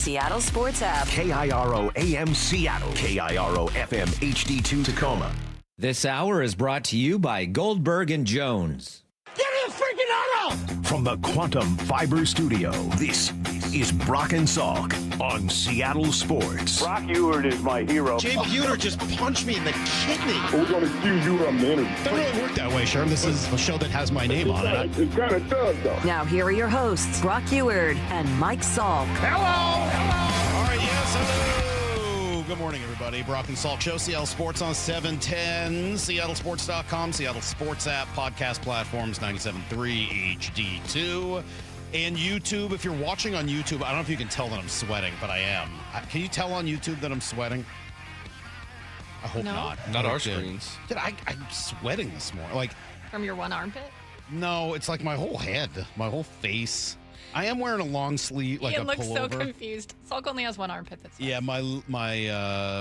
Seattle Sports App. KIRO AM Seattle. KIRO FM HD2 Tacoma. This hour is brought to you by Goldberg and Jones. Give me a freaking auto! From the Quantum Fiber Studio, this is Brock and Salk on Seattle Sports. Brock Salk is my hero. Jim Abott just punched me in the kidney. We're going to accuse you of manager. Doesn't really work that way, Sherm. This is a show that has my name on it. It kind of does, though. Now here are your hosts, Brock Salk and Mike Salk. Hello! All right, yes, hello! Good morning, everybody. Brock and Salk Show, Seattle Sports on 710, seattlesports.com, Seattle Sports App, podcast platforms, 97.3 HD2, and YouTube. If you're watching on YouTube, I don't know if you can tell that I'm sweating, but I am. Can you tell on YouTube that I'm sweating? I hope not. Not our screens. Dude, I'm sweating this morning. Like, from your one armpit? No, it's like my whole head, my whole face. I am wearing a long sleeve, like a pullover. He looks so confused. Salk only has one armpit that's sweats. Yeah, my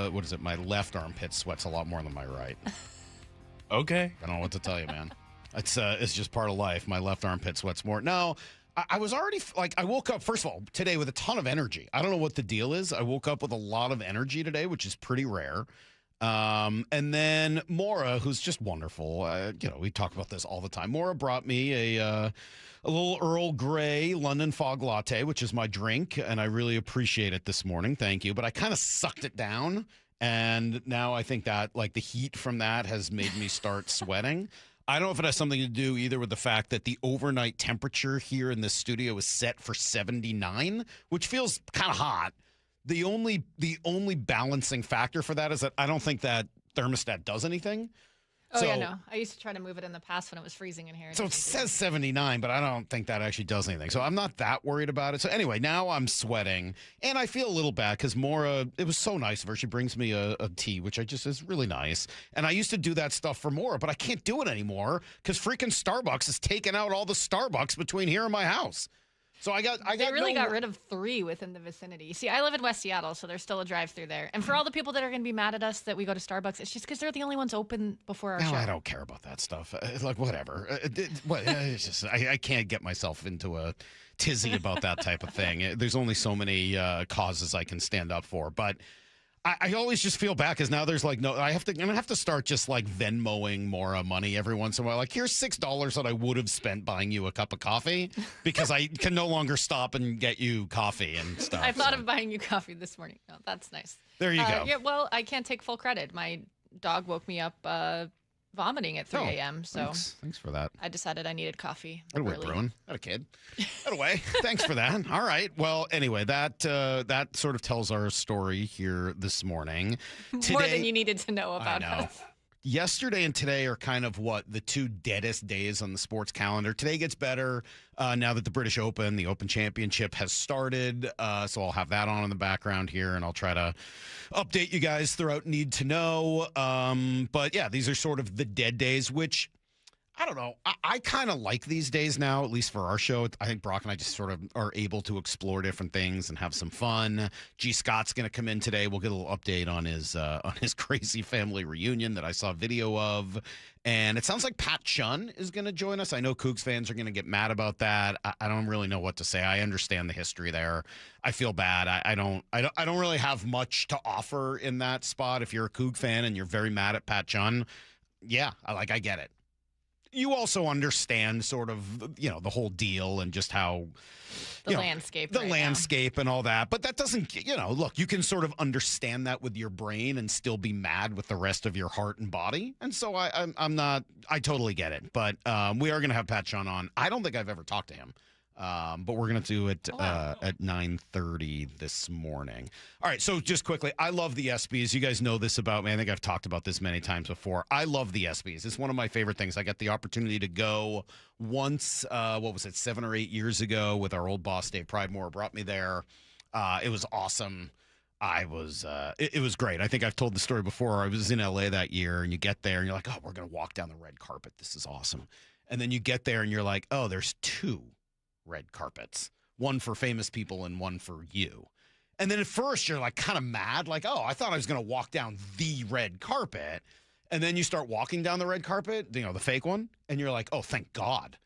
what is it? My left armpit sweats a lot more than my right. Okay. I don't know what to tell you, man. It's just part of life. My left armpit sweats more. No, I was already, I woke up, first of all, today with a ton of energy. I don't know what the deal is. I woke up with a lot of energy today, which is pretty rare. And then Maura, who's just wonderful. We talk about this all the time. Maura brought me a little Earl Grey London Fog Latte, which is my drink, and I really appreciate it this morning. Thank you. But I kind of sucked it down, and now I think that, the heat from that has made me start sweating. I don't know if it has something to do either with the fact that the overnight temperature here in this studio is set for 79, which feels kind of hot. The only balancing factor for that is that I don't think that thermostat does anything. Oh, yeah, no. I used to try to move it in the past when it was freezing in here. So it says 79, but I don't think that actually does anything. So I'm not that worried about it. So anyway, now I'm sweating, and I feel a little bad because Maura, it was so nice of her. She brings me a tea, which is really nice. And I used to do that stuff for Maura, but I can't do it anymore because freaking Starbucks has taken out all the Starbucks between here and my house. So they really got rid of 3 within the vicinity. See, I live in West Seattle, so there's still a drive-through there. And for all the people that are going to be mad at us that we go to Starbucks, it's just because they're the only ones open before our show. I don't care about that stuff. Whatever. It's just I can't get myself into a tizzy about that type of thing. There's only so many causes I can stand up for, but I always just feel bad because now there's no. I'm gonna have to start just Venmoing Maura money every once in a while. Here's $6 that I would have spent buying you a cup of coffee because I can no longer stop and get you coffee and stuff. I thought of buying you coffee this morning. Oh, that's nice. There you go. Yeah, well, I can't take full credit. My dog woke me up vomiting at 3 a.m. So thanks for that. I decided I needed coffee. That away, Bruin. Had a kid. That away. Thanks for that. All right. Well, anyway, that sort of tells our story here this morning. More than you needed to know about us. Yesterday and today are kind of the 2 deadest days on the sports calendar. Today gets better now that the British Open, the Open Championship, has started. So I'll have that on in the background here, and I'll try to update you guys throughout Need to Know. But yeah, these are sort of the dead days, which I don't know. I kind of like these days now, at least for our show. I think Brock and I just sort of are able to explore different things and have some fun. G. Scott's going to come in today. We'll get a little update on his crazy family reunion that I saw video of. And it sounds like Pat Chun is going to join us. I know Cougs fans are going to get mad about that. I don't really know what to say. I understand the history there. I feel bad. I don't really have much to offer in that spot. If you're a Coug fan and you're very mad at Pat Chun, yeah, I get it. You also understand sort of, the whole deal and just how the landscape and all that. But that doesn't, look, you can sort of understand that with your brain and still be mad with the rest of your heart and body. And so I totally get it. But we are going to have Pat Chun on. I don't think I've ever talked to him. But we're going to do it at 9:30 this morning. All right, so just quickly, I love the ESPYs. You guys know this about me. I think I've talked about this many times before. I love the ESPYs. It's one of my favorite things. I got the opportunity to go once, 7 or 8 years ago with our old boss, Dave Pridemore, brought me there. It was awesome. It was great. I think I've told the story before. I was in LA that year, and you get there, and you're like, oh, we're going to walk down the red carpet. This is awesome. And then you get there, and you're like, oh, there's 2 red carpets, one for famous people and one for you. And then at first you're kind of mad, oh, I thought I was going to walk down the red carpet. And then you start walking down the red carpet, the fake one, and you're like, oh, thank God.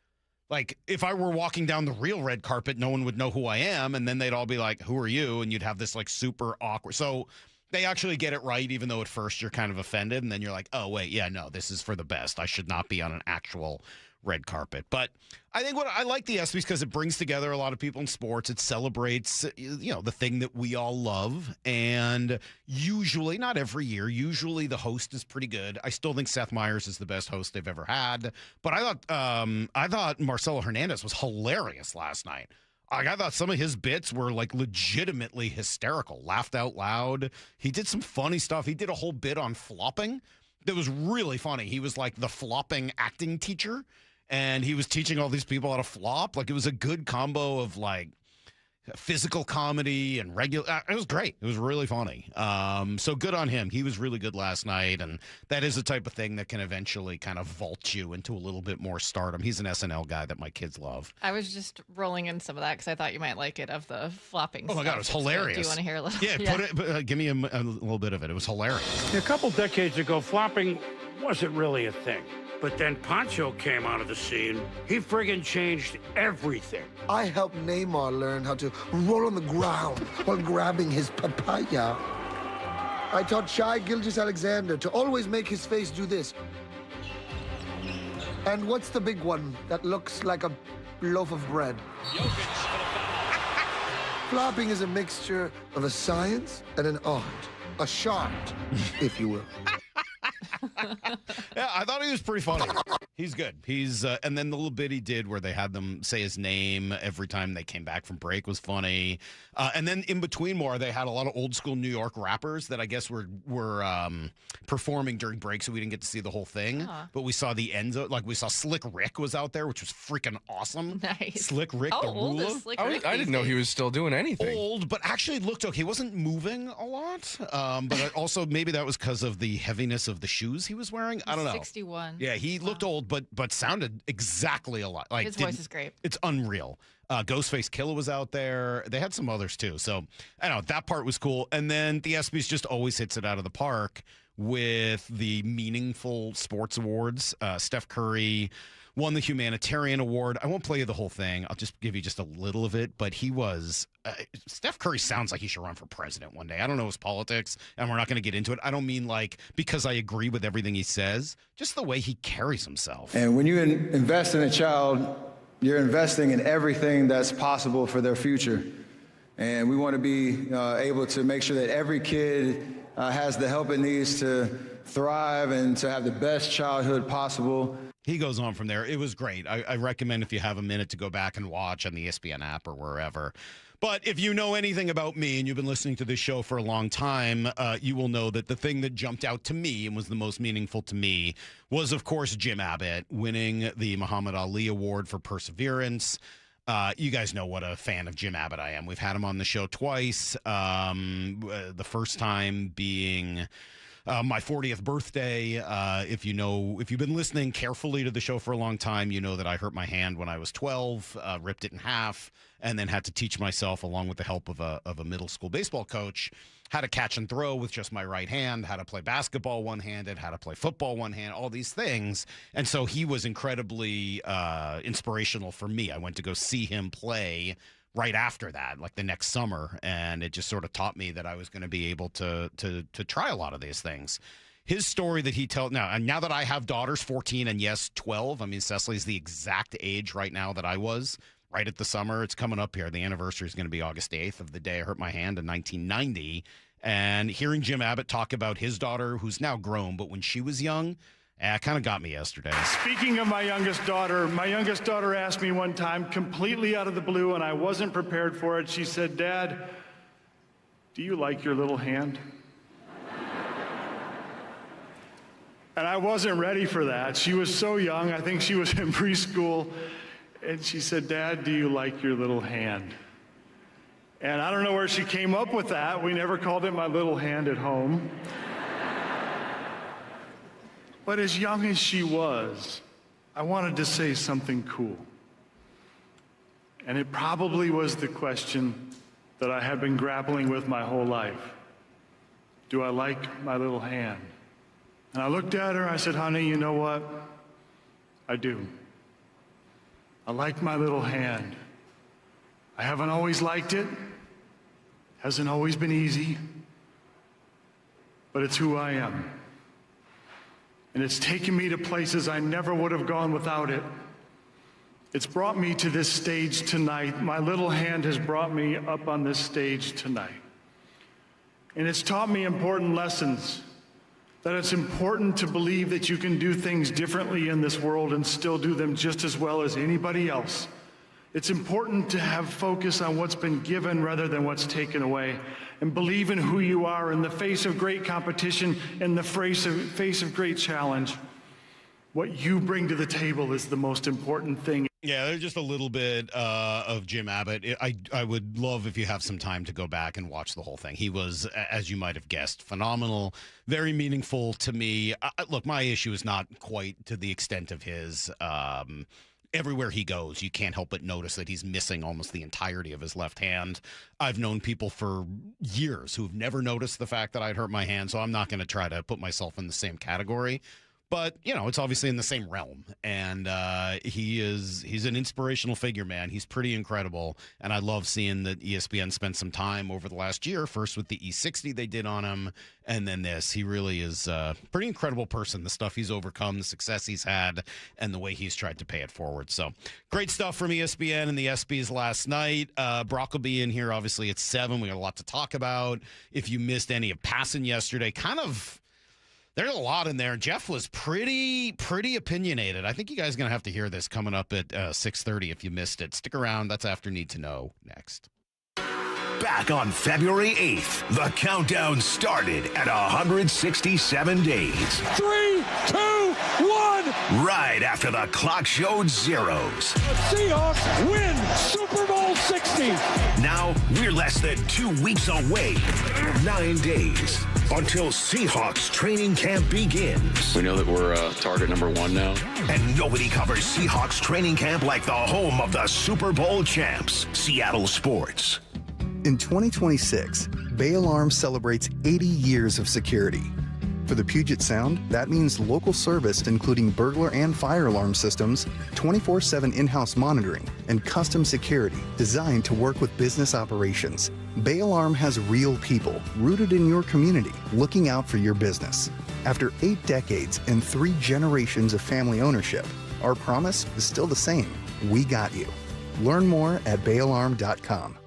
like if I were walking down the real red carpet, no one would know who I am. And then they'd all be like, who are you? And you'd have this like super awkward. So they actually get it right, even though at first you're kind of offended. And then you're like, oh, wait, yeah, no, this is for the best. I should not be on an actual red carpet. But I think what I like the ESPYs because it brings together a lot of people in sports. It celebrates, the thing that we all love. And usually, not every year, usually the host is pretty good. I still think Seth Meyers is the best host they've ever had. But I thought Marcelo Hernandez was hilarious last night. I thought some of his bits were like legitimately hysterical, laughed out loud. He did some funny stuff. He did a whole bit on flopping that was really funny. He was like the flopping acting teacher. And he was teaching all these people how to flop. Like, it was a good combo of, like, physical comedy and regular. It was great. It was really funny. So good on him. He was really good last night. And that is the type of thing that can eventually kind of vault you into a little bit more stardom. He's an SNL guy that my kids love. I was just rolling in some of that because I thought you might like it, of the flopping Oh, my God. It was hilarious. Do you want to hear a little? Yeah, give me a little bit of it. It was hilarious. A couple decades ago, flopping wasn't really a thing. But then Pancho came out of the scene. He friggin' changed everything. I helped Neymar learn how to roll on the ground while grabbing his papaya. I taught Shai Gilgeous-Alexander to always make his face do this. And what's the big one that looks like a loaf of bread? Flopping is a mixture of a science and an art. A shart, if you will. Yeah, I thought he was pretty funny. He's good. He's and then the little bit he did where they had them say his name every time they came back from break was funny. And then in between more, they had a lot of old school New York rappers that I guess were performing during break, so we didn't get to see the whole thing. But we saw the ends of, like, we saw Slick Rick was out there, which was freaking awesome. Nice. Slick Rick, How the old ruler. is Slick Rick? I didn't know he was still doing anything. Old, but actually looked okay. He wasn't moving a lot. But also maybe that was because of the heaviness of the shoes he was wearing. I don't know. 61. Yeah, he looked old, but sounded exactly alike. Like, His voice is great. It's unreal. Ghostface Killah was out there. They had some others too. So I don't know, that part was cool. And then the ESPYs just always hits it out of the park with the meaningful sports awards. Steph Curry won the humanitarian award. I won't play you the whole thing. I'll just give you just a little of it. But he was Steph Curry sounds like he should run for president one day. I don't know his politics, and we're not going to get into it. I don't mean like because I agree with everything he says, just the way he carries himself. And when you invest in a child, you're investing in everything that's possible for their future. And we want to be able to make sure that every kid has the help it needs to thrive and to have the best childhood possible. He goes on from there. It was great. I recommend if you have a minute to go back and watch on the ESPN app or wherever. But if you know anything about me and you've been listening to this show for a long time, you will know that the thing that jumped out to me and was the most meaningful to me was, of course, Jim Abott winning the Muhammad Ali Award for Perseverance. You guys know what a fan of Jim Abott I am. We've had him on the show twice. The first time being my 40th birthday. If you've been listening carefully to the show for a long time, you know that I hurt my hand when I was 12, ripped it in half, and then had to teach myself, along with the help of a middle school baseball coach, how to catch and throw with just my right hand, how to play basketball one-handed, how to play football one-handed, all these things. And so he was incredibly inspirational for me. I went to go see him play right after that, like the next summer, and it just sort of taught me that I was going to be able to try a lot of these things. His story that he tells now that I have daughters, 14 and yes, 12. I mean, Cecily's the exact age right now that I was, right at the summer. It's coming up here. The anniversary is going to be August 8th of the day I hurt my hand in 1990. And hearing Jim Abott talk about his daughter, who's now grown, but when she was young, it kind of got me yesterday. Speaking of my youngest daughter asked me one time, completely out of the blue, and I wasn't prepared for it. She said, "Dad, do you like your little hand?" And I wasn't ready for that. She was so young. I think she was in preschool. And she said, "Dad, do you like your little hand?" And I don't know where she came up with that. We never called it my little hand at home. But as young as she was, I wanted to say something cool. And it probably was the question that I had been grappling with my whole life. Do I like my little hand? And I looked at her, I said, "Honey, you know what? I do." I like my little hand. I haven't always liked it. Hasn't always been easy. But it's who I am. And it's taken me to places I never would have gone without it. It's brought me to this stage tonight. My little hand has brought me up on this stage tonight. And it's taught me important lessons. That it's important to believe that you can do things differently in this world and still do them just as well as anybody else. It's important to have focus on what's been given rather than what's taken away, and believe in who you are in the face of great competition, in the face of great challenge. What you bring to the table is the most important thing. Yeah, there's just a little bit of Jim Abott. I would love if you have some time to go back and watch the whole thing. He was, as you might have guessed, phenomenal, very meaningful to me. Look, my issue is not quite to the extent of his. Everywhere he goes, you can't help but notice that he's missing almost the entirety of his left hand. I've known people for years who've never noticed the fact that I'd hurt my hand, so I'm not going to try to put myself in the same category. But, you know, it's obviously in the same realm. And he's an inspirational figure, man. He's pretty incredible. And I love seeing that ESPN spent some time over the last year, first with the E60 they did on him, and then this. He really is a pretty incredible person, the stuff he's overcome, the success he's had, and the way he's tried to pay it forward. So great stuff from ESPN and the ESPYs last night. Brock will be in here, obviously, at 7. We got a lot to talk about. If you missed any of Passan yesterday, there's a lot in there. Jeff was pretty opinionated. I think you guys are going to have to hear this coming up at 6:30 if you missed it. Stick around. That's after Need to Know next. Back on February 8th, the countdown started at 167 days. 3, 2, 1. Right after the clock showed zeros. The Seahawks win Super Bowl 60. Now we're less than 2 weeks away. 9 days until Seahawks training camp begins. We know that we're target number 1 now. And nobody covers Seahawks training camp like the home of the Super Bowl champs, Seattle Sports. In 2026, Bay Alarm celebrates 80 years of security. For the Puget Sound, that means local service including burglar and fire alarm systems, 24/7 in-house monitoring, and custom security designed to work with business operations. Bay Alarm has real people rooted in your community looking out for your business. After 8 decades and 3 generations of family ownership, our promise is still the same. We got you. Learn more at bayalarm.com.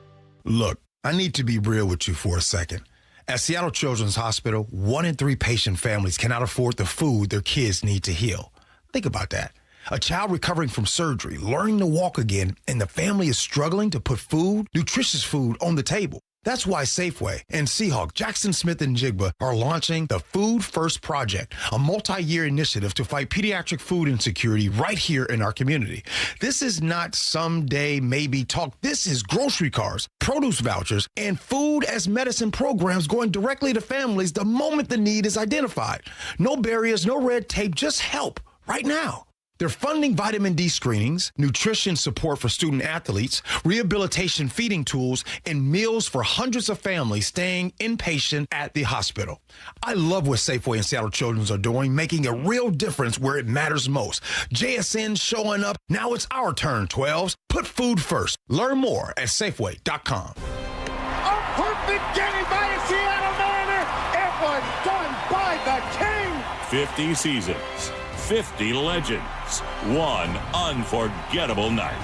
Look, I need to be real with you for a second. At Seattle Children's Hospital, 1 in 3 patient families cannot afford the food their kids need to heal. Think about that. A child recovering from surgery, learning to walk again, and the family is struggling to put food, nutritious food, on the table. That's why Safeway and Seahawk, Jackson Smith and Jigba are launching the Food First Project, a multi-year initiative to fight pediatric food insecurity right here in our community. This is not someday maybe talk. This is grocery cards, produce vouchers, and food as medicine programs going directly to families the moment the need is identified. No barriers, no red tape, just help right now. They're funding vitamin D screenings, nutrition support for student athletes, rehabilitation feeding tools, and meals for hundreds of families staying inpatient at the hospital. I love what Safeway and Seattle Children's are doing, making a real difference where it matters most. JSN showing up. Now it's our turn, 12s. Put food first. Learn more at Safeway.com. A perfect game by a Seattle Mariner. It was done by the King. 50 seasons. 50 legends, 1 unforgettable night.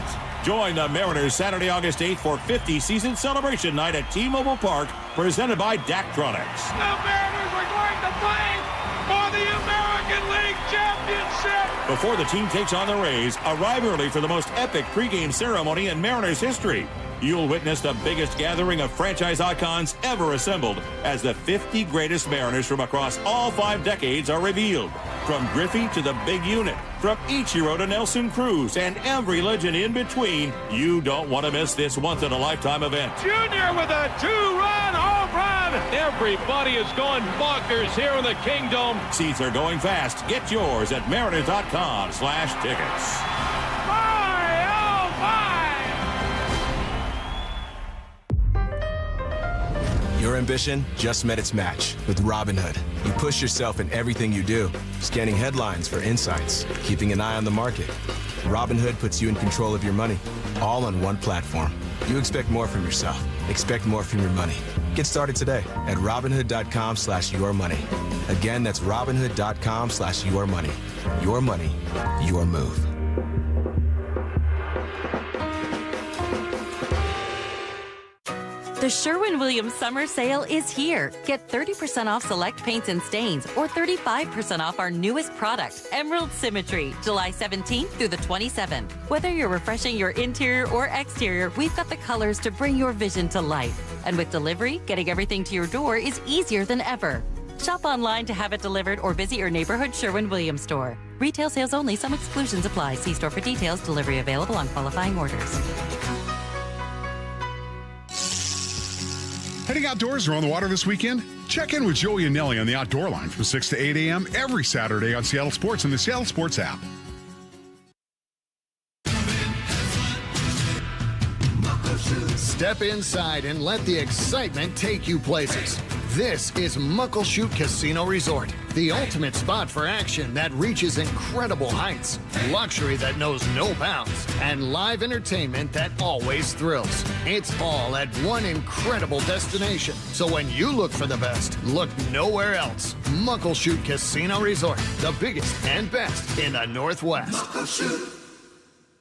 Join the Mariners Saturday, August 8th for 50 season celebration night at T-Mobile Park, presented by Daktronics. The Mariners are going to play for the American League Championship. Before the team takes on the Rays, arrive early for the most epic pregame ceremony in Mariners history. You'll witness the biggest gathering of franchise icons ever assembled as the 50 greatest Mariners from across all 5 decades are revealed. From Griffey to the big unit, from Ichiro to Nelson Cruz, and every legend in between, you don't want to miss this once-in-a-lifetime event. Junior with a 2-run home run. Everybody is going bonkers here in the Kingdom. Seats are going fast. Get yours at mariners.com/tickets. My, oh my! Your ambition just met its match with Robinhood. You push yourself in everything you do, scanning headlines for insights, keeping an eye on the market, Robinhood puts you in control of your money, all on one platform. You expect more from yourself. Expect more from your money. Get started today at Robinhood.com/yourmoney. Again, that's Robinhood.com/yourmoney. Your money, your move. The Sherwin-Williams Summer Sale is here. Get 30% off select paints and stains or 35% off our newest product, Emerald Symmetry, July 17th through the 27th. Whether you're refreshing your interior or exterior, we've got the colors to bring your vision to life. And with delivery, getting everything to your door is easier than ever. Shop online to have it delivered or visit your neighborhood Sherwin-Williams store. Retail sales only. Some exclusions apply. See store for details. Delivery available on qualifying orders. Heading outdoors or on the water this weekend? Check in with Joey and Nelly on the Outdoor Line from 6 to 8 a.m. every Saturday on Seattle Sports and the Seattle Sports app. Step inside and let the excitement take you places. This is Muckleshoot Casino Resort, the ultimate spot for action that reaches incredible heights, luxury that knows no bounds, and live entertainment that always thrills. It's all at one incredible destination. So when you look for the best, look nowhere else. Muckleshoot Casino Resort, the biggest and best in the Northwest.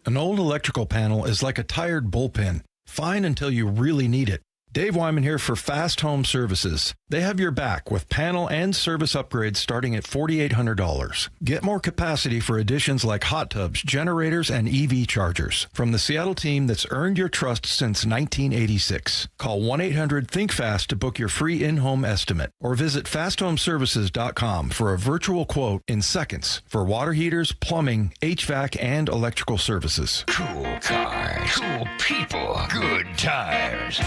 An old electrical panel is like a tired bullpen. Fine until you really need it. Dave Wyman here for Fast Home Services. They have your back with panel and service upgrades starting at $4,800. Get more capacity for additions like hot tubs, generators, and EV chargers from the Seattle team that's earned your trust since 1986. Call 1-800-THINK-FAST to book your free in-home estimate or visit fasthomeservices.com for a virtual quote in seconds for water heaters, plumbing, HVAC, and electrical services. Cool cars, cool people, good tires.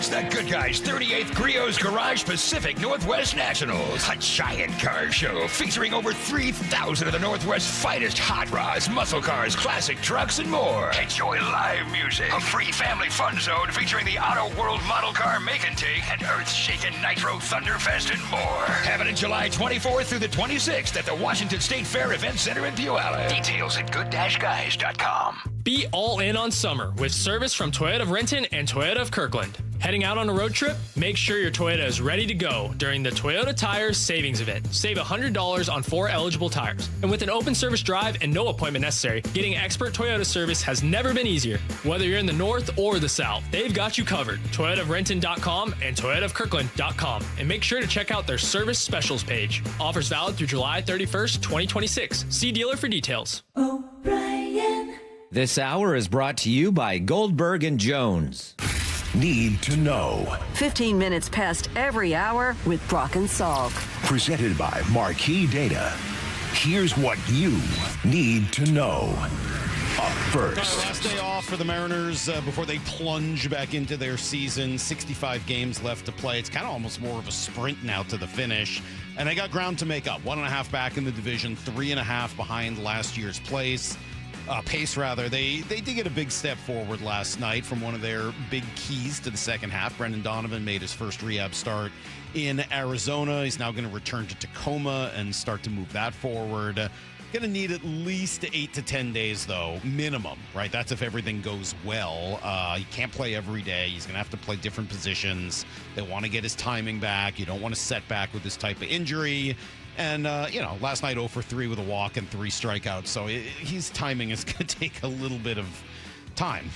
It's the Good Guys 38th Griots Garage Pacific Northwest Nationals, a giant car show featuring over 3,000 of the Northwest's finest hot rods, muscle cars, classic trucks, and more. Enjoy live music, a free family fun zone featuring the Auto World model car make and take, and earth-shaking Nitro Thunderfest and more. Happening July 24th through the 26th at the Washington State Fair Event Center in Puyallup. Details at good-guys.com. Be all in on summer with service from Toyota of Renton and Toyota of Kirkland. Heading out on a road trip? Make sure your Toyota is ready to go during the Toyota Tires Savings Event. Save $100 on 4 eligible tires. And with an open service drive and no appointment necessary, getting expert Toyota service has never been easier. Whether you're in the north or the south, they've got you covered. ToyotaofRenton.com and ToyotaofKirkland.com. And make sure to check out their service specials page. Offers valid through July 31st, 2026. See dealer for details. O'Brien. This hour is brought to you by Goldberg and Jones. Need to know. 15 minutes past every hour with Brock and Salk. Presented by Marquee Data. Here's what you need to know. Up first. Last day off for the Mariners before they plunge back into their season. 65 games left to play. It's kind of almost more of a sprint now to the finish. And they got ground to make up. 1.5 back in the division, 3.5 behind last year's pace. They did get a big step forward last night from one of their big keys to the second half. Brendan Donovan made his first rehab start in Arizona. He's now going to return to Tacoma and start to move that forward. Going to need at least 8 to 10 days, though, minimum, right? That's if everything goes well. He can't play every day. He's going to have to play different positions. They want to get his timing back. You don't want to set back with this type of injury. And, last night 0 for 3 with a walk and 3 strikeouts. So his timing is going to take a little bit of time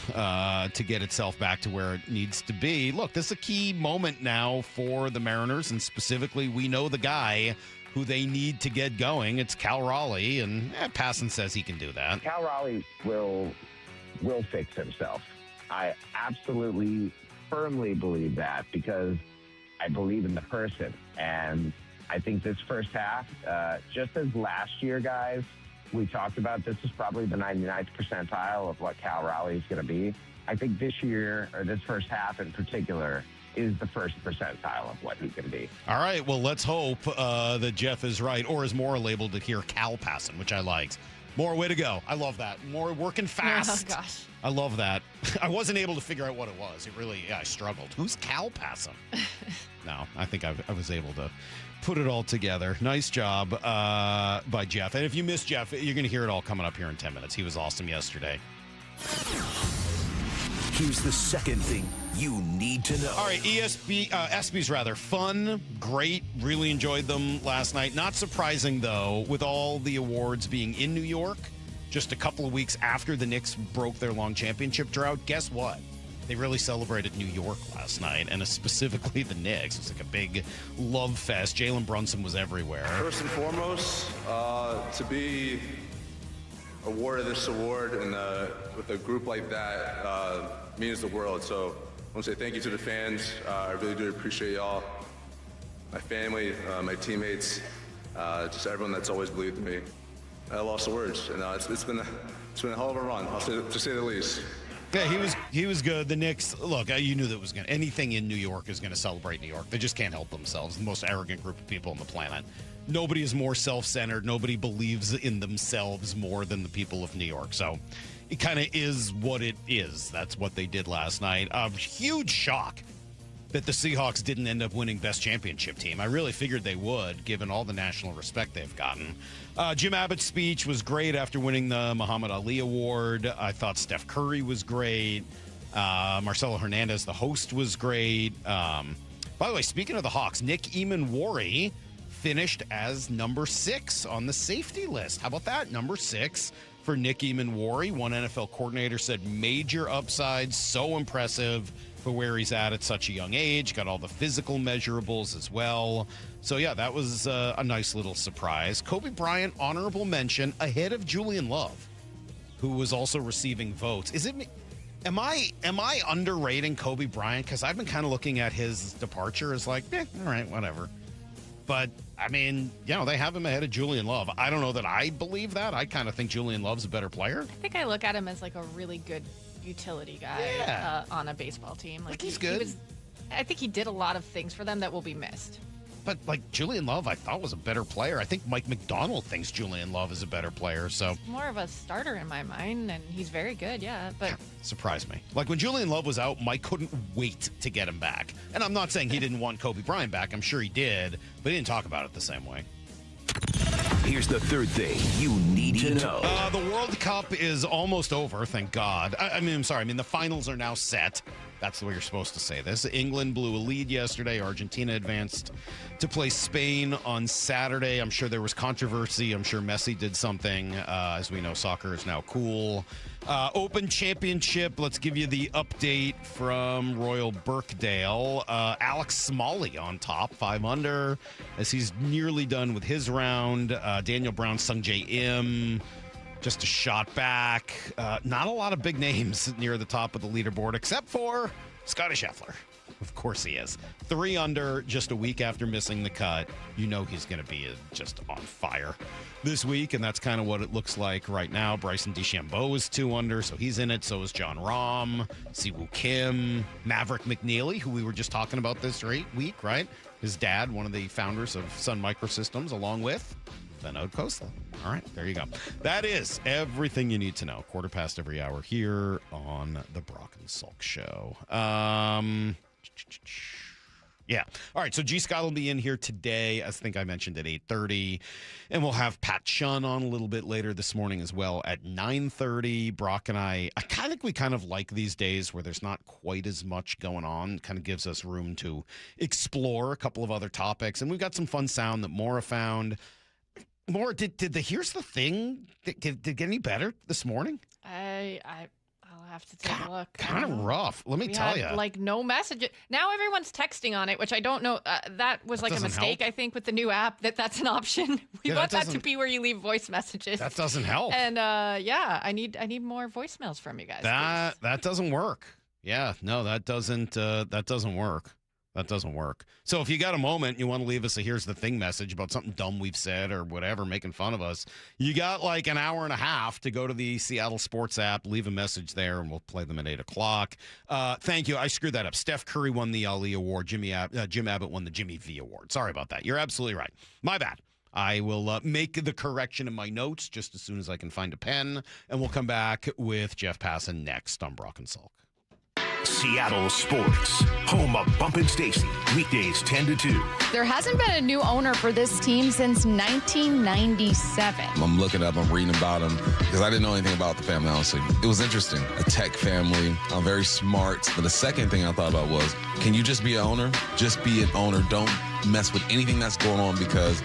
to get itself back to where it needs to be. Look, this is a key moment now for the Mariners, and specifically we know the guy who they need to get going. It's Cal Raleigh, and Passan says he can do that. Cal Raleigh will fix himself. I absolutely, firmly believe that because I believe in the person. And I think this first half, just as last year, guys, we talked about this is probably the 99th percentile of what Cal Raleigh is going to be. I think this year, or this first half in particular, is the first percentile of what he's going to be. All right, well, let's hope that Jeff is right, or is more labeled to hear Cal Passan, which I liked. More way to go. I love that. More working fast. Oh, gosh. I love that. I wasn't able to figure out what it was. I struggled. Who's Cal Passan? No. I think I was able to put it all together. Nice job by Jeff. And if you missed Jeff, you're going to hear it all coming up here in 10 minutes. He was awesome yesterday. Here's the second thing you need to know. All right, ESPY's rather fun, great, really enjoyed them last night. Not surprising, though, with all the awards being in New York, just a couple of weeks after the Knicks broke their long championship drought. Guess what? They really celebrated New York last night, and specifically the Knicks. It was like a big love fest. Jalen Brunson was everywhere. First and foremost, to be awarded this award and with a group like that means the world. So I want to say thank you to the fans. I really do appreciate y'all, my family, my teammates, just everyone that's always believed in me. I lost the words, and it's been a hell of a run, to say the least. Yeah, he was good. The Knicks, look, you knew that was going to, anything in New York is going to celebrate New York. They just can't help themselves. The most arrogant group of people on the planet. Nobody is more self-centered. Nobody believes in themselves more than the people of New York. So it kind of is what it is. That's what they did last night. A huge shock that the Seahawks didn't end up winning best championship team. I really figured they would, given all the national respect they've gotten. Jim Abbott's speech was great after winning the Muhammad Ali Award. I thought Steph Curry was great. Marcelo Hernandez, the host, was great. By the way, speaking of the Hawks, Nick Eamon-Warry finished as number 6 on the safety list. How about that? Number 6 for Nick Eamon-Warry. One NFL coordinator said major upside, so impressive for where he's at such a young age. Got all the physical measurables as well. So, yeah, that was a nice little surprise. Kobe Bryant, honorable mention, ahead of Julian Love, who was also receiving votes. Is it me? Am I underrating Kobe Bryant? Because I've been kind of looking at his departure as like, all right, whatever. But, I mean, they have him ahead of Julian Love. I don't know that I believe that. I kind of think Julian Love's a better player. I think I look at him as like a really good utility guy on a baseball team. Like he's good. I think he did a lot of things for them that will be missed. But, like, Julian Love, I thought was a better player. I think Mike McDonald thinks Julian Love is a better player, so. More of a starter in my mind, and he's very good, yeah. But surprised me. Like, when Julian Love was out, Mike couldn't wait to get him back. And I'm not saying he didn't want Kobe Bryant back. I'm sure he did, but he didn't talk about it the same way. Here's the third thing you need to know. The World Cup is almost over, thank God. I'm sorry. The finals are now set. That's the way you're supposed to say this. England blew a lead yesterday. Argentina advanced to play Spain on Saturday. I'm sure there was controversy. I'm sure Messi did something. As we know, soccer is now cool. Open Championship. Let's give you the update from Royal Birkdale. Alex Smalley on top, 5 under, as he's nearly done with his round. Daniel Brown, Sung Jae Im, just a shot back. Not a lot of big names near the top of the leaderboard, except for Scotty Scheffler. Of course he is. 3 under, just a week after missing the cut. You know he's going to be just on fire this week, and that's kind of what it looks like right now. Bryson DeChambeau is 2 under, so he's in it. So is John Rahm, Siwoo Kim, Maverick McNeely, who we were just talking about this week, right? His dad, one of the founders of Sun Microsystems, along with Vinod Khosla. All right, there you go. That is everything you need to know. 1/4 every hour here on the Brock and Salk Show. Yeah. All right, so G. Scott will be in here today, I think I mentioned, at 8:30. And we'll have Pat Chun on a little bit later this morning as well at 9:30. Brock and I think we kind of like these days where there's not quite as much going on. Kind of gives us room to explore a couple of other topics. And we've got some fun sound that Maura found. Maura, did the Here's the Thing, did it get any better this morning? I'll have to take a look. Kind of rough. Let me tell you. Like no message. Now everyone's texting on it, which I don't know. That was like a mistake, I think, with the new app. That's an option. We want that to be where you leave voice messages. That doesn't help. And I need more voicemails from you guys. That doesn't work. Yeah, no, that doesn't work. That doesn't work. So if you got a moment, you want to leave us a Here's the Thing message about something dumb we've said or whatever, making fun of us, you got like an hour and a half to go to the Seattle Sports app, leave a message there, and we'll play them at 8 o'clock. Thank you. I screwed that up. Steph Curry won the Ali Award. Jim Abott won the Jimmy V Award. Sorry about that. You're absolutely right. My bad. I will make the correction in my notes just as soon as I can find a pen, and we'll come back with Jeff Passan next on Brock and Salk. Seattle Sports, home of Bumpin' Stacy, weekdays 10 to 2. There hasn't been a new owner for this team since 1997. I'm looking up, I'm reading about him because I didn't know anything about the family, honestly. It was interesting. A tech family, very smart. But the second thing I thought about was, can you just be an owner? Just be an owner. Don't mess with anything that's going on because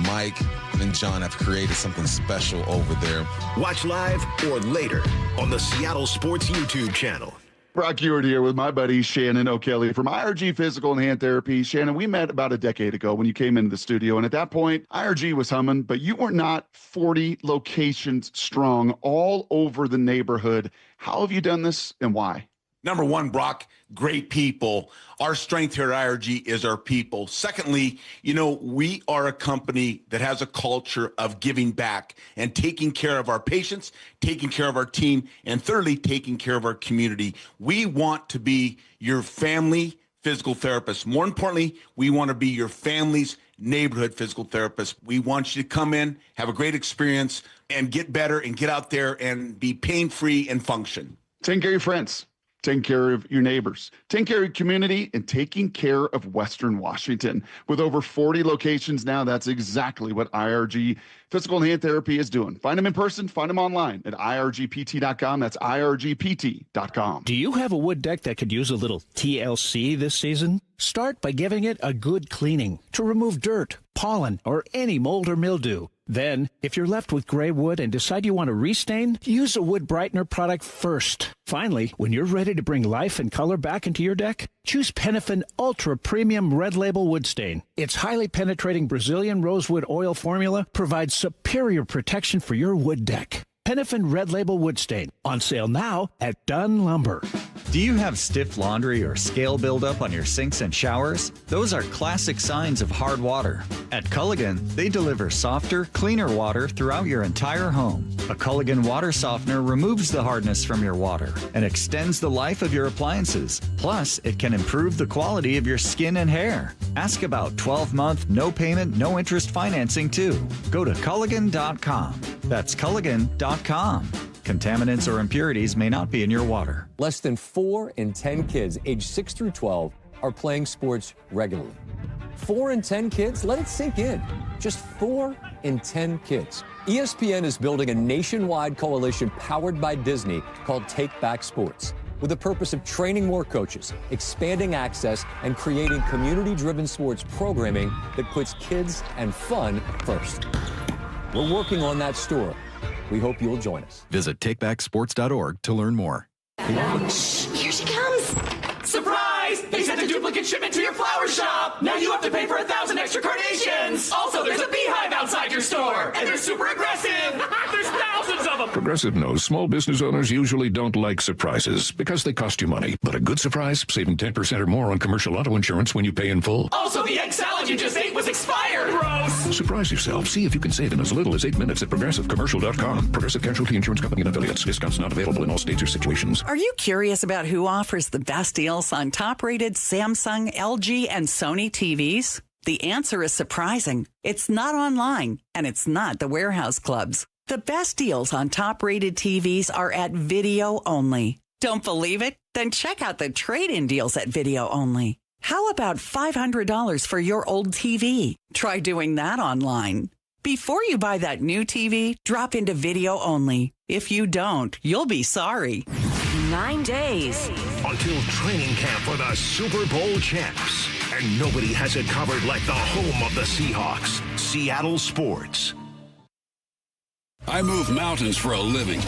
Mike and John have created something special over there. Watch live or later on the Seattle Sports YouTube channel. Brock Ewart here with my buddy Shannon O'Kelly from IRG Physical and Hand Therapy. Shannon, we met about a decade ago when you came into the studio, and at that point, IRG was humming, but you were not 40 locations strong all over the neighborhood. How have you done this and why? Number one, Brock, great people. Our strength here at IRG is our people. Secondly, we are a company that has a culture of giving back and taking care of our patients, taking care of our team, and thirdly, taking care of our community. We want to be your family physical therapist. More importantly, we want to be your family's neighborhood physical therapist. We want you to come in, have a great experience, and get better and get out there and be pain-free and function. Take care of your friends. Taking care of your neighbors, taking care of your community, and taking care of Western Washington. With over 40 locations now, that's exactly what IRG Physical and Hand Therapy is doing. Find them in person, find them online at irgpt.com. That's irgpt.com. Do you have a wood deck that could use a little TLC this season? Start by giving it a good cleaning to remove dirt, pollen, or any mold or mildew. Then, if you're left with gray wood and decide you want to restain, use a wood brightener product first. Finally, when you're ready to bring life and color back into your deck, choose Penifin Ultra Premium Red Label Wood Stain. Its highly penetrating Brazilian rosewood oil formula provides superior protection for your wood deck. Penifin Red Label Wood Stain, on sale now at Dunn Lumber. Do you have stiff laundry or scale buildup on your sinks and showers? Those are classic signs of hard water. At Culligan, they deliver softer, cleaner water throughout your entire home. A Culligan water softener removes the hardness from your water and extends the life of your appliances. Plus, it can improve the quality of your skin and hair. Ask about 12-month, no payment, no interest financing too. Go to Culligan.com. That's Culligan.com. Contaminants or impurities may not be in your water. Less than 4 in 10 kids aged 6 through 12 are playing sports regularly. 4 in 10 kids? Let it sink in. Just 4 in 10 kids. ESPN is building a nationwide coalition powered by Disney called Take Back Sports, with the purpose of training more coaches, expanding access, and creating community-driven sports programming that puts kids and fun first. We're working on that story. We hope you'll join us. Visit takebacksports.org to learn more. Shh, here she comes. Surprise! They sent a duplicate shipment to your flower shop. Now you have to pay for 1,000 extra carnations. Also, there's a beehive outside your store, and they're super aggressive. There's thousands of them. Progressive knows small business owners usually don't like surprises because they cost you money. But a good surprise, saving 10% or more on commercial auto insurance when you pay in full. Also, the egg salad you just ate was expired. Gross. Surprise yourself. See if you can save in as little as 8 minutes at progressivecommercial.com. Progressive Casualty Insurance Company and affiliates. Discounts not available in all states or situations. Are you curious about who offers the best deals on top-rated Samsung, LG, and Sony TVs? The answer is surprising. It's not online, and it's not the warehouse clubs. The best deals on top-rated TVs are at Video Only. Don't believe it? Then check out the trade-in deals at Video Only. How about $500 for your old TV? Try doing that online. Before you buy that new TV, drop into Video Only. If you don't, you'll be sorry. 9 days until training camp for the Super Bowl champs. And nobody has it covered like the home of the Seahawks. Seattle Sports. I move mountains for a living.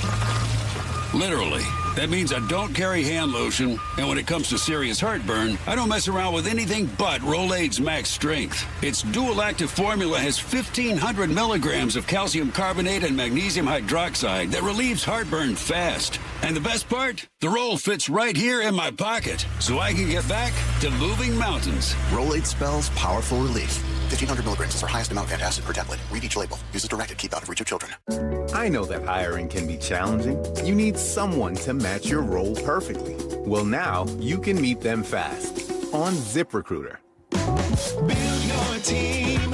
Literally. That means I don't carry hand lotion, and when it comes to serious heartburn, I don't mess around with anything but Rolaids Max Strength. Its dual-active formula has 1,500 milligrams of calcium carbonate and magnesium hydroxide that relieves heartburn fast. And the best part? The roll fits right here in my pocket, so I can get back to moving mountains. Rolaids spells powerful relief. 1,500 milligrams is our highest amount of antacid per tablet. Read each label. Use as directed. Keep out of reach of children. I know that hiring can be challenging. You need someone to match your role perfectly. Well, now you can meet them fast on ZipRecruiter. Build your team.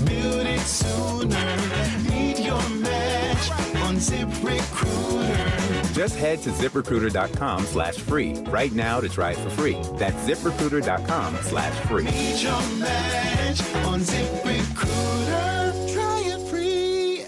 Build it sooner. Meet your match on ZipRecruiter. Just head to ZipRecruiter.com/free right now to try it for free. That's ZipRecruiter.com/free. Meet your match on ZipRecruiter. Try it free.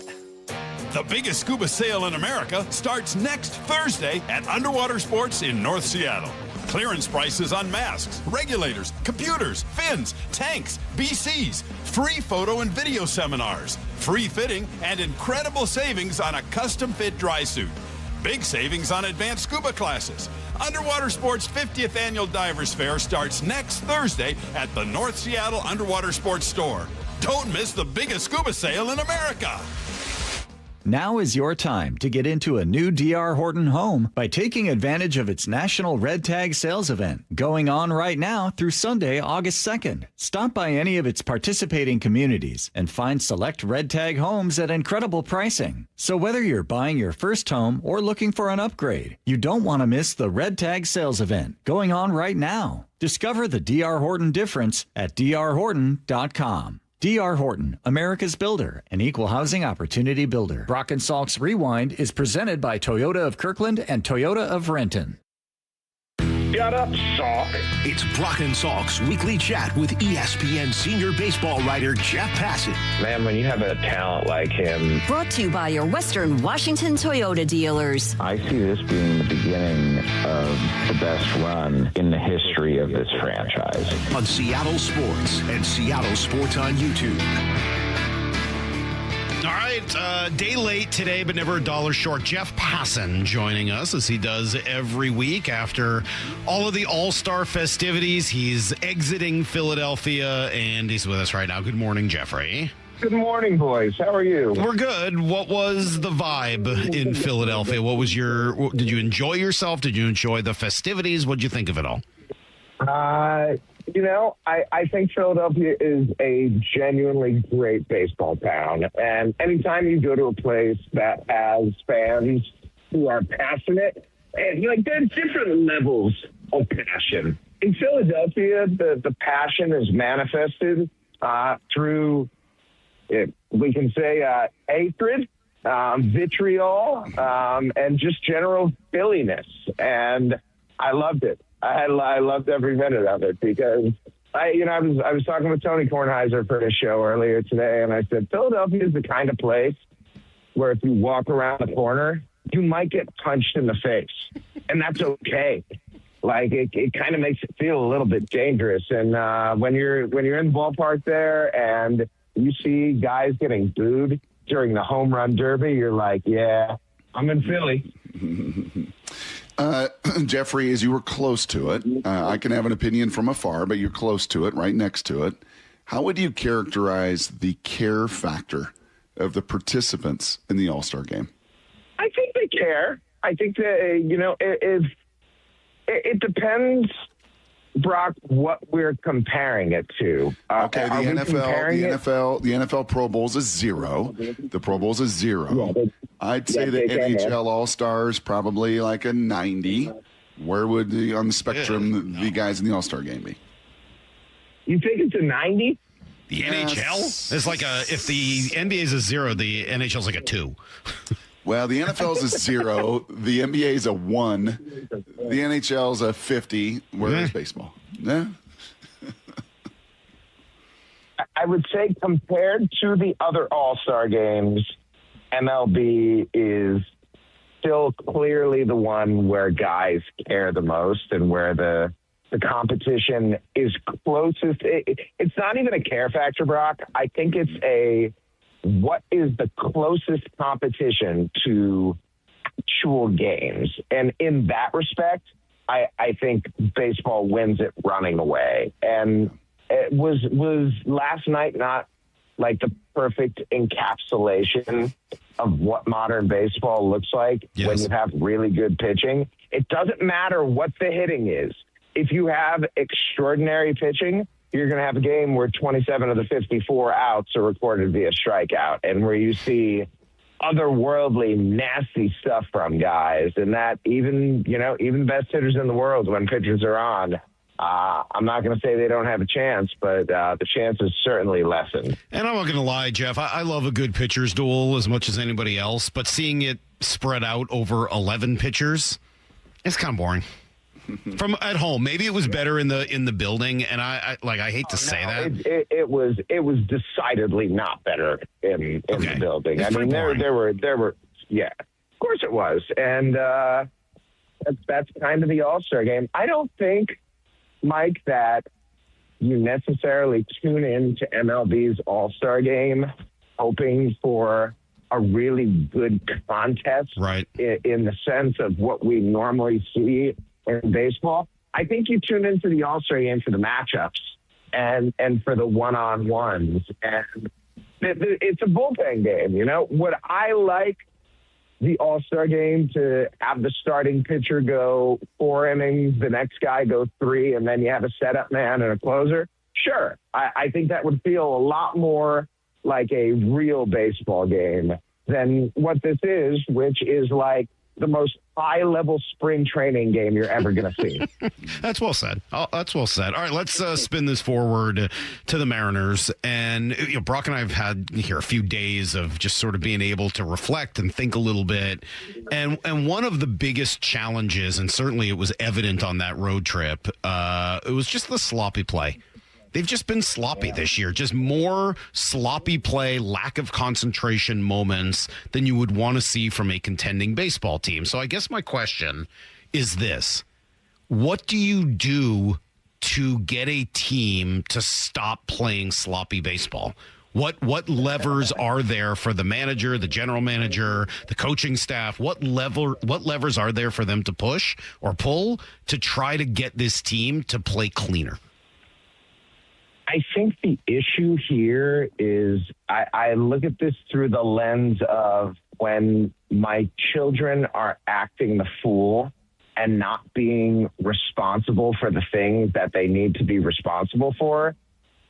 The biggest scuba sale in America starts next Thursday at Underwater Sports in North Seattle. Clearance prices on masks, regulators, computers, fins, tanks, BCs, free photo and video seminars, free fitting, and incredible savings on a custom-fit dry suit. Big savings on advanced scuba classes. Underwater Sports 50th Annual Divers Fair starts next Thursday at the North Seattle Underwater Sports Store. Don't miss the biggest scuba sale in America. Now is your time to get into a new D.R. Horton home by taking advantage of its National Red Tag Sales Event going on right now through Sunday, August 2nd. Stop by any of its participating communities and find select Red Tag homes at incredible pricing. So whether you're buying your first home or looking for an upgrade, you don't want to miss the Red Tag Sales Event going on right now. Discover the D.R. Horton difference at drhorton.com. D.R. Horton, America's builder, an equal housing opportunity builder. Brock and Salk's Rewind is presented by Toyota of Kirkland and Toyota of Renton. Shut up, Salk. It's Brock and Salk's weekly chat with ESPN senior baseball writer Jeff Passan. Man, when you have a talent like him. Brought to you by your Western Washington Toyota dealers. I see this being the beginning of the best run in the history of this franchise. On Seattle Sports and Seattle Sports on YouTube. All right, day late today, but never a dollar short. Jeff Passan joining us as he does every week after all of the All-Star festivities. He's exiting Philadelphia, and he's with us right now. Good morning, Jeffrey. Good morning, boys. How are you? We're good. What was the vibe in Philadelphia? Did you enjoy yourself? Did you enjoy the festivities? What did you think of it all? I think Philadelphia is a genuinely great baseball town. And anytime you go to a place that has fans who are passionate, and there's different levels of passion. In Philadelphia, the passion is manifested through, we can say, hatred, vitriol, and just general Philliness. And I loved it. I loved every minute of it because I was talking with Tony Kornheiser for his show earlier today, and I said Philadelphia is the kind of place where if you walk around the corner, you might get punched in the face, and that's okay. It kind of makes it feel a little bit dangerous. And when you're in the ballpark there and you see guys getting booed during the home run derby, you're like, yeah, I'm in Philly. Jeffrey, as you were close to it, I can have an opinion from afar, but you're close to it, right next to it. How would you characterize the care factor of the participants in the All-Star game? I think they care. I think that, it depends, Brock, what we're comparing it to. Okay, the NFL Pro Bowl's a 0. The Pro Bowl's a 0. Yeah, I'd say the NHL All-Stars probably like a 90. Where would on the spectrum the guys in the All-Star game be? You think it's a 90? The NHL is if the NBA is a 0, the NHL is like a 2. Well, the NFL's a 0. The NBA's a 1. The NHL's a 50. Where's baseball? Yeah. I would say compared to the other All-Star games, MLB is still clearly the one where guys care the most and where the competition is closest. It's not even a care factor, Brock. I think it's what is the closest competition to actual games. And in that respect, I think baseball wins it running away. And it was last night not like the perfect encapsulation of what modern baseball looks like when you have really good pitching. It doesn't matter what the hitting is. If you have extraordinary pitching, you're going to have a game where 27 of the 54 outs are recorded via strikeout and where you see otherworldly, nasty stuff from guys. And that even the best hitters in the world, when pitchers are on, I'm not going to say they don't have a chance, but the chance is certainly lessened. And I'm not going to lie, Jeff. I love a good pitcher's duel as much as anybody else, but seeing it spread out over 11 pitchers, it's kind of boring. From at home, maybe it was better in the building, and I hate to say that. It was decidedly not better in the building. I mean, there were yeah, of course it was, and that's kind of the All-Star game. I don't think, Mike, that you necessarily tune into MLB's All-Star game hoping for a really good contest, right? In the sense of what we normally see in baseball. I think you tune into the All-Star game for the matchups and for the one-on-ones. And it's a bullpen game, you know? Would I like the All-Star game to have the starting pitcher go 4 innings, the next guy go 3, and then you have a setup man and a closer? Sure. I think that would feel a lot more like a real baseball game than what this is, which is like the most high-level spring training game you're ever going to see. That's well said. That's well said. All right, let's spin this forward to the Mariners. And Brock and I have had here a few days of just sort of being able to reflect and think a little bit. And one of the biggest challenges, and certainly it was evident on that road trip, it was just the sloppy play. They've just been sloppy this year, just more sloppy play, lack of concentration moments than you would want to see from a contending baseball team. So I guess my question is this. What do you do to get a team to stop playing sloppy baseball? What levers are there for the manager, the general manager, the coaching staff? What levers are there for them to push or pull to try to get this team to play cleaner? I think the issue here is I look at this through the lens of when my children are acting the fool and not being responsible for the things that they need to be responsible for.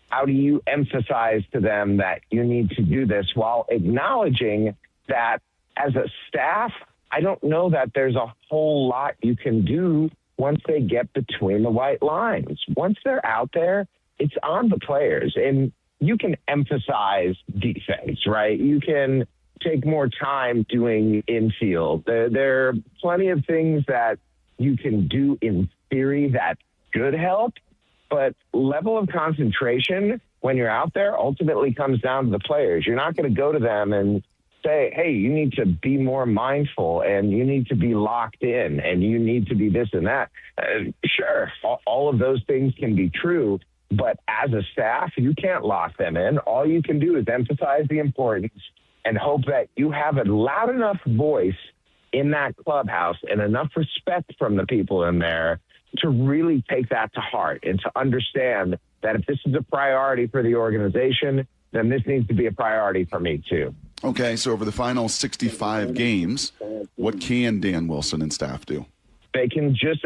How do you emphasize to them that you need to do this while acknowledging that as a staff, I don't know that there's a whole lot you can do once they get between the white lines. Once they're out there, it's on the players, and you can emphasize defense, right? You can take more time doing infield. There are plenty of things that you can do in theory that could help, but level of concentration when you're out there ultimately comes down to the players. You're not going to go to them and say, hey, you need to be more mindful and you need to be locked in and you need to be this and that. Sure, all of those things can be true. But as a staff, you can't lock them in. All you can do is emphasize the importance and hope that you have a loud enough voice in that clubhouse and enough respect from the people in there to really take that to heart and to understand that if this is a priority for the organization, then this needs to be a priority for me too. Okay, so over the final 65 games, what can Dan Wilson and staff do? They can just,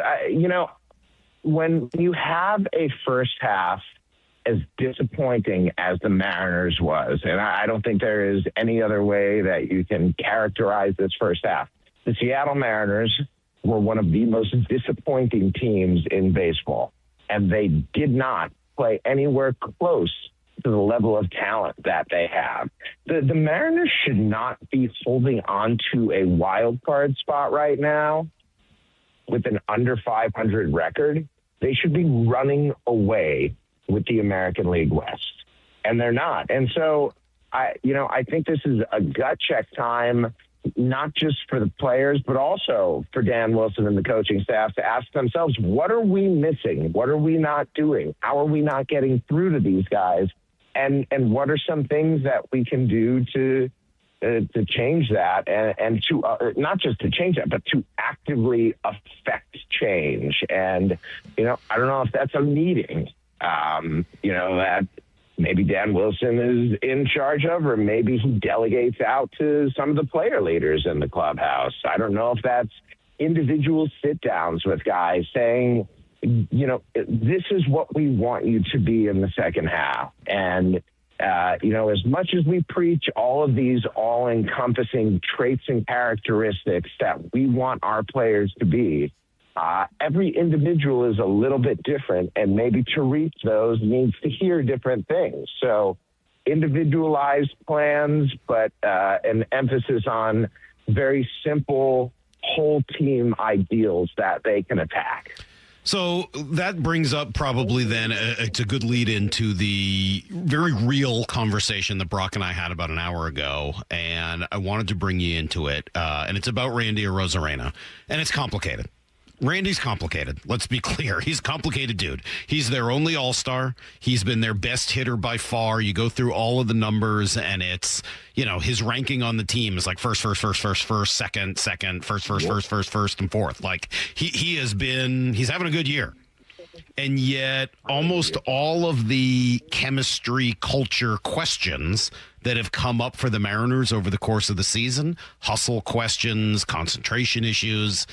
when you have a first half as disappointing as the Mariners was, and I don't think there is any other way that you can characterize this first half. The Seattle Mariners were one of the most disappointing teams in baseball, and they did not play anywhere close to the level of talent that they have. The Mariners should not be holding on to a wild card spot right now with an under 500 record. They should be running away with the American League West, and they're not. And so, I think this is a gut check time, not just for the players, but also for Dan Wilson and the coaching staff to ask themselves, what are we missing? What are we not doing? How are we not getting through to these guys? And what are some things that we can do to change that and to not just to change that, but to actively affect change. And, I don't know if that's a meeting, that maybe Dan Wilson is in charge of, or maybe he delegates out to some of the player leaders in the clubhouse. I don't know if that's individual sit downs with guys saying, this is what we want you to be in the second half. And, as much as we preach all of these all-encompassing traits and characteristics that we want our players to be, every individual is a little bit different, and maybe to reach those needs to hear different things. So individualized plans, but an emphasis on very simple whole team ideals that they can attack. So that brings up probably then it's a good lead into the very real conversation that Brock and I had about an hour ago, and I wanted to bring you into it, and it's about Randy Arozarena, and it's complicated. Randy's complicated. Let's be clear. He's a complicated dude. He's their only all-star. He's been their best hitter by far. You go through all of the numbers, and it's, his ranking on the team is like first, second, first, and fourth. Like he's having a good year. And yet almost all of the chemistry culture questions that have come up for the Mariners over the course of the season, hustle questions, concentration issues,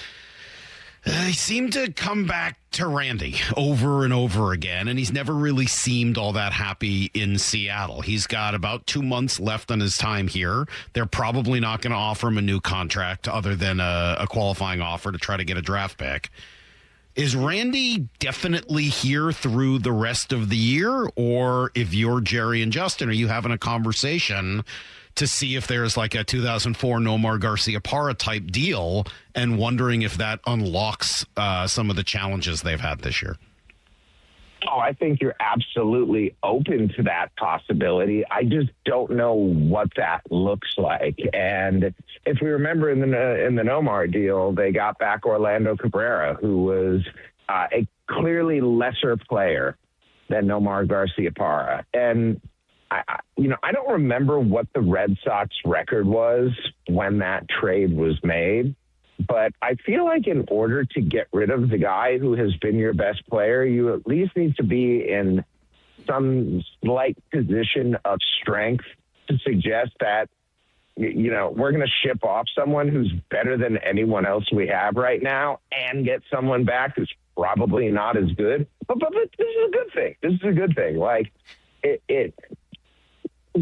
they seem to come back to Randy over and over again, and he's never really seemed all that happy in Seattle. He's got about 2 months left on his time here. They're probably not going to offer him a new contract other than a qualifying offer to try to get a draft pick. Is Randy definitely here through the rest of the year? Or if you're Jerry and Justin, are you having a conversation to see if there's like a 2004 Nomar Garciaparra type deal and wondering if that unlocks some of the challenges they've had this year? Oh, I think you're absolutely open to that possibility. I just don't know what that looks like. And if we remember in the Nomar deal, they got back Orlando Cabrera, who was a clearly lesser player than Nomar Garciaparra. And I don't remember what the Red Sox record was when that trade was made, but I feel like in order to get rid of the guy who has been your best player, you at least need to be in some slight position of strength to suggest that, we're going to ship off someone who's better than anyone else we have right now and get someone back who's probably not as good. But this is a good thing. This is a good thing. Like,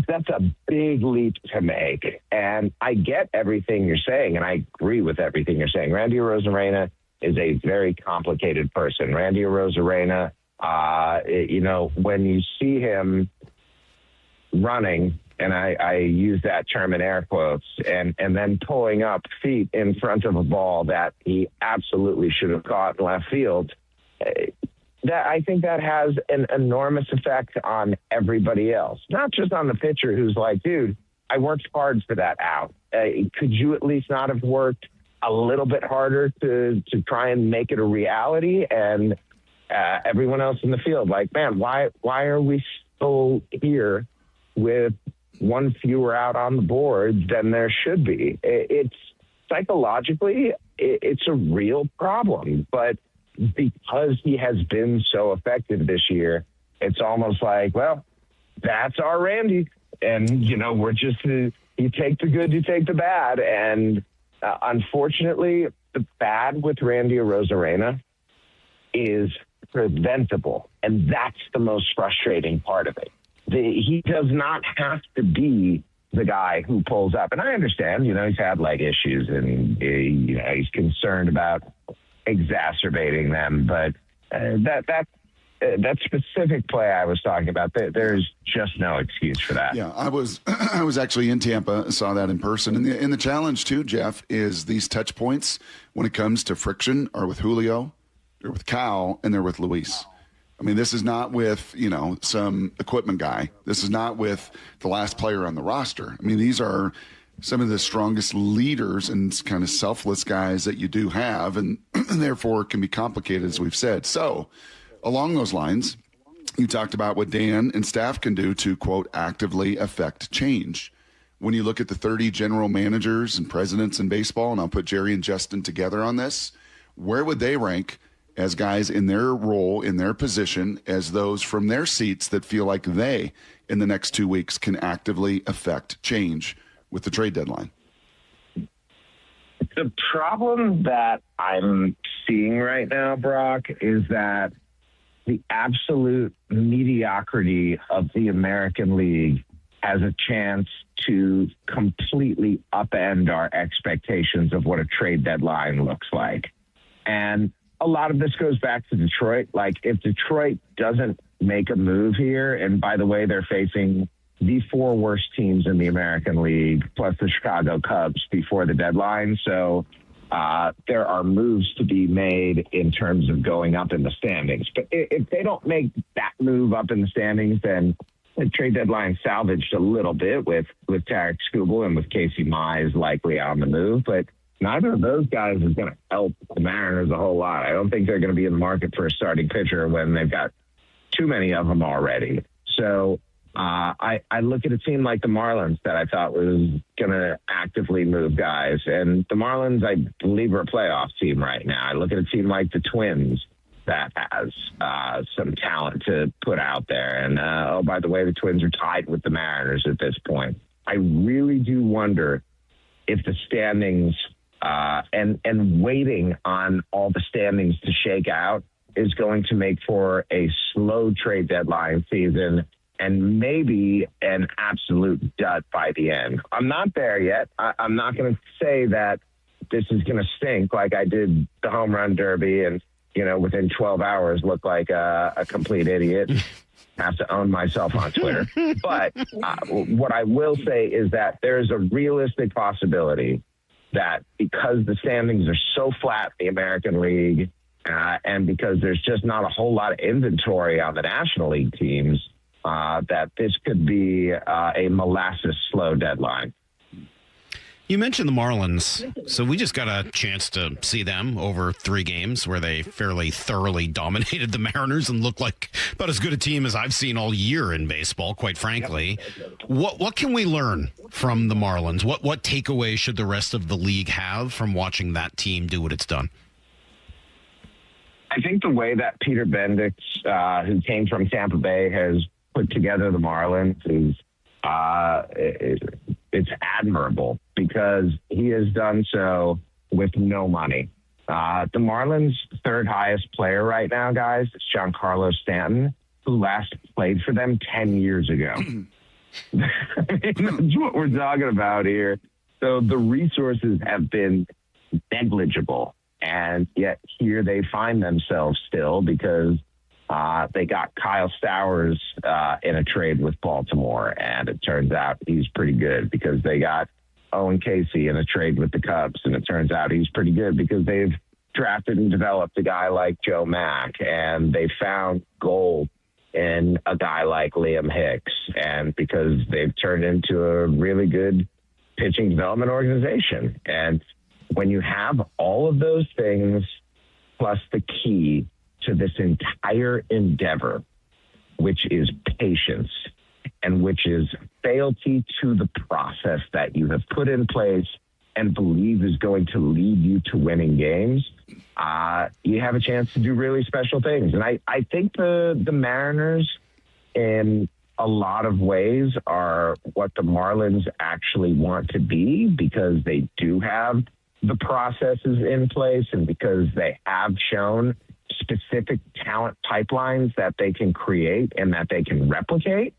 that's a big leap to make. And I get everything you're saying, and I agree with everything you're saying. Randy Arozarena is a very complicated person. Randy Arozarena, when you see him running, and I use that term in air quotes, and then pulling up feet in front of a ball that he absolutely should have caught in left field, that I think that has an enormous effect on everybody else, not just on the pitcher who's like, dude, I worked hard for that out. Could you at least not have worked a little bit harder to try and make it a reality? And everyone else in the field, like, man, why are we still here with one fewer out on the board than there should be? It's psychologically, it's a real problem, but because he has been so effective this year, it's almost like, well, that's our Randy. And, we're just, you take the good, you take the bad. And unfortunately, the bad with Randy Arozarena is preventable. And that's the most frustrating part of it. He does not have to be the guy who pulls up. And I understand, he's had leg issues and, he's concerned about exacerbating them, but that specific play I was talking about, there's just no excuse for that. Yeah, I was actually in Tampa, saw that in person, and the challenge too, Jeff, is these touch points when it comes to friction are with Julio, they're with Cal, and they're with Luis. I mean, this is not with some equipment guy. This is not with the last player on the roster. I mean, these are some of the strongest leaders and kind of selfless guys that you do have, and therefore can be complicated, as we've said. So along those lines, you talked about what Dan and staff can do to, quote, actively affect change. When you look at the 30 general managers and presidents in baseball, and I'll put Jerry and Justin together on this, where would they rank as guys in their role, in their position, as those from their seats that feel like they, in the next 2 weeks, can actively affect change with the trade deadline? The problem that I'm seeing right now, Brock, is that the absolute mediocrity of the American League has a chance to completely upend our expectations of what a trade deadline looks like. And a lot of this goes back to Detroit. Like, if Detroit doesn't make a move here, and by the way, they're facing the 4 worst teams in the American League, plus the Chicago Cubs before the deadline. So there are moves to be made in terms of going up in the standings. But if they don't make that move up in the standings, then the trade deadline salvaged a little bit with Tarek Skubal and with Casey Mize likely on the move. But neither of those guys is going to help the Mariners a whole lot. I don't think they're going to be in the market for a starting pitcher when they've got too many of them already. So I look at a team like the Marlins that I thought was going to actively move guys. And the Marlins, I believe, are a playoff team right now. I look at a team like the Twins that has some talent to put out there. And, oh, by the way, the Twins are tied with the Mariners at this point. I really do wonder if the standings and waiting on all the standings to shake out is going to make for a slow trade deadline season and maybe an absolute dud by the end. I'm not there yet. I'm not going to say that this is going to stink like I did the home run derby and, within 12 hours look like a complete idiot. Have to own myself on Twitter. But what I will say is that there's a realistic possibility that because the standings are so flat in the American League and because there's just not a whole lot of inventory on the National League teams, that this could be a molasses slow deadline. You mentioned the Marlins, so we just got a chance to see them over 3 games where they fairly thoroughly dominated the Mariners and looked like about as good a team as I've seen all year in baseball, quite frankly. What can we learn from the Marlins? What takeaway should the rest of the league have from watching that team do what it's done? I think the way that Peter Bendix, who came from Tampa Bay, has put together the Marlins is it's admirable because he has done so with no money. The Marlins' third highest player right now, guys, is Giancarlo Stanton, who last played for them 10 years ago. That's what we're talking about here. So the resources have been negligible, and yet here they find themselves still because they got Kyle Stowers in a trade with Baltimore, and it turns out he's pretty good because they got Owen Casey in a trade with the Cubs, and it turns out he's pretty good because they've drafted and developed a guy like Joe Mack, and they found gold in a guy like Liam Hicks, and because they've turned into a really good pitching development organization. And when you have all of those things, plus the key to this entire endeavor, which is patience and which is fealty to the process that you have put in place and believe is going to lead you to winning games, you have a chance to do really special things. And I think the Mariners, in a lot of ways, are what the Marlins actually want to be because they do have the processes in place and because they have shown specific talent pipelines that they can create and that they can replicate.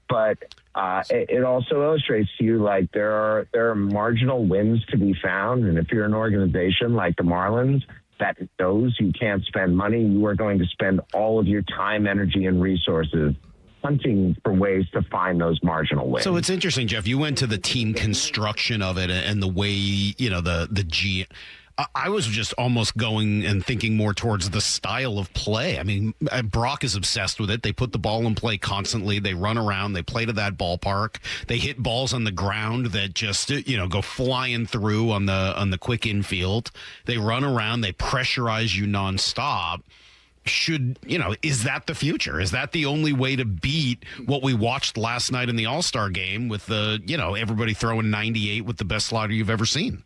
But it also illustrates to you, like, there are marginal wins to be found. And if you're an organization like the Marlins that knows you can't spend money, you are going to spend all of your time, energy, and resources hunting for ways to find those marginal wins. So it's interesting, Jeff. You went to the team construction of it and the way, the G. I was just almost going and thinking more towards the style of play. I mean, Brock is obsessed with it. They put the ball in play constantly. They run around. They play to that ballpark. They hit balls on the ground that just, go flying through on the quick infield. They run around. They pressurize you nonstop. Is that the future? Is that the only way to beat what we watched last night in the All-Star game with everybody throwing 98 with the best slider you've ever seen?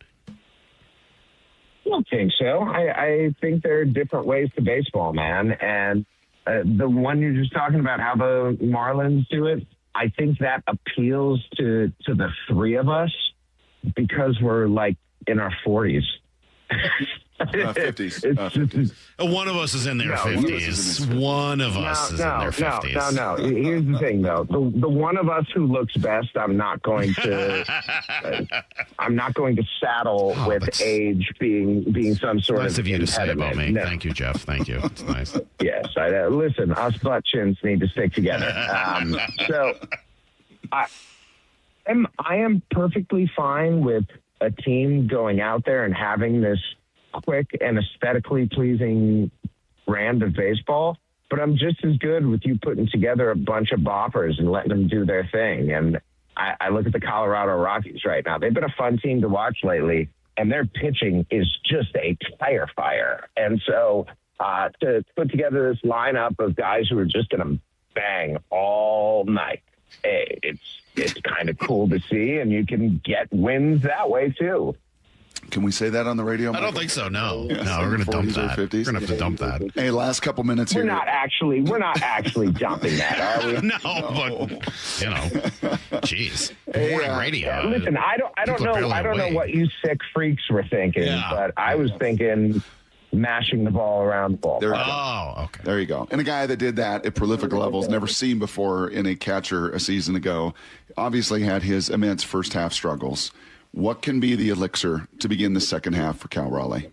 I don't think so. I think there are different ways to baseball, man. And the one you're just talking about, how the Marlins do it, I think that appeals to the three of us because we're like in our 40s. 50s. One of us is in their 50s. One of us is in their 50s. No. Here's the thing, though. The one of us who looks best, I'm not going to saddle with age being some sort nice of you to say impediment. about me. No. Thank you, Jeff. Thank you. It's nice. Yes. Listen, us butt chins need to stick together. So I am perfectly fine with a team going out there and having this quick and aesthetically pleasing brand of baseball, but I'm just as good with you putting together a bunch of boppers and letting them do their thing. And I look at the Colorado Rockies right now. They've been a fun team to watch lately, and their pitching is just a tire fire. And so to put together this lineup of guys who are just going to bang all night, it's kind of cool to see, and you can get wins that way too. Can we say that on the radio? I don't think so. No, no, we're going to dump that. We're going to have to dump that. Hey, last couple minutes here. We're not actually dumping that, are we? No, but jeez, morning radio. Listen, I don't know what you sick freaks were thinking, but I was thinking mashing the ball around the ball. There okay. There you go. And a guy that did that at prolific levels, never seen before in a catcher a season ago, obviously had his immense first half struggles. What can be the elixir to begin the second half for Cal Raleigh?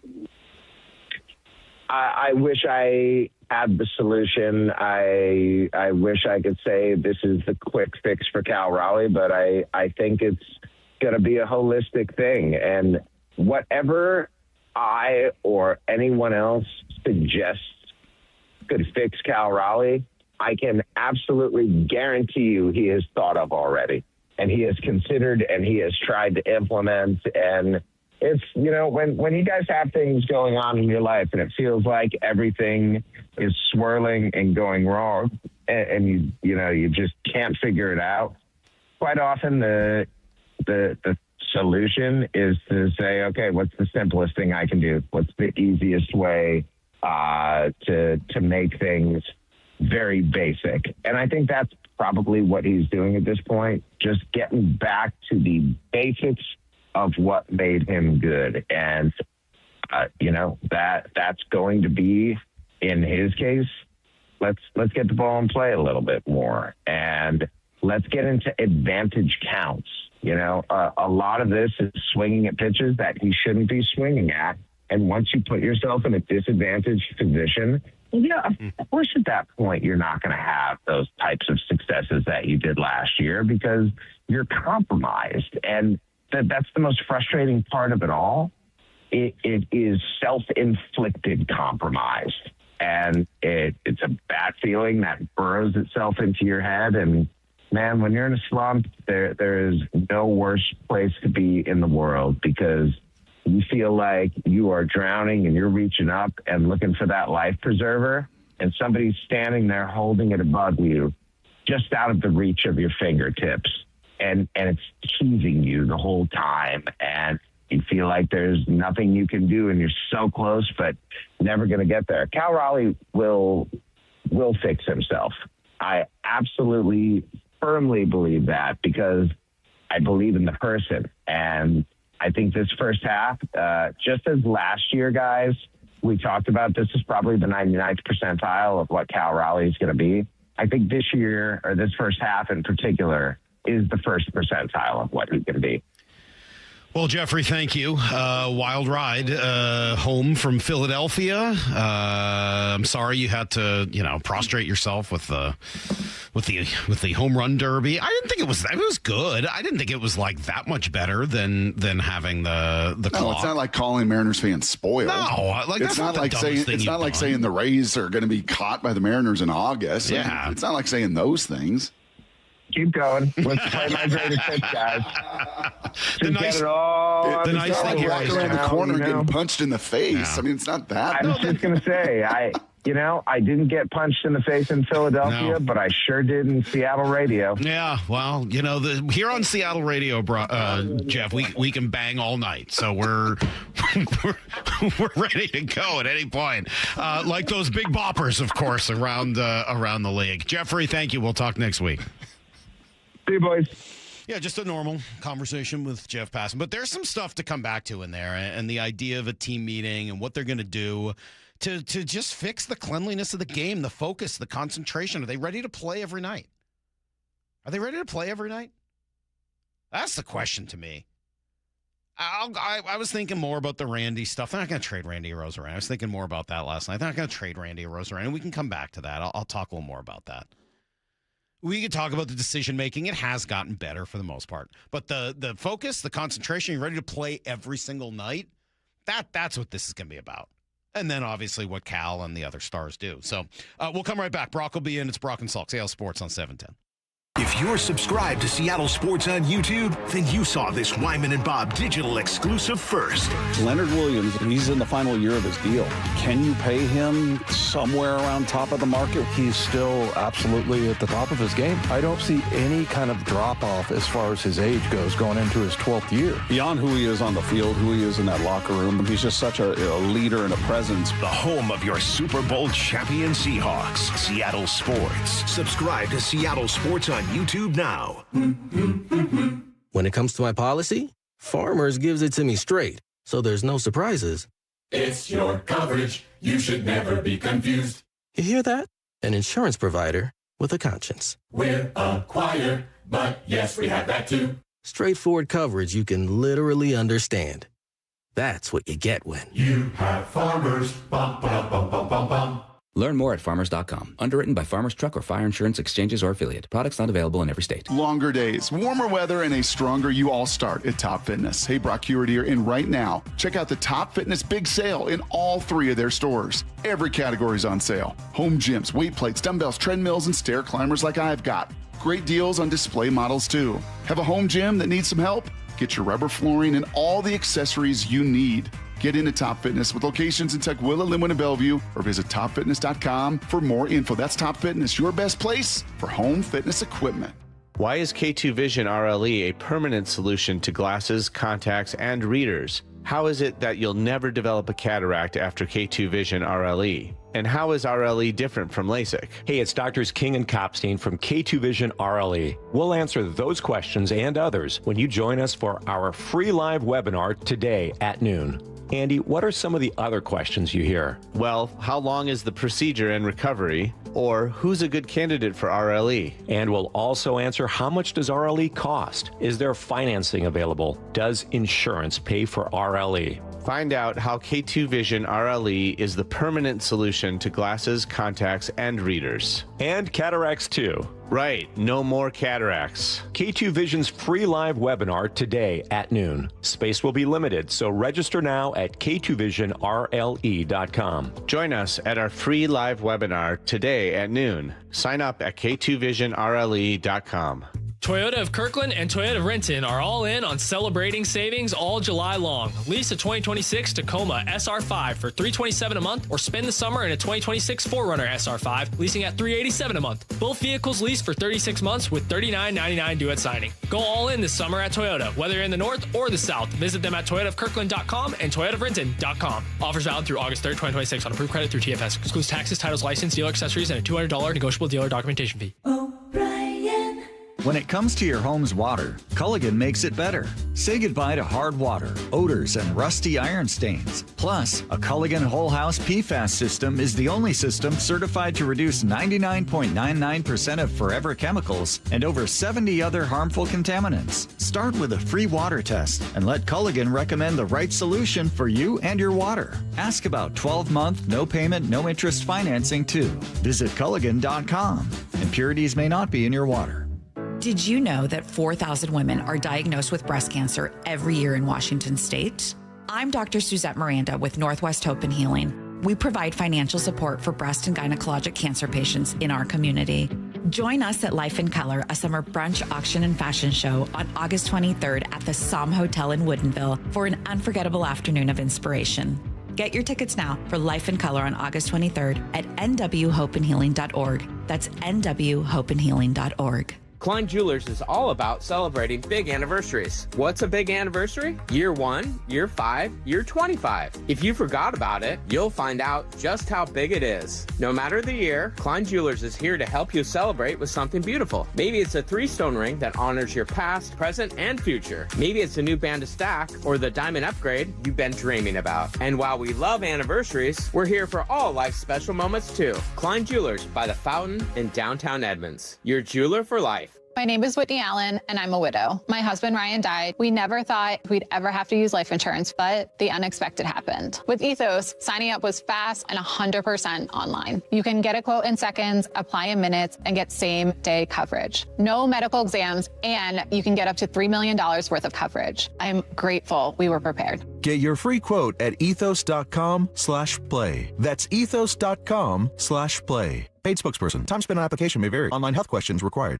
I wish I had the solution. I wish I could say this is the quick fix for Cal Raleigh, but I think it's going to be a holistic thing. And whatever I or anyone else suggests could fix Cal Raleigh, I can absolutely guarantee you he has thought of already. And he has considered and he has tried to implement. And it's, when you guys have things going on in your life and it feels like everything is swirling and going wrong and you just can't figure it out, quite often the solution is to say, okay, what's the simplest thing I can do? What's the easiest way to make things very basic? And I think that's probably what he's doing at this point, just getting back to the basics of what made him good. And, that's going to be, in his case, let's get the ball in play a little bit more. And let's get into advantage counts. A lot of this is swinging at pitches that he shouldn't be swinging at. And once you put yourself in a disadvantaged position, of course, at that point, you're not going to have those types of successes that you did last year because you're compromised. And that's the most frustrating part of it all. It is self-inflicted compromise. And it's a bad feeling that burrows itself into your head. And, man, when you're in a slump, there is no worse place to be in the world because you feel like you are drowning and you're reaching up and looking for that life preserver, and somebody's standing there holding it above you just out of the reach of your fingertips. And it's teasing you the whole time. And you feel like there's nothing you can do and you're so close, but never going to get there. Cal Raleigh will fix himself. I absolutely firmly believe that because I believe in the person. And I think this first half, just as last year, guys, we talked about this is probably the 99th percentile of what Cal Raleigh is going to be. I think this year, or this first half in particular, is the first percentile of what he's going to be. Well, Jeffrey, thank you. Wild ride home from Philadelphia. I'm sorry you had to, prostrate yourself with the home run derby. I didn't think it was good. I didn't think it was like that much better than having the clock. No, it's not like calling Mariners fans spoiled. No, it's not like saying the Rays are going to be caught by the Mariners in August. Yeah, it's not like saying those things. Keep going. Let's play my greatest hit, guys. The nice thing here is around the corner getting punched in the face. Yeah. I mean, it's not that. I was just going to say, I didn't get punched in the face in Philadelphia, but I sure did in Seattle radio. Yeah, well, here on Seattle radio, Jeff, we can bang all night, so we're ready to go at any point. Like those big boppers, of course, around the league. Jeffrey, thank you. We'll talk next week. See you, boys. Yeah, just a normal conversation with Jeff Passan. But there's some stuff to come back to in there, and the idea of a team meeting and what they're going to do to just fix the cleanliness of the game, the focus, the concentration. Are they ready to play every night? Are they ready to play every night? That's the question to me. I was thinking more about the Randy stuff. They're not going to trade Randy Arozarena. I was thinking more about that last night. They're not going to trade Randy Arozarena, and we can come back to that. I'll talk a little more about that. We could talk about the decision making. It has gotten better for the most part. But the focus, the concentration, you're ready to play every single night, that's what this is going to be about. And then obviously what Cal and the other stars do. So we'll come right back. Brock will be in. It's Brock and Salk, Seattle Sports on 710. If you're subscribed to Seattle Sports on YouTube, then you saw this Wyman and Bob digital exclusive first. Leonard Williams, he's in the final year of his deal. Can you pay him somewhere around top of the market? He's still absolutely at the top of his game. I don't see any kind of drop-off as far as his age goes going into his 12th year. Beyond who he is on the field, who he is in that locker room, he's just such a leader and a presence. The home of your Super Bowl champion Seahawks, Seattle Sports. Subscribe to Seattle Sports on YouTube now. When it comes to my policy, Farmers gives it to me straight, so there's no surprises. It's your coverage. You should never be confused. You hear that? An insurance provider with a conscience. We're a choir, but yes, we have that too. Straightforward coverage you can literally understand. That's what you get when you have Farmers. Bum, bum, bum, bum, bum, bum. Learn more at farmers.com. Underwritten by Farmers Truck or Fire Insurance Exchanges or Affiliate. Products not available in every state. Longer days, warmer weather, and a stronger you all start at Top Fitness. Hey, Brock Heward here, and right now, check out the Top Fitness Big Sale in all 3 of their stores. Every category is on sale. Home gyms, weight plates, dumbbells, treadmills, and stair climbers like I've got. Great deals on display models, too. Have a home gym that needs some help? Get your rubber flooring and all the accessories you need. Get into Top Fitness with locations in Tukwila, Linwood, and Bellevue, or visit topfitness.com for more info. That's Top Fitness, your best place for home fitness equipment. Why is K2 Vision RLE a permanent solution to glasses, contacts, and readers? How is it that you'll never develop a cataract after K2 Vision RLE? And how is RLE different from LASIK? Hey, it's Doctors King and Kopstein from K2 Vision RLE. We'll answer those questions and others when you join us for our free live webinar today at noon. Andy, what are some of the other questions you hear? Well, how long is the procedure and recovery? Or who's a good candidate for RLE? And we'll also answer, how much does RLE cost? Is there financing available? Does insurance pay for RLE? Find out how K2 Vision RLE is the permanent solution to glasses, contacts, and readers. And cataracts too. Right, no more cataracts. K2 Vision's free live webinar today at noon. Space will be limited, so register now at k2visionrle.com. Join us at our free live webinar today at noon. Sign up at k2visionrle.com. Toyota of Kirkland and Toyota of Renton are all in on celebrating savings all July long. Lease a 2026 Tacoma SR5 for $327 a month, or spend the summer in a 2026 4Runner SR5, leasing at $387 a month. Both vehicles leased for 36 months with $39.99 due at signing. Go all in this summer at Toyota, whether you're in the north or the south. Visit them at toyotaofkirkland.com and toyotaofrenton.com. Offers valid through August 3rd, 2026 on approved credit through TFS. Excludes taxes, titles, license, dealer accessories, and a $200 negotiable dealer documentation fee. When it comes to your home's water, Culligan makes it better. Say goodbye to hard water, odors, and rusty iron stains. Plus, a Culligan Whole House PFAS system is the only system certified to reduce 99.99% of forever chemicals and over 70 other harmful contaminants. Start with a free water test and let Culligan recommend the right solution for you and your water. Ask about 12-month, no payment, no interest financing too. Visit Culligan.com. Impurities may not be in your water. Did you know that 4,000 women are diagnosed with breast cancer every year in Washington state? I'm Dr. Suzette Miranda with Northwest Hope and Healing. We provide financial support for breast and gynecologic cancer patients in our community. Join us at Life in Color, a summer brunch, auction, and fashion show on August 23rd at the Somme Hotel in Woodinville for an unforgettable afternoon of inspiration. Get your tickets now for Life in Color on August 23rd at nwhopeandhealing.org. That's nwhopeandhealing.org. Klein Jewelers is all about celebrating big anniversaries. What's a big anniversary? Year 1, year 5, year 25. If you forgot about it, you'll find out just how big it is. No matter the year, Klein Jewelers is here to help you celebrate with something beautiful. Maybe it's a 3-stone ring that honors your past, present, and future. Maybe it's a new band to stack or the diamond upgrade you've been dreaming about. And while we love anniversaries, we're here for all life's special moments too. Klein Jewelers by the Fountain in downtown Edmonds. Your jeweler for life. My name is Whitney Allen, and I'm a widow. My husband, Ryan, died. We never thought we'd ever have to use life insurance, but the unexpected happened. With Ethos, signing up was fast and 100% online. You can get a quote in seconds, apply in minutes, and get same-day coverage. No medical exams, and you can get up to $3 million worth of coverage. I'm grateful we were prepared. Get your free quote at ethos.com/play. That's ethos.com/play. Paid spokesperson. Time spent on application may vary. Online health questions required.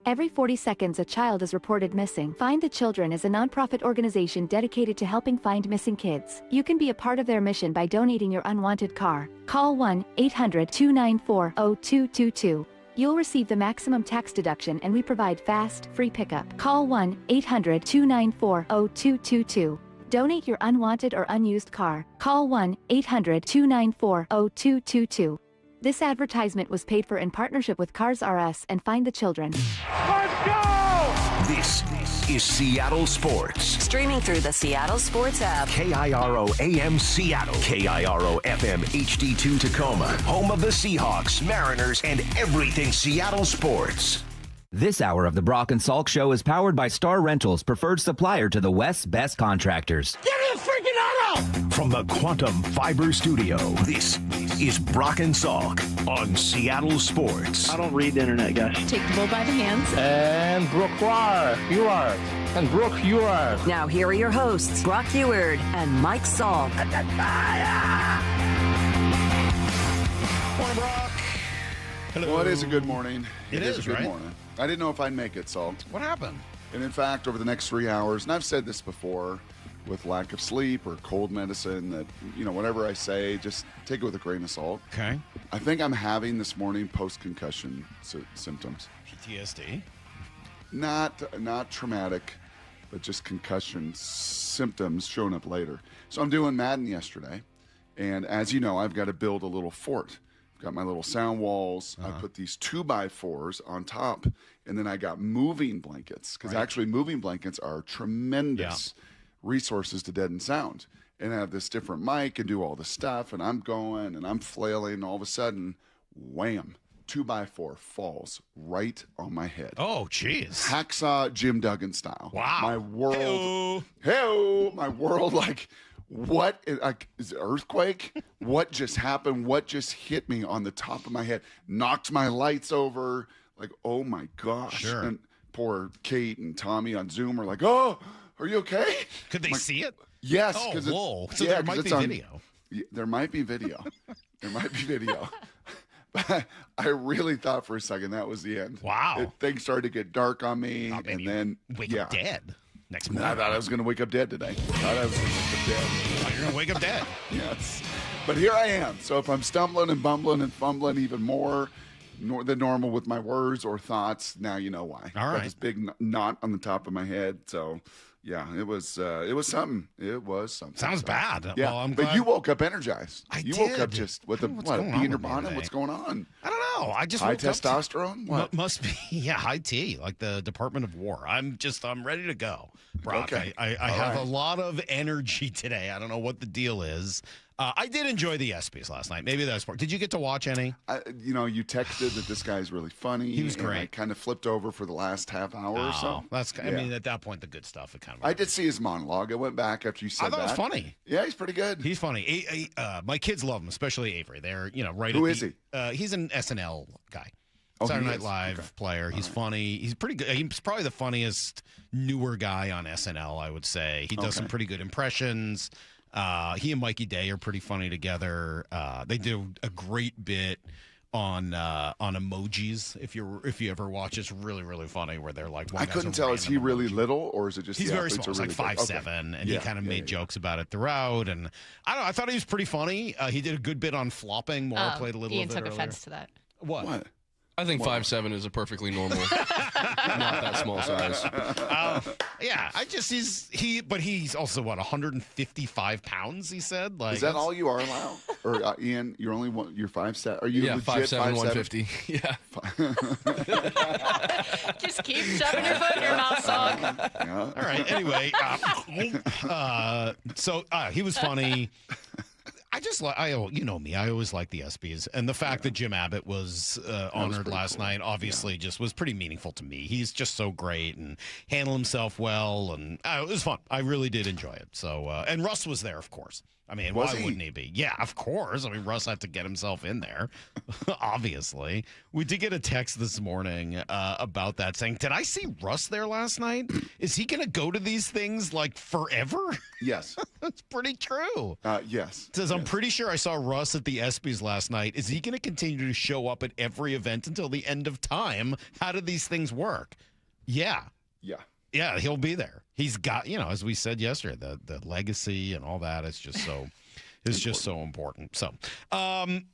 Every 40 seconds, a child is reported missing. Find the Children is a nonprofit organization dedicated to helping find missing kids. You can be a part of their mission by donating your unwanted car. Call 1-800-294-0222. You'll receive the maximum tax deduction, and we provide fast, free pickup. Call 1-800-294-0222. Donate your unwanted or unused car. Call 1-800-294-0222. This advertisement was paid for in partnership with Cars R Us and Find the Children. Let's go! This is Seattle Sports. Streaming through the Seattle Sports app. KIRO AM Seattle. KIRO FM HD2 Tacoma. Home of the Seahawks, Mariners, and everything Seattle sports. This hour of the Brock and Salk Show is powered by Star Rentals, preferred supplier to the West's best contractors. Get in the freaking auto! From the Quantum Fiber Studio, this is Brock and Salk on Seattle Sports. I don't read the internet, guys. Take the bull by the hands. And Brooke, you are. And Brooke, you are. Now here are your hosts, Brock Heward and Mike Salk. Morning, Brock. Hello. Well, it is a good morning. It is, a good right? morning. I didn't know if I'd make it, Salt. What happened? And in fact, over the next 3 hours, and I've said this before, with lack of sleep or cold medicine, that, whatever I say, just take it with a grain of salt. Okay. I think I'm having this morning post-concussion symptoms. PTSD? Not traumatic, but just concussion symptoms showing up later. So I'm doing Madden yesterday, and as you know, I've got to build a little fort. I've got my little sound walls. I put these 2x4s on top, and then I got moving blankets, because actually moving blankets are tremendous resources to deaden sound. And I have this different mic and do all this stuff, and I'm going and I'm flailing, and all of a sudden, wham, 2x4 falls right on my head. Oh, jeez. Hacksaw Jim Duggan style. Wow. My world. Hey-o. My world, like, what? Like, is it earthquake? What just happened? What just hit me on the top of my head? Knocked my lights over. Like, oh my gosh. Sure. And poor Kate and Tommy on Zoom are like, oh, are you okay? Could they see it? Yes. Oh, 'cause whoa. So there might be video. There might be video. There might be video. But I really thought for a second that was the end. Wow. Things started to get dark on me. And then, wake up dead next morning. I thought I was going to wake up dead today. You're going to wake up dead. Yes. But here I am. So if I'm stumbling and bumbling and fumbling even more than normal with my words or thoughts, now you know why. All right. Got this big knot on the top of my head. So, yeah, it was something. It was something. Sounds bad. Yeah, Well, I'm but glad- you woke up energized. You woke up did. just with a What's what? going A on pee in your with me bottom? today? What's going on? I don't know. I just High woke up testosterone? What? Must be, high T, like the Department of War. I'm ready to go, Brock. Okay. I All have right. a lot of energy today. I don't know what the deal is. I did enjoy the ESPYs last night. Maybe that's part. Did you get to watch any? You texted that this guy's really funny. He was and great. I kind of flipped over for the last half hour or so. I mean, at that point, the good stuff. It kind of. I did see his monologue. I went back after you said I thought that. it was funny. Yeah, he's pretty good. He's funny. My kids love him, especially Avery. They're right. Who at is he? He's an SNL guy. Oh, Saturday he Night is? Live Okay. player. He's funny. He's pretty good. He's probably the funniest newer guy on SNL, I would say. He does some pretty good impressions. He and Mikey Day are pretty funny together. They do a great bit on emojis. If you ever watch, it's really, really funny where they're like, I couldn't tell. Is he really little, or is it just he's the very athletes small. are He's really like big? 5'7", Okay. and he kind of made jokes about it throughout. And I don't know. I thought he was pretty funny. He did a good bit on flopping. Maura played a little Ian bit took earlier. offense to that. What? I think 5'7" is a perfectly normal, not that small size. Yeah, but he's also 155 pounds. He said, like, Is that all you are allowed? Or Ian, you're 5'7"? Are you legit 5'7", 150. Yeah. Just keep shoving your foot in your mouth, Salk. Yeah. All right. Anyway, so he was funny. you know me, I always like the ESPYs, and the fact that Jim Abott was honored last night obviously just was pretty meaningful to me. He's just so great and handled himself well, and it was fun. I really did enjoy it. So, and Russ was there, of course. I mean, why wouldn't he be? Yeah, of course. I mean, Russ had to get himself in there, obviously. We did get a text this morning about that saying, did I see Russ there last night? Is he going to go to these things like forever? Yes. That's pretty true. Yes. It says, I'm pretty sure I saw Russ at the ESPYs last night. Is he going to continue to show up at every event until the end of time? How do these things work? Yeah. Yeah. Yeah, he'll be there. He's got, as we said yesterday, the legacy and all that is just so so important. So,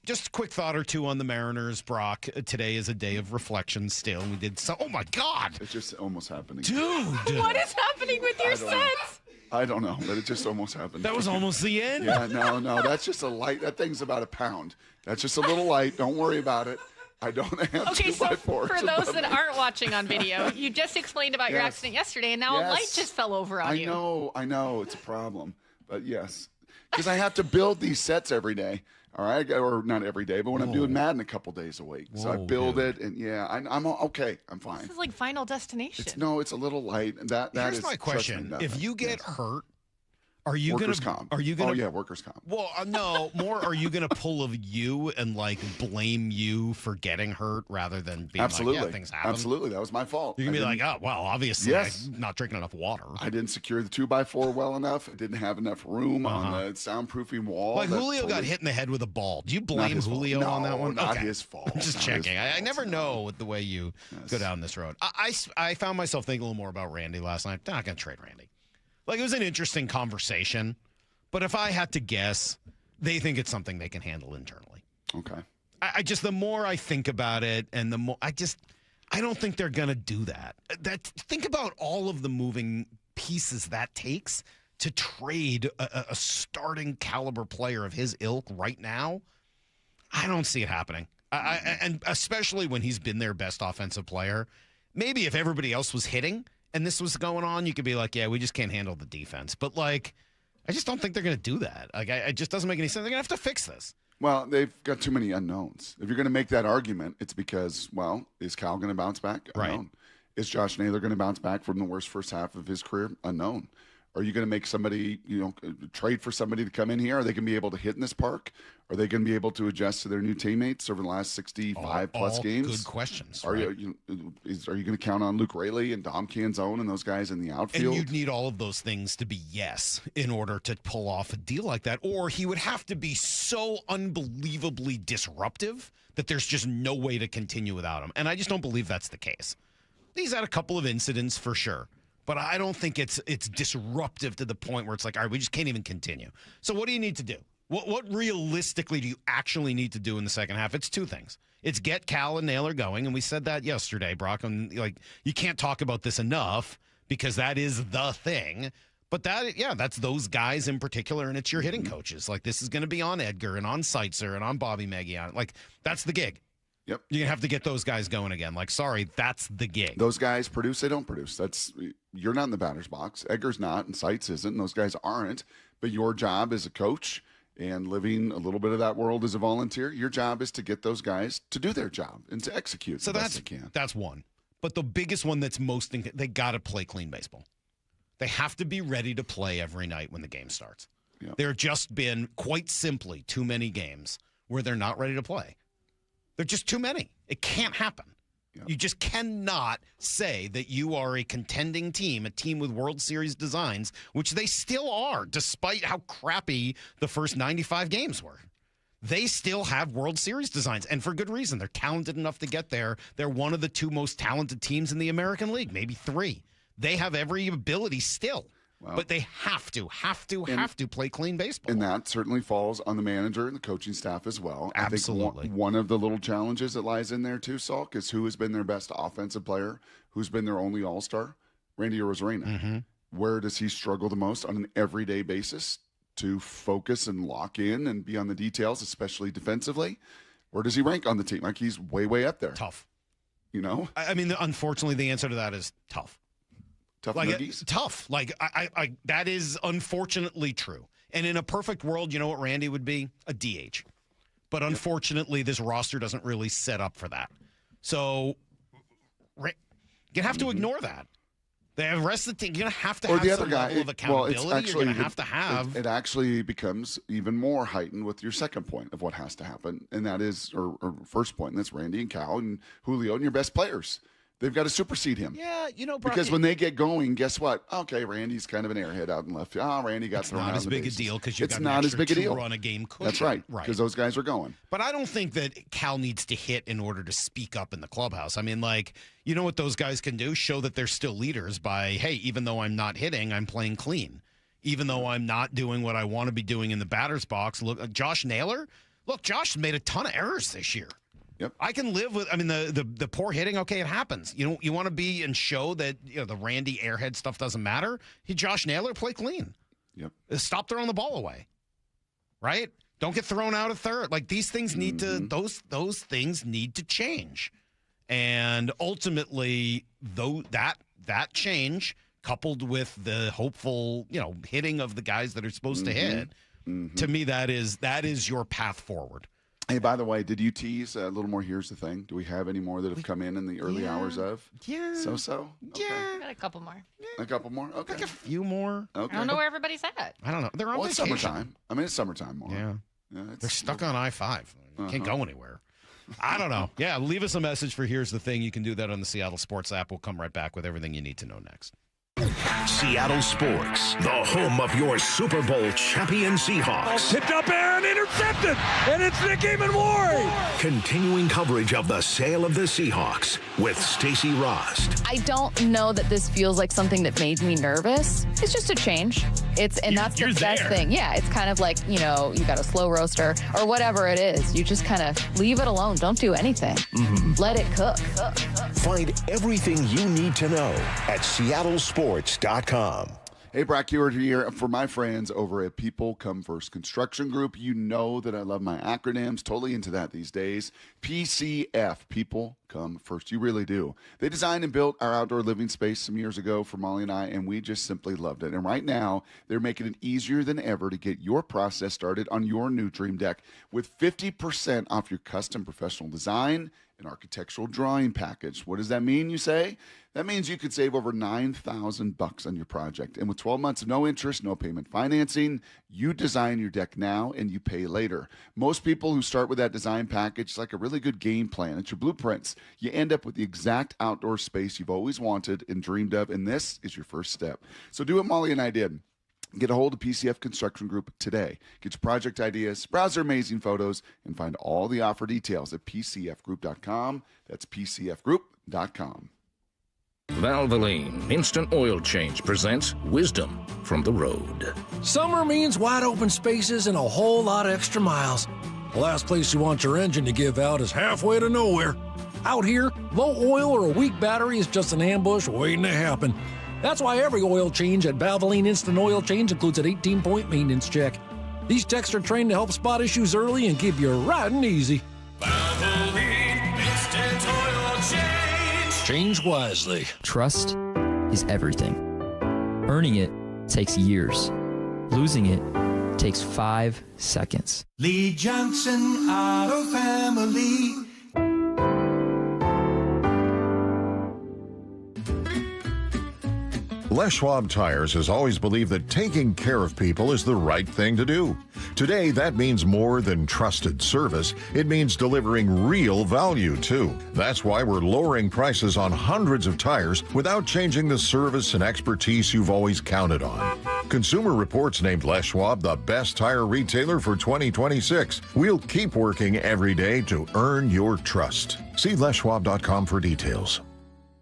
just a quick thought or two on the Mariners, Brock. Today is a day of reflection still. We did so. Oh my God! It's just almost happening, dude. What is happening with your sets? I don't know, but it just almost happened. That was almost the end. Yeah, no, that's just a light. That thing's about a pound. That's just a little light. Don't worry about it. I don't have Okay, so 2x4s for those that aren't watching on video, you just explained about your Yes. accident yesterday, and now a light just fell over on you. I know, it's a problem, but yes, because I have to build these sets every day. All right, or not every day, but when I'm doing Madden a couple days a week, so I build it, and I'm okay. I'm fine. This is like Final Destination. It's a little light, and that Here's is. my question: if you get hurt, are you workers' gonna? comp. Are you gonna? Oh yeah, workers' comp. Well, no, more. Are you gonna pull of you and like blame you for getting hurt rather than being Absolutely, like, yeah, things happen? Absolutely, that was my fault. You're gonna be like, oh, well, obviously, I'm not drinking enough water. I didn't secure the 2x4 well enough. I didn't have enough room on the soundproofing wall. Like Julio got hit in the head with a ball. Do you blame Julio on that one? Not his fault. I'm just checking. I never know with the way you go down this road. I found myself thinking a little more about Randy last night. I'm not gonna trade Randy. Like, it was an interesting conversation. But if I had to guess, they think it's something they can handle internally. Okay. I just, the more I think about it, and the more I don't think they're going to do that. Think about all of the moving pieces that takes to trade a starting caliber player of his ilk right now. I don't see it happening. And especially when he's been their best offensive player. Maybe if everybody else was hitting and this was going on, you could be like, yeah, we just can't handle the defense. But like, I just don't think they're going to do that. Like, it just doesn't make any sense. They're going to have to fix this. Well, they've got too many unknowns. If you're going to make that argument, it's because, is Cal going to bounce back? Unknown. Right. Is Josh Naylor going to bounce back from the worst first half of his career? Unknown. Are you going to make somebody, trade for somebody to come in here? Are they going to be able to hit in this park? Are they going to be able to adjust to their new teammates over the last 65 plus games? Good questions. Are you going to count on Luke Raley and Dom Canzone and those guys in the outfield? And you'd need all of those things to be yes in order to pull off a deal like that. Or he would have to be so unbelievably disruptive that there's just no way to continue without him. And I just don't believe that's the case. He's had a couple of incidents for sure. But I don't think it's disruptive to the point where it's like, all right, we just can't even continue. So what do you need to do? What realistically do you actually need to do in the second half? It's two things. It's get Cal and Naylor going, and we said that yesterday, Brock. And like, you can't talk about this enough because that is the thing. But that's those guys in particular, and it's your hitting coaches. Like, this is going to be on Edgar and on Seitzer and on Bobby Maguian. Like, that's the gig. Yep. You're going to have to get those guys going again. Like, sorry, that's the gig. Those guys produce, they don't produce. You're not in the batter's box. Edgar's not, and Seitz isn't, and those guys aren't. But your job as a coach and living a little bit of that world as a volunteer, your job is to get those guys to do their job and to execute the best they can. That's one. But the biggest one that's they got to play clean baseball. They have to be ready to play every night when the game starts. Yep. There have just been, quite simply, too many games where they're not ready to play. They're just too many. It can't happen. Yep. You just cannot say that you are a contending team, a team with World Series designs, which they still are, despite how crappy the first 95 games were. They still have World Series designs, and for good reason. They're talented enough to get there. They're one of the two most talented teams in the American League, maybe three. They have every ability still. Well, but they have to play clean baseball. And that certainly falls on the manager and the coaching staff as well. Absolutely. I think one of the little challenges that lies in there too, Salk, is who has been their best offensive player, who's been their only all-star, Randy Arozarena. Mm-hmm. Where does he struggle the most on an everyday basis to focus and lock in and be on the details, especially defensively? Where does he rank on the team? Like, he's way, way up there. Tough. I mean, unfortunately, the answer to that is tough. Tough like nuggies? Tough. Like, I that is unfortunately true. And in a perfect world, you know what Randy would be? A DH. But unfortunately, this roster doesn't really set up for that. So you have to ignore that. The rest of the team, you're going to have to have some level of accountability. Well, you're going to have. It actually becomes even more heightened with your second point of what has to happen, and that is, or first point, and that's Randy and Cal and Julio and your best players. They've got to supersede him. Yeah, Brock, because when they get going, guess what? Okay, Randy's kind of an airhead out in left field. Randy got thrown out. Not as big a deal because you've got an not as big a deal. Run a game cushion. That's right, because those guys are going. But I don't think that Cal needs to hit in order to speak up in the clubhouse. I mean, you know what those guys can do? Show that they're still leaders by, hey, even though I'm not hitting, I'm playing clean. Even though I'm not doing what I want to be doing in the batter's box. Look, Josh Naylor. Look, Josh made a ton of errors this year. Yep. I can live with. I mean, the poor hitting. Okay, it happens. You want to be and show that the Randy airhead stuff doesn't matter. Josh Naylor, play clean. Yep. Stop throwing the ball away. Right. Don't get thrown out at third. These things need to. Those things need to change. And ultimately, that change, coupled with the hopeful, hitting of the guys that are supposed to hit, to me, that is your path forward. Hey, by the way, did you tease a little more? Here's the thing. Do we have any more that have come in the early hours of? Yeah. So? Okay. Yeah. Got a couple more. A couple more? Okay. A few more. Okay. I don't know where everybody's at. I don't know. They're on vacation. It's summertime. I mean, it's summertime more. Yeah. They're stuck on I-5. Can't go anywhere. I don't know. Yeah, leave us a message for Here's the Thing. You can do that on the Seattle Sports app. We'll come right back with everything you need to know next. Seattle Sports, the home of your Super Bowl champion Seahawks. Tipped up and intercepted, and it's Nick Ward. Continuing coverage of the sale of the Seahawks with Stacey Rost. I don't know that this feels like something that made me nervous. It's just a change. That's the best thing. Yeah, it's kind of like, you got a slow roaster or whatever it is. You just kind of leave it alone. Don't do anything. Let it cook. Find everything you need to know at seattlesports.com. Hey, Brock Cowherd here for my friends over at People Come First Construction Group. You know that I love my acronyms. Totally into that these days. PCF, People Come First. You really do. They designed and built our outdoor living space some years ago for Molly and I, and we just simply loved it. And right now, they're making it easier than ever to get your process started on your new dream deck with 50% off your custom professional design and architectural drawing package. What does that mean, you say? That means you could save over $9,000 on your project. And with 12 months of no interest, no payment financing, you design your deck now and you pay later. Most people who start with that design package, it's like a really good game plan. It's your blueprints. You end up with the exact outdoor space you've always wanted and dreamed of, and this is your first step. So do what Molly and I did. Get a hold of PCF Construction Group today. Get your project ideas, browse their amazing photos, and find all the offer details at PCFgroup.com. That's PCFgroup.com. Valvoline Instant Oil Change presents Wisdom from the Road. Summer means wide open spaces and a whole lot of extra miles. The last place you want your engine to give out is halfway to nowhere. Out here, low oil or a weak battery is just an ambush waiting to happen. That's why every oil change at Valvoline Instant Oil Change includes an 18-point maintenance check. These techs are trained to help spot issues early and keep you riding easy. Valvoline Instant Oil Change. Change wisely. Trust is everything. Earning it takes years. Losing it takes 5 seconds. Lee Johnson Auto Family. Les Schwab Tires has always believed that taking care of people is the right thing to do. Today, that means more than trusted service. It means delivering real value, too. That's why we're lowering prices on hundreds of tires without changing the service and expertise you've always counted on. Consumer Reports named Les Schwab the best tire retailer for 2026. We'll keep working every day to earn your trust. See leschwab.com for details.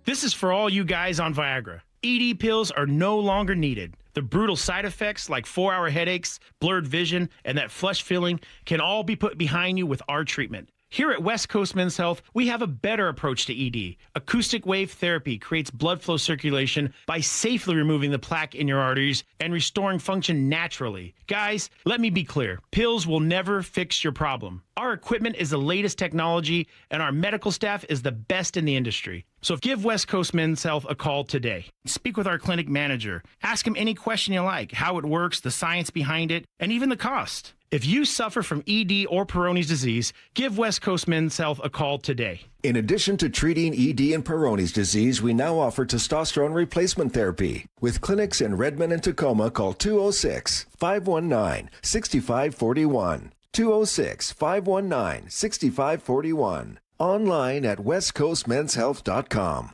This is for all you guys on Viagra. ED pills are no longer needed. The brutal side effects like 4-hour headaches, blurred vision, and that flush feeling can all be put behind you with our treatment. Here at West Coast Men's Health, we have a better approach to ED. Acoustic wave therapy creates blood flow circulation by safely removing the plaque in your arteries and restoring function naturally. Guys, let me be clear. Pills will never fix your problem. Our equipment is the latest technology, and our medical staff is the best in the industry. So give West Coast Men's Health a call today. Speak with our clinic manager. Ask him any question you like, how it works, the science behind it, and even the cost. If you suffer from ED or Peyronie's disease, give West Coast Men's Health a call today. In addition to treating ED and Peyronie's disease, we now offer testosterone replacement therapy. With clinics in Redmond and Tacoma, call 206-519-6541. 206-519-6541. Online at westcoastmenshealth.com.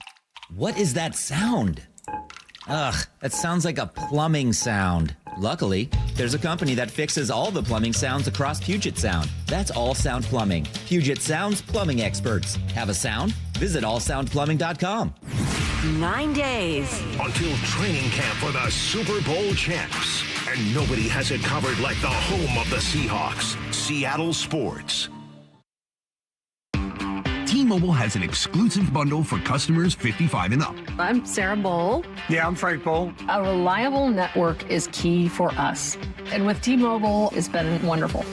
What is that sound? Ugh, that sounds like a plumbing sound. Luckily, there's a company that fixes all the plumbing sounds across Puget Sound. That's All Sound Plumbing. Puget Sound's plumbing experts. Have a sound? Visit allsoundplumbing.com. 9 days until training camp for the Super Bowl champs. And nobody has it covered like the home of the Seahawks, Seattle Sports. T-Mobile has an exclusive bundle for customers 55 and up. I'm Sarah Bowl. Yeah, I'm Frank Bowl. A reliable network is key for us. And with T-Mobile, it's been wonderful.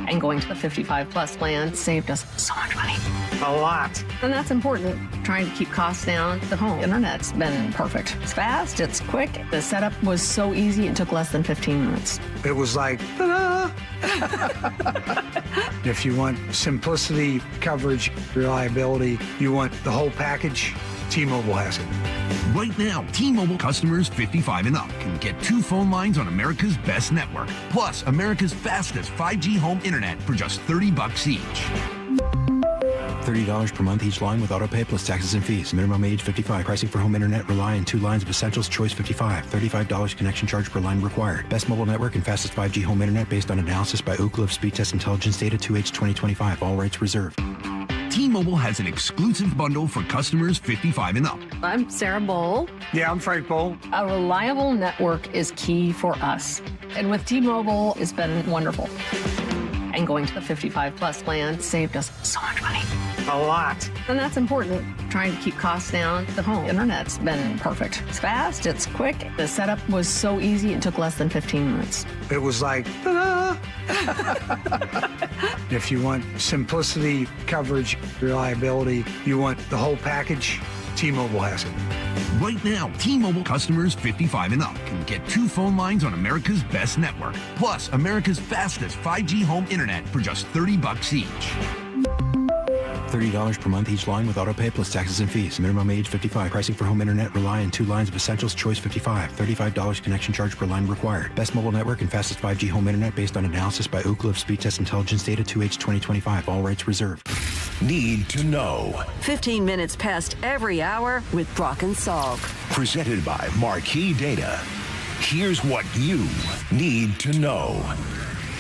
And going to the 55 plus plan saved us so much money. A lot. And that's important. Trying to keep costs down. The home internet's been perfect. It's fast, it's quick. The setup was so easy, it took less than 15 minutes. It was like, ta-da! If you want simplicity, coverage, reliability, you want the whole package, T-Mobile has it. Right now, T-Mobile customers 55 and up can get 2 phone lines on America's best network, plus America's fastest 5G home internet for just $30 each. $30 per month each line with autopay plus taxes and fees. Minimum age 55. Pricing for home internet rely on 2 lines of essentials. Choice 55. $35 connection charge per line required. Best mobile network and fastest 5G home internet based on analysis by Ookla of Speed Test Intelligence data 2H 2025. All rights reserved. T-Mobile has an exclusive bundle for customers 55 and up. I'm Sarah Bowl. Yeah, I'm Frank Bowl. A reliable network is key for us. And with T-Mobile, it's been wonderful. And going to the 55 plus plan saved us so much money. A lot. And that's important. Trying to keep costs down. The home internet's been perfect. It's fast, it's quick. The setup was so easy, it took less than 15 minutes. It was like, ta-da! If you want simplicity, coverage, reliability, you want the whole package, T-Mobile has it. Right now, T-Mobile customers 55 and up can get 2 phone lines on America's best network, plus America's fastest 5G home internet for just $30 each. $30 per month each line with autopay plus taxes and fees. Minimum age 55. Pricing for home internet rely on 2 lines of essentials. Choice 55. $35 connection charge per line required. Best mobile network and fastest 5G home internet based on analysis by Ookla of Speed Test Intelligence data 2H 2025. All rights reserved. Need to know. 15 minutes past every hour with Brock and Salk. Presented by Marquee Data. Here's what you need to know.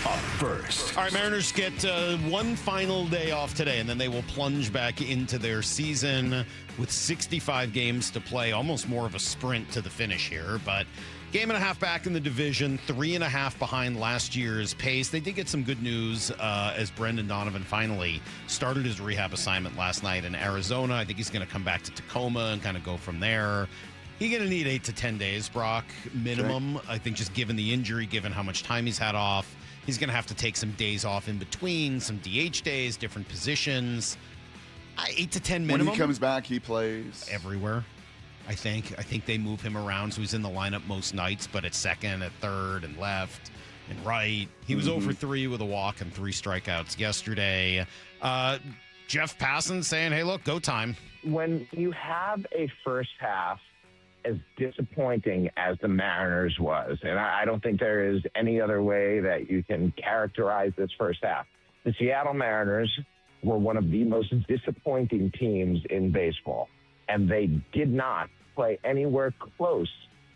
Up first. All right, Mariners get one final day off today, and then they will plunge back into their season with 65 games to play. Almost more of a sprint to the finish here, but game and a half back in the division, 3.5 behind last year's pace. They did get some good news as Brendan Donovan finally started his rehab assignment last night in Arizona. I think he's going to come back to Tacoma and kind of go from there. He's going to need 8 to 10 days, Brock, minimum. Okay. I think just given the injury, given how much time he's had off, he's going to have to take some days off in between, some DH days, different positions. 8 to 10 minimum. When he comes back, he plays everywhere. I think they move him around, so he's in the lineup most nights, but at second, at third, and left, and right. He was 0 for 3 with a walk and 3 strikeouts yesterday. Jeff Passan saying, hey, look, go time. When you have a first half as disappointing as the Mariners was, and I don't think there is any other way that you can characterize this first half. The Seattle Mariners were one of the most disappointing teams in baseball, and they did not play anywhere close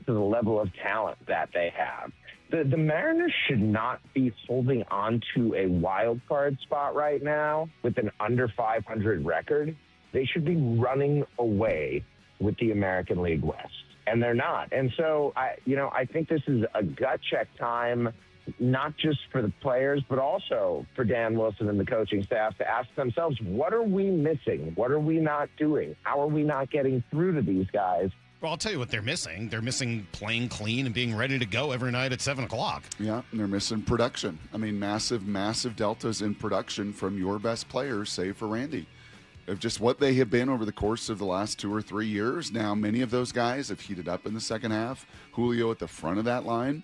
to the level of talent that they have. The Mariners should not be holding on to a wild card spot right now with an under 500 record. They should be running away with the American League West, and they're not. And so, I think this is a gut check time, not just for the players, but also for Dan Wilson and the coaching staff to ask themselves, what are we missing? What are we not doing? How are we not getting through to these guys? Well, I'll tell you what they're missing. They're missing playing clean and being ready to go every night at 7 o'clock. Yeah, and they're missing production. I mean, massive deltas in production from your best players, save for Randy. of just what they have been over the course of the last 2 or 3 years. Now, many of those guys have heated up in the second half. Julio at the front of that line.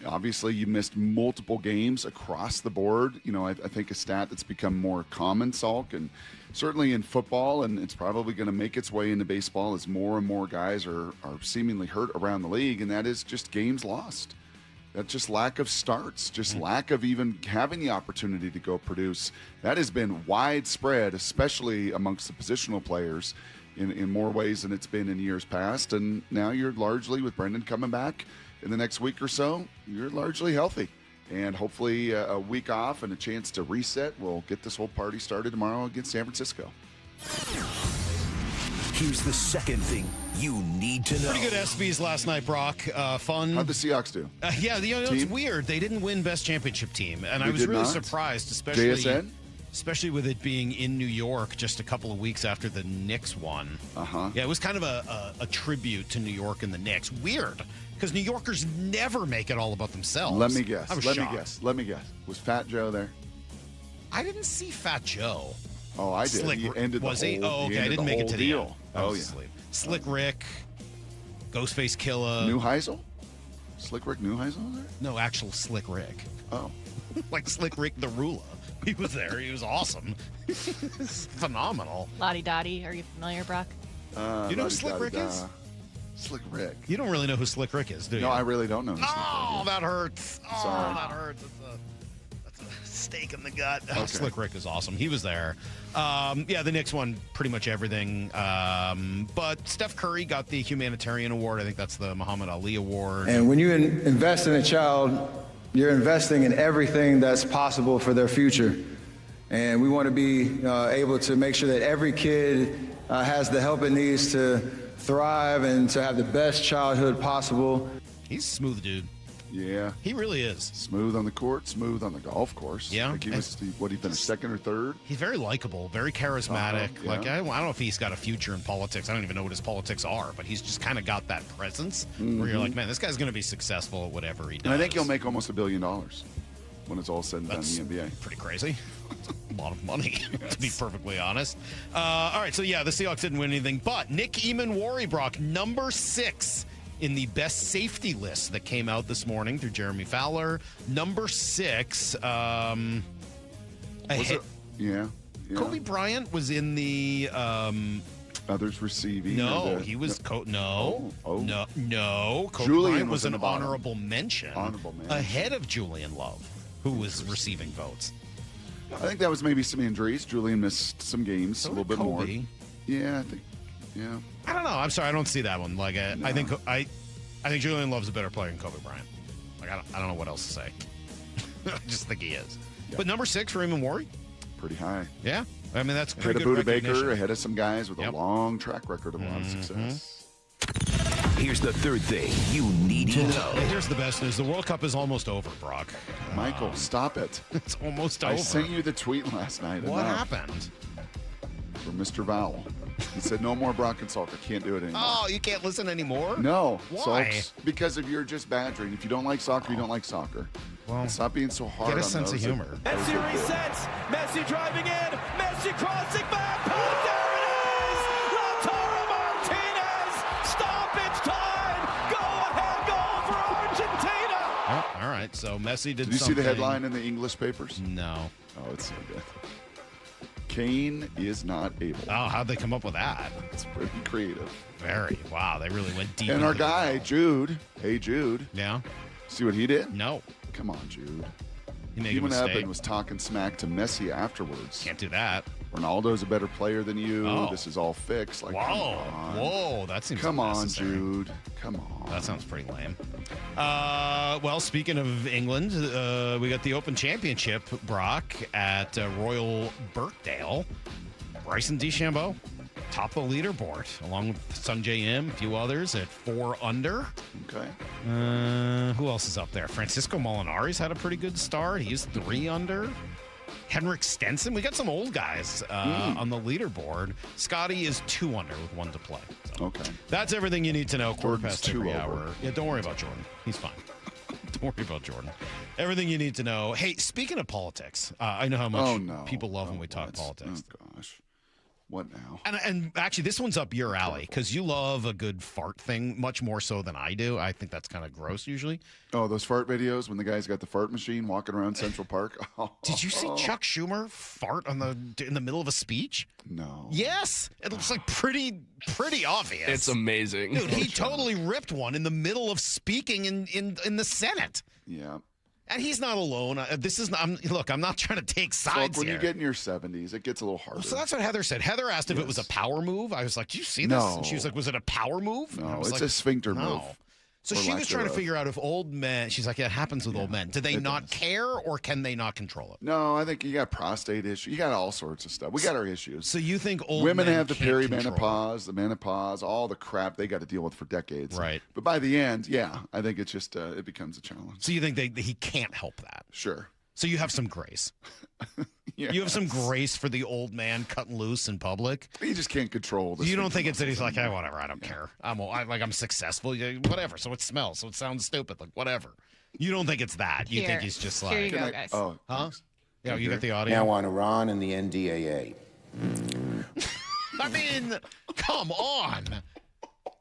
Obviously, you missed multiple games across the board. I think a stat that's become more common, Salk, and certainly in football, and it's probably going to make its way into baseball as more and more guys are seemingly hurt around the league, and that is just games lost. That's just lack of starts, just lack of even having the opportunity to go produce. That has been widespread, especially amongst the positional players in more ways than it's been in years past. And now you're largely, with Brendan coming back in the next week or so, you're largely healthy. And hopefully a week off and a chance to reset will get this whole party started tomorrow against San Francisco. Here's the second thing you need to know. Pretty good ESPYs last night, Brock. Fun. How'd the Seahawks do? It's weird. They didn't win Best Championship Team, and I was really surprised, especially with it being in New York just a couple of weeks after the Knicks won. Yeah, it was kind of a tribute to New York and the Knicks. Weird, because New Yorkers never make it all about themselves. Let me guess. I was shocked. Let me guess. Was Fat Joe there? I didn't see Fat Joe. Oh, I did. He ended was the he? whole, Oh, okay. I didn't make it to the end. Oh, yeah. Asleep. Slick Rick, Ghostface Killer. Neuheisel? Slick Rick Neuheisel there? No, actual Slick Rick. Oh. Like Slick Rick the Ruler. He was there. He was awesome. Phenomenal. Lottie Dottie. Are you familiar, Brock? You know who Slick Rick is? Slick Rick. You don't really know who Slick Rick is, do you? No, I really don't know who Slick Rick is. That hurts. Sorry. That hurts. That's a stake in the gut. Okay. Slick Rick is awesome. He was there. The Knicks won pretty much everything. But Steph Curry got the humanitarian award. I think that's the Muhammad Ali award. And when you invest in a child, you're investing in everything that's possible for their future. And we want to be able to make sure that every kid has the help it needs to thrive and to have the best childhood possible. He's a smooth dude. Yeah. He really is. Smooth on the court, smooth on the golf course. Yeah. Like he finished second or third? He's very likable, very charismatic. Yeah. Like, I don't know if he's got a future in politics. I don't even know what his politics are, but he's just kind of got that presence where you're like, man, this guy's going to be successful at whatever he does. And I think he'll make almost $1 billion when it's all said and done in the NBA. Pretty crazy. A lot of money, to be perfectly honest. All right, so the Seahawks didn't win anything, but Nick Eamon Brock, number 6 in the best safety list that came out this morning through Jeremy Fowler. Number 6. Kobe Bryant was in the others receiving. No, he was no. Kobe Julian Bryant was an bottom. honorable mention ahead of Julian Love, who was receiving votes. I think that was maybe some injuries. Julian missed some games, a little bit more. Yeah, I think. Yeah. I don't know. I'm sorry, I don't see that one. Like, I think Julian Love's a better player than Kobe Bryant. Like, I don't know what else to say. I just think he is. Yep. But number 6 for Eamon Warry, pretty high. Yeah, I mean that's pretty ahead good of Buda recognition. Baker, ahead of some guys with a long track record of a lot of success. Here's the third thing you need to know. Hey, here's the best news. The World Cup is almost over, Brock. Michael, stop it. It's almost over. I sent you the tweet last night. What happened? From Mr. Vowell. He said, no more Brock and Salk. I can't do it anymore. Oh, you can't listen anymore? No. Why? Salk's, because of your just badgering. If you don't like soccer, you don't like soccer. Well, stop being so hard. Get a sense of humor. Messi resets. Messi driving in. Messi crossing back. There it is. Lautaro Martinez. Stoppage time. Go ahead goal for Argentina. Oh, all right. So Messi did you something. see the headline in the English papers? No. Oh, it's so good. Kane is not able. Oh, how'd they come up with that? It's pretty creative. Very. Wow, they really went deep. And our guy, Jude. Hey, Jude. Yeah. See what he did? No. Come on, Jude. He went up and was talking smack to Messi afterwards. Can't do that. Ronaldo's a better player than you. Oh. This is all fixed. Like, Whoa, that seems Come on, unnecessary. Jude. Come on. That sounds pretty lame. Well, speaking of England, we got the Open Championship, Brock, at Royal Birkdale. Bryson DeChambeau, top of the leaderboard, along with Sungjae Im, a few others at 4 under. Okay. Who else is up there? Francisco Molinari's had a pretty good start. He's 3 under. Henrik Stenson. We got some old guys on the leaderboard. Scotty is 2 under with 1 to play. So okay. That's everything you need to know. Jordan's 2 2 hour. over. Yeah, don't worry about Jordan. He's fine. Don't worry about Jordan. Everything you need to know. Hey, speaking of politics, I know how much people love when we talk politics. Oh, gosh. What now? And actually, this one's up your alley because you love a good fart thing much more so than I do. I think that's kind of gross usually. Oh, those fart videos when the guy's got the fart machine walking around Central Park. Oh. Did you see Chuck Schumer fart in the middle of a speech? No. Yes, it looks like pretty obvious. It's amazing. Dude, he totally ripped one in the middle of speaking in the Senate. Yeah. And he's not alone. I'm not trying to take sides when here. you get in your 70s, it gets a little harder. So that's what Heather said. Heather asked if it was a power move. I was like, "Do you see this?" No. And she was like, "Was it a power move?" No, it's a sphincter move. So she was trying to figure out if old men. She's like, "Yeah, it happens with old men. Do they not care, or can they not control it?" No, I think you got prostate issues. You got all sorts of stuff. We got our issues. So you think old women men have the can't perimenopause, the menopause, all the crap they got to deal with for decades. Right. But by the end, yeah, I think it's just it becomes a challenge. So you think he can't help that? Sure. So you have some grace. Yes. You have some grace for the old man cutting loose in public. You just can't control this. You don't think it's that he's like, hey, whatever, I don't care. I'm successful, whatever. So it smells, so it sounds stupid, like whatever. You don't think it's that. You think he's just like, here you go, guys. Oh, huh? Yeah, you got the audio. Now on Iran and the NDAA. I mean, come on.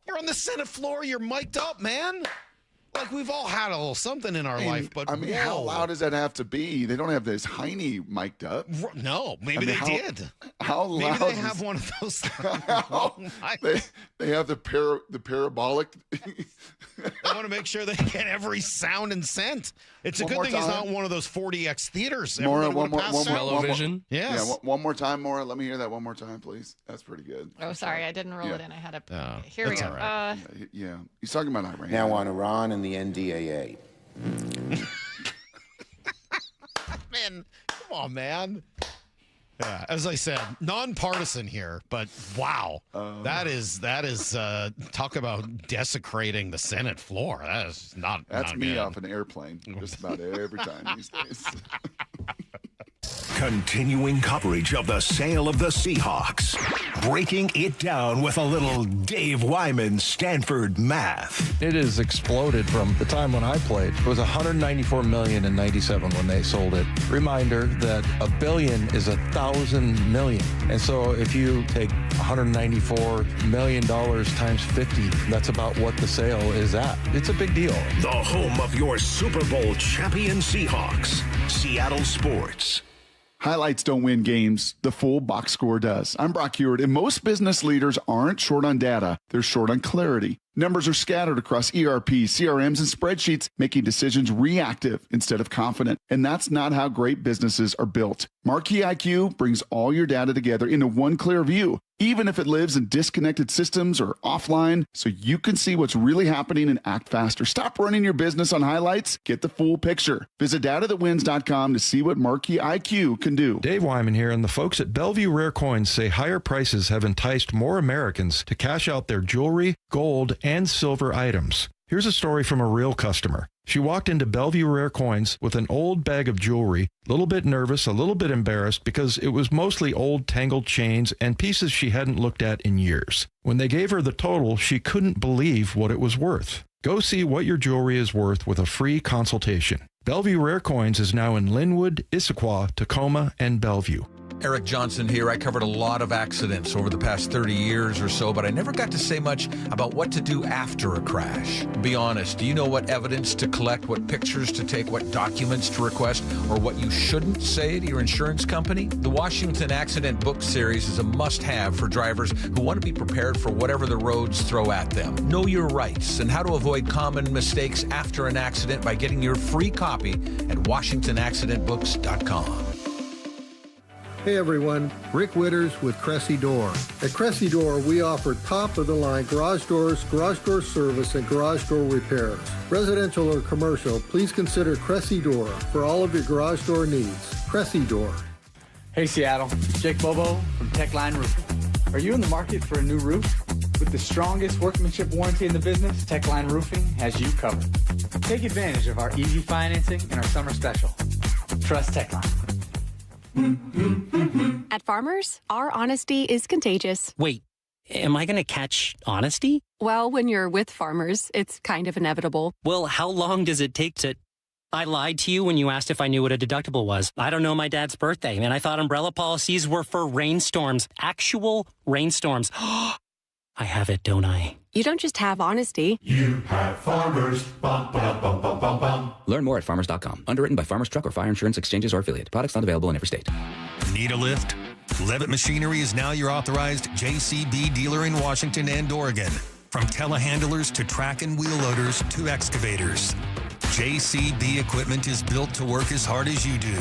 You're on the Senate floor. You're mic'd up, man. Like, we've all had a little something in our life, but how loud does that have to be? They don't have this Heine mic'd up. No, maybe they did. How loud? Maybe they have one of those. They have the parabolic. They want to make sure they get every sound and scent. It's a good thing he's not one of those 40X theaters. Maura, one more. Television. Yes. Yeah, one more time, Maura. Let me hear that one more time, please. That's pretty good. Oh, sorry, I didn't roll it in. I had a. Here we that's go. all right. Yeah, he's talking about Iran. Now on Iran and the NDAA. Man, come on, man. Yeah, as I said, nonpartisan here, but wow, that is talk about desecrating the Senate floor. That is not. That's not me good. off an airplane just about every time these days. Continuing coverage of the sale of the Seahawks. Breaking it down with a little Dave Wyman Stanford math. It has exploded from the time when I played. It was $194 million in '97 when they sold it. Reminder that $1 billion is 1,000 million. And so if you take $194 million times 50, that's about what the sale is at. It's a big deal. The home of your Super Bowl champion Seahawks. Seattle Sports. Highlights don't win games. The full box score does. I'm Brock Heward, and most business leaders aren't short on data. They're short on clarity. Numbers are scattered across ERP, CRMs, and spreadsheets, making decisions reactive instead of confident. And that's not how great businesses are built. Marquee IQ brings all your data together into one clear view, even if it lives in disconnected systems or offline, so you can see what's really happening and act faster. Stop running your business on highlights. Get the full picture. Visit datathatwins.com to see what Marquee IQ can do. Dave Wyman here, and the folks at Bellevue Rare Coins say higher prices have enticed more Americans to cash out their jewelry, gold, and silver items. Here's a story from a real customer. She walked into Bellevue Rare Coins with an old bag of jewelry, a little bit nervous, a little bit embarrassed because it was mostly old tangled chains and pieces she hadn't looked at in years. When they gave her the total, she couldn't believe what it was worth. Go see what your jewelry is worth with a free consultation. Bellevue Rare Coins is now in Linwood, Issaquah, Tacoma, and Bellevue. Eric Johnson here. I covered a lot of accidents over the past 30 years or so, but I never got to say much about what to do after a crash. Be honest, do you know what evidence to collect, what pictures to take, what documents to request, or what you shouldn't say to your insurance company? The Washington Accident Book Series is a must-have for drivers who want to be prepared for whatever the roads throw at them. Know your rights and how to avoid common mistakes after an accident by getting your free copy at WashingtonAccidentBooks.com. Hey everyone, Rick Witters with Cressy Door. At Cressy Door, we offer top-of-the-line garage doors, garage door service, and garage door repairs. Residential or commercial, please consider Cressy Door for all of your garage door needs. Cressy Door. Hey Seattle, Jake Bobo from Techline Roofing. Are you in the market for a new roof? With the strongest workmanship warranty in the business, Techline Roofing has you covered. Take advantage of our easy financing and our summer special. Trust Techline. At Farmers, our honesty is contagious. Wait, am I going to catch honesty? Well, when you're with Farmers, it's kind of inevitable. Well, how long does it take to... I lied to you when you asked if I knew what a deductible was. I don't know my dad's birthday, and I thought umbrella policies were for rainstorms. Actual rainstorms. I have it, don't I? You don't just have honesty. You have Farmers. Bum, ba, bum, bum, bum, bum. Learn more at farmers.com. Underwritten by Farmers Truck or Fire Insurance Exchanges or affiliate. Products not available in every state. Need a lift? Levitt Machinery is now your authorized JCB dealer in Washington and Oregon. From telehandlers to track and wheel loaders to excavators. JCB equipment is built to work as hard as you do.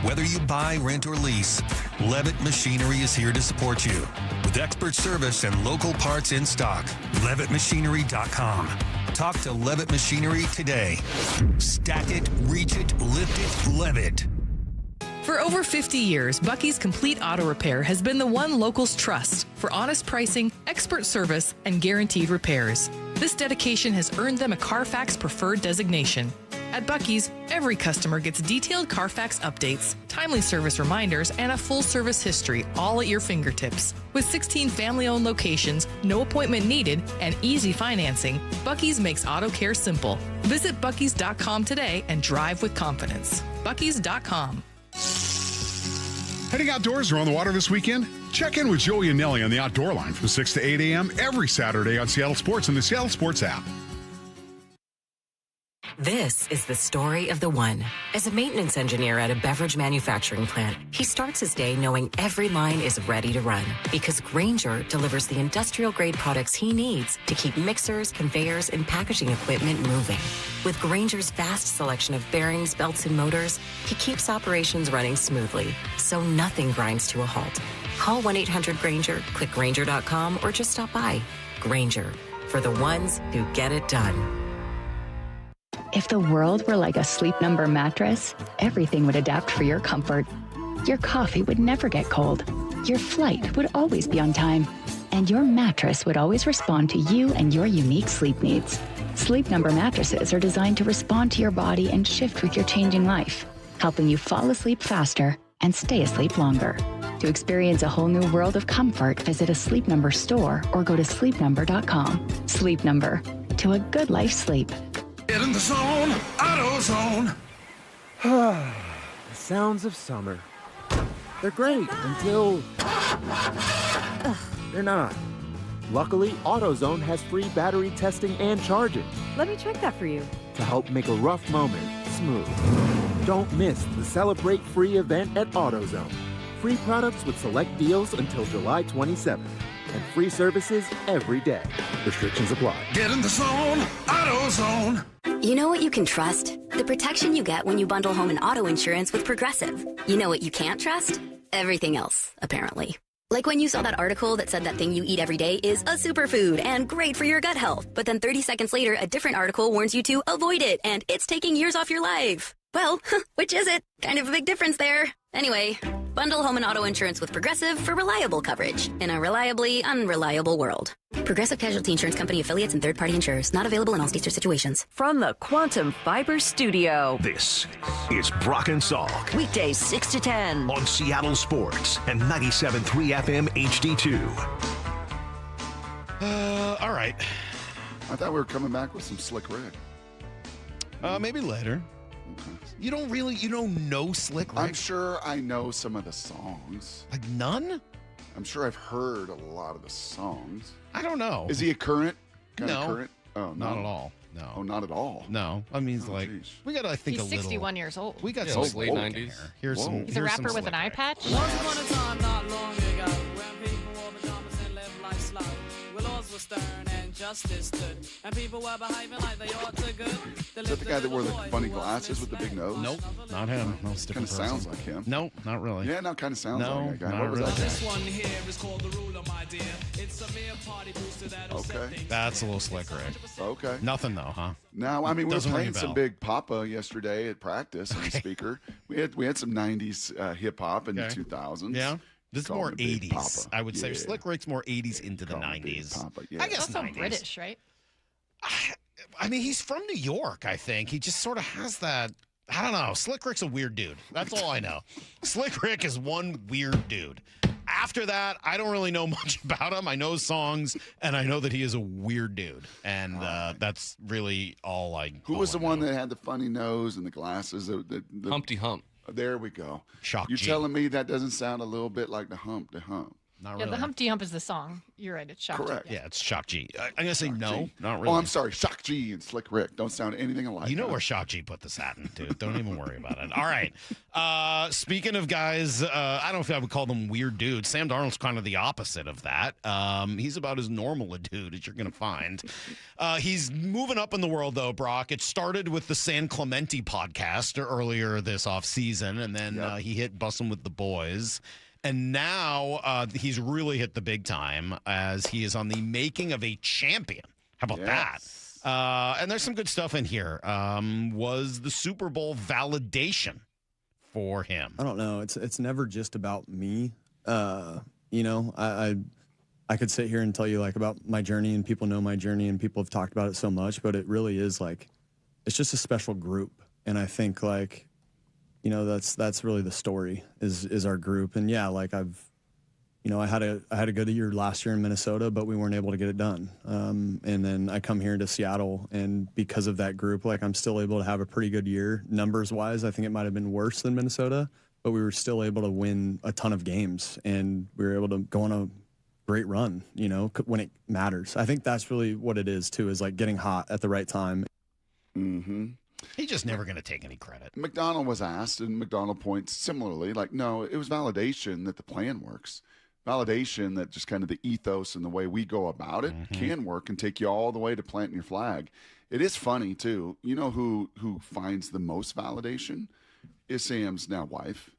Whether you buy, rent, or lease, Levitt Machinery is here to support you. With expert service and local parts in stock, LevittMachinery.com. Talk to Levitt Machinery today. Stack it, reach it, lift it, Levitt. For over 50 years, Bucky's Complete Auto Repair has been the one locals trust for honest pricing, expert service, and guaranteed repairs. This dedication has earned them a Carfax Preferred designation. At Bucky's, every customer gets detailed Carfax updates, timely service reminders, and a full service history, all at your fingertips. With 16 family-owned locations, no appointment needed, and easy financing, Bucky's makes auto care simple. Visit Bucky's.com today and drive with confidence. Bucky's.com. Heading outdoors or on the water this weekend? Check in with Joey and Nelly on the Outdoor Line from 6 to 8 a.m. every Saturday on Seattle Sports and the Seattle Sports app. This is the story of the one. As a maintenance engineer at a beverage manufacturing plant, he starts his day knowing every line is ready to run because Grainger delivers the industrial-grade products he needs to keep mixers, conveyors, and packaging equipment moving. With Grainger's vast selection of bearings, belts, and motors, he keeps operations running smoothly, so nothing grinds to a halt. Call 1-800-GRAINGER, click Grainger.com, or just stop by. Grainger, for the ones who get it done. If the world were like a Sleep Number mattress, everything would adapt for your comfort. Your coffee would never get cold. Your flight would always be on time. And your mattress would always respond to you and your unique sleep needs. Sleep Number mattresses are designed to respond to your body and shift with your changing life, helping you fall asleep faster and stay asleep longer. To experience a whole new world of comfort, visit a Sleep Number store or go to sleepnumber.com. Sleep Number, to a good life sleep. Get in the zone, AutoZone. The sounds of summer. They're great until they're not. Luckily, AutoZone has free battery testing and charging Let me check that for you. to help make a rough moment smooth. Don't miss the Celebrate Free event at AutoZone. Free products with select deals until July 27th. And free services every day. Restrictions apply. Get in the zone, AutoZone. You know what you can trust? The protection you get when you bundle home and auto insurance with Progressive. You know what you can't trust? Everything else, apparently. Like when you saw that article that said that thing you eat every day is a superfood and great for your gut health. But then 30 seconds later, a different article warns you to avoid it and it's taking years off your life. Well, which is it? Kind of a big difference there. Anyway, bundle home and auto insurance with Progressive for reliable coverage in a reliably unreliable world. Progressive Casualty Insurance Company affiliates and third-party insurers. Not available in all states or situations. From the Quantum Fiber Studio. This is Brock and Salk. Weekdays 6 to 10. On Seattle Sports and 97.3 FM HD2. All right. I thought we were coming back with some Slick Rick. Maybe later. Okay. You don't know Slick Rick? I'm sure I know some of the songs. Like none? I'm sure I've heard a lot of the songs. I don't know. Is he a current? No. Current? Oh, no. Not at all. No. Oh, not at all. No. I mean, he's like, geez. we got to think He's a little. 61 years old. We got Yeah, some late Slick 90s. Rick here. Here's some. He's a here's rapper some with an Slick eye Rick. patch. Once upon a time, not long ago, when people wore pajamas and lived life slow, where laws were stern and justice stood, and people were behaving like they ought to good. Is that the guy that wore the funny glasses with the big nose? Nope, not him. No, it's a Kind different of sounds person. like him. Nope, not really. Yeah, no, kind of sounds No, like that guy. not What was really. that guy? This one here is called the ruler, my dear. It's a mere party booster that'll set Okay. things That's a little Slick Rick. Okay. Nothing though, huh? No, I mean, we were Doesn't ring playing a some bell. big Papa yesterday at practice on the speaker. We had some 90s hip-hop in the 2000s. Yeah. This is Call more him Big 80s. Papa. I would say Yeah. Slick Rick's more 80s into the Call him Big 90s. Papa, yeah. I guess Also 90s. British, right? I mean, he's from New York, I think. He just sort of has that. I don't know. Slick Rick's a weird dude. That's all I know. Slick Rick is one weird dude. After that, I don't really know much about him. I know songs, and I know that he is a weird dude, and that's really all I. Who was the one that had the funny nose and the glasses? The Humpty Hump. There we go. Shock You're G. telling me that doesn't sound a little bit like the Hump? Not Yeah, really. the Humpty Hump is the song. You're right. It's Shock G. Correct. Yeah, it's Shock G. I'm going to say no, G. not really. Oh, I'm sorry. Shock G and Slick Rick don't sound anything alike. You know where Shock G put the satin, dude. Don't even worry about it. All right. Speaking of guys, I don't know if I would call them weird dudes. Sam Darnold's kind of the opposite of that. He's about as normal a dude as you're going to find. He's moving up in the world, though, Brock. It started with the San Clemente podcast earlier this offseason, and then he hit Bussin' with the Boys. And now he's really hit the big time as he is on the making of a champion. How about that? And there's some good stuff in here. Was the Super Bowl validation for him? I don't know. It's never just about me. I could sit here and tell you like about my journey, and people know my journey, and people have talked about it so much, but it really is like it's just a special group. And I think like, that's really the story is our group. And yeah, like I had a good year last year in Minnesota, but we weren't able to get it done. And then I come here to Seattle, and because of that group, like I'm still able to have a pretty good year numbers wise. I think it might have been worse than Minnesota, but we were still able to win a ton of games, and we were able to go on a great run, when it matters. I think that's really what it is too, is like getting hot at the right time. Mm-hmm. He's just never going to take any credit. McDonald was asked, and McDonald points similarly, like, no, it was validation that the plan works. Validation that just kind of the ethos and the way we go about it can work and take you all the way to planting your flag. It is funny, too. You know who finds the most validation is Sam's now wife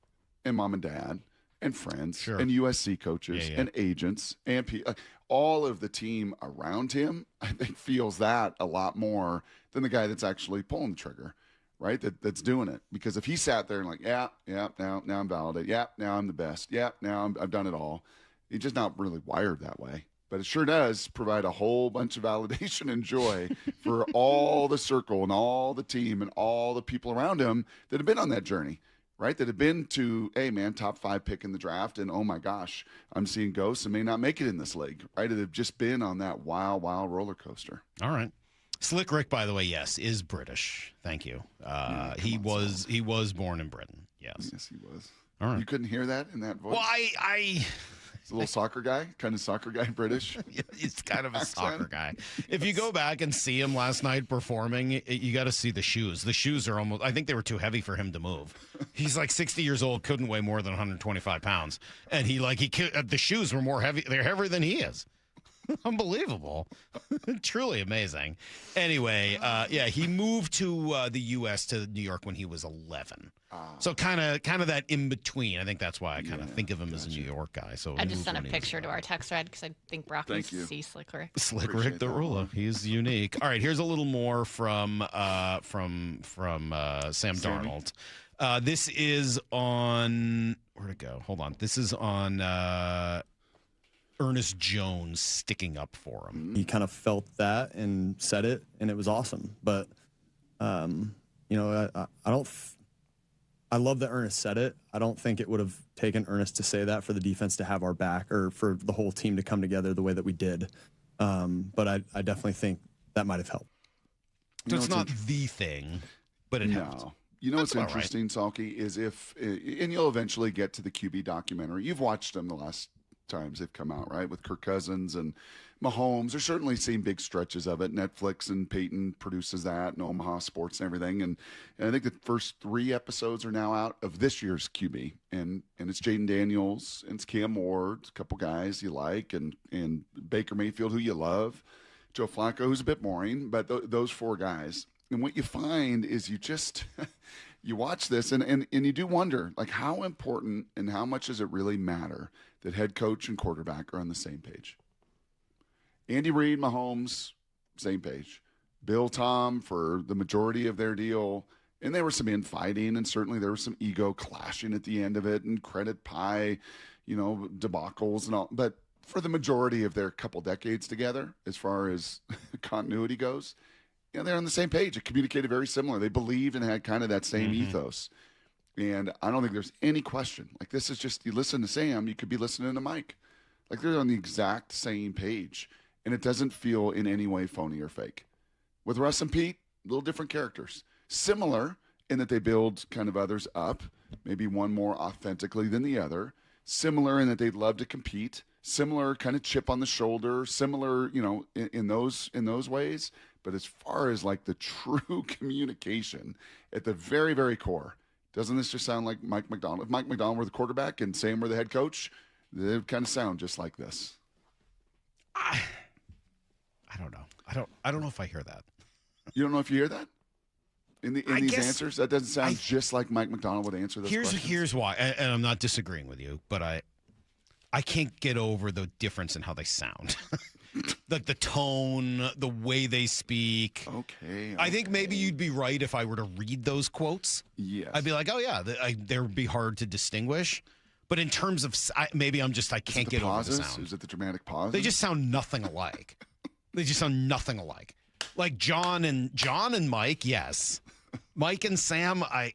and mom and dad and friends and USC coaches and agents and all of the team around him, I think, feels that a lot more than the guy that's actually pulling the trigger, right? That's doing it. Because if he sat there and like, now I'm validated. Yeah, now I'm the best. Yeah, now I've done it all. He's just not really wired that way. But it sure does provide a whole bunch of validation and joy for all the circle and all the team and all the people around him that have been on that journey, right? That have been to, hey, man, top 5 pick in the draft, and oh my gosh, I'm seeing ghosts and may not make it in this league, right? That have just been on that wild, wild roller coaster. All right. Slick Rick, by the way, yes, is British. Thank you. He was born in Britain. Yes. Yes, he was. All right. You couldn't hear that in that voice? Well, I He's a little soccer guy, kind of soccer guy, British. Yeah, he's kind of a soccer guy. If you go back and see him last night performing, you got to see the shoes. The shoes are almost, I think they were too heavy for him to move. He's like 60 years old, couldn't weigh more than 125 pounds. And the shoes were more heavy. They're heavier than he is. Unbelievable. Truly amazing. Anyway, he moved to the U.S. to New York when he was 11. So kind of that in between. I think that's why I kind of think of him as a New York guy. So I just sent a picture to our text thread because I think Brock needs to see Slick Rick. Slick Rick the Ruler. He's unique. All right, here's a little more from Sam Darnold. This is on where'd it go? Hold on. This is on Ernest Jones sticking up for him. He kind of felt that and said it, and it was awesome. But I love that Ernest said it. I don't think it would have taken Ernest to say that for the defense to have our back or for the whole team to come together the way that we did. But I definitely think that might have helped. So it's not the thing, but it helped. You know what's interesting, Salky, is and you'll eventually get to the QB documentary. You've watched them the last times they've come out, right? With Kirk Cousins and Mahomes. There's certainly seen big stretches of it. Netflix and Peyton produces that, and Omaha Sports and everything. And I think the first 3 episodes are now out of this year's QB. And it's Jaden Daniels, and it's Cam Ward, a couple guys you like, and Baker Mayfield, who you love, Joe Flacco, who's a bit boring, but those 4 guys. And what you find is you just you watch this and you do wonder, like, how important and how much does it really matter that head coach and quarterback are on the same page? Andy Reid, Mahomes, same page. Bill, Tom, for the majority of their deal, and there was some infighting, and certainly there was some ego clashing at the end of it, and credit pie, debacles and all. But for the majority of their couple decades together, as far as continuity goes, they're on the same page. It communicated very similar. They believed and had kind of that same ethos. And I don't think there's any question. Like, this is just, you listen to Sam, you could be listening to Mike. Like, they're on the exact same page. And it doesn't feel in any way phony or fake. With Russ and Pete, little different characters. Similar in that they build kind of others up, maybe one more authentically than the other. Similar in that they'd love to compete. Similar kind of chip on the shoulder. Similar, in those ways. But as far as like the true communication at the very, very core, doesn't this just sound like Mike McDonald? If Mike McDonald were the quarterback and Sam were the head coach, they would kind of sound just like this. I don't know. I don't know if I hear that. You don't know if you hear that? In these answers? That doesn't sound just like Mike McDonald would answer this question. Here's why, and I'm not disagreeing with you, but I can't get over the difference in how they sound. Like the tone, the way they speak. Okay. I think maybe you'd be right if I were to read those quotes. Yes. I'd be like, oh, yeah, they would be hard to distinguish. But in terms of, maybe I can't get over the sound. Is it the dramatic pause? They just sound nothing alike. Like John and Mike, yes. Mike and Sam, I'm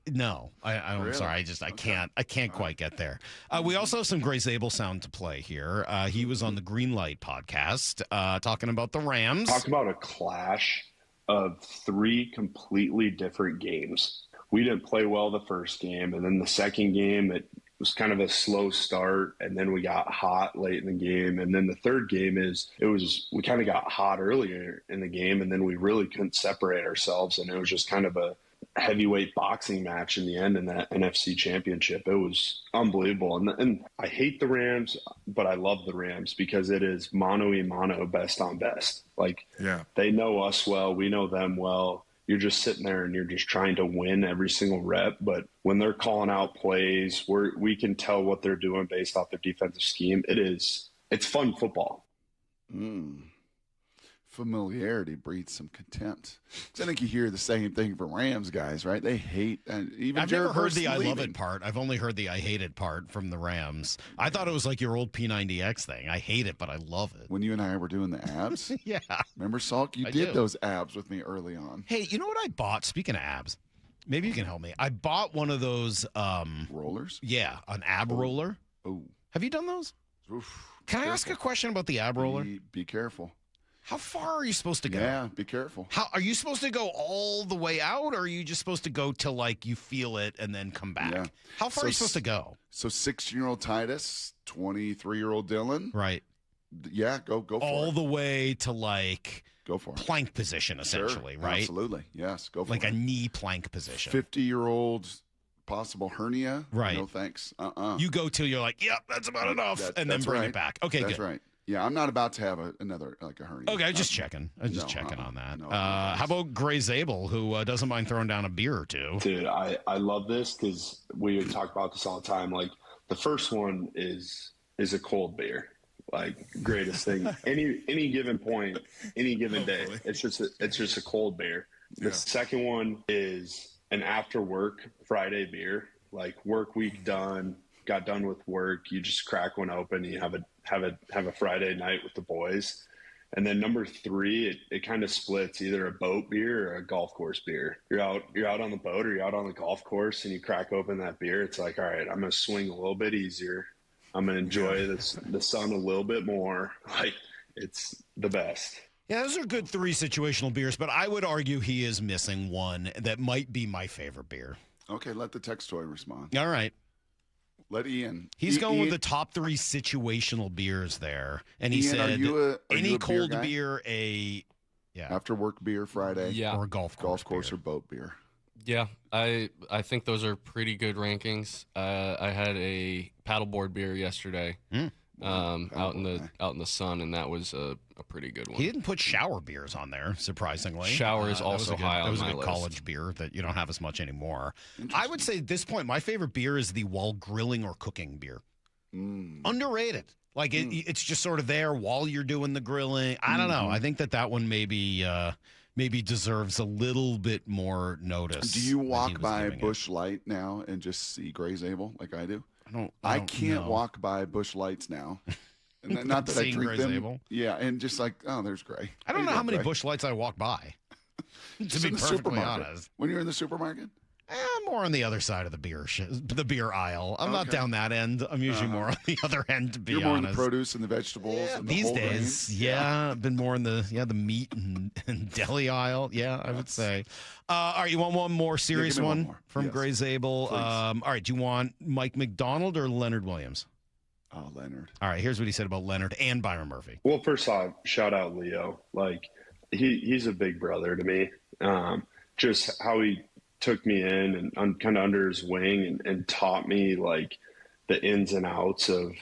Really? sorry. I can't quite get there. We also have some Gray Zabel sound to play here. He was on the Green Light podcast talking about the Rams. Talk about a clash of three completely different games. We didn't play well the first game, and then the second game, it was kind of a slow start, and then we got hot late in the game. And then the third game we kind of got hot earlier in the game, and then we really couldn't separate ourselves, and it was just kind of a heavyweight boxing match in the end in that NFC Championship. It was unbelievable. And I hate the Rams, but I love the Rams because it is mano a mano, best on best. Like, they know us well. We know them well. You're just sitting there and you're just trying to win every single rep. But when they're calling out plays, we can tell what they're doing based off their defensive scheme. It's fun football. Familiarity breeds some contempt. I think you hear the same thing from Rams guys, right? They hate, even I've Jared never heard the Hurst I love leaving. it part. I've only heard the I hate it part from the Rams. I thought it was like your old P90X thing. I hate it, but I love it. When you and I were doing the abs? Yeah. Remember, Salk? You did those abs with me early on. Hey, you know what I bought? Speaking of abs, maybe you can help me. I bought one of those rollers. Yeah, an ab roller. Oh, have you done those? Oof. Can I ask a question about the ab roller? Be careful. How far are you supposed to go? Yeah, be careful. How are you supposed to go all the way out, or are you just supposed to go till like you feel it and then come back? Yeah. How far are you supposed to go? So 16-year-old Titus, 23-year-old Dylan. Right. Yeah, go for it. All the way to like go for it. Plank position, essentially, Sure, right? Absolutely. Yes, go for like it. a knee plank position. 50-year-old possible hernia. Right. No thanks. You go till you're like, yep, that's about enough, and then bring it back. Okay, that's good. right. Yeah, I'm not about to have another like a hernia. Okay, just checking. I'm just checking on that. How about Gray Zabel, who doesn't mind throwing down a beer or two? Dude, I love this because we talk about this all the time. Like, the first one is a cold beer. Like, greatest thing. Any given point, any given day, it's just a cold beer. The second one is an after work Friday beer. Like, work week done, got done with work, you just crack one open, and you have a Friday night with the boys. And then number 3, it kind of splits, either a boat beer or a golf course beer. You're out on the boat or you're out on the golf course and you crack open that beer. It's like, all right, I'm going to swing a little bit easier. I'm going to enjoy the sun a little bit more. Like, it's the best. Yeah, those are good 3 situational beers, but I would argue he is missing one that might be my favorite beer. Okay, let the text toy respond. All right. Let Ian. He's going with the top 3 situational beers there. And he Ian, said are any you a cold beer, after work beer Friday, or a golf course or boat beer. Yeah, I think those are pretty good rankings. I had a paddleboard beer yesterday, out in the sun, and that was a pretty good one. He didn't put shower beers on there, surprisingly. Shower is also high on my list. That was a good college beer that you don't have as much anymore. I would say at this point, my favorite beer is the while grilling or cooking beer. Underrated. Like, it's just sort of there while you're doing the grilling. I don't know. I think that one maybe deserves a little bit more notice. Do you walk by Busch Light now and just see Gray Zabel like I do? I can't walk by Busch Lights now. And not that I drink Gray them. Zabel? Yeah, and just like, oh, there's Gray. I don't know how many Busch Lights I walk by. To be perfectly honest. When you're in the supermarket? more on the other side of the beer aisle. I'm not down that end. I'm usually more on the other end, to be honest. You're more in the produce and the vegetables. Yeah, and the these whole days, grains. I've been more in the meat and deli aisle. Yeah, I would say. All right, you want one more serious one from Gray Zabel? All right, do you want Mike McDonald or Leonard Williams? Oh, Leonard. All right, here's what he said about Leonard and Byron Murphy. Well, first off, shout out Leo. Like, he's a big brother to me. Just how he took me in and kind of under his wing and taught me, like, the ins and outs of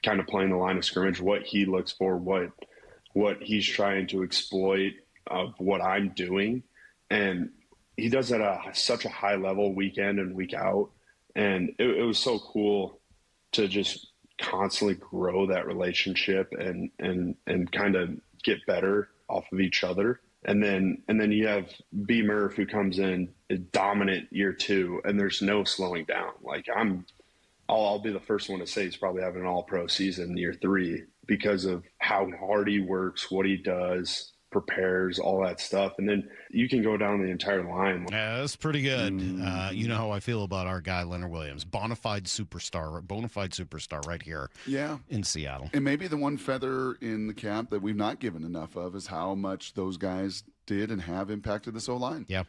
kind of playing the line of scrimmage, what he looks for, what he's trying to exploit of what I'm doing. And he does it at such a high level week in and week out. And it was so cool to just constantly grow that relationship and kind of get better off of each other. And then you have B Murph, who comes in dominant year 2, and there's no slowing down. Like, I'll be the first one to say he's probably having an all-pro season year 3 because of how hard he works, what he does, prepares, all that stuff. And then you can go down the entire line. Yeah, that's pretty good. You know how I feel about our guy, Leonard Williams. Bona fide superstar right here in Seattle. And maybe the one feather in the cap that we've not given enough of is how much those guys did and have impacted this O-line. Yeah.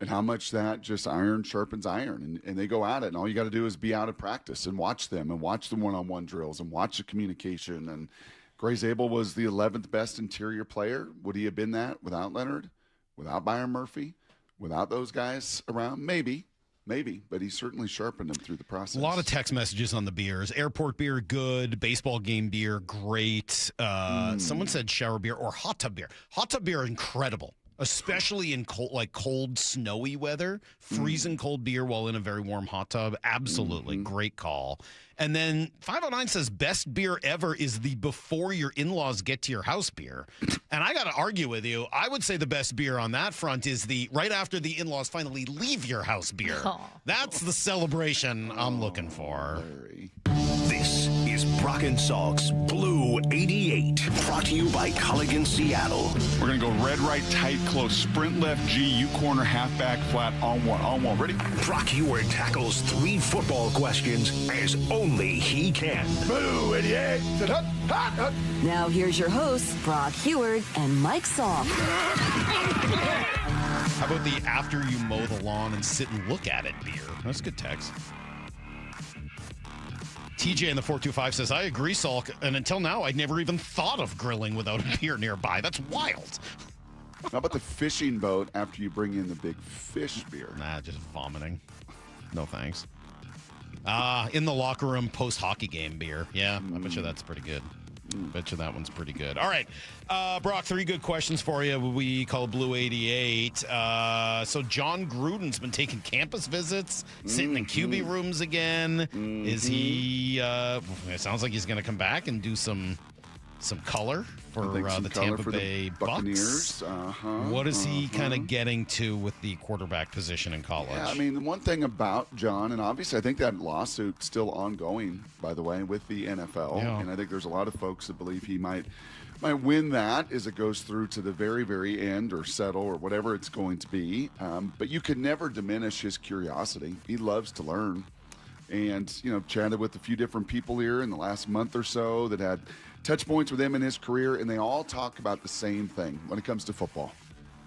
And how much that just iron sharpens iron. And they go at it. And all you got to do is be out of practice and watch them and watch the one-on-one drills and watch the communication. And Gray Zabel was the 11th best interior player. Would he have been that without Leonard, without Byron Murphy, without those guys around? Maybe. But he certainly sharpened them through the process. A lot of text messages on the beers. Airport beer, good. Baseball game beer, great. Someone said shower beer or hot tub beer. Hot tub beer, incredible. Especially in cold, snowy weather. Freezing cold beer while in a very warm hot tub. Absolutely. Great call. And then 509 says best beer ever is the before your in-laws get to your house beer. And I got to argue with you. I would say the best beer on that front is the right after the in-laws finally leave your house beer. That's the celebration I'm looking for. This is Brock and Salk's Blue 88, brought to you by Culligan Seattle. We're going to go red, right, tight, close, sprint left, G, U corner, halfback, flat, on one. Ready? Brock Heward tackles 3 football questions as only he can. Blue 88. Now here's your hosts, Brock Heward and Mike Salk. How about the after you mow the lawn and sit and look at it beer? That's good text. TJ in the 425 says, I agree, Salk, and until now, I'd never even thought of grilling without a beer nearby. That's wild. How about the fishing boat after you bring in the big fish beer? Nah, just vomiting. No thanks. In the locker room post-hockey game beer. Yeah, I bet you that's pretty good. Bet you that one's pretty good. All right, Brock, 3 good questions for you. We call Blue 88. So John Gruden's been taking campus visits, sitting in QB rooms again. Is he? It sounds like he's going to come back and do some color for the Tampa Bay Buccaneers. What is he kind of getting to with the quarterback position in college? Yeah, I mean, the one thing about John, and obviously I think that lawsuit's still ongoing, by the way, with the NFL. Yeah. And I think there's a lot of folks that believe he might win that as it goes through to the very, very end or settle or whatever it's going to be. But you could never diminish his curiosity. He loves to learn. And, chatted with a few different people here in the last month or so that had touch points with him in his career, and they all talk about the same thing when it comes to football.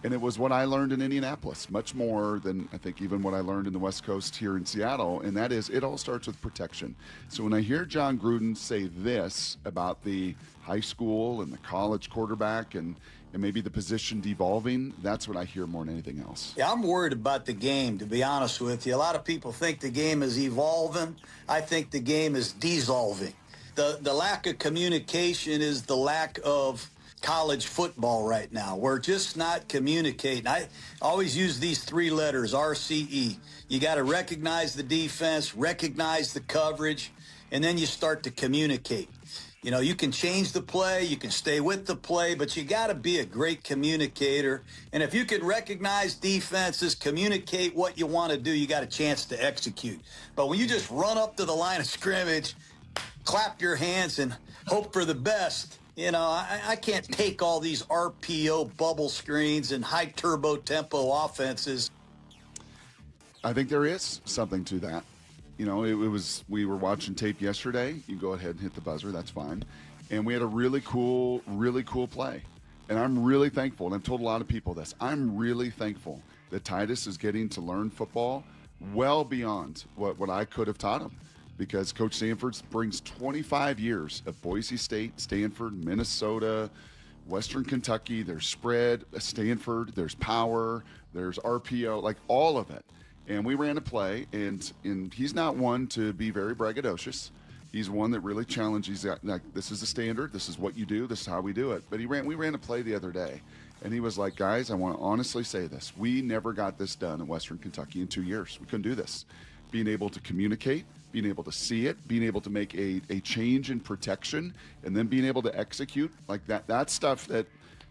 And it was what I learned in Indianapolis, much more than I think even what I learned in the West Coast here in Seattle, and that is it all starts with protection. So when I hear John Gruden say this about the high school and the college quarterback and maybe the position devolving, that's what I hear more than anything else. Yeah, I'm worried about the game, to be honest with you. A lot of people think the game is evolving. I think the game is dissolving. The lack of communication is the lack of college football right now. We're just not communicating. I always use these 3 letters, RCE. You got to recognize the defense, recognize the coverage, and then you start to communicate. You can change the play, you can stay with the play, but you got to be a great communicator. And if you can recognize defenses, communicate what you want to do, you got a chance to execute. But when you just run up to the line of scrimmage, clap your hands and hope for the best, I can't take all these RPO bubble screens and high turbo tempo offenses. I think there is something to that. You know, we were watching tape yesterday. You go ahead and hit the buzzer. That's fine. And we had a really cool play. And I'm really thankful, and I've told a lot of people this, I'm really thankful that Titus is getting to learn football well beyond what I could have taught him, because Coach Sanford brings 25 years of Boise State, Stanford, Minnesota, Western Kentucky. There's spread, Stanford, there's power, there's RPO, like all of it. And we ran a play, and he's not one to be very braggadocious. He's one that really challenges, like, this is the standard, this is what you do, this is how we do it. But we ran a play the other day, and he was like, guys, I want to honestly say this. We never got this done in Western Kentucky in 2 years. We couldn't do this. Being able to communicate, being able to see it, being able to make a change in protection, and then being able to execute, like that's stuff that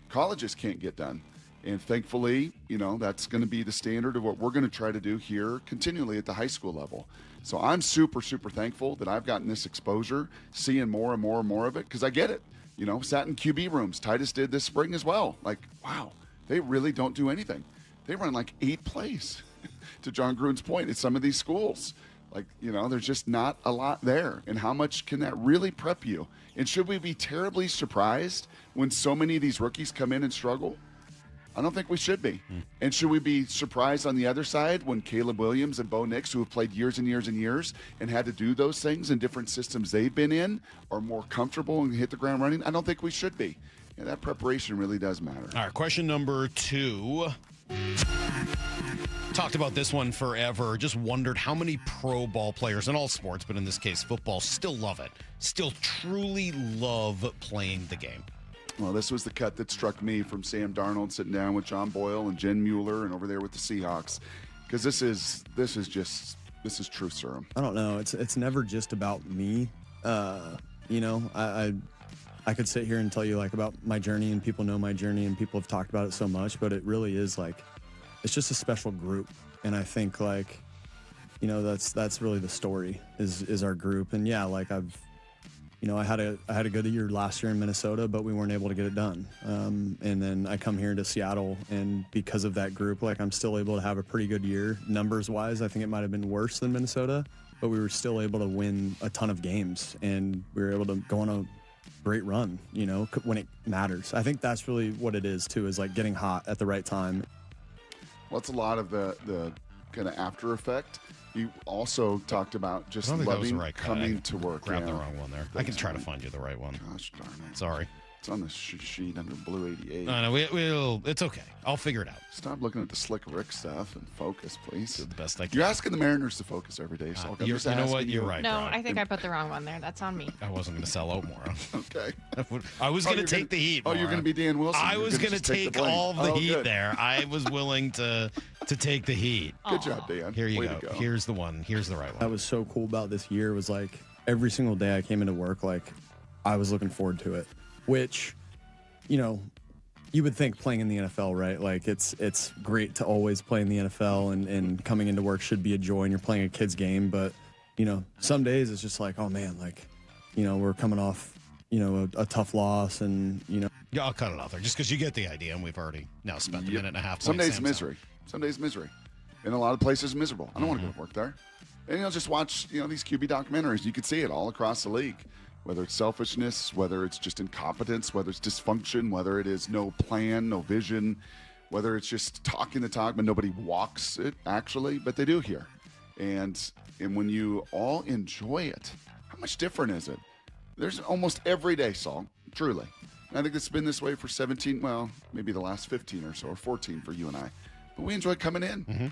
colleges can't get done. And thankfully, you know, that's going to be the standard of what we're going to try to do here continually at the high school level. So I'm super, super thankful that I've gotten this exposure, seeing more and more and more of it, because I get it. You know, sat in QB rooms. Titus did this spring as well. Like, wow, they really don't do anything. They run like 8 plays, to John Gruden's point, at some of these schools. Like, you know, there's just not a lot there. And how much can that really prep you? And should we be terribly surprised when so many of these rookies come in and struggle? I don't think we should be. And should we be surprised on the other side when Caleb Williams and Bo Nix, who have played years and years and years and had to do those things in different systems they've been in, are more comfortable and hit the ground running? I don't think we should be. And that preparation really does matter. All right, question number 2. Talked about this one forever. Just wondered how many pro ball players in all sports, but in this case football, still love it. Still truly love playing the game. Well, this was the cut that struck me from Sam Darnold sitting down with John Boyle and Jen Mueller and over there with the Seahawks, because this is truth serum. I don't know. It's never just about me. You know, I could sit here and tell you like about my journey, and people know my journey, and people have talked about it so much, but it really is like, it's just a special group. And I think like, you know, that's really the story is our group. And yeah, like I had a good year last year in Minnesota, but we weren't able to get it done. And then I come here to Seattle, and because of that group, like I'm still able to have a pretty good year. Numbers wise, I think it might have been worse than Minnesota, but we were still able to win a ton of games, and we were able to go on a great run, you know, when it matters. I think that's really what it is too, is like getting hot at the right time. Well, it's a lot of the kind of after effect. You also talked about just loving coming to work. Grab the wrong one there. I can try to find you the right one. Gosh darn it. Sorry. It's on the sheet under Blue 88. No, we'll. It's okay. I'll figure it out. Stop looking at the Slick Rick stuff and focus, please. Do the best I can. You're asking the Mariners to focus every day, so you know what? You're right. No, Brock. I think I put the wrong one there. That's on me. I wasn't going to sell out more. Okay. I was going to take the heat. Oh, you're going to be Dan Wilson. I was going to take all the heat there. I was willing to take the heat. Good job, Dan. Here you go. Here's the one. Here's the right one. That was so cool about this year was like every single day I came into work, like I was looking forward to it, which, you know, you would think playing in the NFL, right? Like it's great to always play in the NFL, and coming into work should be a joy, and you're playing a kid's game. But, you know, some days it's just like, oh man, like, you know, we're coming off, you know, a tough loss, and, you know. Yeah, I'll cut it off there just because you get the idea, and we've already now spent a minute and a half. Some days misery. Some days misery. In a lot of places, miserable. I don't want to go to work there. And, you know, just watch, you know, these QB documentaries. You can see it all across the league. Whether it's selfishness, whether it's just incompetence, whether it's dysfunction, whether it is no plan, no vision, whether it's just talking the talk, but nobody walks it actually, but they do here. And when you all enjoy it, how much different is it? There's almost every day, Saul, truly. And I think it's been this way for 17, well, maybe the last 15 or so, or 14 for you and I. But we enjoy coming in. Mm-hmm.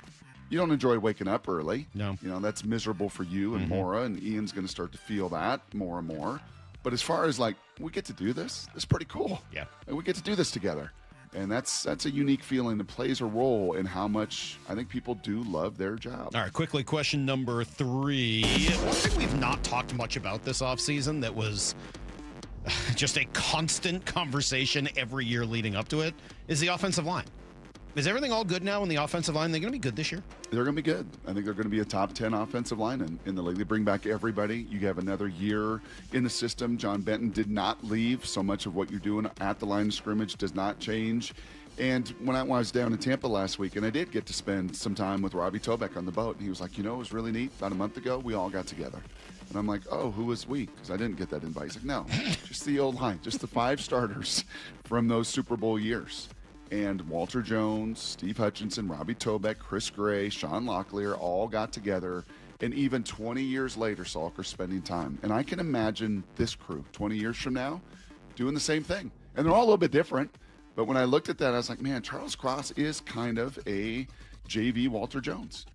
You don't enjoy waking up early. No. You know, that's miserable for you and Maura, and Ian's going to start to feel that more and more. But as far as like, we get to do this, it's pretty cool. Yeah. And we get to do this together. And that's a unique feeling that plays a role in how much I think people do love their job. All right, quickly, question number 3. One thing we've not talked much about this offseason that was just a constant conversation every year leading up to it is the offensive line. Is everything all good now in the offensive line? They're going to be good this year? They're going to be good. I think they're going to be a top 10 offensive line in the league. They bring back everybody. You have another year in the system. John Benton did not leave. So much of what you're doing at the line of scrimmage does not change. And when I was down in Tampa last week, and I did get to spend some time with Robbie Tobeck on the boat, and he was like, it was really neat. About a month ago, we all got together. And I'm like, oh, who was we? Because I didn't get that invite. He's like, no, just the old line, just the 5 starters from those Super Bowl years. And Walter Jones, Steve Hutchinson, Robbie Tobeck, Chris Gray, Sean Locklear all got together. And even 20 years later, Salk are spending time. And I can imagine this crew 20 years from now doing the same thing. And they're all a little bit different. But when I looked at that, I was like, man, Charles Cross is kind of a JV Walter Jones.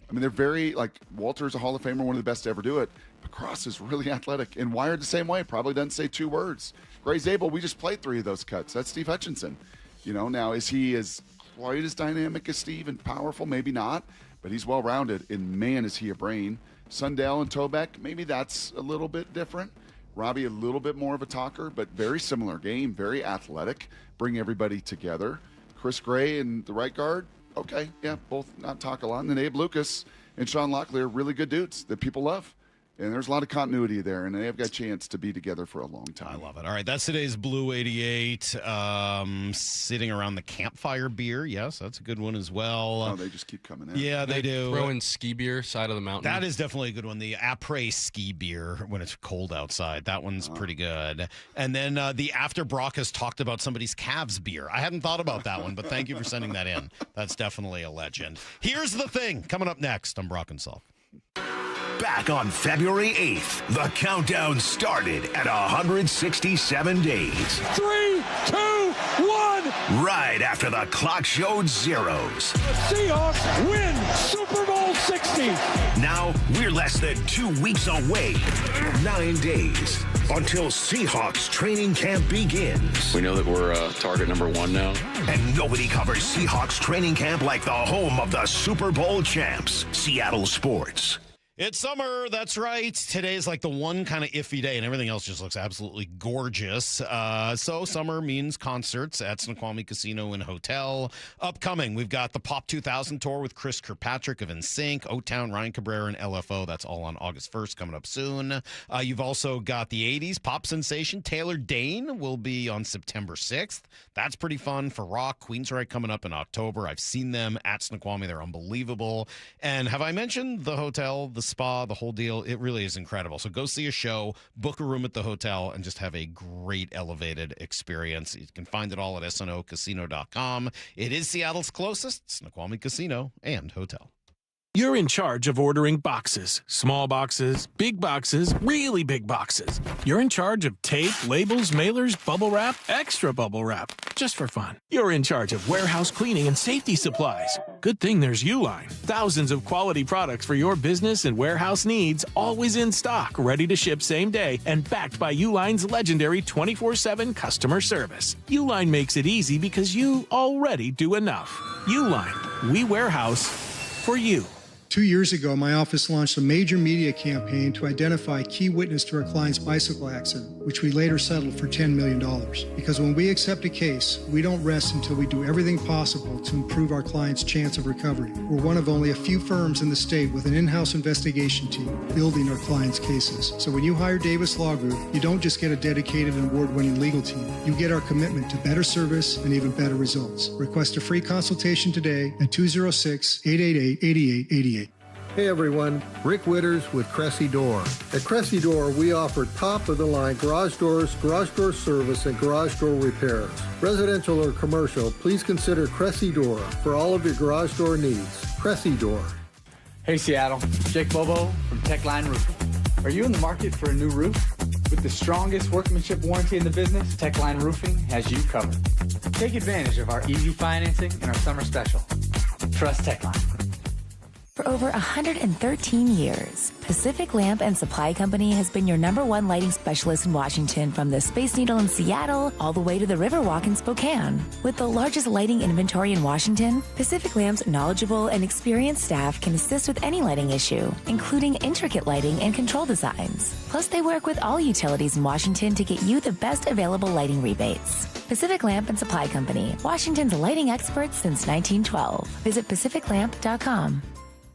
I mean, they're very, Walter's a Hall of Famer, one of the best to ever do it. But Cross is really athletic and wired the same way. Probably doesn't say 2 words. Gray Zabel, we just played 3 of those cuts. That's Steve Hutchinson. Now is he as quite as dynamic as Steve and powerful? Maybe not. But he's well-rounded. And, man, is he a brain. Sundell and Tobeck, maybe that's a little bit different. Robbie, a little bit more of a talker, but very similar game, very athletic, bring everybody together. Chris Gray and the right guard, okay, yeah, both not talk a lot. And then Abe Lucas and Sean Locklear, really good dudes that people love. And there's a lot of continuity there, and they have got a chance to be together for a long time. I love it. All right, that's today's Blue 88. Sitting around the campfire beer. Yes, that's a good one as well. Oh, they just keep coming in. Yeah, they do. Throw in ski beer, side of the mountain. That is definitely a good one. The après ski beer when it's cold outside. That one's pretty good. And then the after Brock has talked about somebody's Cavs beer. I hadn't thought about that one, but thank you for sending that in. That's definitely a legend. Here's the thing. Coming up next on Brock and Salk. Back on February 8th, the countdown started at 167 days. 3, 2, 1. Right after the clock showed zeros. The Seahawks win Super Bowl 60. Now we're less than 2 weeks away. 9 days until Seahawks training camp begins. We know that we're target number 1 now. And nobody covers Seahawks training camp like the home of the Super Bowl champs, Seattle Sports. It's summer, that's right. Today's like the one kind of iffy day, and everything else just looks absolutely gorgeous. So summer means concerts at Snoqualmie Casino and Hotel. Upcoming, we've got the Pop 2000 tour with Chris Kirkpatrick of NSYNC, O-Town, Ryan Cabrera, and LFO. That's all on August 1st, coming up soon. You've also got the 80s pop sensation Taylor Dane will be on September 6th. That's pretty fun for rock. Queensryche coming up in October. I've seen them at Snoqualmie. They're unbelievable. And have I mentioned the hotel, the spa, the whole deal? It really is incredible. So go see a show, book a room at the hotel, and just have a great elevated experience. You can find it all at snocasino.com. It is Seattle's closest Snoqualmie Casino and Hotel. You're in charge of ordering boxes. Small boxes, really big boxes. You're in charge of tape, labels, mailers, bubble wrap, extra bubble wrap, just for fun. You're in charge of warehouse cleaning and safety supplies. Good thing there's Uline. Thousands of quality products for your business and warehouse needs, always in stock, ready to ship same day, and backed by Uline's legendary 24/7 customer service. Uline makes it easy because you already do enough. Uline, we warehouse for you. 2 years ago, my office launched a major media campaign to identify a key witness to our client's bicycle accident, which we later settled for $10 million. Because when we accept a case, we don't rest until we do everything possible to improve our client's chance of recovery. We're one of only a few firms in the state with an in-house investigation team building our clients' cases. So when you hire Davis Law Group, you don't just get a dedicated and award-winning legal team. You get our commitment to better service and even better results. Request a free consultation today at 206-888-8888. Hey everyone, Rick Witters with Cressy Door. At Cressy Door, we offer top-of-the-line garage doors, garage door service, and garage door repairs. Residential or commercial, please consider Cressy Door for all of your garage door needs. Cressy Door. Hey Seattle, Jake Bobo from Techline Roofing. Are you in the market for a new roof? With the strongest workmanship warranty in the business, Techline Roofing has you covered. Take advantage of our easy financing and our summer special. Trust Techline. For over 113 years, Pacific Lamp and Supply Company has been your #1 lighting specialist in Washington, from the Space Needle in Seattle all the way to the Riverwalk in Spokane. With the largest lighting inventory in Washington, Pacific Lamp's knowledgeable and experienced staff can assist with any lighting issue, including intricate lighting and control designs. Plus, they work with all utilities in Washington to get you the best available lighting rebates. Pacific Lamp and Supply Company, Washington's lighting experts since 1912. Visit pacificlamp.com.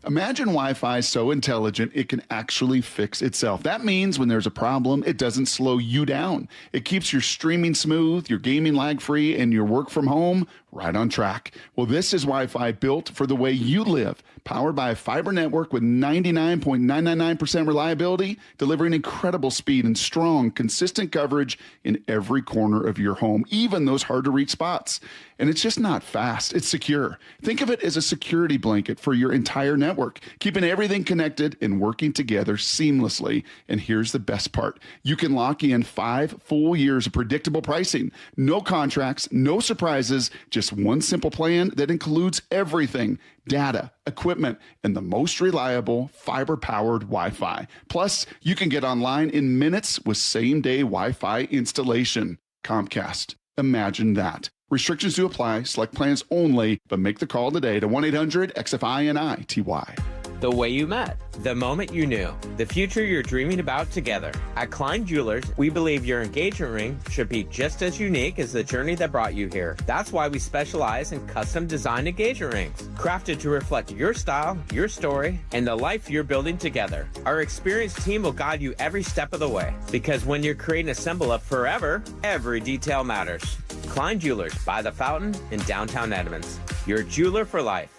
Imagine Wi-Fi so intelligent it can actually fix itself. That means when there's a problem, it doesn't slow you down. It keeps your streaming smooth, your gaming lag-free, and your work from home right on track. Well, this is Wi-Fi built for the way you live, powered by a fiber network with 99.999% reliability, delivering incredible speed and strong, consistent coverage in every corner of your home, even those hard-to-reach spots. And it's just not fast, it's secure. Think of it as a security blanket for your entire network, keeping everything connected and working together seamlessly. And here's the best part. You can lock in 5 full years of predictable pricing. No contracts, no surprises, just one simple plan that includes everything: data, equipment, and the most reliable fiber-powered Wi-Fi. Plus, you can get online in minutes with same-day Wi-Fi installation. Comcast. Imagine that. Restrictions do apply. Select plans only, but make the call today to 1-800-XFINITY. The way you met, the moment you knew, the future you're dreaming about together. At Klein Jewelers, we believe your engagement ring should be just as unique as the journey that brought you here. That's why we specialize in custom designed engagement rings, crafted to reflect your style, your story, and the life you're building together. Our experienced team will guide you every step of the way, because when you're creating a symbol of forever, every detail matters. Klein Jewelers by the Fountain in downtown Edmonds. Your jeweler for life.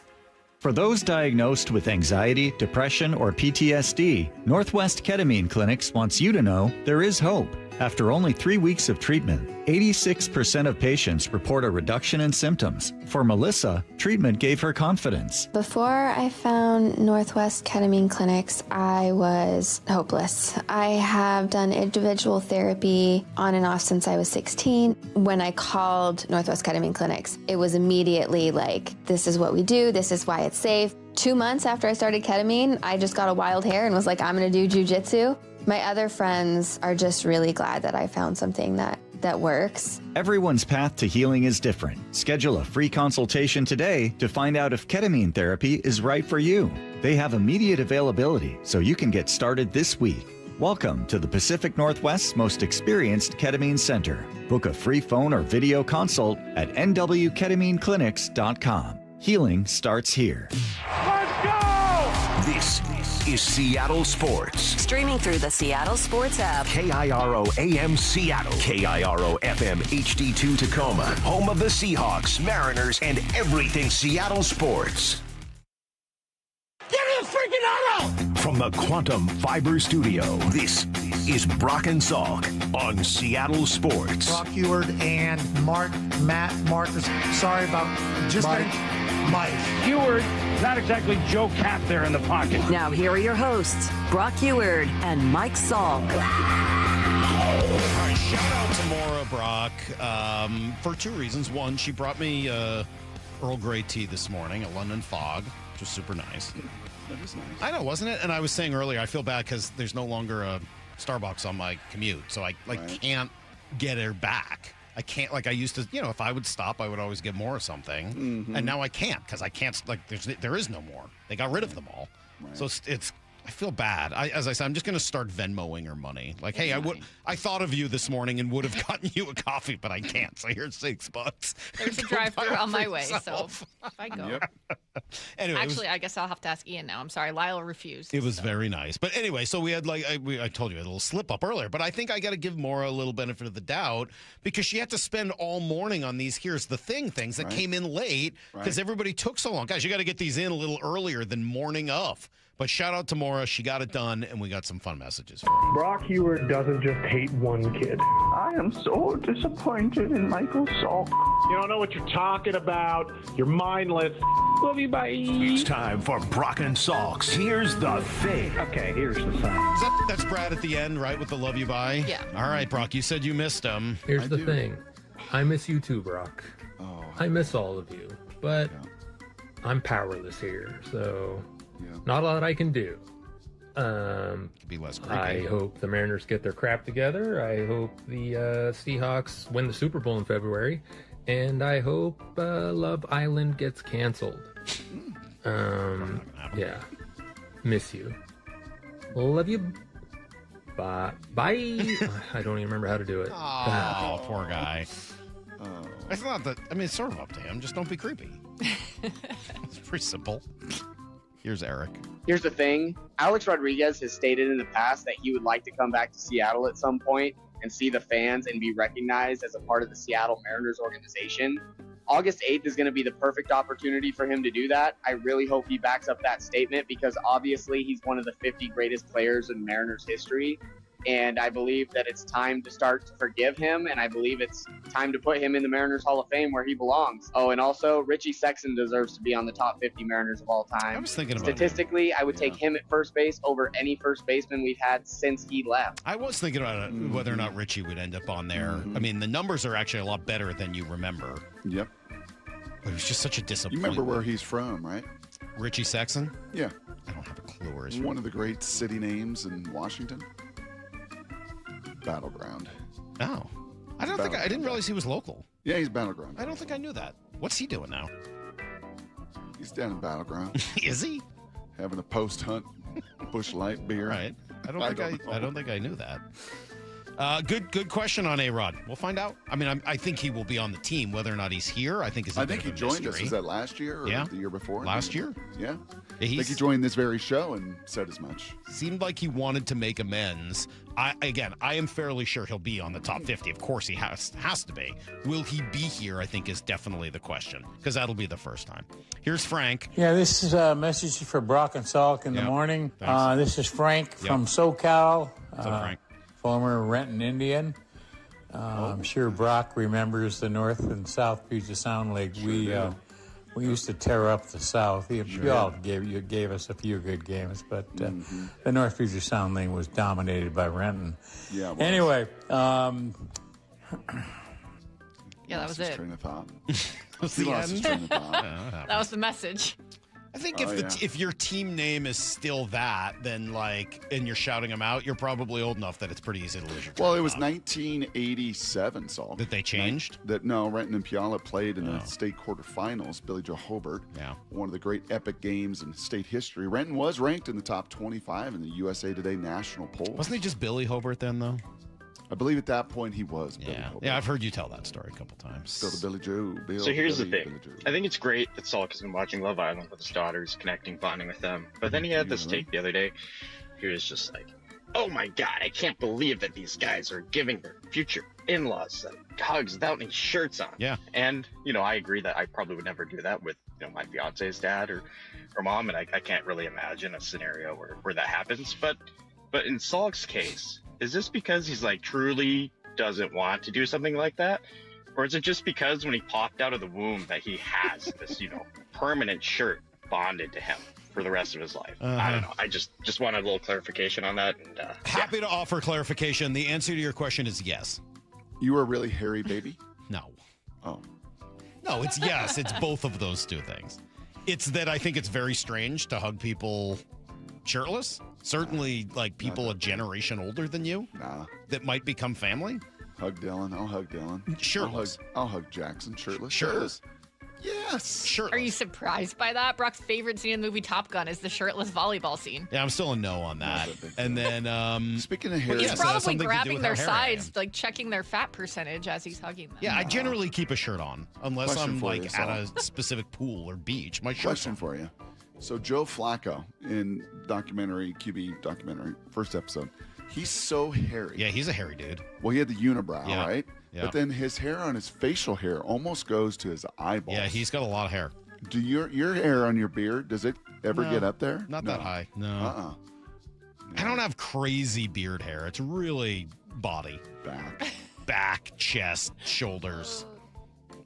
For those diagnosed with anxiety, depression, or PTSD, Northwest Ketamine Clinics wants you to know there is hope. After only 3 weeks of treatment, 86% of patients report a reduction in symptoms. For Melissa, treatment gave her confidence. Before I found Northwest Ketamine Clinics, I was hopeless. I have done individual therapy on and off since I was 16. When I called Northwest Ketamine Clinics, it was immediately like, this is what we do, this is why it's safe. 2 months after I started ketamine, I just got a wild hair and was like, I'm gonna do jujitsu. My other friends are just really glad that I found something that works. Everyone's path to healing is different. Schedule a free consultation today to find out if ketamine therapy is right for you. They have immediate availability, so you can get started this week. Welcome to the Pacific Northwest's most experienced ketamine center. Book a free phone or video consult at nwketamineclinics.com. Healing starts here. Let's go! This is Seattle Sports. Streaming through the Seattle Sports app. KIRO AM Seattle. KIRO FM HD2 Tacoma. Home of the Seahawks, Mariners, and everything Seattle sports. Give me a freaking auto! From the Quantum Fiber Studio, this is Brock and Salk on Seattle Sports. Brock Heward and Matt Marcus. Sorry about just Mike. Heward, not exactly Joe Cap there in the pocket. Now here are your hosts, Brock Heward and Mike Salk. All right, shout out to Maura Brock for 2 reasons. One, she brought me Earl Grey tea this morning at London Fog, which was super nice. That is nice. I know, wasn't it? And I was saying earlier, I feel bad because there's no longer a Starbucks on my commute, so I can't get her back. I can't, like I used to, if I would stop, I would always get more of something. Mm-hmm. And now I can't because I can't, there is no more. They got rid of them all. Right. So it's I feel bad. As I said, I'm just going to start Venmoing her money. Like, hey, I thought of you this morning and would have gotten you a coffee, but I can't. So here's $6. There's a drive-through on my way, so if I go. Yep. Anyway, actually, I guess I'll have to ask Ian now. I'm sorry, Lyle refused. It was very nice, but anyway, so we had I told you a little slip up earlier, but I think I got to give Maura a little benefit of the doubt because she had to spend all morning on these here's the things that came in late because everybody took so long. Guys, you got to get these in a little earlier than morning of. But shout out to Maura. She got it done, and we got some fun messages for her. Brock Heward doesn't just hate one kid. I am so disappointed in Michael Salk. You don't know what you're talking about. You're mindless. Love you, bye. It's time for Brock and Salk's Here's the Thing. Okay, here's the thing. That's Brad at the end, right, with the love you bye? Yeah. All right, Brock, you said you missed him. Here's the thing. I miss you too, Brock. Oh. I miss all of you, but I'm powerless here, so... Not a lot I can do. Could be less creepy. I hope the Mariners get their crap together. I hope the Seahawks win the Super Bowl in February. And I hope Love Island gets canceled. Yeah. Miss you. Love you. Bye. Bye. I don't even remember how to do it. Oh, poor guy. It's not that. I mean, it's sort of up to him. Just don't be creepy. It's pretty simple. Here's Eric. Here's the thing. Alex Rodriguez has stated in the past that he would like to come back to Seattle at some point and see the fans and be recognized as a part of the Seattle Mariners organization. August 8th is going to be the perfect opportunity for him to do that. I really hope he backs up that statement because obviously he's one of the 50 greatest players in Mariners history. And I believe that it's time to start to forgive him, and I believe it's time to put him in the Mariners Hall of Fame where he belongs. Oh, and also, Richie Sexson deserves to be on the top 50 Mariners of all time. I was thinking about Statistically, I would take him at first base over any first baseman we've had since he left. I was thinking about whether or not Richie would end up on there. I mean, the numbers are actually a lot better than you remember. Yep. But it was just such a You disappointment. remember where he's from, right? Richie Sexson? Yeah. I don't have a clue where he's One from. of the great city names in Washington. Battleground. Oh. I didn't realize he was local. Yeah, he's Battleground. I don't think I knew that. What's he doing now? He's down in Battleground. Is he? Having a post-hunt Busch Light beer. Right. I don't think I knew that. Good question on A-Rod. We'll find out. I mean, I think he will be on the team. Whether or not he's here, I think is a bit of a he joined us. mystery. Was that last year or Yeah. the year before? Last year? Yeah. I He's- think he joined this very show and said as much. Seemed like he wanted to make amends. I am fairly sure he'll be on the top 50. Of course he has to be. Will he be here, I think, is definitely the question, because that'll be the first time. Here's Frank. Yeah, this is a message for Brock and Salk in the morning. This is Frank from SoCal. What's up, Frank? Former Renton Indian. I'm sure Brock remembers the North and South Puget Sound League. We used to tear up the South. You all gave us a few good games, but the North Puget Sound League was dominated by Renton. Yeah. Anyway, Yeah, that was it. Train of thought. He lost his train of thought. That was the message. I think Oh, if your team name is still that, then and you're shouting them out, you're probably old enough that it's pretty easy to lose your train Well, of it was thought. 1987, Saul. That they changed? Renton and Puyallup played in the state quarterfinals. Billy Joe Hobart. Yeah. One of the great epic games in state history. Renton was ranked in the top 25 in the USA Today national poll. Wasn't he just Billy Hobart then, though? I believe at that point he was Billy Hobart. Yeah, I've heard you tell that story a couple times. Still the Billy Joe. So here's the Billy, thing. Billy Joe. I think it's great that Salk has been watching Love Island with his daughters, connecting, bonding with them. But then he had this take the other day. He was just like, oh my God, I can't believe that these guys are giving their future in-laws hugs without any shirts on. Yeah. And, I agree that I probably would never do that with, my fiance's dad or mom. And I can't really imagine a scenario where that happens. But in Salk's case, is this because he's truly doesn't want to do something like that, or is it just because when he popped out of the womb that he has this permanent shirt bonded to him for the rest of his life? I don't know. I just wanted a little clarification on that. And Happy to offer clarification. The answer to your question is yes. You were a really hairy baby? No. Oh. No, it's yes. It's both of those two things. It's that I think it's very strange to hug people shirtless. Certainly, people a generation older than you that might become family. Hug Dylan. I'll hug Dylan. Shirtless. I'll hug Jackson. Shirtless. Shirtless. Yes. Shirtless. Are you surprised by that? Brock's favorite scene in the movie Top Gun is the shirtless volleyball scene. Yeah, I'm still a no on that. And then, speaking of hair, He's probably grabbing their sides. sides, checking their fat percentage as he's hugging them. Yeah, I generally keep a shirt on unless Question I'm for you, at Saul. a specific pool or beach. My shirt's Question on. for you. So Joe Flacco in QB documentary, first episode, he's so hairy. Yeah, he's a hairy dude. Well, he had the unibrow, Yeah. right? Yeah. But then his hair on his facial hair almost goes to his eyeballs. Yeah, he's got a lot of hair. Do your hair on your beard, does it ever No, get up there? Not that high. No. Uh-uh. I don't have crazy beard hair. It's really body. Back, chest, shoulders.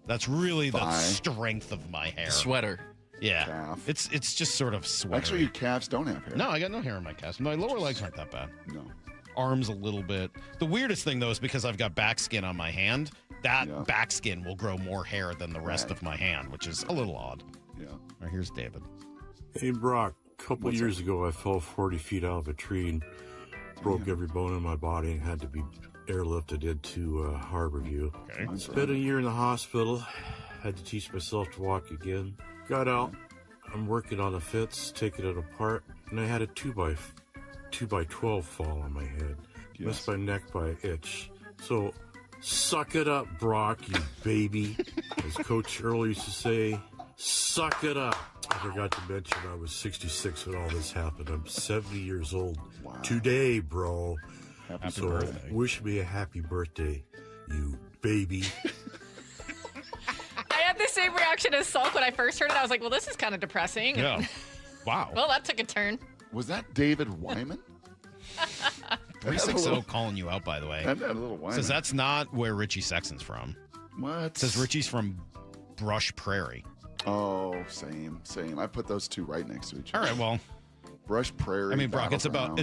That's really the Thigh. strength of my hair. Sweater. Yeah. Calf. It's just sort of sweaty. Actually, your calves don't have hair. No, I got no hair on my calves. My lower legs aren't that bad. No. Arms a little bit. The weirdest thing, though, is because I've got back skin on my hand, that back skin will grow more hair than the rest of my hand, which is a little odd. Yeah. All right, here's David. Hey, Brock. A couple years ago, I fell 40 feet out of a tree and broke every bone in my body and had to be airlifted into Harborview. Okay. Spent a year in the hospital. Had to teach myself to walk again. Got out. I'm working on a fence, taking it apart, and I had a 2x12 fall on my head. Missed my neck by an inch. So, suck it up, Brock, you baby. As Coach Earl used to say, suck it up. I forgot to mention I was 66 when all this happened. I'm 70 years old today, bro. Happy birthday. Wish me a happy birthday, you baby. I had the same reaction as Salk when I first heard it. I was like, well, this is kind of depressing. Yeah. Wow. Well, that took a turn. Was that David Wyman? 360 calling you out, by the way. That a little Wyman. Says that's not where Richie Sexton's from. What? Says Richie's from Brush Prairie. Oh, same. I put those two right next to each other. All right, well. Brush Prairie. I mean, Brock, it's about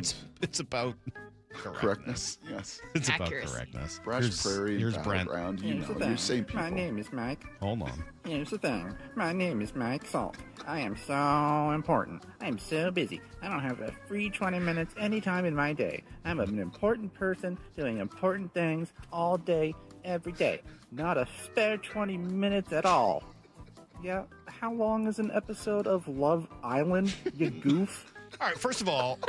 correctness. Yes. It's Accuracy. about correctness. Brush Prairie. Here's Brent. Battleground. Here's the thing. You're same people. My name is Mike. Hold on. Here's the thing. My name is Mike Salk. I am so important. I'm so busy. I don't have a free 20 minutes any time in my day. I'm an important person doing important things all day, every day. Not a spare 20 minutes at all. Yeah, how long is an episode of Love Island, you goof? All right, first of all,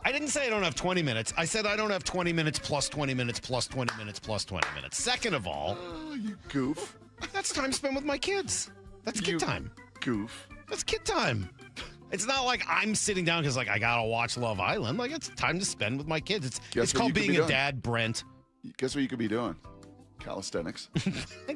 I didn't say I don't have 20 minutes. I said I don't have 20 minutes plus 20 minutes plus 20 minutes plus 20 minutes. Second of all, you goof. That's time spent with my kids. That's kid time. Goof. That's kid time. It's not like I'm sitting down because, like, I got to watch Love Island. Like, it's time to spend with my kids. It's called being a dad, Brent. Guess what you could be doing? Calisthenics.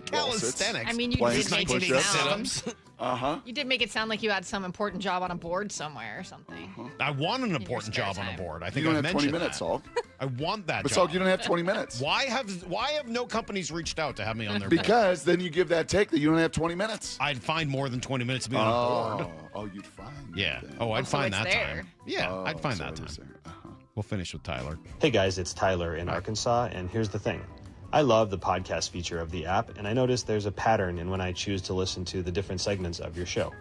Calisthenics. I mean, you did make it sound. Uh-huh. You did make it sound like you had some important job on a board somewhere or something. I want an important job on a board. I think you don't I have 20 mentioned minutes, that. Salk. I want that But job. Salk, you don't have 20 minutes. Why have no companies reached out to have me on their Because then you give that take that you don't have 20 minutes. I'd find more than 20 minutes to be on a board. Oh, you'd find. Yeah. Then. Oh, I'd So find it's that there. time. Yeah, I'd find that so it is time. there. We'll finish with Tyler. Hey guys, it's Tyler in Arkansas, and here's the thing. I love the podcast feature of the app, and I noticed there's a pattern in when I choose to listen to the different segments of your show.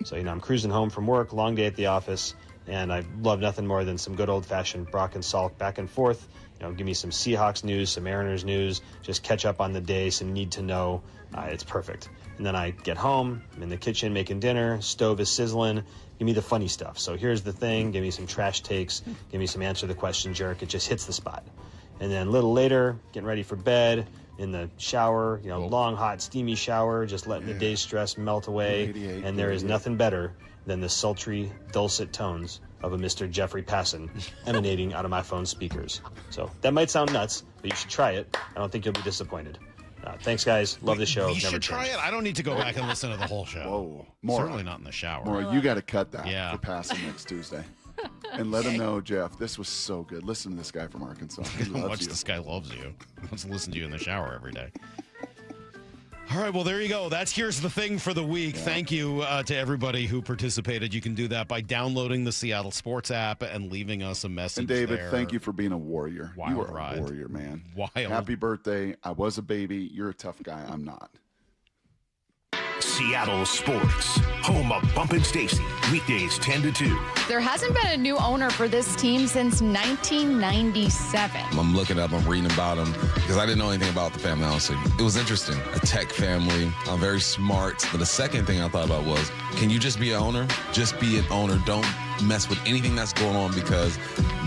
So, I'm cruising home from work, long day at the office, and I love nothing more than some good old-fashioned Brock and Salk back and forth. Give me some Seahawks news, some Mariners news, just catch up on the day, some need to know. It's perfect. And then I get home, I'm in the kitchen making dinner, stove is sizzling, give me the funny stuff. So here's the thing, give me some trash takes, give me some answer the question jerk, it just hits the spot. And then a little later, getting ready for bed, in the shower, long, hot, steamy shower, just letting the day's stress melt away. And there is nothing better than the sultry, dulcet tones of a Mr. Jeffrey Passan emanating out of my phone speakers. So that might sound nuts, but you should try it. I don't think you'll be disappointed. Thanks, guys. Love the show. We Never should try change. it. I don't need to go back and listen to the whole show. Whoa. More. Certainly not in the shower. Maura, you got to cut that Yeah. for passing next Tuesday. And let him know, Jeff, this was so good. Listen to this guy from Arkansas. He How loves much you. this guy loves you. He wants to listen to you in the shower every day. All right, well, there you go. That's Here's the Thing for the week. Yeah. Thank you to everybody who participated. You can do that by downloading the Seattle Sports app and leaving us a message And David, there. thank you for being a warrior. Wild you are ride. a warrior, man. Wild. Happy birthday. I was a baby. You're a tough guy. I'm not. Seattle Sports, home of Bumpin' Stacy, weekdays 10 to 2. There hasn't been a new owner for this team since 1997. I'm looking up, I'm reading about them because I didn't know anything about the family, honestly. It was interesting. A tech family, very smart. But the second thing I thought about was, can you just be an owner? Just be an owner. Don't mess with anything that's going on because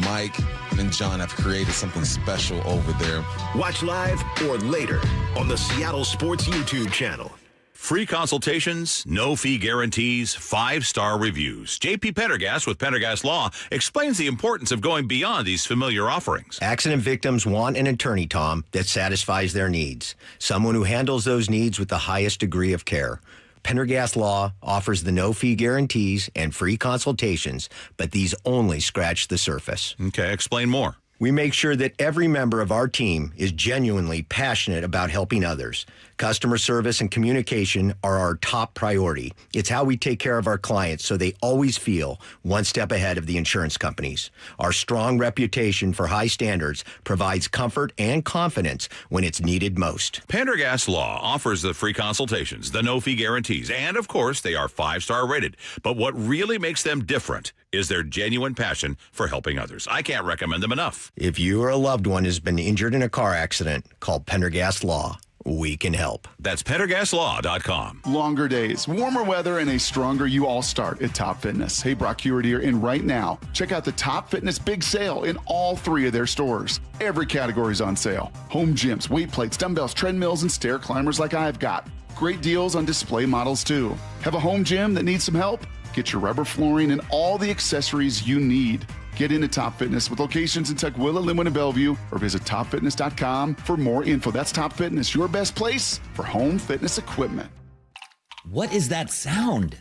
Mike and John have created something special over there. Watch live or later on the Seattle Sports YouTube channel. Free consultations, no fee guarantees, 5-star reviews. JP Pendergast with Pendergast Law explains the importance of going beyond these familiar offerings. Accident victims want an attorney, Tom, that satisfies their needs. Someone who handles those needs with the highest degree of care. Pendergast Law offers the no-fee guarantees and free consultations, but these only scratch the surface. Okay, explain more. We make sure that every member of our team is genuinely passionate about helping others. Customer service and communication are our top priority. It's how we take care of our clients so they always feel one step ahead of the insurance companies. Our strong reputation for high standards provides comfort and confidence when it's needed most. Pendergast Law offers the free consultations, the no-fee guarantees, and, of course, they are 5-star rated. But what really makes them different is their genuine passion for helping others. I can't recommend them enough. If you or a loved one has been injured in a car accident, call Pendergast Law. We can help. That's PendergastLaw.com. Longer days, warmer weather, and a stronger you all start at Top Fitness. Hey, Brock Heward here, and right now, check out the Top Fitness Big Sale in all 3 of their stores. Every category is on sale. Home gyms, weight plates, dumbbells, treadmills, and stair climbers like I've got. Great deals on display models, too. Have a home gym that needs some help? Get your rubber flooring and all the accessories you need. Get into Top Fitness with locations in Tukwila, Linwood, and Bellevue, or visit topfitness.com for more info. That's Top Fitness, your best place for home fitness equipment. What is that sound?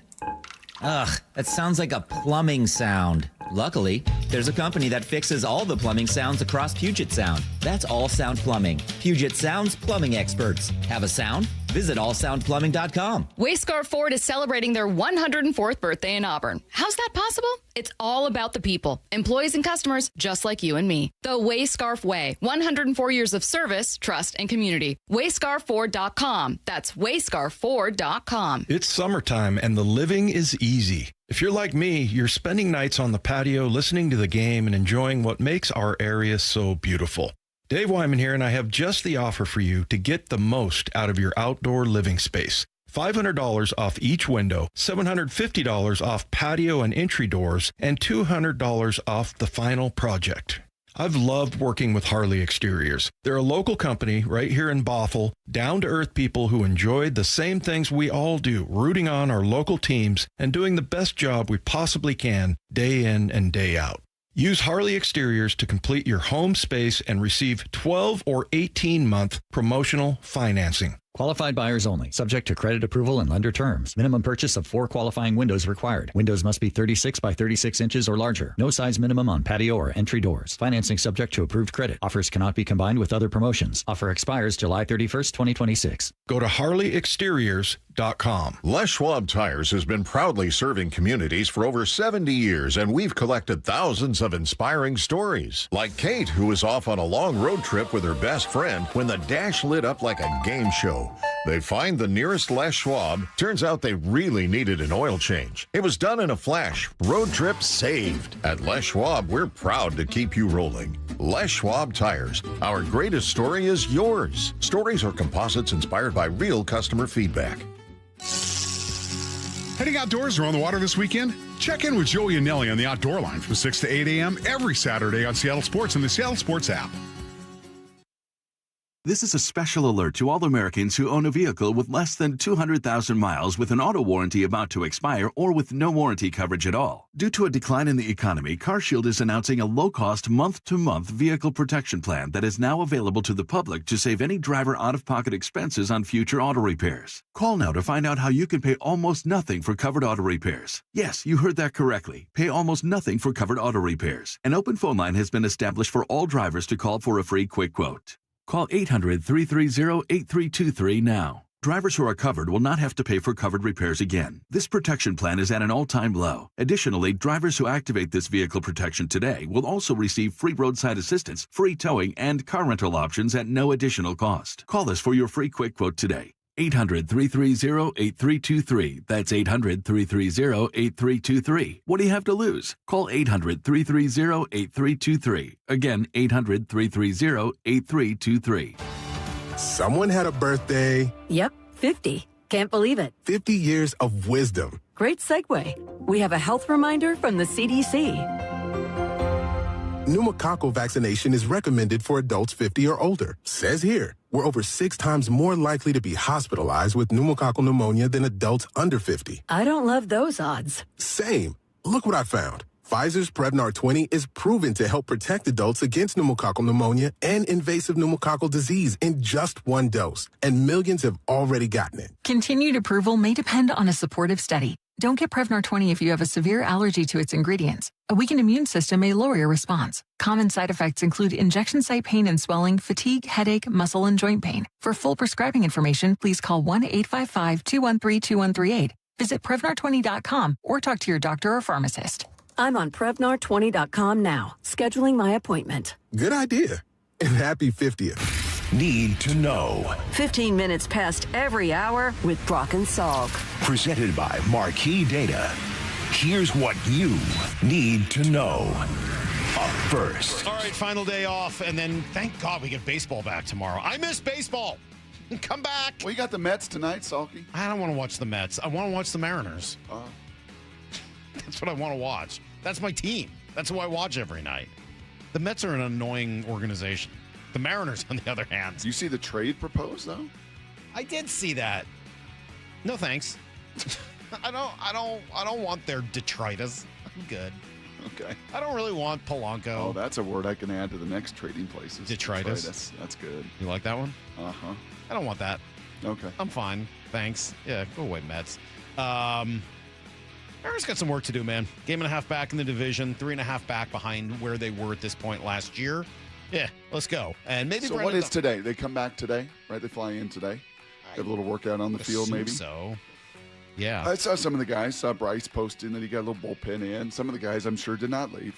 Ugh, that sounds like a plumbing sound. Luckily, there's a company that fixes all the plumbing sounds across Puget Sound. That's All Sound Plumbing. Puget Sound's plumbing experts. Have a sound? Visit allsoundplumbing.com. Wayscar Ford is celebrating their 104th birthday in Auburn. How's that possible? It's all about the people, employees and customers just like you and me. The Wayscarf Way, 104 years of service, trust, and community. Wayscarford.com. That's wayscarford.com. It's summertime and the living is easy. If you're like me, you're spending nights on the patio listening to the game and enjoying what makes our area so beautiful. Dave Wyman here, and I have just the offer for you to get the most out of your outdoor living space. $500 off each window, $750 off patio and entry doors, and $200 off the final project. I've loved working with Harley Exteriors. They're a local company right here in Bothell, down-to-earth people who enjoy the same things we all do, rooting on our local teams and doing the best job we possibly can day in and day out. Use Harley Exteriors to complete your home space and receive 12 or 18-month promotional financing. Qualified buyers only. Subject to credit approval and lender terms. Minimum purchase of 4 qualifying windows required. Windows must be 36 by 36 inches or larger. No size minimum on patio or entry doors. Financing subject to approved credit. Offers cannot be combined with other promotions. Offer expires July 31st, 2026. Go to HarleyExteriors.com. Les Schwab Tires has been proudly serving communities for over 70 years, and we've collected thousands of inspiring stories. Like Kate, who was off on a long road trip with her best friend when the dash lit up like a game show. They find the nearest Les Schwab. Turns out they really needed an oil change. It was done in a flash. Road trip saved. At Les Schwab, we're proud to keep you rolling. Les Schwab Tires. Our greatest story is yours. Stories are composites inspired by real customer feedback. Heading outdoors or on the water this weekend? Check in with Joey and Nelly on the Outdoor Line from 6 to 8 a.m. every Saturday on Seattle Sports and the Seattle Sports app. This is a special alert to all Americans who own a vehicle with less than 200,000 miles with an auto warranty about to expire or with no warranty coverage at all. Due to a decline in the economy, CarShield is announcing a low-cost month-to-month vehicle protection plan that is now available to the public to save any driver out-of-pocket expenses on future auto repairs. Call now to find out how you can pay almost nothing for covered auto repairs. Yes, you heard that correctly. Pay almost nothing for covered auto repairs. An open phone line has been established for all drivers to call for a free quick quote. Call 800-330-8323 now. Drivers who are covered will not have to pay for covered repairs again. This protection plan is at an all-time low. Additionally, drivers who activate this vehicle protection today will also receive free roadside assistance, free towing, and car rental options at no additional cost. Call us for your free quick quote today. 800-330-8323. That's 800-330-8323. What do you have to lose? Call 800-330-8323. Again, 800-330-8323. Someone had a birthday. Yep, 50. Can't believe it. 50 years of wisdom. Great segue. We have a health reminder from the CDC. Pneumococcal vaccination is recommended for adults 50 or older. Says here, we're over 6 times more likely to be hospitalized with pneumococcal pneumonia than adults under 50. I don't love those odds. Same. Look what I found. Pfizer's Prevnar 20 is proven to help protect adults against pneumococcal pneumonia and invasive pneumococcal disease in just 1 dose, and millions have already gotten it. Continued approval may depend on a supportive study. Don't get Prevnar 20 if you have a severe allergy to its ingredients. A weakened immune system may lower your response. Common side effects include injection site pain and swelling, fatigue, headache, muscle, and joint pain. For full prescribing information, please call 1-855-213-2138. Visit Prevnar20.com or talk to your doctor or pharmacist. I'm on Prevnar20.com now, scheduling my appointment. Good idea. And happy 50th. Need to know. 15 minutes past every hour with Brock and Salk. Presented by Marquee Data. Here's what you need to know. Up first. All right, final day off, and then thank God we get baseball back tomorrow. I miss baseball. Come back. Well, you got the Mets tonight, Salky. I don't want to watch the Mets. I want to watch the Mariners. That's what I want to watch. That's my team. That's who I watch every night. The Mets are an annoying organization. The Mariners, on the other hand. You see the trade proposed, though? I did see that. No, thanks. I don't want their detritus. I'm good. Okay. I don't really want Polanco. Oh, that's a word I can add to the next trading places. Detritus. That's good. You like that one? Uh-huh. I don't want that. Okay. I'm fine. Thanks. Yeah, go away, Mets. Mariners got some work to do, man. Game and a half back in the division, 3.5 back behind where they were at this point last year. Yeah, let's go. And maybe So what is today? They come back today, right? They fly in today. Have a little workout on the field, maybe. So, yeah. I saw some of the guys. Saw Bryce posting that he got a little bullpen in. Some of the guys, I'm sure, did not leave.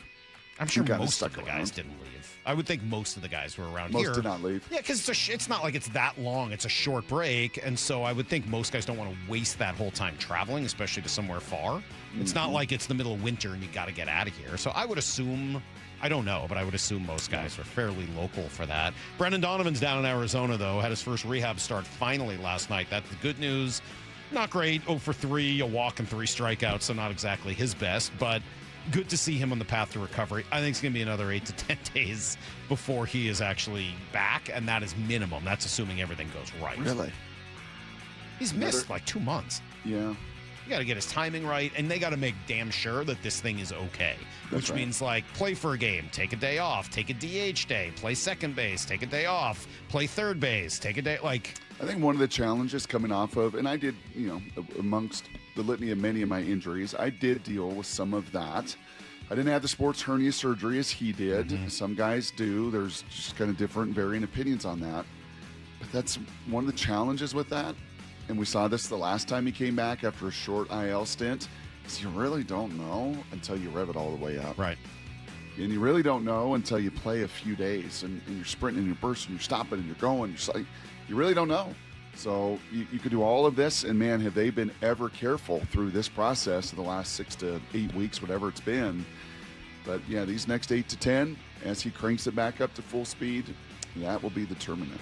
I'm sure most of the guys didn't leave. I would think most of the guys were around here. Most did not leave. Yeah, because it's not like it's that long. It's a short break. And so I would think most guys don't want to waste that whole time traveling, especially to somewhere far. It's not like it's the middle of winter and you got to get out of here. So I would assume, I don't know, but I would assume most guys are fairly local for that. Brendan Donovan's down in Arizona, though. Had his first rehab start finally last night. That's the good news. Not great. 0 for 3, a walk and 3 strikeouts, so not exactly his best, but good to see him on the path to recovery. I think it's going to be another 8 to 10 days before he is actually back, and that is minimum. That's assuming everything goes right. Really? He's missed like 2 months. Yeah. You got to get his timing right, and they got to make damn sure that this thing is okay. Which means, like, play for a game, take a day off, take a DH day, play second base, take a day off, play third base, take a day. Like, I think one of the challenges coming off of, and I did, amongst the litany of many of my injuries, I did deal with some of that. I didn't have the sports hernia surgery as he did. Mm-hmm. Some guys do. There's just kind of different, varying opinions on that. But that's one of the challenges with that. And we saw this the last time he came back after a short IL stint, is you really don't know until you rev it all the way up. Right. And you really don't know until you play a few days and you're sprinting and you're bursting, you're stopping and you're going. You really don't know. So you could do all of this, and man, have they been ever careful through this process of the last 6 to 8 weeks, whatever it's been. But yeah, these next 8 to 10, as he cranks it back up to full speed, that will be the determinant.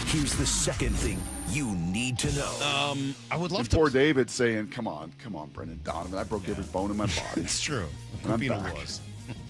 Here's the second thing you need to know. I would love and to. Poor David saying, come on, Brendan Donovan. I broke every bone in my body. It's true. And I'm Copino back. was.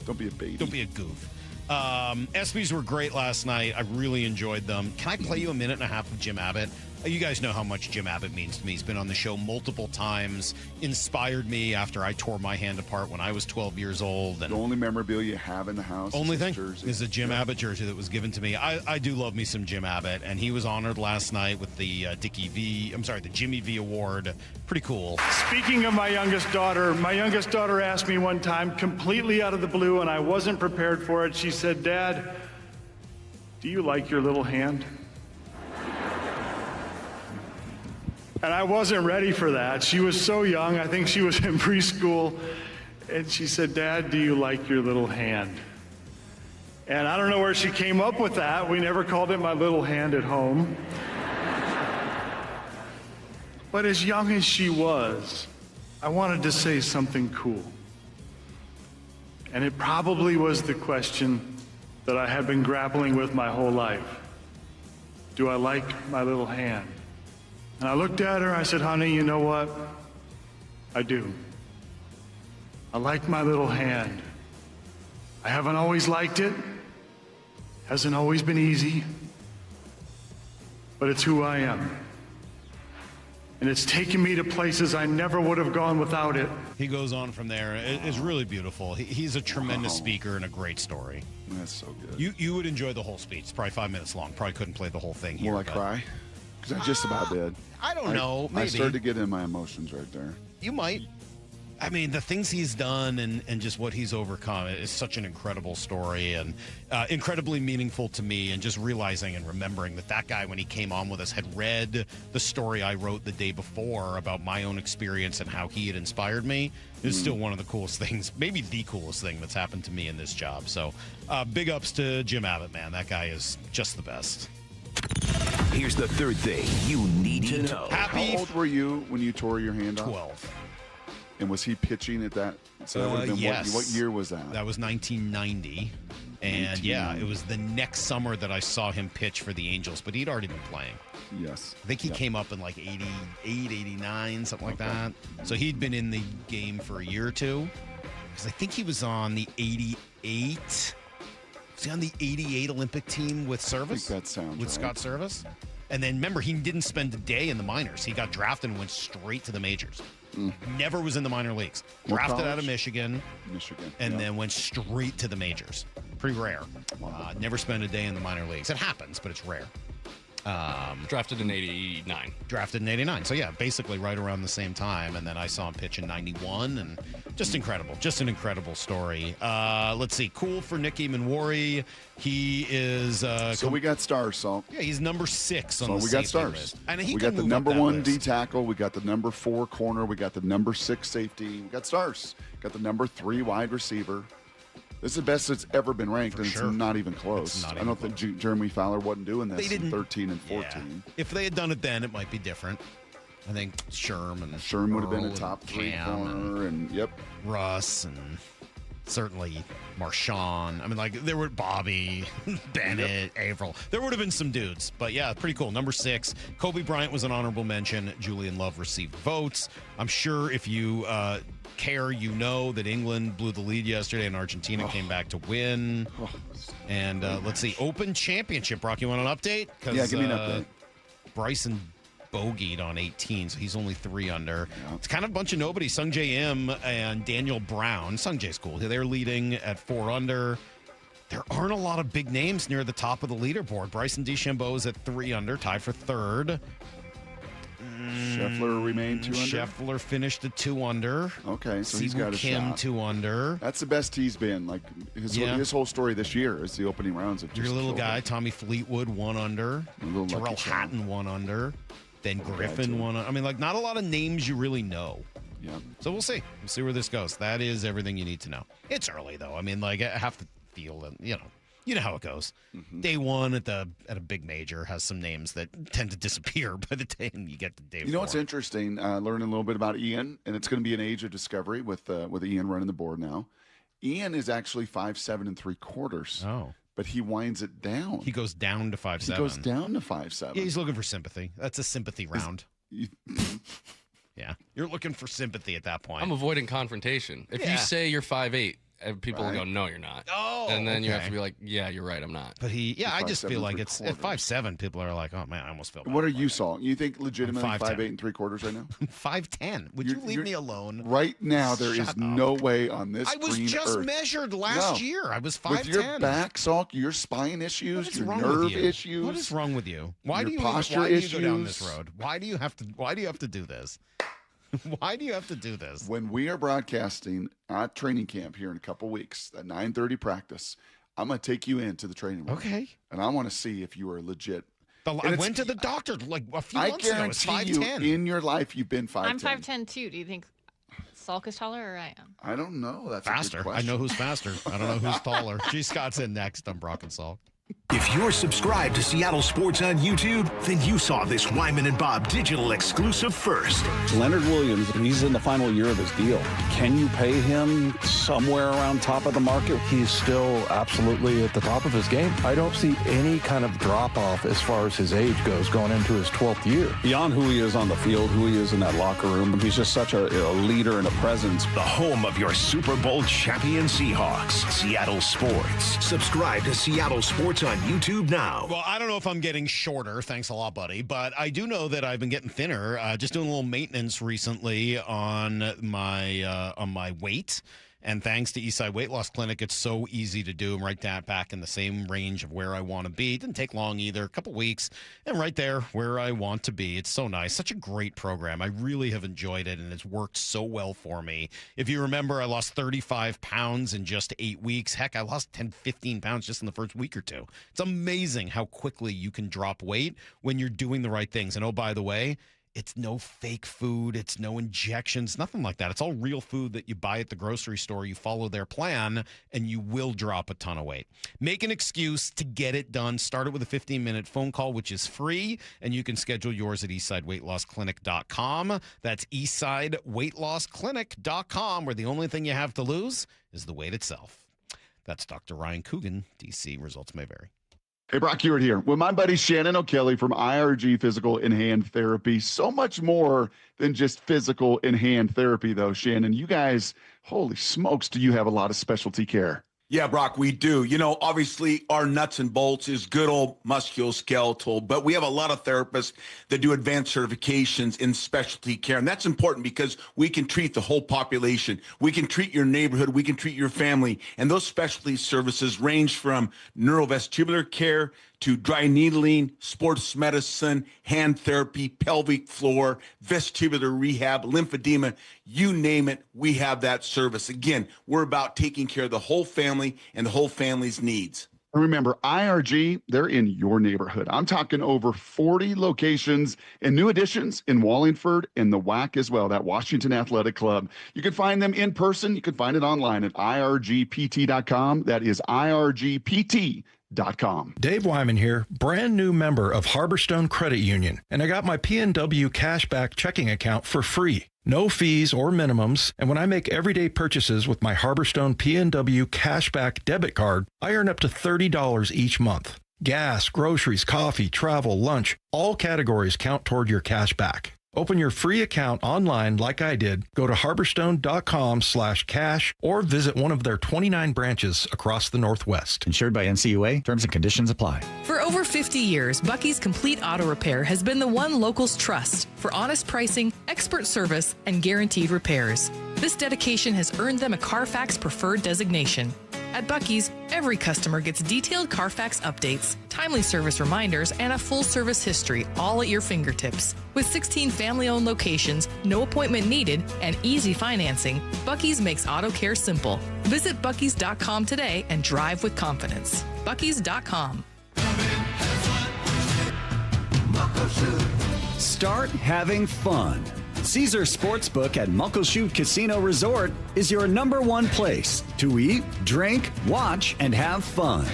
Don't be a baby. Don't be a goof. ESPYs were great last night. I really enjoyed them. Can I play you a minute and a half of Jim Abott? You guys know how much Jim Abott means to me. He's been on the show multiple times, inspired me after I tore my hand apart when I was 12 years old. And the only memorabilia you have in the house only is thing jersey. is a Jim Abott jersey that was given to me. I do love me some Jim Abott, and he was honored last night with the the Jimmy V Award. Pretty cool. Speaking of my youngest daughter asked me one time, completely out of the blue, and I wasn't prepared for it. She said, "Dad, do you like your little hand?" And I wasn't ready for that. She was so young. I think she was in preschool. And she said, "Dad, do you like your little hand?" And I don't know where she came up with that. We never called it my little hand at home. But as young as she was, I wanted to say something cool. And it probably was the question that I had been grappling with my whole life. Do I like my little hand? And I looked at her, I said, "Honey, you know what? I do. I like my little hand. I haven't always liked it. Hasn't always been easy. But it's who I am. And it's taken me to places I never would have gone without it." He goes on from there. It's really beautiful. He's a tremendous speaker and a great story. That's so good. You would enjoy the whole speech. It's probably 5 minutes long. Probably couldn't play the whole thing here. Will I cry? Because I just about did. I don't know. Maybe. I started to get in my emotions right there. You might. I mean, the things he's done and just what he's overcome is such an incredible story and incredibly meaningful to me. And just realizing and remembering that guy, when he came on with us, had read the story I wrote the day before about my own experience and how he had inspired me is still one of the coolest things, maybe the coolest thing that's happened to me in this job. So big ups to Jim Abott, man. That guy is just the best. Here's the third thing you need to know. How old were you when you tore your hand off? 12. And was he pitching at that? So that would have been yes. What year was that? That was 1990. And yeah, it was the next summer that I saw him pitch for the Angels, but he'd already been playing. Yes. I think he came up in like 88, 89, something like that. So he'd been in the game for a year or two. Because I think he was on the 88. Was he on the 88 Olympic team with Service? I think that sounds With right. Scott Service? And then remember, he didn't spend a day in the minors. He got drafted and went straight to the majors. Never was in the minor leagues. Drafted out of Michigan. And then went straight to the majors. Pretty rare. Never spent a day in the minor leagues. It happens, but it's rare. Drafted in 89. Drafted in 89. So, yeah, basically right around the same time. And then I saw him pitch in 91. And just incredible. Just an incredible story. Let's see. Cool for Nicky Manwari. He is... so we got stars, Salk. Yeah, he's number 6 on the we got safety stars. list. And he we can got the move up number that 1 list. D tackle. We got the number 4 corner. We got the number 6 safety. We got stars. Got the number 3 wide receiver. This is the best it's ever been ranked, and it's not even close. I don't think Jeremy Fowler wasn't doing this in 13 and 14. Yeah. If they had done it then, it might be different. I think Sherm would have been a top 3 corner, and Russ, and certainly Marshawn. I mean, like, there were Bobby, Bennett, Averill. There would have been some dudes, but yeah, pretty cool. Number 6, Kobe Bryant was an honorable mention. Julian Love received votes. I'm sure if you care, you know that England blew the lead yesterday and Argentina came back to win. And let's see, Open Championship. Brock, you want an update? Yeah, give me an update. Bryson bogeyed on 18, so he's only 3 under. It's kind of a bunch of nobody. Sung J M and Daniel Brown. Sung J's cool. They're leading at 4 under. There aren't a lot of big names near the top of the leaderboard. Bryson DeChambeau is at 3 under, tied for 3rd. Scheffler remained 2 under. Scheffler finished at 2 under. Okay, so he's got a Kim shot. 2 under. That's the best he's been. Like his whole story this year is the opening rounds of Your just little killed guy, it. Tommy Fleetwood, 1 under. Terrell Hatton, 1 under. Ben Griffin, 1 under. I mean, like, not a lot of names you really know. Yeah. So we'll see. We'll see where this goes. That is everything you need to know. It's early, though. I mean, like, I have to feel, you know how it goes. Day 1 at a big major has some names that tend to disappear by the time you get to day 4. You know what's interesting? Learning a little bit about Ian, and it's going to be an age of discovery with Ian running the board now. Ian is actually 5'7" 3/4. Oh. But he winds it down. He goes down to 5'7". He goes down to 5'7". Yeah, he's looking for sympathy. That's a sympathy round. Yeah, you're looking for sympathy at that point. I'm avoiding confrontation. If you say you're 5'8", people will go, no, you're not. Oh, and then you have to be like, yeah, you're right, I'm not. But I just feel like it's at 5'7", people are like, oh man, I almost feel bad. What are you, Saul? You think legitimately 5'10". 5'8" 3/4 right now? 5'10". Would you leave me alone? Right now, there is Shut up. no way on this I was green just earth. measured last year. I was 5'10". With your back, Salk, your spine issues, your wrong nerve with you? issues. What is wrong with you? Why do you posture why do you go down issues? this road? Why do you have to do this? Why do you have to do this? When we are broadcasting at training camp here in a couple weeks, at 9:30 practice, I'm going to take you into the training room. Okay. And I want to see if you are legit. I went to the doctor like a few months ago. It's I guarantee 5'10". you, in your life, you've been 5'10". I'm 5'10" too. Do you think Salk is taller or I am? I don't know. That's faster. A good I question. know who's faster. I don't know who's taller. G. Scott's in next on Brock and Salk. If you're subscribed to Seattle Sports on YouTube, then you saw this Wyman and Bob digital exclusive first. Leonard Williams, he's in the final year of his deal. Can you pay him somewhere around top of the market? He's still absolutely at the top of his game. I don't see any kind of drop-off as far as his age goes going into his 12th year. Beyond who he is on the field, who he is in that locker room, he's just such a leader and a presence. The home of your Super Bowl champion Seahawks, Seattle Sports. Subscribe to Seattle Sports on YouTube now. Well, I don't know if I'm getting shorter. Thanks a lot, buddy. But I do know that I've been getting thinner. Just doing a little maintenance recently on my weight. And thanks to Eastside Weight Loss Clinic, it's so easy to do. I'm right back in the same range of where I want to be. It didn't take long either, a couple weeks, and right there where I want to be. It's so nice. Such a great program. I really have enjoyed it, and it's worked so well for me. If you remember, I lost 35 pounds in just 8 weeks. Heck, I lost 10, 15 pounds just in the first week or two. It's amazing how quickly you can drop weight when you're doing the right things. And oh, by the way, it's no fake food. It's no injections, nothing like that. It's all real food that you buy at the grocery store. You follow their plan, and you will drop a ton of weight. Make an excuse to get it done. Start it with a 15-minute phone call, which is free, and you can schedule yours at eastsideweightlossclinic.com. That's eastsideweightlossclinic.com, where the only thing you have to lose is the weight itself. That's Dr. Ryan Coogan, D.C. Results may vary. Hey, Brock Hewitt here with my buddy Shannon O'Kelly from IRG Physical and Hand Therapy. So much more than just physical and hand therapy, though, Shannon. You guys, holy smokes, do you have a lot of specialty care? Yeah, Brock, we do. Obviously our nuts and bolts is good old musculoskeletal, but we have a lot of therapists that do advanced certifications in specialty care. And that's important because we can treat the whole population. We can treat your neighborhood. We can treat your family. And those specialty services range from neurovestibular care to dry needling, sports medicine, hand therapy, pelvic floor, vestibular rehab, lymphedema, you name it, we have that service. Again, we're about taking care of the whole family and the whole family's needs. And remember, IRG, they're in your neighborhood. I'm talking over 40 locations and new additions in Wallingford and the WAC as well, that Washington Athletic Club. You can find them in person. You can find it online at irgpt.com. That is irgpt.com. Dave Wyman here, brand new member of Harborstone Credit Union, and I got my PNW cashback checking account for free. No fees or minimums, and when I make everyday purchases with my Harborstone PNW cashback debit card, I earn up to $30 each month. Gas, groceries, coffee, travel, lunch, all categories count toward your cashback. Open your free account online like I did. Go to harborstone.com/cash or visit one of their 29 branches across the Northwest. Insured by NCUA. Terms and conditions apply. For over 50 years, Bucky's Complete Auto Repair has been the one locals trust for honest pricing, expert service, and guaranteed repairs. This dedication has earned them a Carfax Preferred designation. At Bucky's, every customer gets detailed Carfax updates, timely service reminders, and a full service history, all at your fingertips. With 16 family-owned locations, no appointment needed, and easy financing, Bucky's makes auto care simple. Visit Bucky's.com today and drive with confidence. Bucky's.com. Start having fun. Caesar Sportsbook at Muckleshoot Casino Resort is your #1 place to eat, drink, watch, and have fun.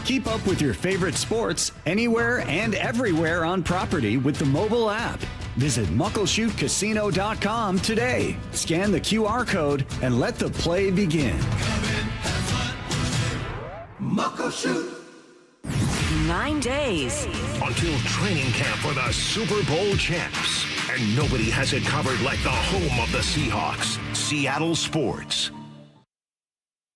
Keep up with your favorite sports anywhere and everywhere on property with the mobile app. Visit muckleshootcasino.com today. Scan the QR code and let the play begin. Muckleshoot. 9 days until training camp for the Super Bowl champs. And nobody has it covered like the home of the Seahawks, Seattle Sports.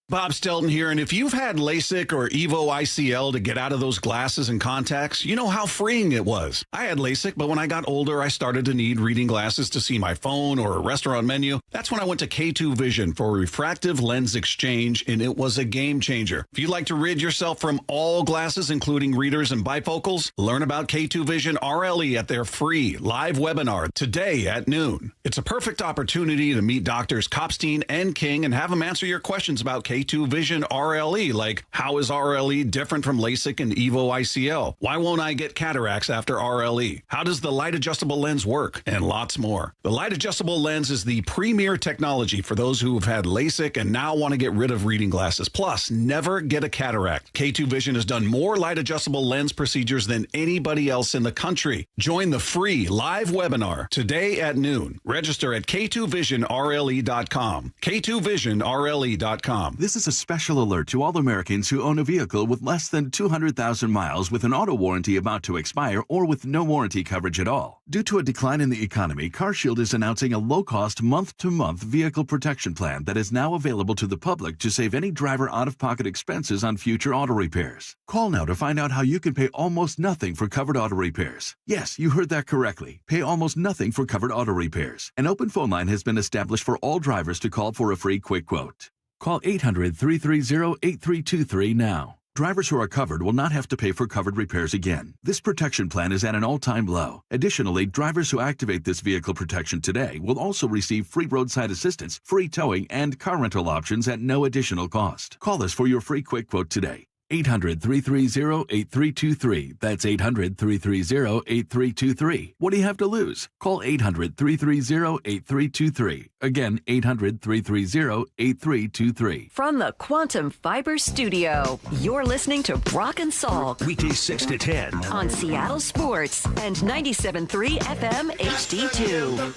Bob Stelton here, and if you've had LASIK or EVO ICL to get out of those glasses and contacts, you know how freeing it was. I had LASIK, but when I got older, I started to need reading glasses to see my phone or a restaurant menu. That's when I went to K2 Vision for refractive lens exchange, and it was a game changer. If you'd like to rid yourself from all glasses, including readers and bifocals, learn about K2 Vision RLE at their free live webinar today at noon. It's a perfect opportunity to meet Doctors Kopstein and King and have them answer your questions about K2 Vision RLE, like how is RLE different from LASIK and EVO ICL? Why won't I get cataracts after RLE? How does the light adjustable lens work? And lots more. The light adjustable lens is the premier technology for those who have had LASIK and now want to get rid of reading glasses. Plus, never get a cataract. K2 Vision has done more light adjustable lens procedures than anybody else in the country. Join the free live webinar today at noon. Register at K2VisionRLE.com. K2VisionRLE.com. This is a special alert to all Americans who own a vehicle with less than 200,000 miles with an auto warranty about to expire or with no warranty coverage at all. Due to a decline in the economy, CarShield is announcing a low-cost month-to-month vehicle protection plan that is now available to the public to save any driver out-of-pocket expenses on future auto repairs. Call now to find out how you can pay almost nothing for covered auto repairs. Yes, you heard that correctly. Pay almost nothing for covered auto repairs. An open phone line has been established for all drivers to call for a free quick quote. Call 800-330-8323 now. Drivers who are covered will not have to pay for covered repairs again. This protection plan is at an all-time low. Additionally, drivers who activate this vehicle protection today will also receive free roadside assistance, free towing, and car rental options at no additional cost. Call us for your free quick quote today. 800-330-8323. That's 800-330-8323. What do you have to lose? Call 800-330-8323. Again, 800-330-8323. from the Quantum Fiber Studio. You're listening to Brock and Salk. Weekdays 6 to 10. On Seattle Sports and 97.3 FM HD2.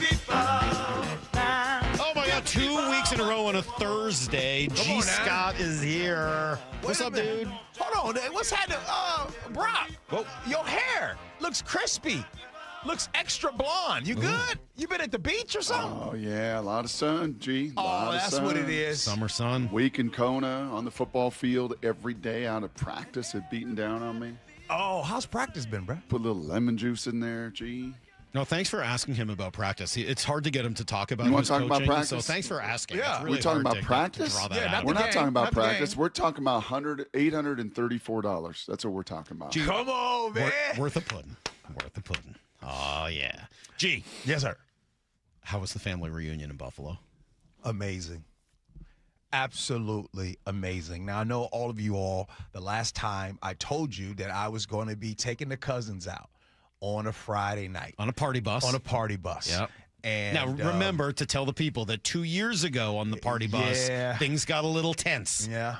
Oh my God, 2 weeks in a row on a Thursday. G. Scott is here. What's up, dude? Hold on. What's happening? Brock, your hair looks crispy. looks extra blonde. You good? You been at the beach or something? Oh, yeah, a lot of sun, G. That's what it is. Summer sun. Week in Kona, on the football field every day out of practice. It beating down on me. Oh, how's practice been, bro? Put a little lemon juice in there, G. No, thanks for asking him about practice. It's hard to get him to talk about You want his to talk about coaching, practice? So thanks for asking. Yeah. It's really We're talking hard about to practice? draw that Yeah, out. We're not talking about Not the practice. game. We're talking about $834. That's what we're talking about. Gee, Come on, man. Worth a pudding. Worth a pudding. Oh, yeah. Gee, Yes, sir. how was the family reunion in Buffalo? Amazing. Absolutely amazing. Now, I know all of you all, the last time I told you that I was going to be taking the cousins out on a Friday night. On a party bus. On a party bus. Yep. And Now, remember to tell the people that 2 years ago on the party bus, Yeah. things got a little tense. Yeah.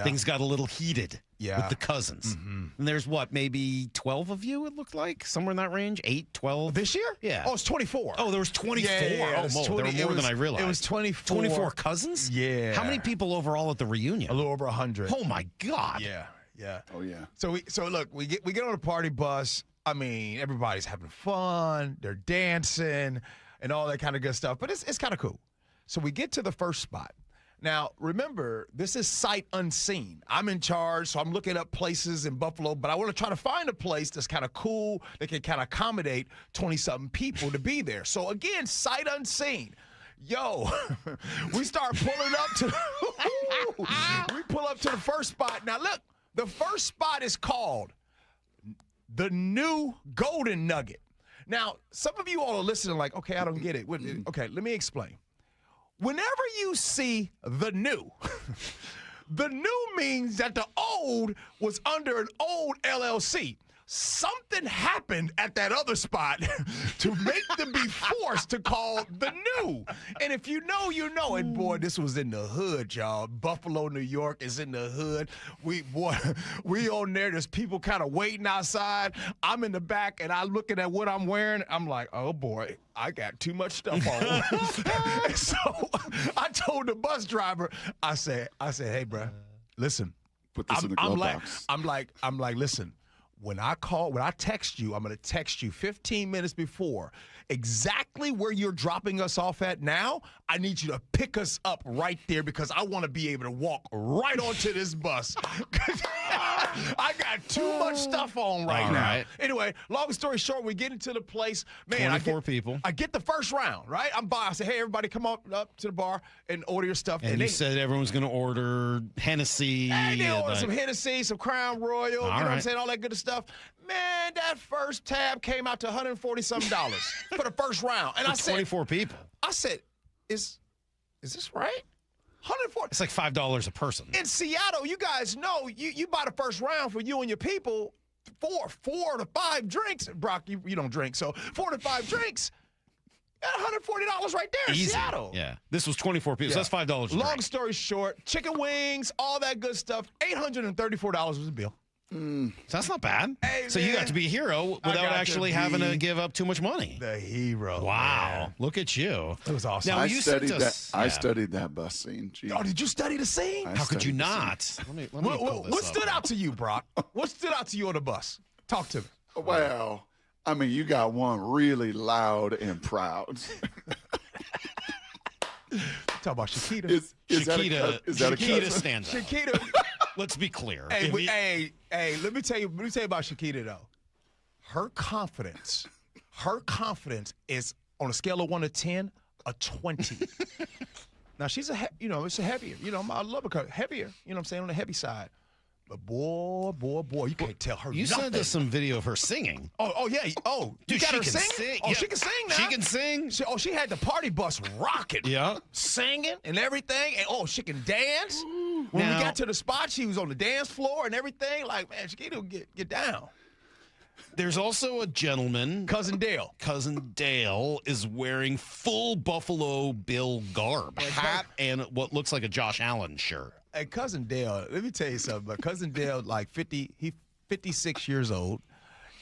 Things got a little heated Yeah. with the cousins. Mhm. And there's what, maybe 12 of you, it looked like? Somewhere in that range? 8, 12? This year? Yeah. Oh, it's 24. Oh, there was 24. Yeah, Oh, it's Mo, 20 there were more than I realized. It was 24. 24 cousins? Yeah. How many people overall at the reunion? A little over 100. Oh, my God. Yeah. Yeah. Oh, yeah. So look, we get on a party bus. I mean, everybody's having fun. They're dancing and all that kind of good stuff. But it's kind of cool. So we get to the first spot. Now, remember, this is sight unseen. I'm in charge, so I'm looking up places in Buffalo, but I want to try to find a place that's kind of cool that can kind of accommodate 20-something people to be there. So, again, sight unseen. Yo, we start pulling up to we pull up to the first spot. Now, look, the first spot is called the New Golden Nugget. Now, some of you all are listening like, okay, I don't get it. Okay, let me explain. Whenever you see the new, the new means that the old was under an old LLC. Something happened at that other spot to make them be forced to call the new. And if you know, you know. And boy, this was in the hood, y'all. Buffalo, New York is in the hood. We on there. There's people kind of waiting outside. I'm in the back, and I'm looking at what I'm wearing. I'm like, oh boy, I got too much stuff on. And so I told the bus driver, I said, hey, bro, listen. Put this in the glove box. I'm like, listen. When I text you, I'm going to text you 15 minutes before. Exactly where you're dropping us off at now, I need you to pick us up right there because I want to be able to walk right onto this bus. I got too much stuff on right now. Right. Anyway, long story short, we get into the place. Man, 24 people. I get the first round, right? I'm by. I say, hey, everybody, come up to the bar and order your stuff. And you said everyone's going to order Hennessy. And they ordered some Hennessy, some Crown Royal, you know what I'm saying, all that good stuff. Man, that first tab came out to $140-something for the first round. And for I said, 24 people. I said, is this right? 140. It's like $5 a person. In Seattle, you guys know you buy the first round for you and your people, 4 to 5 drinks. Brock, you don't drink, so 4 to 5 drinks. $140 right there in Easy. Seattle. Yeah. This was 24 people, so that's $5 a drink. Long story short, chicken wings, all that good stuff. $834 was the bill. So that's not bad. Hey, so man, you got to be a hero without actually having to give up too much money. The hero. Wow. Man. Look at you. It was awesome. Now, I you studied sent that. us, I studied that bus scene. Gee. Oh, did you study the scene? How could you not? Let me pull this What up. stood out to you, Brock? What stood out to you on the bus? Talk to me. Well, I mean, you got one really loud and proud. Talk about Shakita. Is that a Shakita cousin? stands out. Shakita. Let's be clear. Hey, let me tell you about Shakita though. Her confidence is on a scale of 1 to 10, a 20. Now she's it's a heavier. I love her heavier. You know what I'm saying, on the heavy side. But boy, you can't tell her You nothing. sent us some video of her singing. Oh yeah. Oh, Dude, you got she her can singing? sing. Oh, Yeah. she can sing now. She can sing. She had the party bus rocking. Yeah. Singing and everything. And she can dance. When Now- we got to the spot, she was on the dance floor and everything. Like, man, Shakita would get down. There's also a gentleman. Cousin Dale. Cousin Dale is wearing full Buffalo Bill garb, hat, and what looks like a Josh Allen shirt. Hey, Cousin Dale, let me tell you something. But Cousin Dale, like 56 years old,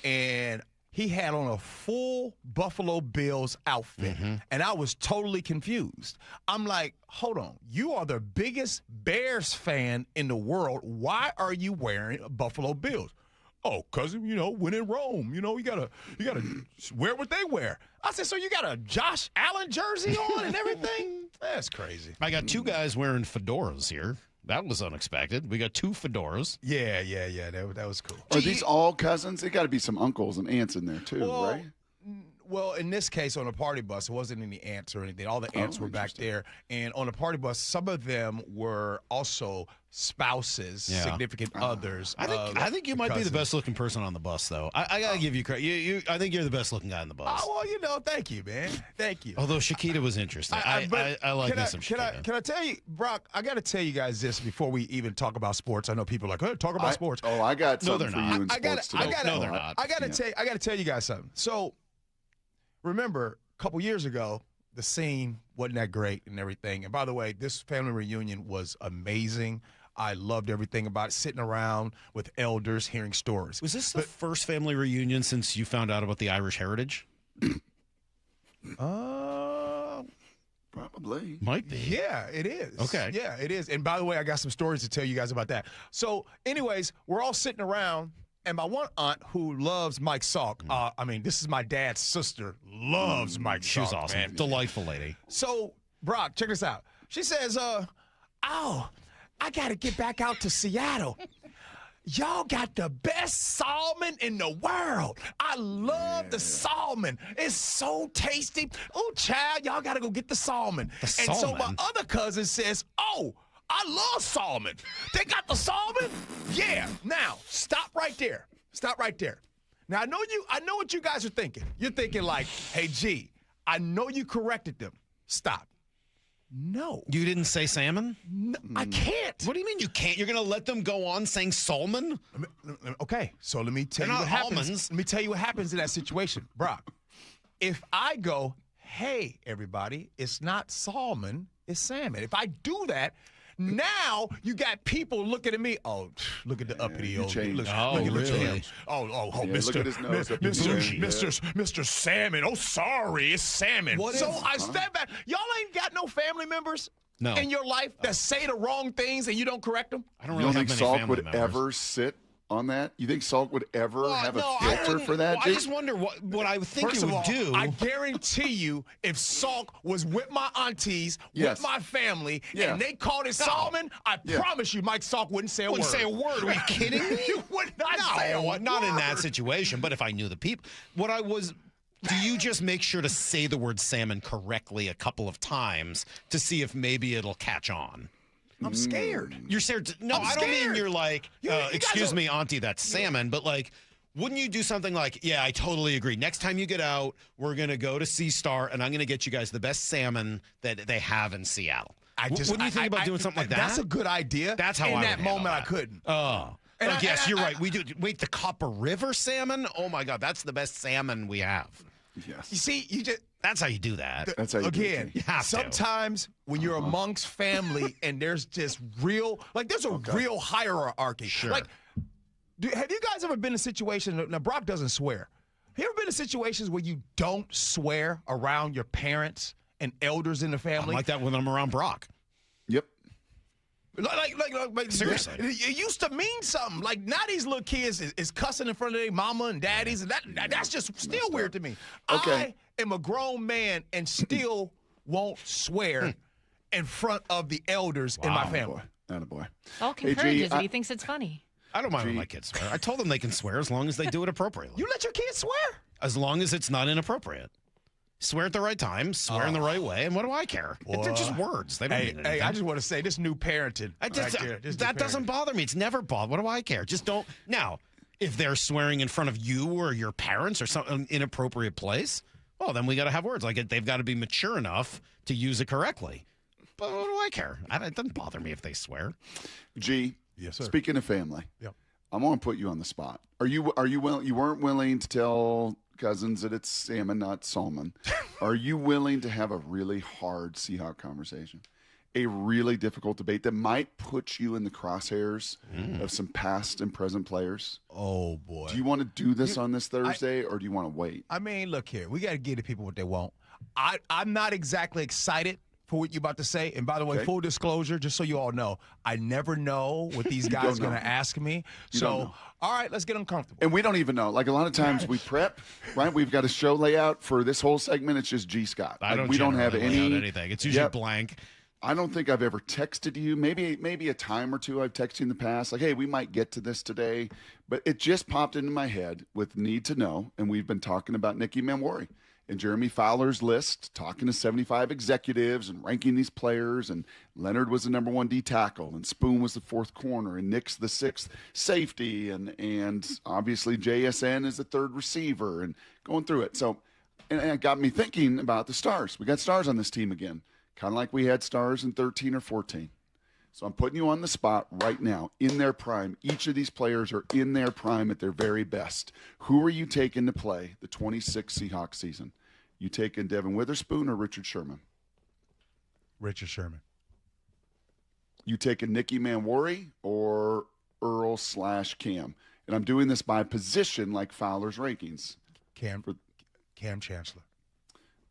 and he had on a full Buffalo Bills outfit. And I was totally confused. I'm like, hold on. You are the biggest Bears fan in the world. Why are you wearing Buffalo Bills? Oh, cousin, when in Rome, you gotta wear what they wear. I said, so you got a Josh Allen jersey on and everything? That's crazy. I got two guys wearing fedoras here. That was unexpected. We got two fedoras. Yeah. That was cool. Are these all cousins? There got to be some uncles and aunts in there too, right? Well, in this case, on a party bus, it wasn't any aunts or anything. All the aunts were back there. And on a party bus, some of them were also spouses, significant others. I think you might be the best-looking person on the bus, though. I got to give you credit. I think you're the best-looking guy on the bus. Oh, well, thank you, man. Thank you. Although Shakita was interesting. I like this. Can I tell you, Brock, I got to tell you guys this before we even talk about sports. I know people are like, hey, talk about sports. Oh, I got something for you in sports today. No, they're not. I got to tell you guys something. So, remember, a couple years ago, the scene wasn't that great and everything. And by the way, this family reunion was amazing. I loved everything about it, sitting around with elders, hearing stories. Was this the first family reunion since you found out about the Irish heritage? Probably. Might be. Yeah, it is. Okay. Yeah, it is. And by the way, I got some stories to tell you guys about that. So, anyways, we're all sitting around. And my one aunt who loves Mike Salk, this is my dad's sister, loves Mike Salk. She was awesome. Man. Delightful lady. So, Brock, check this out. She says, I got to get back out to Seattle. Y'all got the best salmon in the world. I love the salmon. It's so tasty. Oh, child, y'all got to go get the salmon. So my other cousin says, I love salmon. They got the salmon? Yeah. Now, stop right there. Stop right there. Now, I know what you guys are thinking. You're thinking like, hey, G, I know you corrected them. Stop. No. You didn't say salmon? No, I can't. What do you mean you can't? You're going to let them go on saying salmon? Okay, so let me tell you what happens. Let me tell you what happens in that situation. Brock, if I go, hey, everybody, it's not salmon, it's salmon. If I do that, now you got people looking at me. Oh, look at the uppity old. Really? Look at Mr. Look at his nose up Mr. Salmon. Oh, sorry, it's salmon. I step back. Y'all ain't got no family members in your life that say the wrong things and you don't correct them. I don't really think have many Salk family would members. ever sit on that? You think Salk would ever have a filter for that? I just wonder what I think First he of would all, do. I guarantee you, if Salk was with my aunties, with my family, and they called it salmon, I promise you, Mike Salk wouldn't say a word. Wouldn't say a word. Are you kidding me? You would not say a word. Not in that situation. But if I knew the people, do you just make sure to say the word salmon correctly a couple of times to see if maybe it'll catch on? I'm scared. You're scared? No, I don't mean you're like, excuse me, auntie, that's salmon. But like, wouldn't you do something like, yeah, I totally agree. Next time you get out, we're going to go to Sea Star, and I'm going to get you guys the best salmon that they have in Seattle. Wouldn't you think about doing something like that? That's a good idea. That's how in I would that handle moment, that. I couldn't. Oh. Yes, you're right. We do. Wait, the Copper River salmon? Oh, my God. That's the best salmon we have. Yes. You see, that's how you do that. That's how you do it. You have sometimes when you're amongst family and there's just real hierarchy. Sure. Like, have you guys ever been in a situation? Now, Brock doesn't swear. Have you ever been in situations where you don't swear around your parents and elders in the family? I'm like that when I'm around Brock. Yep. Like seriously, it used to mean something. Like now, these little kids is cussing in front of their mama and daddies, and that's just still weird to me. Okay. I am a grown man and still won't swear in front of the elders in my family. Attaboy. Salk encourages it. He thinks it's funny. I don't mind when my kids swear. I told them they can swear as long as they do it appropriately. You let your kids swear? As long as it's not inappropriate. Swear at the right time, swear in the right way, and what do I care? They're just words. They don't mean anything. Hey, I just want to say this new parenting. That doesn't bother me. It's never bothered. What do I care? Just don't. Now, if they're swearing in front of you or your parents or some inappropriate place, well, then we got to have words. Like they've got to be mature enough to use it correctly. But what do I care? It doesn't bother me if they swear. G. Yes, sir. Speaking of family, yep. I'm going to put you on the spot. You weren't willing to tell cousins that it's salmon, not salmon. Are you willing to have a really hard Seahawk conversation? A really difficult debate that might put you in the crosshairs of some past and present players? Oh, boy. Do you want to do this on this Thursday, or do you want to wait? I mean, look here. We got to give the people what they want. I'm not exactly excited for what you're about to say. And by the way, full disclosure, just so you all know, I never know what these guys are going to ask me. So, all right, let's get uncomfortable. And we don't even know. Like a lot of times we prep, right? We've got a show layout for this whole segment. It's just G. Scott. We don't have anything. It's usually blank. I don't think I've ever texted you. Maybe a time or two I've texted you in the past. Like, hey, we might get to this today. But it just popped into my head with need to know. And we've been talking about Nicky Manwari and Jeremy Fowler's list, talking to 75 executives and ranking these players. And Leonard was the number 1 D tackle, and Spoon was the 4th corner, and Nick's the 6th safety, and obviously JSN is the 3rd receiver, and going through it. So, and it got me thinking about the stars. We got stars on this team again, kind of like we had stars in 13 or 14. So I'm putting you on the spot right now, in their prime. Each of these players are in their prime at their very best. Who are you taking to play the 26 Seahawks season? You taking Devin Witherspoon or Richard Sherman? Richard Sherman. You taking Nicky Manwari or Earl/Cam? And I'm doing this by position like Fowler's rankings. Cam Chancellor.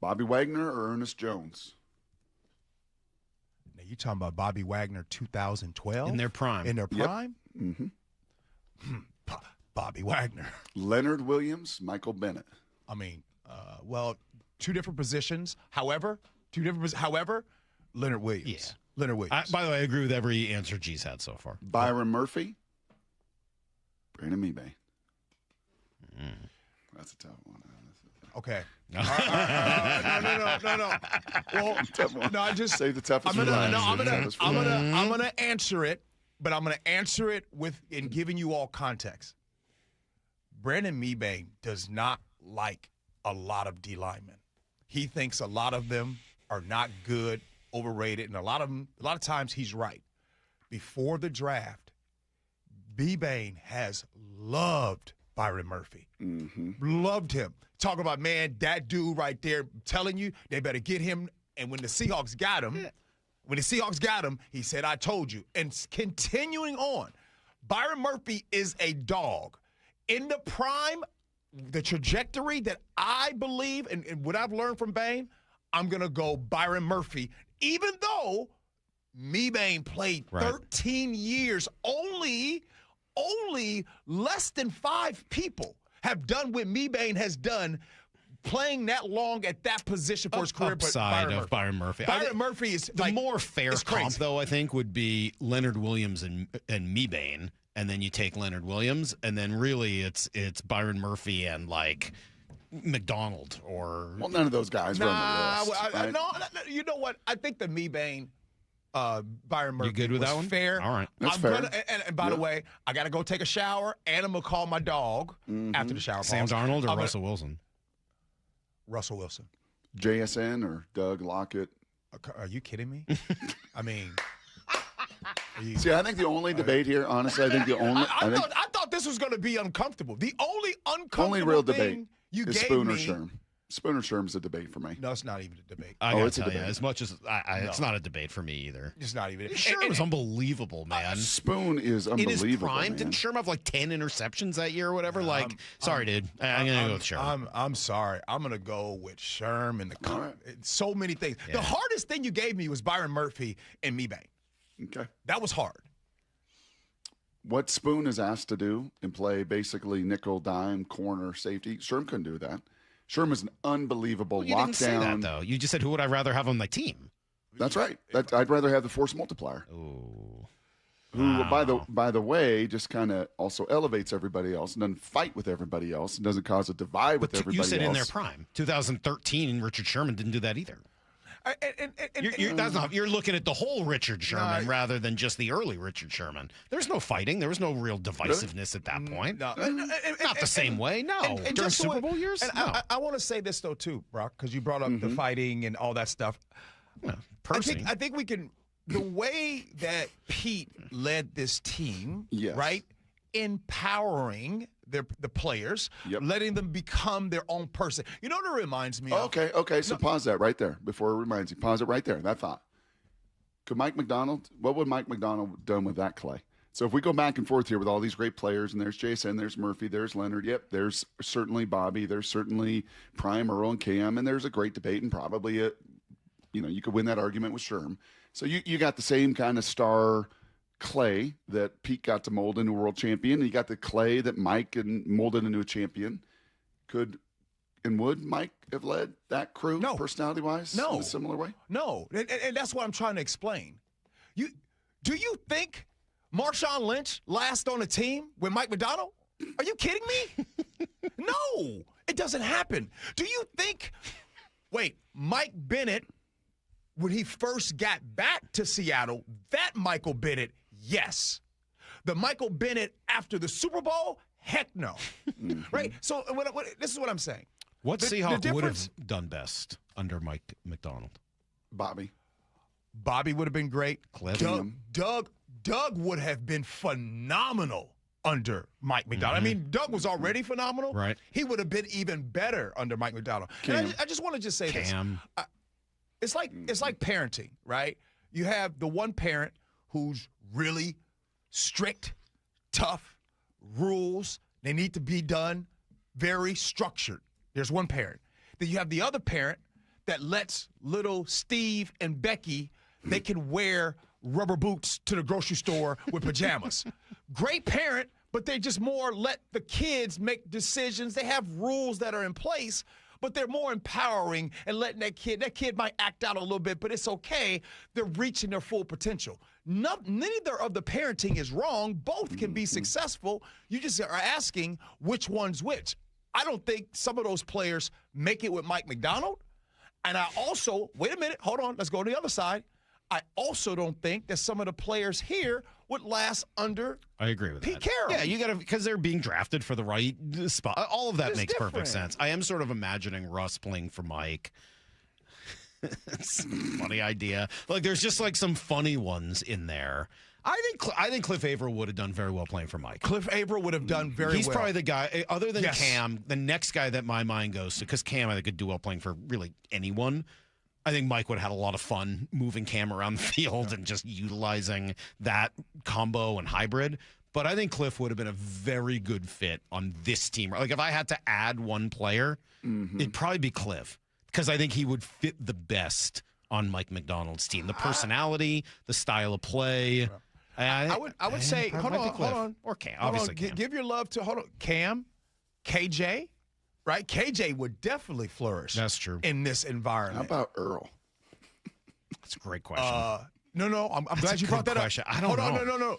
Bobby Wagner or Ernest Jones? Now, you talking about Bobby Wagner 2012? In their prime. In their prime? Yep. Mm-hmm. Bobby Wagner. Leonard Williams, Michael Bennett. I mean, well, 2 different positions. However, Leonard Williams. Yeah. Leonard Williams. By the way, I agree with every answer G's had so far. Byron Murphy, Brandon Mebane. That's a tough one. Okay. No. Well, tough one. No, I just save the toughest. I'm gonna answer it, but I'm gonna answer it in giving you all context. Brandon Mebane does not like a lot of D linemen. He thinks a lot of them are not good, overrated, and a lot of times he's right. Before the draft, Mebane has loved Byron Murphy. Mm-hmm. Loved him. Talk about, man, that dude right there, telling you they better get him. And when the Seahawks got him, he said, I told you. And continuing on, Byron Murphy is a dog. In the prime, the trajectory that I believe and what I've learned from Bane, I'm going to go Byron Murphy, even though Mebane played 13 years. Only less than 5 people have done what Mebane has done, playing that long at that position for his career. Upside of Byron Murphy. Byron Murphy is the more fair comp, though, I think, would be Leonard Williams and Mebane, and then you take Leonard Williams, and then really it's Byron Murphy and like McDonald or. Well, none of those guys were on the list. Right? No, you know what? I think the Mebane. Byron Murphy. You good with that one? Fair. All right. That's fair. And by the way, I got to go take a shower, and I'm going to call my dog after the shower. Sam Darnold or Russell Wilson? Russell Wilson. JSN or Doug Lockett? Are you kidding me? I mean. See, I think the only debate here, honestly, I thought this was going to be uncomfortable. The only uncomfortable real thing debate you is gave Spoon or me. Sherm. Spoon or Sherm's a debate for me. No, it's not even a debate. I gotta it's a tell you, debate. as much as it's not a debate for me either. It's not even. Sherm is unbelievable, man. Spoon is unbelievable. In his prime, man. didn't Sherm have like 10 interceptions that year or whatever? Sorry, dude. I'm gonna go with Sherm. I'm sorry. I'm gonna go with Sherm and so many things. Yeah. The hardest thing you gave me was Byron Murphy and Mebane. Okay. That was hard. What Spoon is asked to do and play basically nickel, dime, corner, safety, Sherm couldn't do that. Sherm is an unbelievable You lockdown. didn't say that, though. You just said, who would I rather have on my team? That's right. I'd rather have the force multiplier. Ooh. Who, by the way, just kind of also elevates everybody else and doesn't fight with everybody else and doesn't cause a divide with everybody else. You said in their prime. 2013, Richard Sherman didn't do that either. You're looking at the whole Richard Sherman rather than just the early Richard Sherman. There's no fighting. There was no real divisiveness at that point. No. Not the same way. No. During Super Bowl years? And I want to say this, though, too, Brock, because you brought up the fighting and all that stuff. Well, I think we can – the way that Pete led this team, right, empowering the players, letting them become their own person. You know what it reminds me of? Okay. So pause that right there before it reminds you. Pause it right there. That thought. What would Mike McDonald have done with that clay? So if we go back and forth here with all these great players, and there's Jason, there's Murphy, there's Leonard, there's certainly Bobby, there's certainly Prime, Earl, and Cam, and there's a great debate and probably you could win that argument with Sherm. So you got the same kind of star clay that Pete got to mold into a world champion, and you got the clay that Mike molded into a champion. Would Mike have led that crew, personality-wise, in a similar way? No, and that's what I'm trying to explain. Do you think Marshawn Lynch last on a team with Mike Macdonald? Are you kidding me? No, it doesn't happen. Do you think, Mike Bennett, when he first got back to Seattle, that Michael Bennett, yes. The Michael Bennett after the Super Bowl, heck no. Right? So this is what I'm saying. What Seahawk would have done best under Mike Macdonald? Bobby would have been great. Cliff. Doug would have been phenomenal under Mike Macdonald. I mean, Doug was already phenomenal. Right. He would have been even better under Mike Macdonald. And I just want to say this. It's like parenting, right? You have the one parent who's really strict, tough, rules. They need to be done, very structured. There's one parent. Then you have the other parent that lets little Steve and Becky, they can wear rubber boots to the grocery store with pajamas. Great parent, but they just more let the kids make decisions. They have rules that are in place, but they're more empowering and letting that kid might act out a little bit, but it's okay. They're reaching their full potential. Neither of the parenting is wrong. Both can be successful. You just are asking which one's which. I don't think some of those players make it with Mike Macdonald. And I also, wait a minute, hold on, let's go to the other side. I also don't think that some of the players here would last under I agree with Pete that. Carroll. Yeah, you got to, because they're being drafted for the right spot. All of that makes perfect sense. I am sort of imagining Russ playing for Mike. It's a funny idea. Like, there's just like some funny ones in there. I think Cliff Averill would have done very well playing for Mike. Cliff Averill would have done very well. He's probably the guy, other than Cam, the next guy that my mind goes to, because Cam, I think, could do well playing for really anyone. I think Mike would have had a lot of fun moving Cam around the field and just utilizing that combo and hybrid. But I think Cliff would have been a very good fit on this team. Like, if I had to add one player, it'd probably be Cliff, because I think he would fit the best on Mike Macdonald's team. The personality, the style of play. I would say, hold on. Or Cam, obviously Cam. Give your love to, Cam, KJ, right? KJ would definitely flourish. That's true. In this environment. How about Earl? That's a great question. No, I'm glad you brought that question. up. I don't know. No.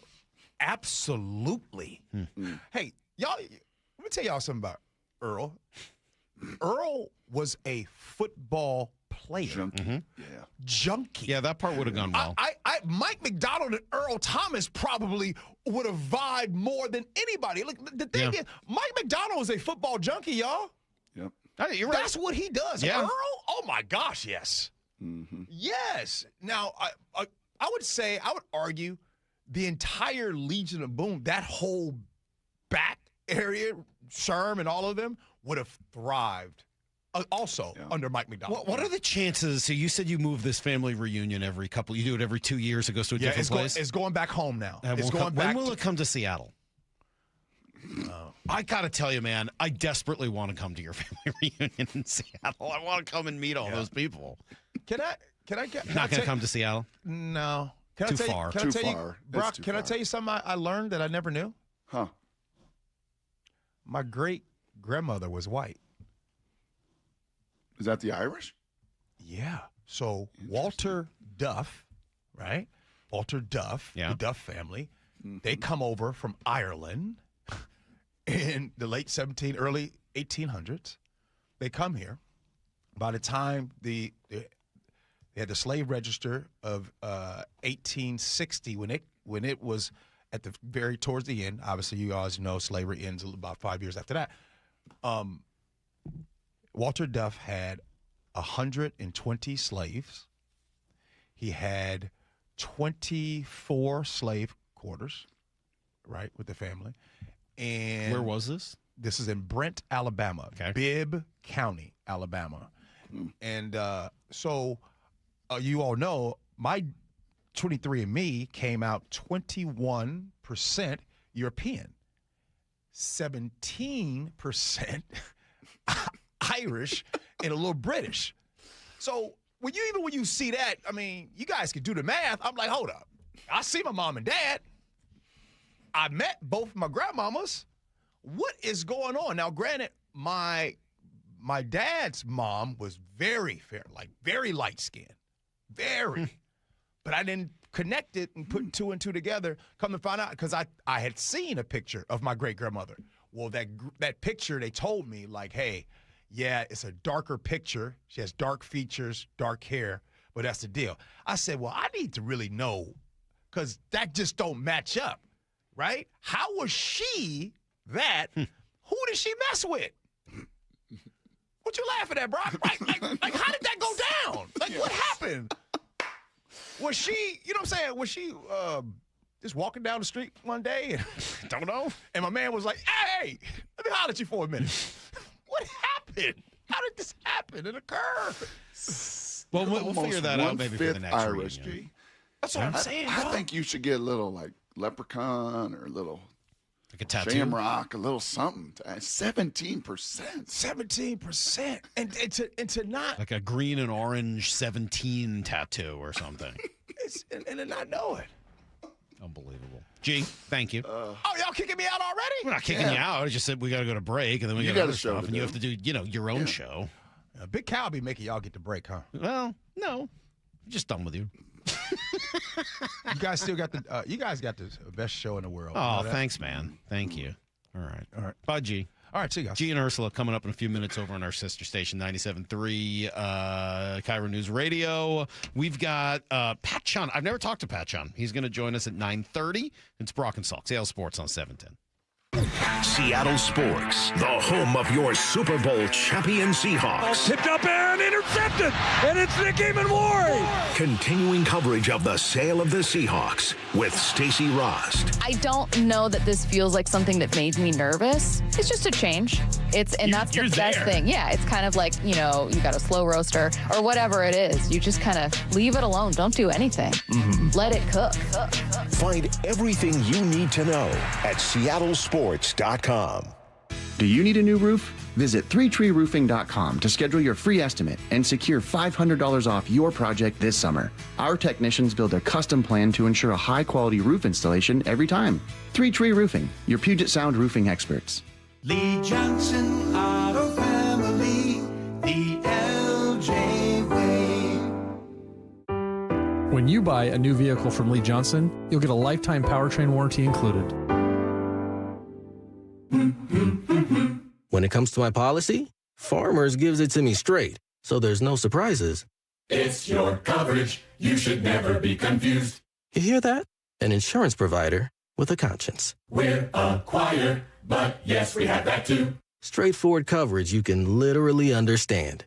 Absolutely. Hey, y'all, let me tell y'all something about Earl. Earl was a football player. Junkie. Yeah, that part would have gone well. Mike Macdonald and Earl Thomas probably would have vibed more than anybody. Look, the thing is, Mike Macdonald is a football junkie, y'all. Yep. You're right. That's what he does. Yeah. Earl? Oh, my gosh, yes. Yes. Now, I would argue the entire Legion of Boom, that whole back area, Sherm and all of them, would have thrived. Also under Mike Macdonald. What are the chances? So you said you move this family reunion you do it every 2 years. It goes to a different place? It's going back home now. When will it come to Seattle? I got to tell you, man, I desperately want to come to your family reunion in Seattle. I want to come and meet all those people. Can I get Not going to come to Seattle? No. Too far. Can I tell you, Brock, can I tell you something I learned that I never knew? Huh. My great-grandmother was white. Is that the Irish? Yeah. So Walter Duff, right? Walter Duff, the Duff family, they come over from Ireland in the late early 1800s. They come here. By the time they had the slave register of 1860, when it was at the towards the end. Obviously, you guys know slavery ends about 5 years after that. Walter Duff had 120 slaves. He had 24 slave quarters, right, with the family. And where was this? This is in Brent, Alabama, Bibb County, Alabama. And so you all know my 23andMe came out 21% European, 17% Irish, and a little British. So when you see that, I mean, you guys can do the math. I'm like, hold up. I see my mom and dad. I met both my grandmamas. What is going on? Now, granted, my dad's mom was very fair, like very light-skinned. Very. But I didn't connect it and put two and two together. Come to find out, because I had seen a picture of my great-grandmother. Well, that picture, they told me, like, hey, yeah, it's a darker picture. She has dark features, dark hair, but that's the deal. I said, well, I need to really know, because that just don't match up, right? How was she that? Who did she mess with? What you laughing at, Brock? Like, how did that go down? Like, what happened? Was she, you know what I'm saying? Was she just walking down the street one day? And, don't know. And my man was like, hey, let me holler at you for a minute. What happened? How did this happen? It occurred. Well, we'll figure that out maybe for the next Irish, reunion. That's what I'm saying. I think you should get a little, like, leprechaun or a little like a tattoo? shamrock, a little something. 17%. 17%. And to not. Like a green and orange 17 tattoo or something. And to not know it. Unbelievable. G, thank you. Oh, y'all kicking me out already? We're not kicking you out. I just said we got to go to break, and then we got other stuff, and you have to do, your own show. Big Cal be making y'all get the break, huh? Well, no. I'm just done with you. You guys still got you guys got the best show in the world. Oh, thanks, man. Thank you. All right. Bye, G. All right, see you guys. G and Ursula coming up in a few minutes over on our sister station, 97.3 Cairo News Radio. We've got Pat Chun. I've never talked to Pat Chun. He's going to join us at 9:30. It's Brock and Salk, Seattle Sports on 710. Seattle Sports, the home of your Super Bowl champion Seahawks. Tipped up and intercepted, and it's Nick Ward. Continuing coverage of the sale of the Seahawks with Stacey Rost. I don't know that this feels like something that made me nervous. It's just a change. That's the best thing. Yeah, it's kind of like, you got a slow roaster or whatever it is. You just kind of leave it alone. Don't do anything. Let it cook. Find everything you need to know at seattlesports.com. Do you need a new roof? Visit 3treeroofing.com to schedule your free estimate and secure $500 off your project this summer. Our technicians build a custom plan to ensure a high-quality roof installation every time. 3 Tree Roofing, your Puget Sound roofing experts. Lee Johnson Auto Family, the LJ way. When you buy a new vehicle from Lee Johnson, you'll get a lifetime powertrain warranty included. When it comes to my policy, Farmers gives it to me straight, so there's no surprises. It's your coverage. You should never be confused. You hear that? An insurance provider with a conscience. We're a choir, but yes, we have that too. Straightforward coverage you can literally understand.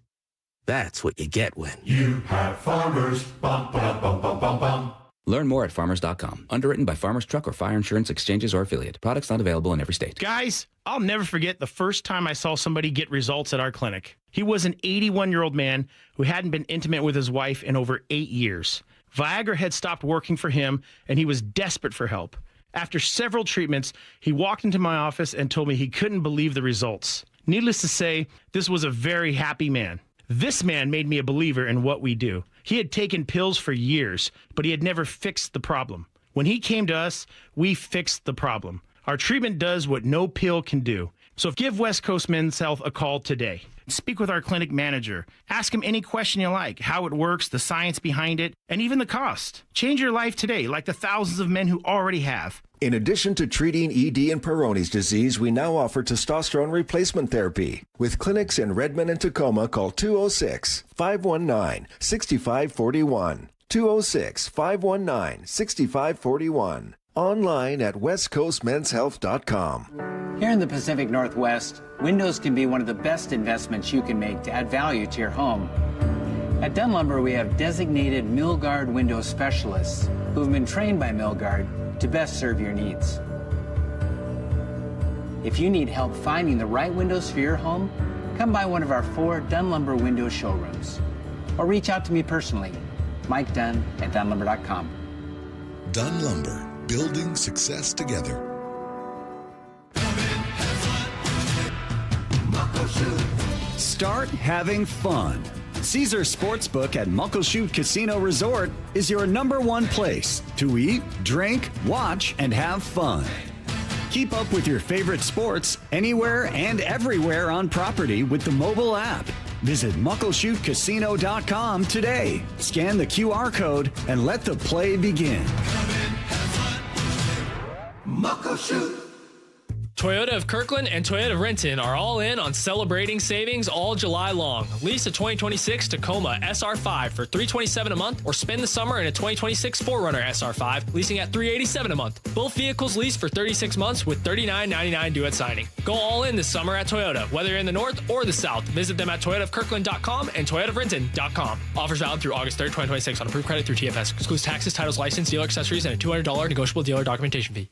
That's what you get when you have Farmers. Bum, bum, bum, bum, bum, bum. Learn more at farmers.com. Underwritten by Farmers Truck or Fire Insurance Exchanges or Affiliate. Products not available in every state. Guys, I'll never forget the first time I saw somebody get results at our clinic. He was an 81-year-old man who hadn't been intimate with his wife in over 8 years. Viagra had stopped working for him, and he was desperate for help. After several treatments, he walked into my office and told me he couldn't believe the results. Needless to say, this was a very happy man. This man made me a believer in what we do. He had taken pills for years, but he had never fixed the problem. When he came to us, we fixed the problem. Our treatment does what no pill can do. So give West Coast Men's Health a call today. Speak with our clinic manager. Ask him any question you like, how it works, the science behind it, and even the cost. Change your life today, like the thousands of men who already have. In addition to treating ED and Peyronie's disease, we now offer testosterone replacement therapy. With clinics in Redmond and Tacoma, call 206-519-6541. 206-519-6541. Online at westcoastmenshealth.com. Here in the Pacific Northwest, windows can be one of the best investments you can make to add value to your home. At Dunn Lumber, we have designated Milgard window specialists who have been trained by Milgard to best serve your needs. If you need help finding the right windows for your home, come by one of our 4 Dunn Lumber window showrooms. Or reach out to me personally, Mike Dunn at DunnLumber.com. Dunn Lumber, building success together. Start having fun. Caesar Sportsbook at Muckleshoot Casino Resort is your #1 place to eat, drink, watch, and have fun. Keep up with your favorite sports anywhere and everywhere on property with the mobile app. Visit muckleshootcasino.com today. Scan the QR code and let the play begin. Muckleshoot. Toyota of Kirkland and Toyota of Renton are all in on celebrating savings all July long. Lease a 2026 Tacoma SR5 for $327 a month, or spend the summer in a 2026 4Runner SR5, leasing at $387 a month. Both vehicles leased for 36 months with $39.99 due at signing. Go all in this summer at Toyota, whether you're in the north or the south. Visit them at toyotaofkirkland.com and toyotaofrenton.com. Offers valid through August 3rd, 2026 on approved credit through TFS. Excludes taxes, titles, license, dealer accessories, and a $200 negotiable dealer documentation fee.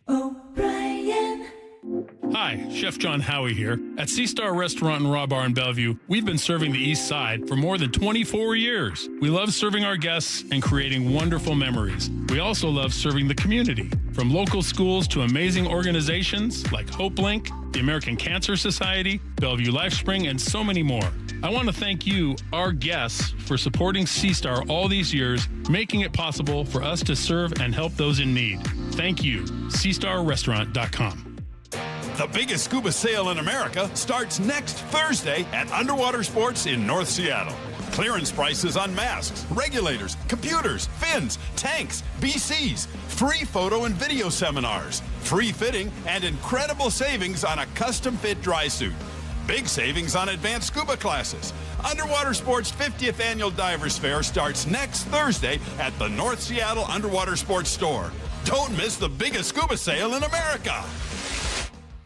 Hi, Chef John Howie here. At Sea Star Restaurant and Raw Bar in Bellevue, we've been serving the East Side for more than 24 years. We love serving our guests and creating wonderful memories. We also love serving the community, from local schools to amazing organizations like Hope Link, the American Cancer Society, Bellevue LifeSpring, and so many more. I want to thank you, our guests, for supporting Sea Star all these years, making it possible for us to serve and help those in need. Thank you. SeaStarRestaurant.com. The biggest scuba sale in America starts next Thursday at Underwater Sports in North Seattle. Clearance prices on masks, regulators, computers, fins, tanks, BCs, free photo and video seminars, free fitting, and incredible savings on a custom-fit dry suit. Big savings on advanced scuba classes. Underwater Sports 50th Annual Divers Fair starts next Thursday at the North Seattle Underwater Sports Store. Don't miss the biggest scuba sale in America.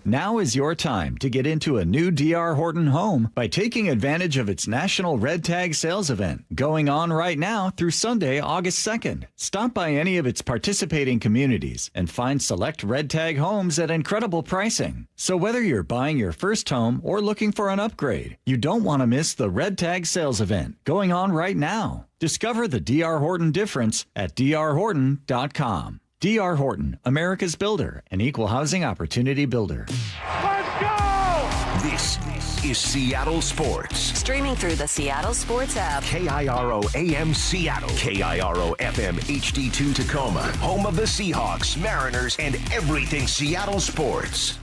Now is your time to get into a new D.R. Horton home by taking advantage of its National Red Tag Sales Event going on right now through Sunday, August 2nd. Stop by any of its participating communities and find select Red Tag homes at incredible pricing. So whether you're buying your first home or looking for an upgrade, you don't want to miss the Red Tag Sales Event going on right now. Discover the D.R. Horton difference at drhorton.com. D.R. Horton, America's builder, an equal housing opportunity builder. Let's go! This is Seattle Sports. Streaming through the Seattle Sports app. KIRO AM Seattle. KIRO FM HD2 Tacoma. Home of the Seahawks, Mariners, and everything Seattle sports.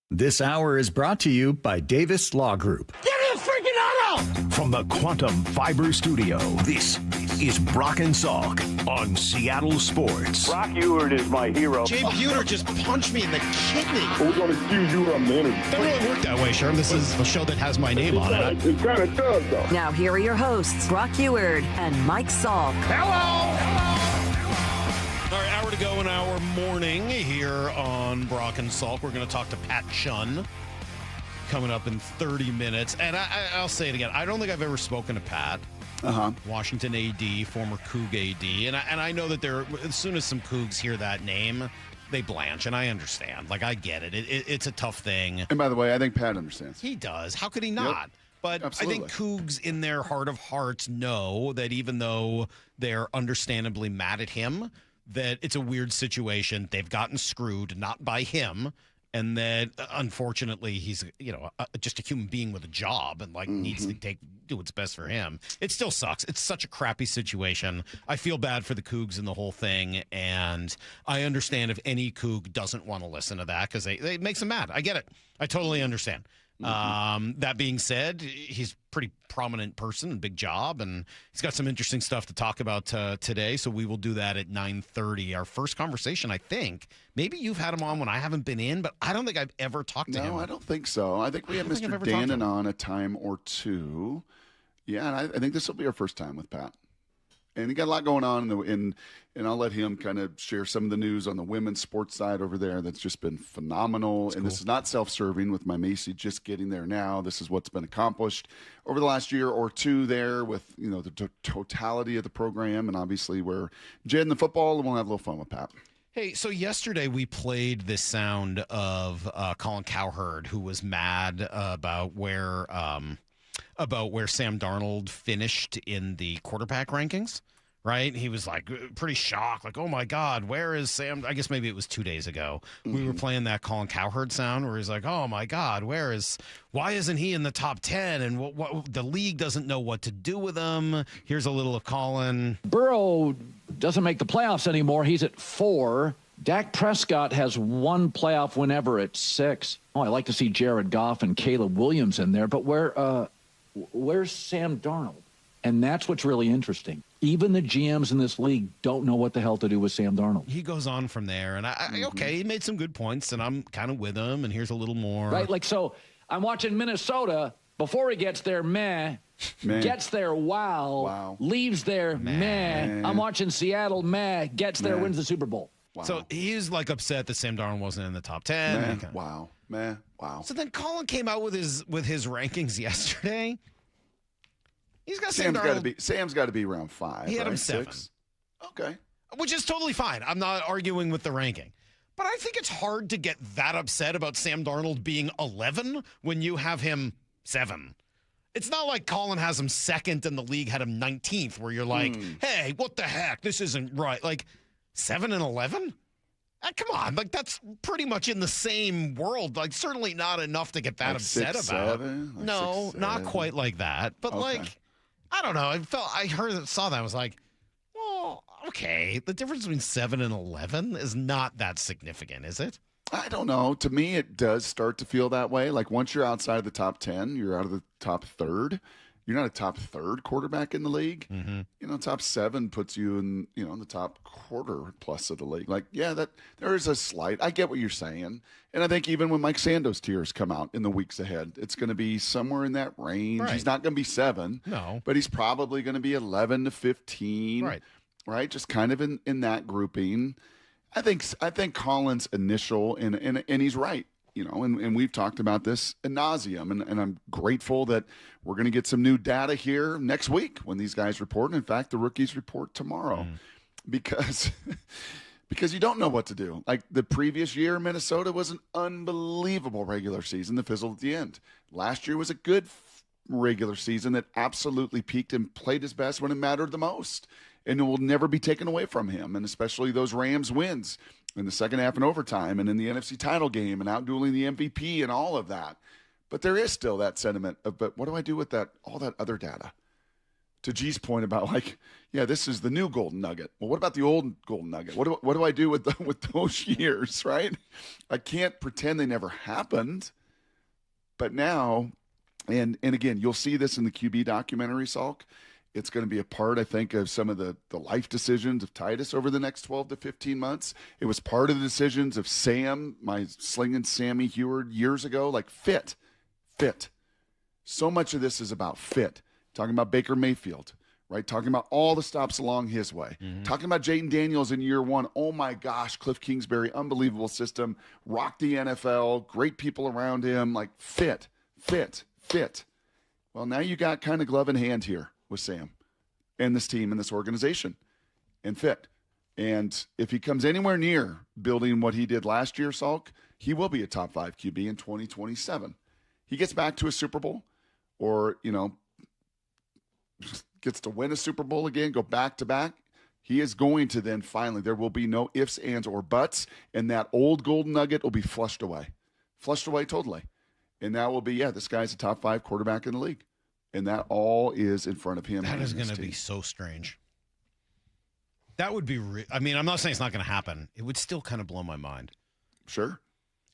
This hour is brought to you by Davis Law Group. Give me a freaking auto! From the Quantum Fiber Studio, this is Brock and Salk on Seattle Sports. Brock Ewert is my hero. Jay Buhner just punched me in the kidney. We're going to accuse you of manager. Doesn't really work that way, Sherm. This is a show that has my name on it. It kind of does, though. Now here are your hosts, Brock Ewert and Mike Salk. All right, hour to go in our morning here on Brock and Salk. We're going to talk to Pat Chun coming up in 30 minutes. And I'll say it again. I don't think I've ever spoken to Pat. Washington AD, former Coug AD. And I know that as soon as some Cougs hear that name, they blanch. And I understand. Like, I get it. It's a tough thing. And by the way, I think Pat understands. He does. How could he not? Yep. But Absolutely. I think Cougs in their heart of hearts know that even though they're understandably mad at him, that it's a weird situation. They've gotten screwed, not by him. And that, unfortunately, he's, just a human being with a job and, needs to do what's best for him. It still sucks. It's such a crappy situation. I feel bad for the Cougs and the whole thing. And I understand if any Coug doesn't want to listen to that because it makes them mad. I get it. I totally understand. That being said, he's a pretty prominent person and big job, and he's got some interesting stuff to talk about today. So we will do that at 9:30. Our first conversation, I think. Maybe you've had him on when I haven't been in, but I don't think I've ever talked to him. No, I don't think so. I think we had Mr. Dannon on a time or two. Yeah, and I think this will be our first time with Pat. And he got a lot going on, and I'll let him kind of share some of the news on the women's sports side over there that's just been phenomenal. That's cool. This is not self-serving with my Macy just getting there now. This is what's been accomplished over the last year or two there with, the totality of the program. And obviously we're Jed in the football, and we'll have a little fun with Pat. Hey, so yesterday we played this sound of Colin Cowherd, who was mad about where Sam Darnold finished in the quarterback rankings, right? He was like pretty shocked, like, oh my God, where is Sam? I guess maybe it was 2 days ago. We were playing that Colin Cowherd sound where he's like, oh my God, why isn't he in the top 10? And what the league doesn't know what to do with him. Here's a little of Colin. Burrow doesn't make the playoffs anymore. He's at 4. Dak Prescott has 1 playoff win ever at 6. Oh, I like to see Jared Goff and Caleb Williams in there, but where's Sam Darnold? And that's what's really interesting. Even the GMs in this league don't know what the hell to do with Sam Darnold. He goes on from there, and okay, he made some good points, and I'm kind of with him, and here's a little more. Right, like, so I'm watching Minnesota. Before he gets there, meh. Gets there, wow. Leaves there, meh. I'm watching Seattle, meh. Gets there, wins the Super Bowl. Wow. So he's like upset that Sam Darnold wasn't in the top 10. Wow. So then Colin came out with his rankings yesterday. He's got Sam's got to be around 5. He had him 7. 6? Okay. Which is totally fine. I'm not arguing with the ranking. But I think it's hard to get that upset about Sam Darnold being 11 when you have him 7. It's not like Colin has him 2nd and the league had him 19th, where you're like, hey, what the heck? This isn't right. Like, 7 and 11? Come on. Like, that's pretty much in the same world. Like, certainly not enough to get that upset 6, about. 7? Like no, 6, not quite like that. But, like, I don't know. Saw that. I was like, well, okay. The difference between 7 and 11 is not that significant, is it? I don't know. To me, it does start to feel that way. Like, once you're outside the top 10, you're out of the top third. You're not a top third quarterback in the league. Top 7 puts you in, in the top quarter plus of the league. Like, yeah, that there is a slight. I get what you're saying. And I think even when Mike Sando's tiers come out in the weeks ahead, it's going to be somewhere in that range. Right. He's not going to be 7. No. But he's probably going to be 11 to 15. Right? Just kind of in that grouping. I think Colin's initial, and he's right. And we've talked about this ad nauseum, and I'm grateful that we're going to get some new data here next week when these guys report. And in fact, the rookies report tomorrow, because you don't know what to do. Like the previous year, Minnesota was an unbelievable regular season that fizzled at the end. Last year was a good regular season that absolutely peaked and played his best when it mattered the most. And it will never be taken away from him, and especially those Rams wins in the second half and overtime and in the NFC title game and outdueling the MVP and all of that. But there is still that sentiment of, but what do I do with all that other data? To G's point about like, yeah, this is the new golden nugget. Well, what about the old golden nugget? What do I do with those years, right? I can't pretend they never happened. But now, and again, you'll see this in the QB documentary, Salk. It's going to be a part, I think, of some of the life decisions of Titus over the next 12 to 15 months. It was part of the decisions of Sam, my slinging Sammy Heward years ago, like fit. So much of this is about fit. Talking about Baker Mayfield, right? Talking about all the stops along his way. Talking about Jayden Daniels in year 1. Oh, my gosh, Cliff Kingsbury, unbelievable system. Rocked the NFL, great people around him, like fit. Well, now you got kind of glove in hand here with Sam and this team and this organization and fit. And if he comes anywhere near building what he did last year, Salk, he will be a top 5 QB in 2027. He gets back to a Super Bowl or, gets to win a Super Bowl again, go back to back. He is going to then finally, there will be no ifs, ands, or buts. And that old golden nugget will be flushed away totally. And that will be, this guy's a top 5 quarterback in the league. And that all is in front of him. That is going to be so strange. That would be I'm not saying it's not going to happen. It would still kind of blow my mind. Sure.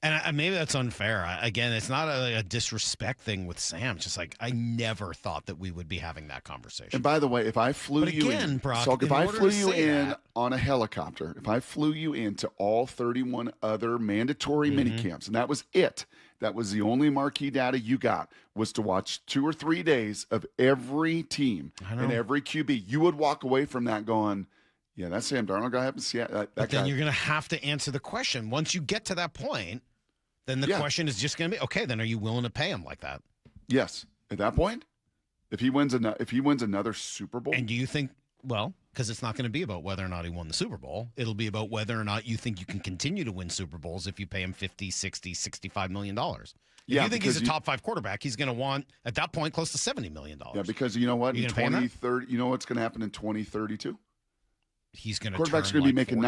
And maybe that's unfair. Again, it's not a disrespect thing with Sam. It's just like I never thought that we would be having that conversation. And by the way, if I flew you in, Brock, Salk, if I flew you in on a helicopter, if I flew you into all 31 other mandatory minicamps, and that was it, that was the only marquee data you got, was to watch 2 or 3 days of every team and every QB. You would walk away from that going, yeah, that Sam Darnold guy happens. Yeah, but then you're going to have to answer the question. Once you get to that point, then the question is just going to be, okay, then are you willing to pay him like that? Yes. At that point, if he wins another Super Bowl. And do you think, because it's not going to be about whether or not he won the Super Bowl. It'll be about whether or not you think you can continue to win Super Bowls if you pay him $50, $60, $65 million. If you think he's a top 5 quarterback, he's going to want, at that point, close to $70 million. Yeah, because you know what? In 2030, you know what's going to happen in 2032? he's going to quarterback's going to be making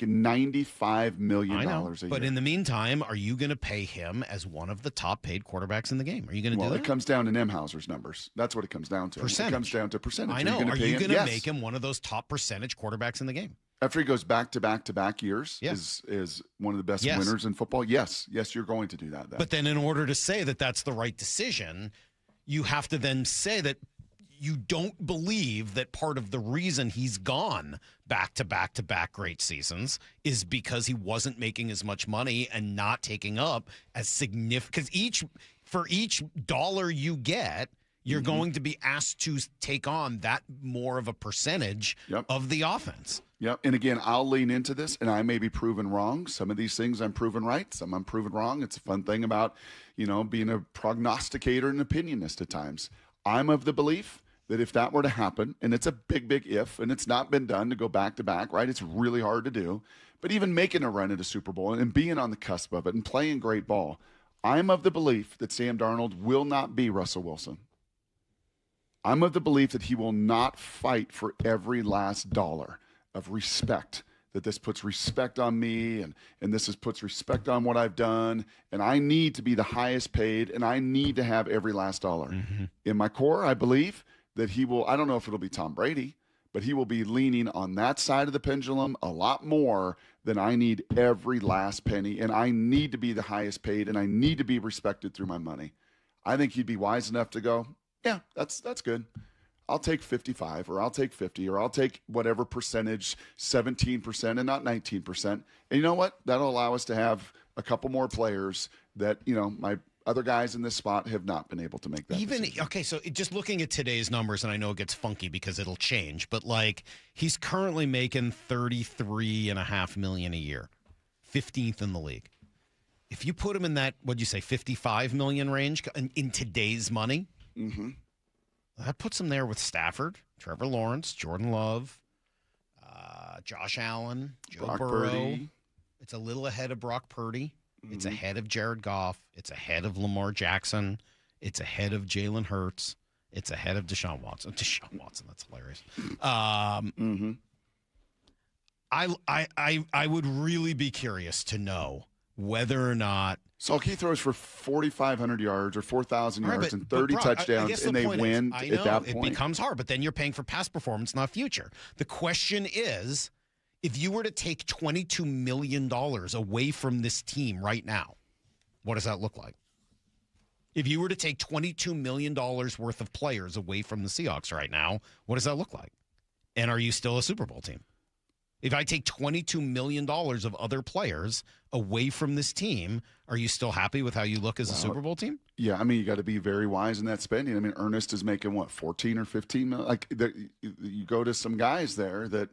$95 million a year. But in the meantime, are you going to pay him as one of the top paid quarterbacks in the game? Are you going to do that? It comes down to Nemhauser's numbers. That's what it comes down to. Percentage. It comes down to percentage. I know. Are you going to make him one of those top percentage quarterbacks in the game? After he goes back to back to back years, is one of the best winners in football. Yes, you're going to do that. Then. But then, in order to say that that's the right decision, you have to then say that you don't believe that part of the reason he's gone back to back to back great seasons is because he wasn't making as much money and not taking up as significant. Because for each dollar you get, you're going to be asked to take on that more of a percentage of the offense. Yep. And again, I'll lean into this, and I may be proven wrong. Some of these things I'm proven right. Some I'm proven wrong. It's a fun thing about, being a prognosticator and opinionist at times. I'm of the belief that if that were to happen, and it's a big, big if, and it's not been done to go back to back, right? It's really hard to do. But even making a run at a Super Bowl and being on the cusp of it and playing great ball, I'm of the belief that Sam Darnold will not be Russell Wilson. I'm of the belief that he will not fight for every last dollar of respect, that this puts respect on me and this puts respect on what I've done, and I need to be the highest paid, and I need to have every last dollar. Mm-hmm. In my core, I believe that he will, I don't know if it'll be Tom Brady, but he will be leaning on that side of the pendulum a lot more than I need every last penny, and I need to be the highest paid, and I need to be respected through my money. I think he'd be wise enough to go, yeah, that's good. I'll take 55 or I'll take 50 or I'll take whatever percentage, 17% and not 19%. And you know what? That'll allow us to have a couple more players that, my other guys in this spot have not been able to make that decision. Okay, so just looking at today's numbers, and I know it gets funky because it'll change, but he's currently making $33.5 million a year, 15th in the league. If you put him in that, what'd you say, $55 million range in today's money, that puts him there with Stafford, Trevor Lawrence, Jordan Love, Josh Allen, Joe Brock Burrow. Purdy. It's a little ahead of Brock Purdy. It's ahead of Jared Goff. It's ahead of Lamar Jackson. It's ahead of Jalen Hurts. It's ahead of Deshaun Watson. That's hilarious. I would really be curious to know whether or not. So he throws for 4,500 yards or 4,000 yards and 30 touchdowns, and they win at that point. It becomes hard, but then you're paying for past performance, not future. The question is, if you were to take $22 million away from this team right now, what does that look like? If you were to take $22 million worth of players away from the Seahawks right now, what does that look like? And are you still a Super Bowl team? If I take $22 million of other players away from this team, are you still happy with how you look as a Super Bowl team? Yeah, you got to be very wise in that spending. Ernest is making, 14 or 15 million? You go to some guys there that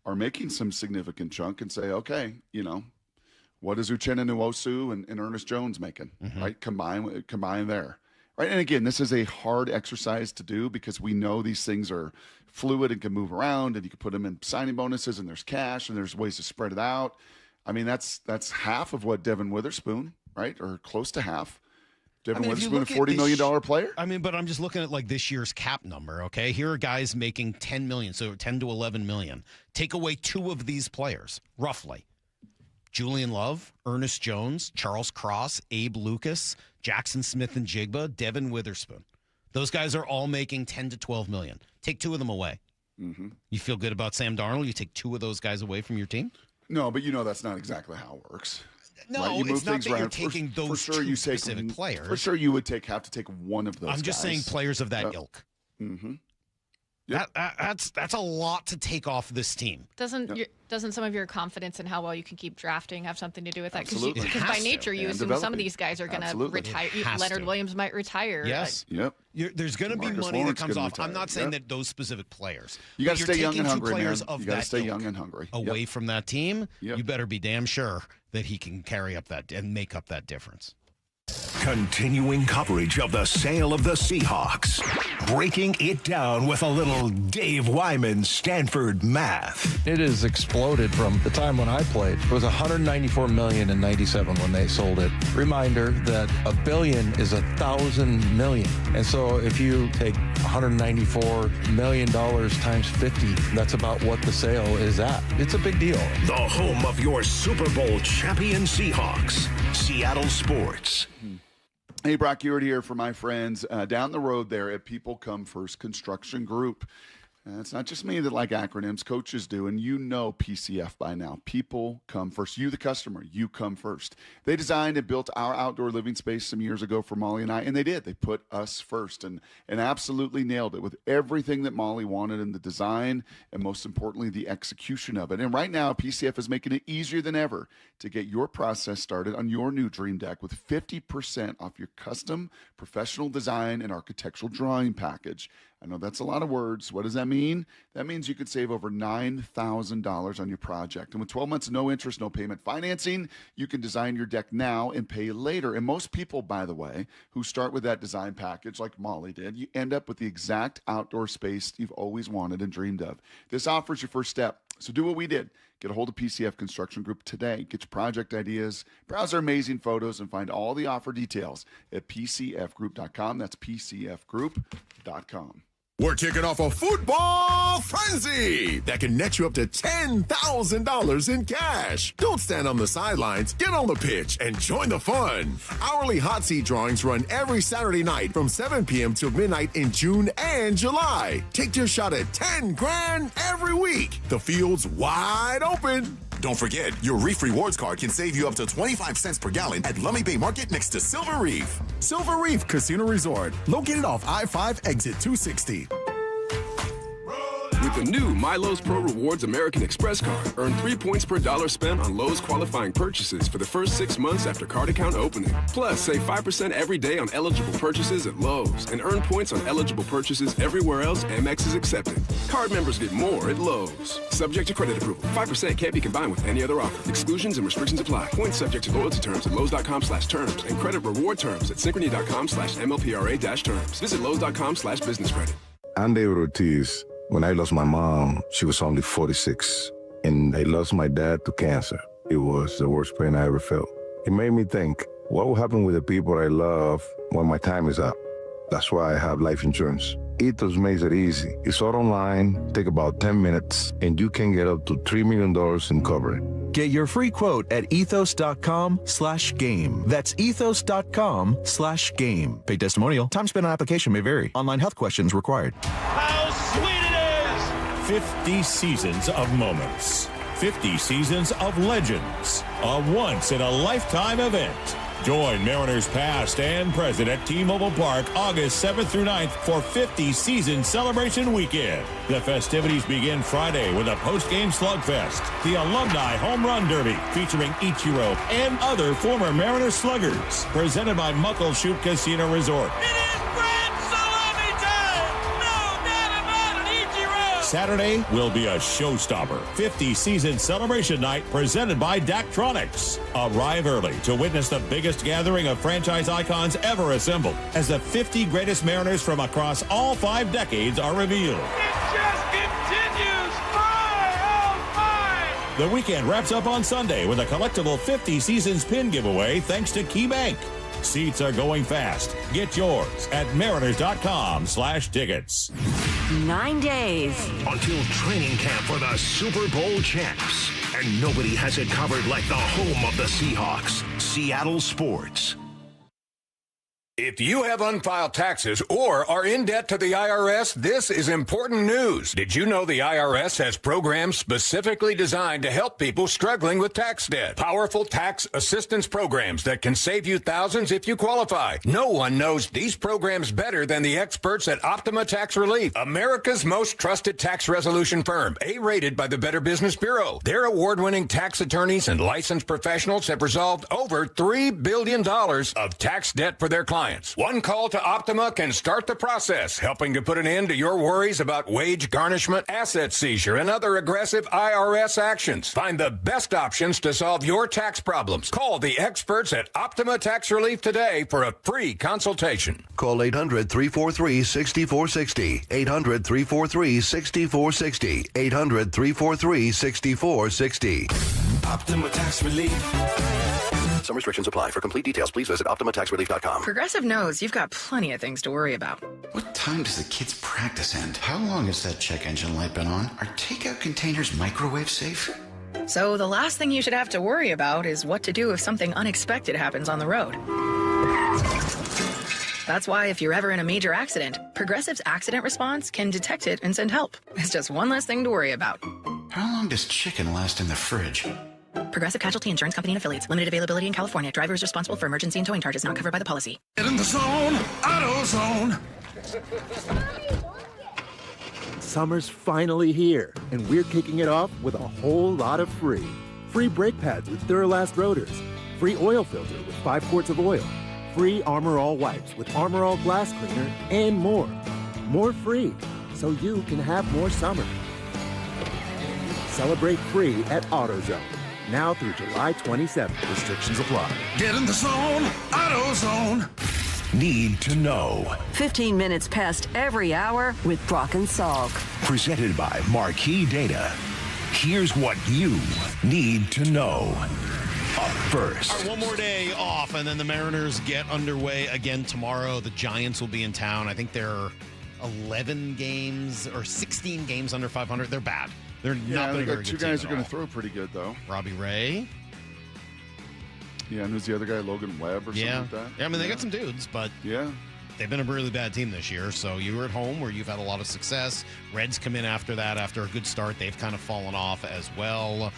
are making some significant chunk and say, okay, what is Uchenna Nwosu and Ernest Jones making, right? Combine there. Right. And again, this is a hard exercise to do because we know these things are fluid and can move around, and you can put them in signing bonuses, and there's cash, and there's ways to spread it out. That's half of what Devin Witherspoon, right? Or close to half. Devin Witherspoon, a $40 million player? But I'm just looking at this year's cap number, okay? Here are guys making $10 million, so 10 to 11 million. Take away two of these players, roughly. Julian Love, Ernest Jones, Charles Cross, Abe Lucas, Jackson Smith and Jigba, Devin Witherspoon. Those guys are all making 10 to 12 million. Take two of them away. You feel good about Sam Darnold? You take two of those guys away from your team? No, but that's not exactly how it works. No, right? it's not that you're taking those two specific players. For sure, you would have to take one of those I'm just saying players of that ilk. Yep. That's a lot to take off this team. Doesn't some of your confidence in how well you can keep drafting have something to do with that? Absolutely. Because by nature, you assume some of these guys are going to retire. Leonard Williams might retire. Yes. Yep. There's going to be money that comes off. I'm not saying that those specific players. You got to stay young and hungry, man. You got to stay young and hungry. Away from that team, you better be damn sure that he can carry up that and make up that difference. Continuing coverage of the sale of the Seahawks. Breaking it down with a little Dave Wyman Stanford math. It has exploded from the time when I played. It was $194 million in '97 when they sold it. Reminder that $1 billion is 1,000 million. And so if you take $194 million times 50, that's about what the sale is at. It's a big deal. The home of your Super Bowl champion Seahawks. Seattle Sports. Hey, Brock Ewart here for my friends down the road there at People Come First Construction Group. It's not just me that like acronyms, coaches do, and you know PCF by now. People come first. You, the customer, you come first. They designed and built our outdoor living space some years ago for Molly and I, and they did. They put us first and absolutely nailed it with everything that Molly wanted in the design and, most importantly, the execution of it. And right now, PCF is making it easier than ever to get your process started on your new dream deck with 50% off your custom professional design and architectural drawing package. I know that's a lot of words. What does that mean? That means you could save over $9,000 on your project. And with 12 months, no interest, no payment financing, you can design your deck now and pay later. And most people, by the way, who start with that design package like Molly did, you end up with the exact outdoor space you've always wanted and dreamed of. This offer is your first step. So do what we did. Get a hold of PCF Construction Group today. Get your project ideas, browse our amazing photos, and find all the offer details at pcfgroup.com. That's pcfgroup.com. We're kicking off a football frenzy that can net you up to $10,000 in cash. Don't stand on the sidelines. Get on the pitch and join the fun. Hourly hot seat drawings run every Saturday night from 7 p.m. till midnight in June and July. Take your shot at $10,000 every week. The field's wide open. Don't forget, your Reef Rewards card can save you up to 25 cents per gallon at Lummi Bay Market next to Silver Reef. Silver Reef Casino Resort, located off I-5 exit 260. With the new My Lowe's Pro Rewards American Express card, earn 3 points per dollar spent on Lowe's qualifying purchases for the first 6 months after card account opening. Plus, save 5% every day on eligible purchases at Lowe's and earn points on eligible purchases everywhere else Amex is accepted. Card members get more at Lowe's. Subject to credit approval. 5% can't be combined with any other offer. Exclusions and restrictions apply. Points subject to loyalty terms at Lowe's.com/terms and credit reward terms at Synchrony.com/MLPRA-terms. Visit Lowe's.com/business credit. I'm David Ortiz. When I lost my mom, she was only 46, and I lost my dad to cancer. It was the worst pain I ever felt. It made me think, what will happen with the people I love when my time is up? That's why I have life insurance. Ethos makes it easy. It's all online, take about 10 minutes, and you can get up to $3 million in coverage. Get your free quote at ethos.com/game. That's ethos.com/game. Paid testimonial. Time spent on application may vary. Online health questions required. How sweet it is! 50 seasons of moments. 50 seasons of legends. A once-in-a-lifetime event. Join Mariners past and present at T-Mobile Park August 7th through 9th for 50 Season Celebration Weekend. The festivities begin Friday with a post-game slugfest, the Alumni Home Run Derby featuring Ichiro and other former Mariners sluggers, presented by Muckleshoot Casino Resort. Saturday will be a showstopper. 50 Season Celebration Night presented by Daktronics. Arrive early to witness the biggest gathering of franchise icons ever assembled as the 50 greatest Mariners from across all 5 decades are revealed. It just continues. 505! The weekend wraps up on Sunday with a collectible 50 Seasons pin giveaway thanks to KeyBank. Seats are going fast. Get yours at mariners.com/tickets. 9 days until training camp for the Super Bowl champs. And nobody has it covered like the home of the Seahawks. Seattle Sports. If you have unfiled taxes or are in debt to the IRS, this is important news. Did you know the IRS has programs specifically designed to help people struggling with tax debt? Powerful tax assistance programs that can save you thousands if you qualify. No one knows these programs better than the experts at Optima Tax Relief, America's most trusted tax resolution firm, A-rated by the Better Business Bureau. Their award-winning tax attorneys and licensed professionals have resolved over $3 billion of tax debt for their clients. compliance. One call to Optima can start the process, helping to put an end to your worries about wage garnishment, asset seizure, and other aggressive IRS actions. Find the best options to solve your tax problems. Call the experts at Optima Tax Relief today for a free consultation. Call 800-343-6460. 800-343-6460. 800-343-6460. Optima Tax Relief. Some restrictions apply. For complete details, please visit OptimaTaxRelief.com. Progressive knows you've got plenty of things to worry about. What time does the kids' practice end? How long has that check engine light been on? Are takeout containers microwave safe? So the last thing you should have to worry about is what to do if something unexpected happens on the road. That's why if you're ever in a major accident, Progressive's accident response can detect it and send help. It's just one less thing to worry about. How long does chicken last in the fridge? Progressive Casualty Insurance Company and Affiliates. Limited availability in California. Driver is responsible for emergency and towing charges not covered by the policy. Get in the zone, AutoZone. Summer's finally here, and we're kicking it off with a whole lot of free. Free brake pads with Duralast rotors. Free oil filter with 5 quarts of oil. Free Armor All wipes with Armor All glass cleaner, and more. More free, so you can have more summer. Celebrate free at AutoZone. Now through July 27th. Restrictions apply. Get in the zone, AutoZone. Need to know. 15 minutes past every hour with Brock and Salk. Presented by Marquee Data. Here's what you need to know. Up first. All right, one more day off, and then the Mariners get underway again tomorrow. The Giants will be in town. I think they're 11 games or 16 games under 500. They're bad. They're not they very got good. 2 guys are going to throw pretty good, though. Robbie Ray. Yeah, and who's the other guy? Logan Webb or something like that? Yeah, I mean, they got some dudes, but they've been a really bad team this year. So you were at home where you've had a lot of success. Reds come in after that, after a good start. They've kind of fallen off as well.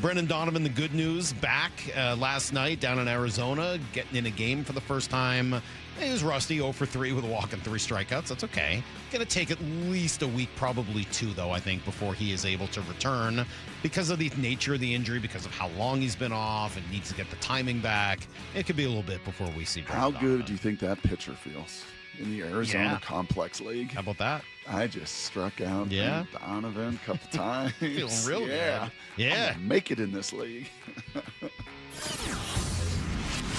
Brendan Donovan, the good news, back last night down in Arizona, getting in a game for the first time. He was rusty, 0 for 3 with a walk and 3 strikeouts. That's okay. Going to take at least a week, probably 2, though, I think, before he is able to return because of the nature of the injury, because of how long he's been off and needs to get the timing back. It could be a little bit before we see Brendan How Donovan. good do you think that pitcher feels in the Arizona Complex League? How about that? I just struck out Donovan a couple times. Feeling real good. Yeah. I'm gonna make it in this league.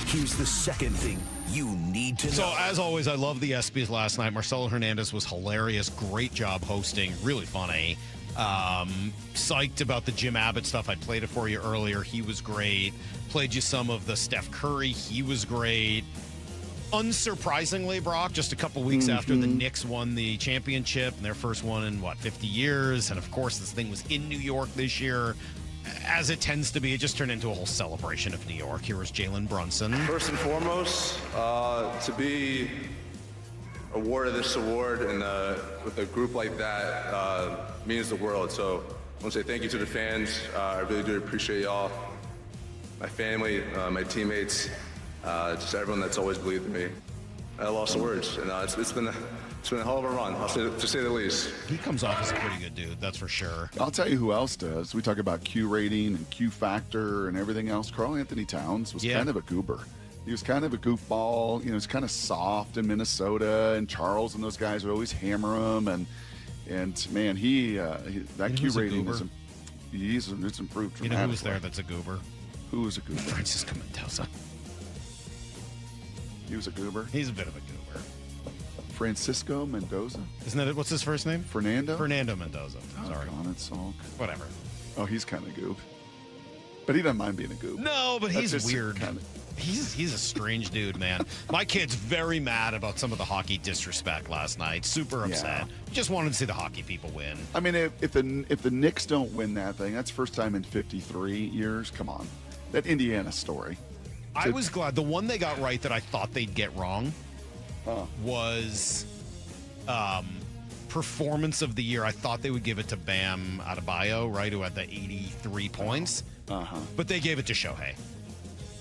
Here's the second thing you need to know. So, as always, I love the ESPYs last night. Marcelo Hernandez was hilarious. Great job hosting. Really funny. Psyched about the Jim Abott stuff. I played it for you earlier. He was great. Played you some of the Steph Curry. He was great. Unsurprisingly, Brock, just a couple weeks after the Knicks won the championship, and their first one in, 50 years. And, of course, this thing was in New York this year. As it tends to be, it just turned into a whole celebration of New York. Here was Jalen Brunson. First and foremost, to be awarded this award and with a group like that means the world. So I want to say thank you to the fans. I really do appreciate y'all, my family, my teammates, just everyone that's always believed in me. I lost the words, and it's been a hell of a run, to say the least. He comes off as a pretty good dude, that's for sure. I'll tell you who else does. We talk about Q rating and Q factor and everything else. Karl Anthony Towns was kind of a goober. He was kind of a goofball. You know, he's kind of soft in Minnesota, and Charles and those guys would always hammer him. And man, that Q rating is it's improved dramatically. You know who's there that's a goober? Who was a goober? Francisco Mendoza. He was a goober? He's a bit of a goober. Francisco Mendoza? Isn't that it? What's his first name? Fernando? Fernando Mendoza. Sorry. On it, Salk. Whatever. Oh, he's kind of goop. But he doesn't mind being a goob. No, but That's he's weird. He's a strange dude, man. My kid's very mad about some of the hockey disrespect last night. Super upset. Just wanted to see the hockey people win. I mean, if the Knicks don't win that thing, that's first time in 53 years. Come on. That Indiana story. I was glad. The one they got right that I thought they'd get wrong was performance of the year. I thought they would give it to Bam Adebayo, right, who had the 83 points. But they gave it to Shohei.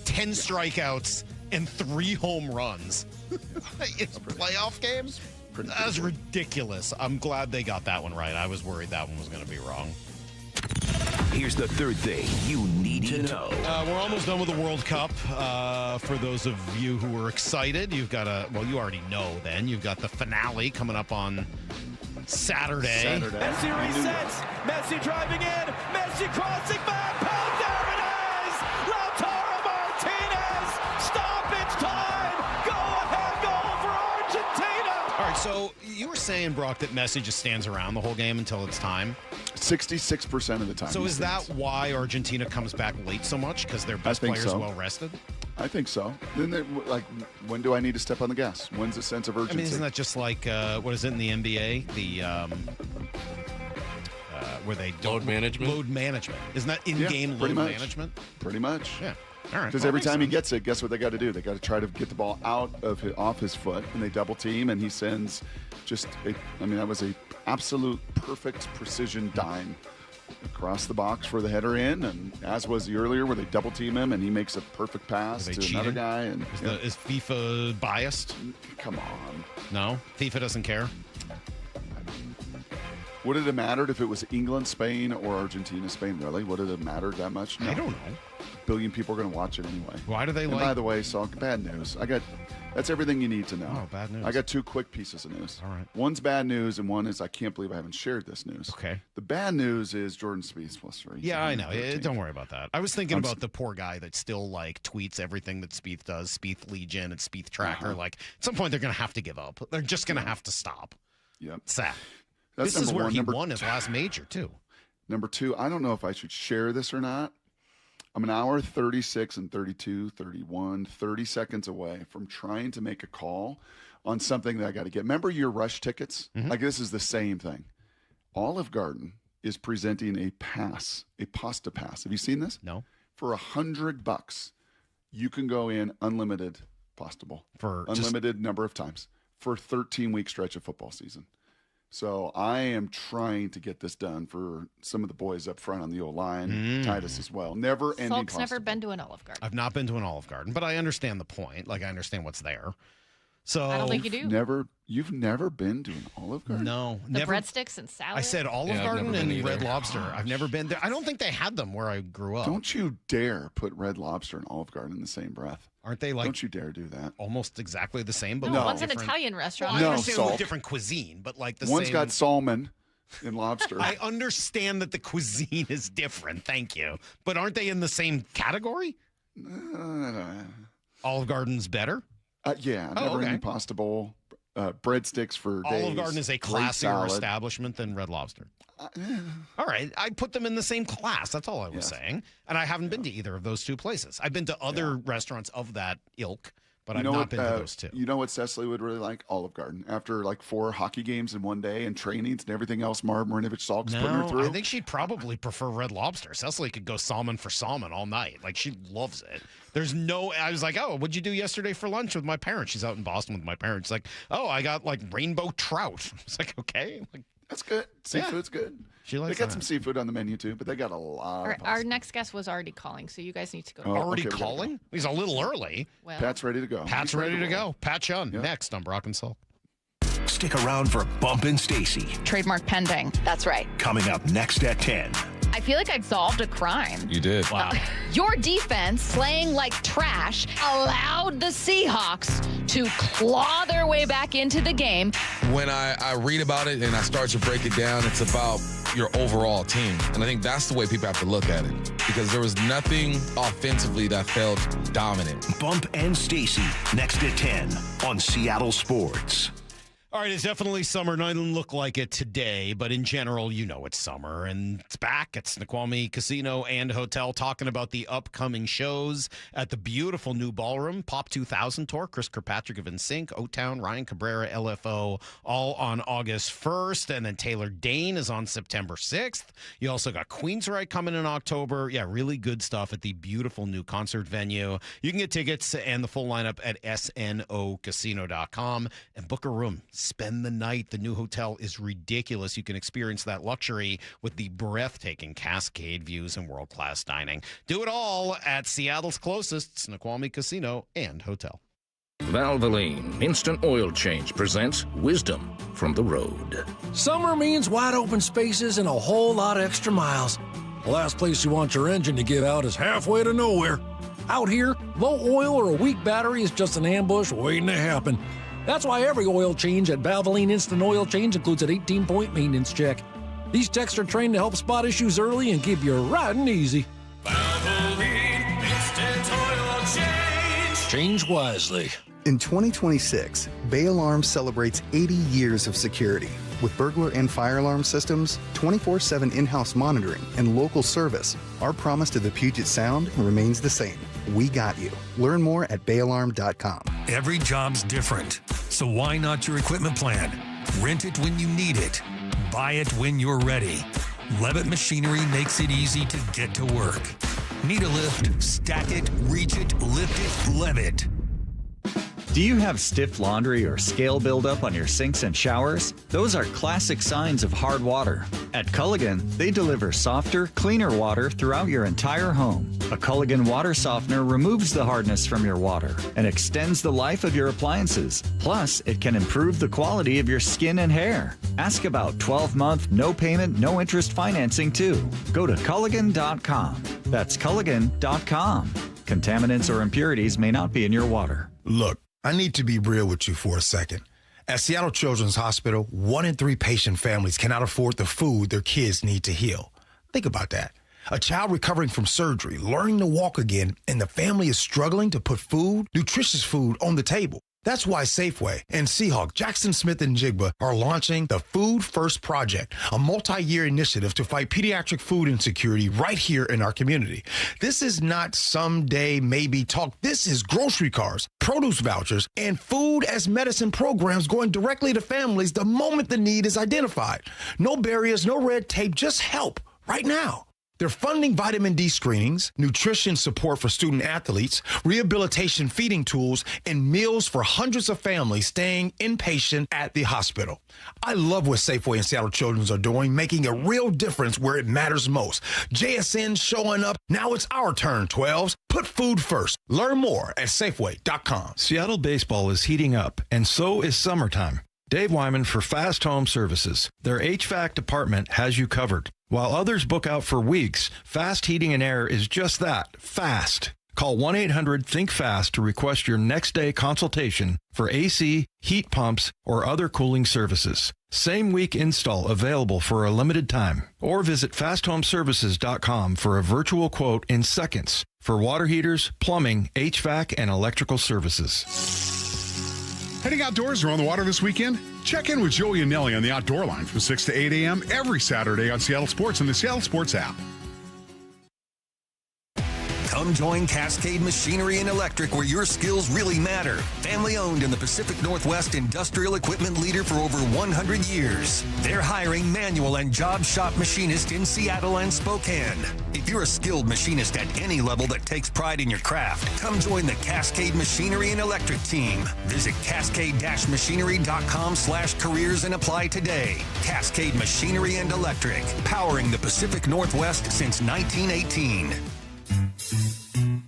10 strikeouts and 3 home runs in playoff games. That was ridiculous. I'm glad they got that one right. I was worried that one was going to be wrong. Here's the third thing you need to know. We're almost done with the World Cup. For those of you who are excited, you've got you already know then. You've got the finale coming up on Saturday. Messi resets. Messi driving in. Messi crossing back. There it is. Lautaro Martinez. Stoppage time. Go ahead goal for Argentina. All right, so you were saying, Brock, that Messi just stands around the whole game until it's time. 66% of the time. So is that why Argentina comes back late so much? Because their best players are well rested? I think so. Then when do I need to step on the gas? When's the sense of urgency? I mean, isn't that just like, what is it in the NBA? Where they load management? Load management. Isn't that in-game load management? Pretty much. Yeah. All right. Because every time he gets it, guess what they got to do? They got to try to get the ball off his foot, and they double team, and he sends that was a absolute perfect precision dime across the box for the header in, and as was the earlier where they double team him and he makes a perfect pass to another guy. And is FIFA biased? Come on. No? FIFA doesn't care? Would it have mattered if it was England, Spain, or Argentina, Spain? Really? Would it have mattered that much? No. I don't know. A billion people are going to watch it anyway. Why do they By the way, Salk, bad news. That's everything you need to know. Oh, bad news. I got two quick pieces of news. All right. One's bad news, and one is I can't believe I haven't shared this news. Okay. The bad news is Jordan Spieth's +3. Yeah, I know. Don't worry about that. I was thinking about the poor guy that still tweets everything that Spieth does, Spieth Legion and Spieth Tracker. At some point, they're going to have to give up. They're just going to have to stop. Yep. Sad. That's this is where one. he won his last major, too. Number two, I don't know if I should share this or not. I'm an hour 36 and 32, 31, 30 seconds away from trying to make a call on something that I got to get. Remember your rush tickets? Mm-hmm. This is the same thing. Olive Garden is presenting a pasta pass. Have you seen this? No. For $100, you can go in unlimited pasta bowl for unlimited number of times for a 13-week stretch of football season. So I am trying to get this done for some of the boys up front on the O-line, Titus as well. Salk's never been to an Olive Garden. I've not been to an Olive Garden, but I understand the point. I understand what's there. So I don't think you do. You've never been to an Olive Garden? No. The breadsticks and salad? I said Olive Garden and Red Lobster. I've never been there. I don't think they had them where I grew up. Don't you dare put Red Lobster and Olive Garden in the same breath. Aren't they Don't you dare do that. Almost exactly the same? But no, one's an Italian restaurant. Well, I understand with different cuisine, but the One's same. got salmon and lobster. I understand that the cuisine is different. Thank you. But aren't they in the same category? Olive Garden's better? Yeah. Never-ending pasta bowl. Breadsticks for days. Olive Garden is a classier establishment than Red Lobster. All right. I put them in the same class. That's all I was saying. And I haven't been to either of those two places. I've been to other restaurants of that ilk, but I've not been to those two. You know what Cecily would really like? Olive Garden. After 4 hockey games in one day and trainings and everything else Marv Marinovich-Salk's putting her through. I think she'd probably prefer Red Lobster. Cecily could go salmon for salmon all night. She loves it. I was like, oh, what'd you do yesterday for lunch with my parents? She's out in Boston with my parents. Like, oh, I got rainbow trout. I was like, okay. That's good. Seafood's good. She likes they got some seafood on the menu too, but they got a lot. Our next guest was already calling, so you guys need to go. Already calling? He's a little early. Well, Pat's ready to go. Pat's ready to go. Pat Chun next on Brock and Salk. Stick around for Bump and Stacy. Trademark pending. That's right. Coming up next at 10. I feel like I'd solved a crime. You did. Wow. Your defense, slaying like trash, allowed the Seahawks to claw their way back into the game. When I read about it and I start to break it down, it's about your overall team. And I think that's the way people have to look at it, because there was nothing offensively that felt dominant. Bump and Stacy next at 10 on Seattle Sports. All right, it's definitely summer. It doesn't look like it today, but in general, it's summer. And it's back at Snoqualmie Casino and Hotel, talking about the upcoming shows at the beautiful new ballroom. Pop 2000 Tour, Chris Kirkpatrick of NSYNC, O-Town, Ryan Cabrera, LFO, all on August 1st. And then Taylor Dane is on September 6th. You also got Queensryche coming in October. Yeah, really good stuff at the beautiful new concert venue. You can get tickets and the full lineup at snocasino.com and book a room. Spend the night. The new hotel is ridiculous. You can experience that luxury with the breathtaking Cascade views and world-class dining. Do it all at Seattle's closest Snoqualmie Casino and Hotel. Valvoline Instant Oil Change presents Wisdom from the Road. Summer means wide open spaces and a whole lot of extra miles. The last place you want your engine to get out is halfway to nowhere. Out here, low oil or a weak battery is just an ambush waiting to happen. That's why every oil change at Valvoline Instant Oil Change includes an 18-point maintenance check. These techs are trained to help spot issues early and keep you riding easy. Valvoline Instant Oil Change. Change wisely. In 2026, Bay Alarm celebrates 80 years of security. With burglar and fire alarm systems, 24/7 in-house monitoring, and local service, our promise to the Puget Sound remains the same. We got you. Learn more at bayalarm.com. Every job's different, so why not your equipment plan? Rent it when you need it. Buy it when you're ready. Levitt Machinery makes it easy to get to work. Need a lift? Stack it, reach it, lift it, Levitt. Do you have stiff laundry or scale buildup on your sinks and showers? Those are classic signs of hard water. At Culligan, they deliver softer, cleaner water throughout your entire home. A Culligan water softener removes the hardness from your water and extends the life of your appliances. Plus, it can improve the quality of your skin and hair. Ask about 12-month, no payment, no interest financing too. Go to Culligan.com. That's Culligan.com. Contaminants or impurities may not be in your water. Look, I need to be real with you for a second. At Seattle Children's Hospital, 1 in 3 patient families cannot afford the food their kids need to heal. Think about that. A child recovering from surgery, learning to walk again, and the family is struggling to put food, nutritious food, on the table. That's why Safeway and Seahawk, Jackson Smith and Jigba are launching the Food First Project, a multi-year initiative to fight pediatric food insecurity right here in our community. This is not someday maybe talk. This is grocery cards, produce vouchers, and food as medicine programs going directly to families the moment the need is identified. No barriers, no red tape, just help right now. They're funding vitamin D screenings, nutrition support for student athletes, rehabilitation feeding tools, and meals for hundreds of families staying inpatient at the hospital. I love what Safeway and Seattle Children's are doing, making a real difference where it matters most. JSN showing up. Now it's our turn, 12s. Put food first. Learn more at Safeway.com. Seattle baseball is heating up, and so is summertime. Dave Wyman for Fast Home Services. Their HVAC department has you covered. While others book out for weeks, Fast Heating and Air is just that, fast. Call 1-800-THINK-FAST to request your next-day consultation for AC, heat pumps, or other cooling services. Same-week install available for a limited time. Or visit FastHomeServices.com for a virtual quote in seconds for water heaters, plumbing, HVAC, and electrical services. Heading outdoors or on the water this weekend? Check in with Joey and Nelly on the Outdoor Line from 6 to 8 a.m. every Saturday on Seattle Sports and the Seattle Sports app. Come join Cascade Machinery and Electric, where your skills really matter. Family owned in the Pacific Northwest industrial equipment leader for over 100 years. They're hiring manual and job shop machinists in Seattle and Spokane. If you're a skilled machinist at any level that takes pride in your craft, come join the Cascade Machinery and Electric team. Visit cascade-machinery.com/careers and apply today. Cascade Machinery and Electric, powering the Pacific Northwest since 1918.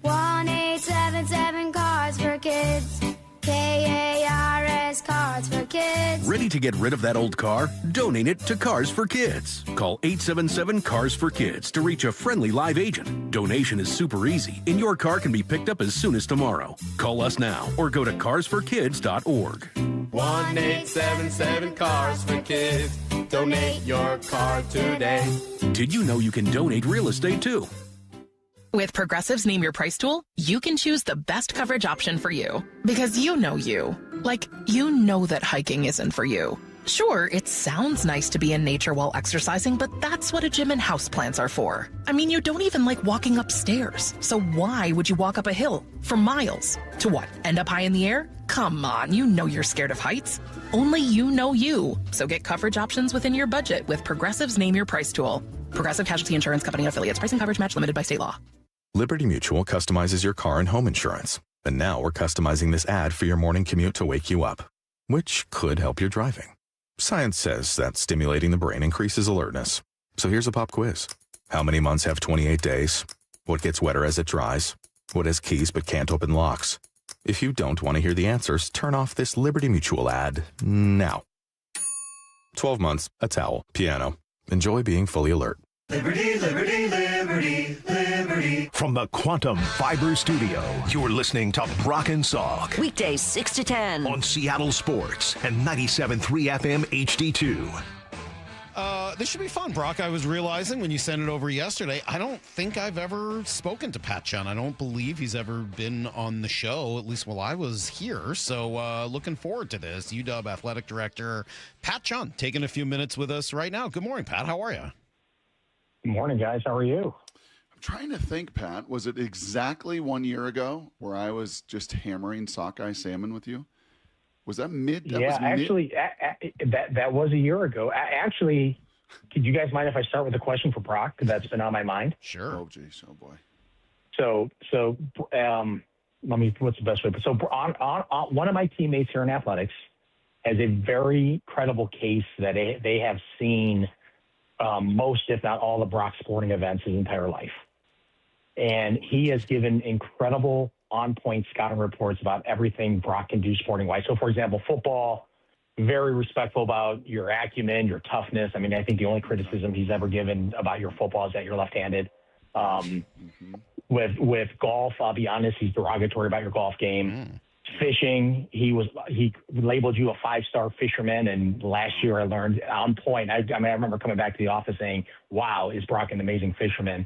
1-877 Cars for Kids. KARS Cars for Kids. Ready to get rid of that old car? Donate it to Cars for Kids. Call 877 Cars for Kids to reach a friendly live agent. Donation is super easy, and your car can be picked up as soon as tomorrow. Call us now or go to carsforkids.org. 1-877 Cars for Kids. Donate your car today. Did you know you can donate real estate too? With Progressive's Name Your Price tool, you can choose the best coverage option for you. Because you know you. Like, you know that hiking isn't for you. Sure, it sounds nice to be in nature while exercising, but that's what a gym and houseplants are for. I mean, you don't even like walking upstairs. So why would you walk up a hill for miles? To what, end up high in the air? Come on, you know you're scared of heights. Only you know you. So get coverage options within your budget with Progressive's Name Your Price tool. Progressive Casualty Insurance Company and affiliates. Price and coverage match limited by state law. Liberty Mutual customizes your car and home insurance. And now we're customizing this ad for your morning commute to wake you up, which could help your driving. Science says that stimulating the brain increases alertness. So here's a pop quiz. How many months have 28 days? What gets wetter as it dries? What has keys but can't open locks? If you don't want to hear the answers, turn off this Liberty Mutual ad now. 12 months, a towel, piano. Enjoy being fully alert. Liberty, liberty, liberty. Liberty, Liberty. From the Quantum Fiber Studio, you're listening to Brock and Salk. Weekdays 6 to 10. On Seattle Sports and 97.3 FM HD2. This should be fun, Brock. I was realizing when you sent it over yesterday, I don't think I've ever spoken to Pat Chun. I don't believe he's ever been on the show, at least while I was here. So looking forward to this. UW Athletic Director Pat Chun taking a few minutes with us right now. Good morning, Pat. How are you? Good morning, guys. How are you? I'm trying to think, Pat. Was it exactly 1 year ago where I was just hammering sockeye salmon with you? Was that mid? Actually, that was a year ago. Actually, could you guys mind if I start with a question for Brock? Because that's been on my mind. Sure. Oh, geez. Oh, boy. So, let me. What's the best way? So, on one of my teammates here in athletics has a very credible case that they have seen most, if not all, of Brock's sporting events his entire life, and he has given incredible on-point scouting reports about everything Brock can do sporting-wise. So, for example, football, very respectful about your acumen, your toughness. I mean, I think the only criticism he's ever given about your football is that you're left-handed. With golf, I'll be honest, he's derogatory about your golf game. Fishing, he labeled you a 5-star fisherman, and last year I learned on point. I remember coming back to the office saying, "Wow, is Brock an amazing fisherman?"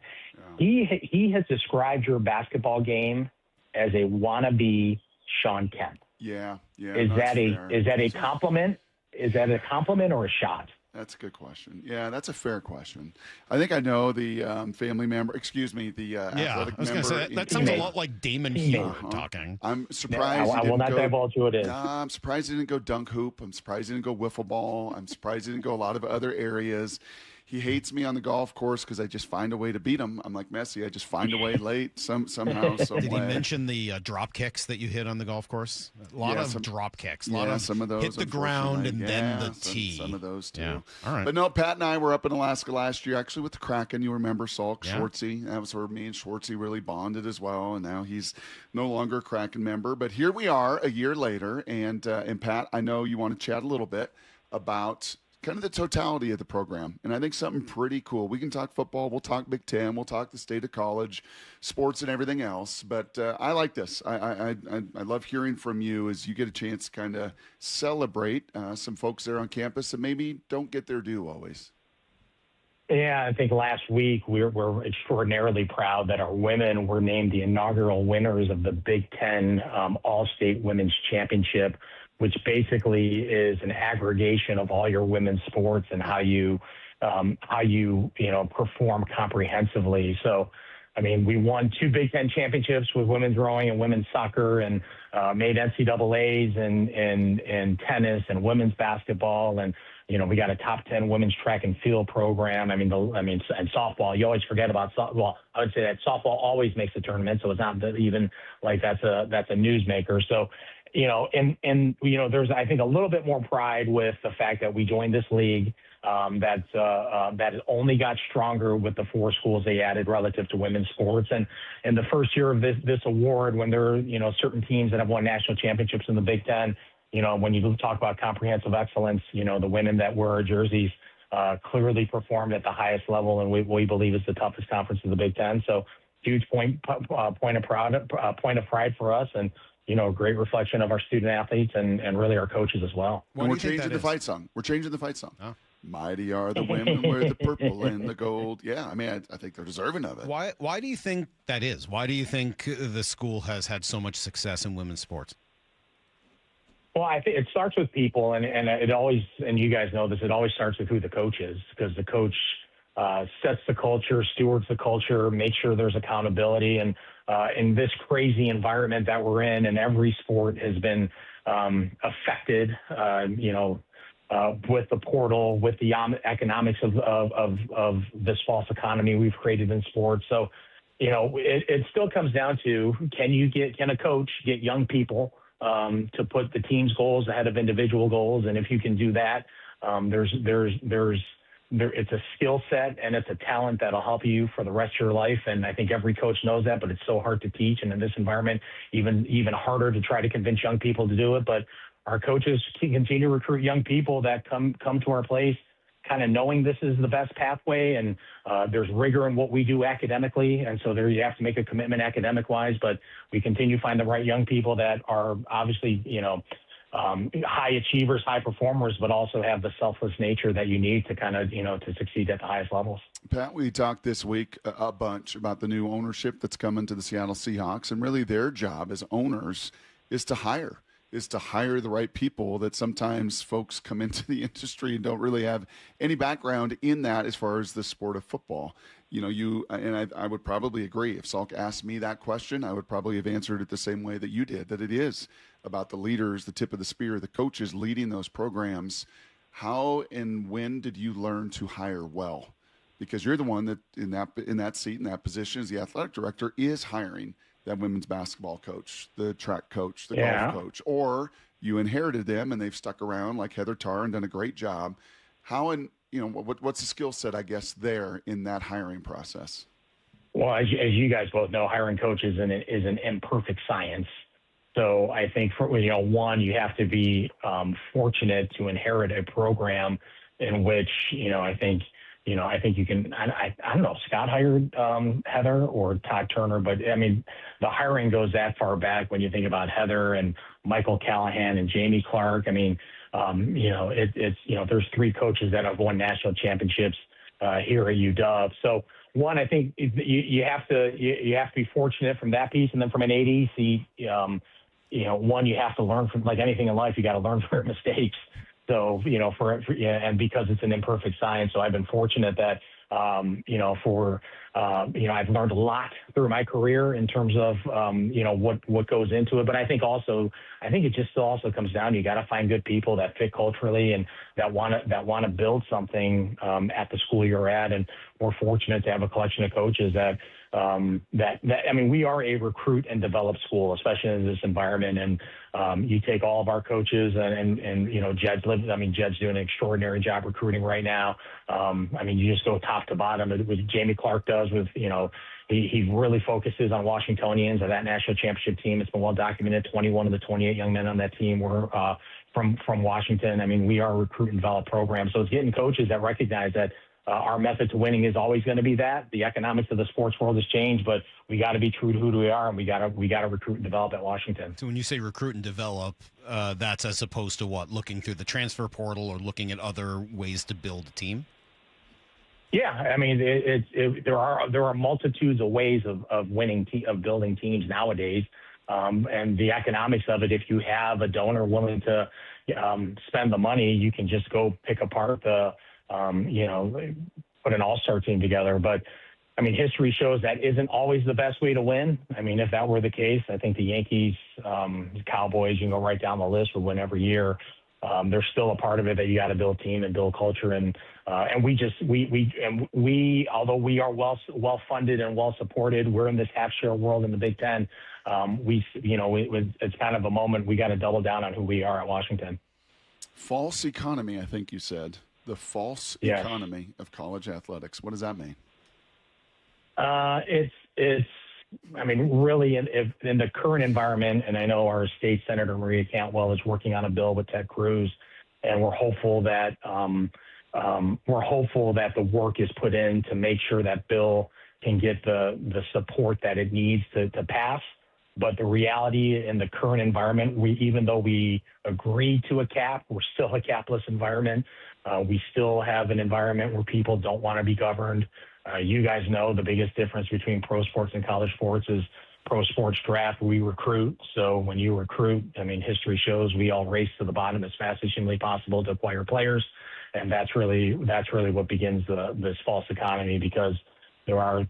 Yeah. He has described your basketball game as a wannabe Sean Kemp. Yeah. Is that a compliment? Is that a compliment or a shot? That's a good question. Yeah, that's a fair question. I think I know the family member. Excuse me, the athletic member. I was going to say that sounds a lot like Damon Hugh talking. I'm surprised. I will not divulge who it is. I'm surprised he didn't go dunk hoop. I'm surprised he didn't go wiffle ball. I'm surprised he didn't go a lot of other areas. He hates me on the golf course because I just find a way to beat him. I'm like Messi. I just find a way late somehow. Did he mention the drop kicks that you hit on the golf course? A lot of drop kicks. A lot of some of those hit the ground and then the tee. Some of those too. Yeah. All right. But no, Pat and I were up in Alaska last year, actually with the Kraken. You remember Salk, Schwartzy? That was where me and Schwartzy really bonded as well. And now he's no longer a Kraken member. But here we are a year later, and Pat, I know you want to chat a little bit about kind of the totality of the program. And I think something pretty cool. We can talk football. We'll talk Big Ten. We'll talk the state of college, sports, and everything else. But I like this. I love hearing from you as you get a chance to kind of celebrate some folks there on campus that maybe don't get their due always. Yeah, I think last week we're extraordinarily proud that our women were named the inaugural winners of the Big Ten All-State Women's Championship, which basically is an aggregation of all your women's sports and how you perform comprehensively. So, I mean, we won 2 Big Ten championships with women's rowing and women's soccer, and made NCAAs in tennis and women's basketball, and we got a top 10 women's track and field program. And softball. You always forget about softball. I would say that softball always makes the tournament, so it's not even like that's a newsmaker. So, there's, I think, a little bit more pride with the fact that we joined this league that only got stronger with the 4 schools they added relative to women's sports. And in the first year of this award, when there are, certain teams that have won national championships in the Big Ten, when you talk about comprehensive excellence, the women that wear our jerseys clearly performed at the highest level, and we believe is the toughest conference in the Big Ten. So huge point of pride for us, and a great reflection of our student athletes and really our coaches as well. And we're changing the fight song. Oh. Mighty are the women wear the purple and the gold. Yeah, I think they're deserving of it. Why do you think that is? Why do you think the school has had so much success in women's sports? Well, I think it starts with people, and it always, and you guys know this, it always starts with who the coach is, because the coach sets the culture, stewards the culture, makes sure there's accountability. And in this crazy environment that we're in, and every sport has been affected, with the portal, with the economics of this false economy we've created in sports. So, it still comes down to, can a coach get young people to put the team's goals ahead of individual goals? And if you can do that, it's a skill set and it's a talent that'll help you for the rest of your life. And I think every coach knows that, but it's so hard to teach. And in this environment, even harder to try to convince young people to do it. But our coaches can continue to recruit young people that come to our place, kind of knowing this is the best pathway, and there's rigor in what we do academically, and so there you have to make a commitment academic-wise, but we continue to find the right young people that are obviously, high achievers, high performers, but also have the selfless nature that you need to kind of, to succeed at the highest levels. Pat, we talked this week a bunch about the new ownership that's coming to the Seattle Seahawks, and really their job as owners is to hire the right people. That sometimes folks come into the industry and don't really have any background in that as far as the sport of football. I would probably agree. If Salk asked me that question, I would probably have answered it the same way that you did, that it is about the leaders, the tip of the spear, the coaches leading those programs. How and when did you learn to hire well? Because you're the one that in that seat, in that position as the athletic director, is hiring that women's basketball coach, the track coach, the golf coach, or you inherited them and they've stuck around like Heather Tarr and done a great job. How and what's the skill set, I guess, there in that hiring process? Well, as you guys both know, hiring coaches is an imperfect science. So I think one, you have to be fortunate to inherit a program in which I think you can. I don't know. Scott hired Heather or Todd Turner, but I mean, the hiring goes that far back when you think about Heather and Michael Callahan and Jamie Clark. I mean, there's three coaches that have won national championships here at UW. So one, I think you have to be fortunate from that piece, and then from an AD, one, you have to learn from, like anything in life, you got to learn from your mistakes. So, and because it's an imperfect science, so I've been fortunate that, I've learned a lot through my career in terms of, what goes into it. But I think it just also comes down to, you got to find good people that fit culturally and that want to build something at the school you're at. And we're fortunate to have a collection of coaches that we are a recruit and develop school, especially in this environment. And you take all of our coaches and Jed's doing an extraordinary job recruiting right now. You just go top to bottom with Jamie Clark does with, he really focuses on Washingtonians and that national championship team. It's been well documented. 21 of the 28 young men on that team were from Washington. I mean, we are a recruit and develop program. So it's getting coaches that recognize that our method to winning is always going to be that. The economics of the sports world has changed, but we got to be true to who we are, and we got to recruit and develop at Washington. So when you say recruit and develop, that's as opposed to what? Looking through the transfer portal or looking at other ways to build a team? Yeah, I mean, there are multitudes of ways of winning, of building teams nowadays, and the economics of it. If you have a donor willing to spend the money, you can just go pick apart the. Put an all-star team together. But, I mean, history shows that isn't always the best way to win. I mean, if that were the case, I think the Yankees, the Cowboys, you can go right down the list, would win every year. There's still a part of it that you got to build team and build culture. And we, although we are well-funded and well-supported, we're in this half-share world in the Big Ten. It's kind of a moment we got to double down on who we are at Washington. False economy, I think you said. The false economy of college athletics. What does that mean? Really in the current environment, and I know our state senator, Maria Cantwell, is working on a bill with Ted Cruz, and we're hopeful that the work is put in to make sure that bill can get the support that it needs to pass. But the reality in the current environment, even though we agree to a cap, we're still a capless environment. We still have an environment where people don't want to be governed. You guys know the biggest difference between pro sports and college sports is pro sports draft. We recruit. So when you recruit, I mean, history shows we all race to the bottom as fast as humanly possible to acquire players. And that's really what begins this false economy, because there are,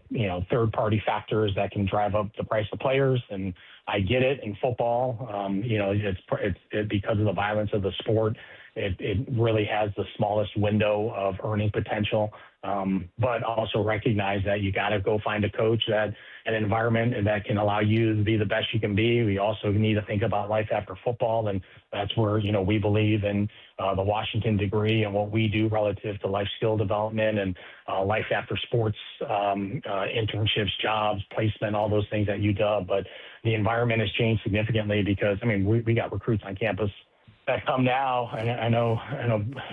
third-party factors that can drive up the price of players. And I get it in football. It's because of the violence of the sport. It really has the smallest window of earning potential, but also recognize that you got to go find a coach, that an environment that can allow you to be the best you can be. We also need to think about life after football, and that's where we believe in the Washington degree and what we do relative to life skill development and life after sports, internships, jobs, placement, all those things at UW. But the environment has changed significantly because we got recruits on campus that come now, and I know,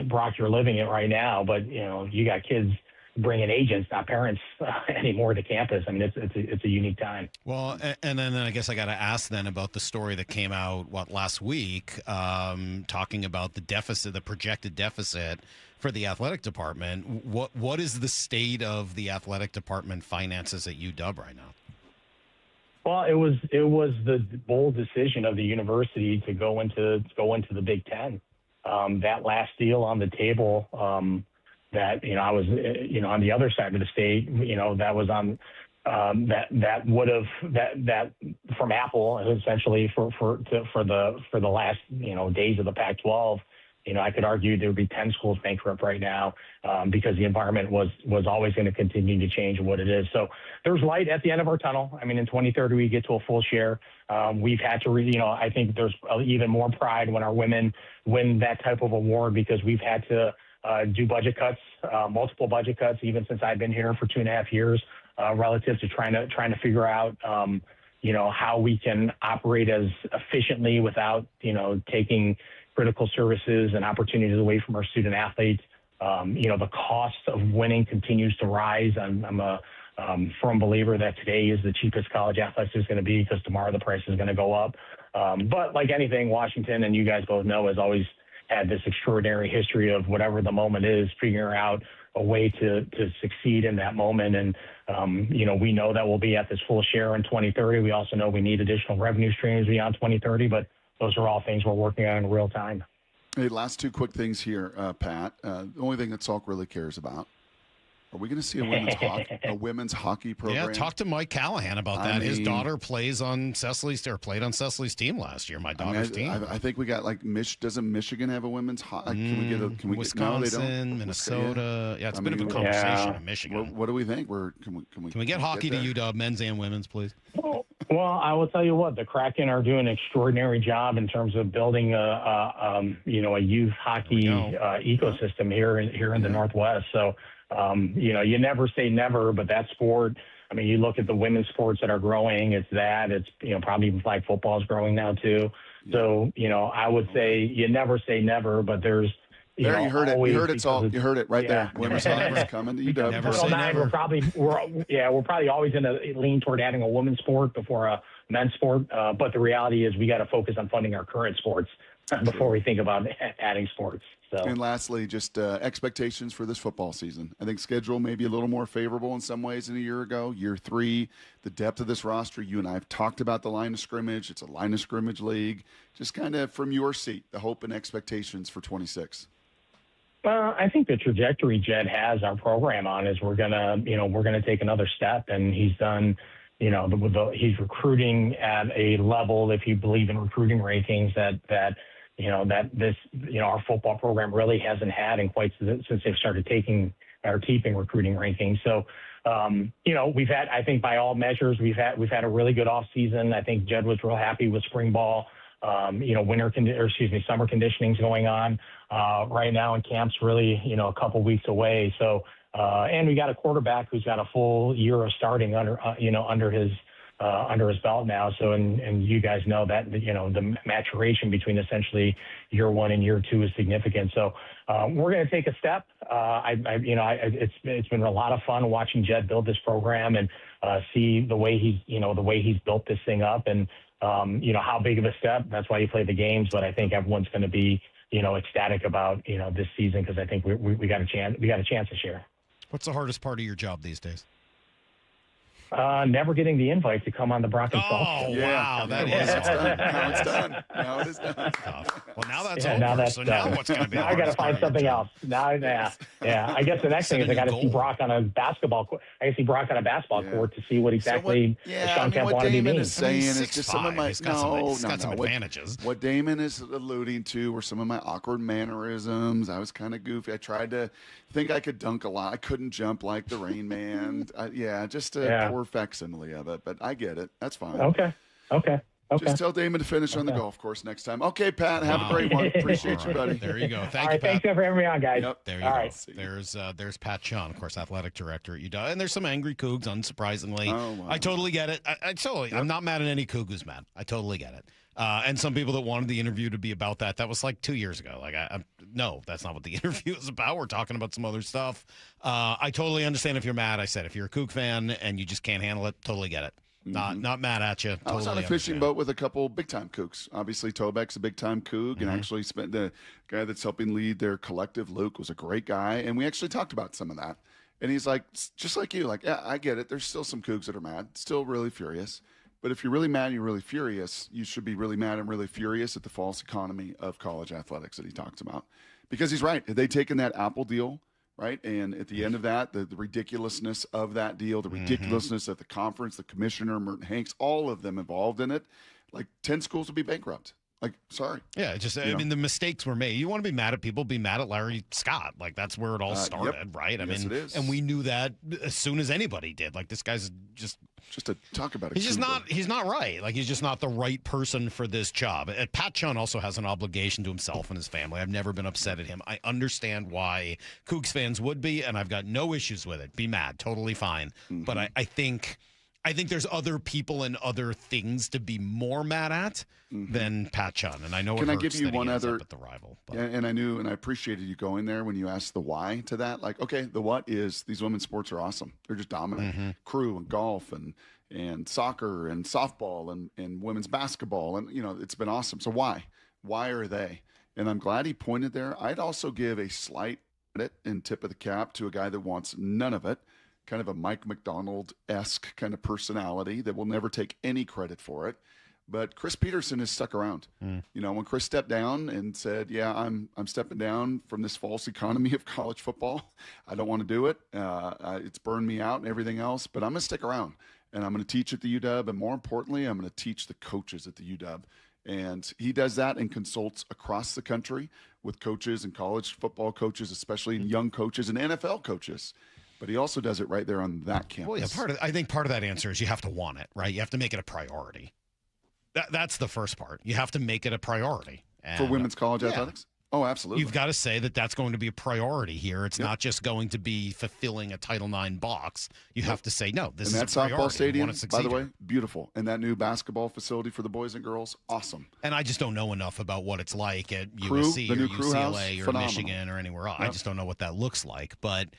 Brock, you're living it right now, but you got kids bringing agents, not parents anymore to campus. I mean, it's a unique time. Well, and then I guess I got to ask then about the story that came out last week, talking about the deficit, the projected deficit for the athletic department. What is the state of the athletic department finances at UW right now? Well, it was the bold decision of the university to go into the Big Ten. That last deal on the table, that I was on the other side of the state, that was on that would have that from Apple essentially for the last days of the Pac-12. I could argue there would be 10 schools bankrupt right now because the environment was always going to continue to change what it is. So there's light at the end of our tunnel. I mean, in 2030, we get to a full share. We've had to, I think there's even more pride when our women win that type of award because we've had to do budget cuts, multiple budget cuts, even since I've been here for 2.5 years, relative to trying to figure out, how we can operate as efficiently without, taking critical services and opportunities away from our student athletes. The cost of winning continues to rise. I'm a firm believer that today is the cheapest college athletics is going to be because tomorrow the price is going to go up. But like anything, Washington, and you guys both know, has always had this extraordinary history of whatever the moment is, figuring out a way to succeed in that moment. And, we know that we'll be at this full share in 2030. We also know we need additional revenue streams beyond 2030, but those are all things we're working on in real time. Hey, last two quick things here, Pat. The only thing that Salk really cares about. Are we going to see a women's hockey program? Yeah, talk to Mike Callahan about that. His daughter played on Cecily's team last year. My daughter's team. I think we got doesn't Michigan have a women's hockey? Can we Wisconsin, get, no, they don't. Minnesota. Yeah, it's a bit of a conversation in Michigan. What do we think? Can we get hockey to UW, men's and women's, please? Well, I will tell you what, the Kraken are doing an extraordinary job in terms of building a youth hockey ecosystem here in the Northwest. So. You never say never, but that sport, I mean, you look at the women's sports that are growing, it's probably even flag football is growing now too. So, I would say you never say never, but there's, you heard it. You heard it, Salk. You heard it right there. Women's hockey is coming to UW. Never say never. We're probably always going to lean toward adding a women's sport before a men's sport. But the reality is we got to focus on funding our current sports before we think about adding sports. So. And lastly, just expectations for this football season. I think schedule may be a little more favorable in some ways than a year ago. Year 3, the depth of this roster. You and I have talked about the line of scrimmage. It's a line of scrimmage league. Just kind of from your seat, the hope and expectations for 26. I think the trajectory Jed has our program on is we're gonna take another step, and he's done. He's recruiting at a level, if you believe in recruiting rankings, that our football program really hasn't had in quite since they've started keeping recruiting rankings. So, we've had, I think by all measures, we've had a really good off season. I think Jed was real happy with spring ball. Summer conditioning's going on right now, and camp's really, a couple weeks away. So, and we got a quarterback who's got a full year of starting under his belt now. So, and you guys know that, the maturation between essentially year 1 and year 2 is significant. So, we're going to take a step. It's been a lot of fun watching Jed build this program and see the way he's built this thing up, and how big of a step. That's why you play the games. But I think everyone's going to be, ecstatic about, this season, because I think we got a chance this year. What's the hardest part of your job these days? Never getting the invite to come on the Brock and Salk Show. Wow, that is hard. Now it's done. Now it is done. Well, now that's over. Now what's going to be? Now I got to find something else. I guess the next thing is I got to see Brock on a basketball court. I got to see Brock on a basketball court to see what exactly Sean Kemp wanted to be. Is saying is just some of my some advantages. What Damon is alluding to were some of my awkward mannerisms. I was kind of goofy. I tried to think I could dunk a lot. I couldn't jump like the Rain Man. Just a poor facsimile of it, but I get it. That's fine. Okay. Just tell Damon to finish on the golf course next time. Okay, Pat, have a great one. Appreciate you, buddy. There you go. Thank you, Pat. Thanks for having me on, guys. Yep. There you go. Right. There's Pat Chun, of course, athletic director at UW. And there's some angry Cougs, unsurprisingly. Oh, wow. I totally get it. I'm not mad at any Coug who's mad. I totally get it. And some people that wanted the interview to be about that was like 2 years ago. Like, no, that's not what the interview is about. We're talking about some other stuff. I totally understand if you're mad. I said, if you're a Kook fan and you just can't handle it, totally get it. Not mad at you. I was on a fishing boat with a couple big-time Kooks. Obviously, Tobek's a big-time Kook, and actually spent the guy that's helping lead their collective, Luke, was a great guy, and we actually talked about some of that. And he's like, just like you, like, yeah, I get it. There's still some Kooks that are mad, still really furious. But if you're really mad and you're really furious, you should be really mad and really furious at the false economy of college athletics that he talks about. Because he's right. Had they taken that Apple deal, right? And at the end of that, the ridiculousness of that deal, the ridiculousness of the conference, the commissioner, Merton Hanks, all of them involved in it, like 10 schools would be bankrupt. Like, sorry. Yeah, I mean, the mistakes were made. You want to be mad at people, be mad at Larry Scott. Like, that's where it all started, right? I Yes, mean, it is. and we knew that as soon as anybody did. Like, this guy's just to talk about it. He's not right. Like, he's just not the right person for this job. And Pat Chun also has an obligation to himself and his family. I've never been upset at him. I understand why Cougs fans would be, and I've got no issues with it. Be mad, totally fine. But I think there's other people and other things to be more mad at than Pat Chun. And I know Can it I hurts give you that he one ends other up at the rival. But. And I knew and I appreciated you going there when you asked the why to that. Like, okay, the what is these women's sports are awesome. They're just dominant. Crew and golf and soccer and softball and women's basketball. And, you know, it's been awesome. So why? Why are they? And I'm glad he pointed there. I'd also give a slight credit and tip of the cap to a guy that wants none of it. Kind of a Mike McDonald-esque kind of personality that will never take any credit for it. But Chris Peterson has stuck around. You know, when Chris stepped down and said, yeah, I'm stepping down from this false economy of college football. I don't want to do it. It's burned me out and everything else. But I'm going to stick around. And I'm going to teach at the UW. And more importantly, I'm going to teach the coaches at the UW. And he does that and consults across the country with coaches and college football coaches, especially young coaches and NFL coaches. But he also does it right there on that campus. Well, yeah, I think part of that answer is you have to want it, right? You have to make it a priority. That's the first part. You have to make it a priority. For women's college athletics? Oh, absolutely. You've got to say that that's going to be a priority here. It's not just going to be fulfilling a Title IX box. You have to say, no, this is a priority. And that softball stadium, by the way, beautiful. And that new basketball facility for the boys and girls, awesome. And I just don't know enough about what it's like at Crew, USC the new or Crew House, UCLA or phenomenal. Michigan or anywhere else. I just don't know what that looks like. But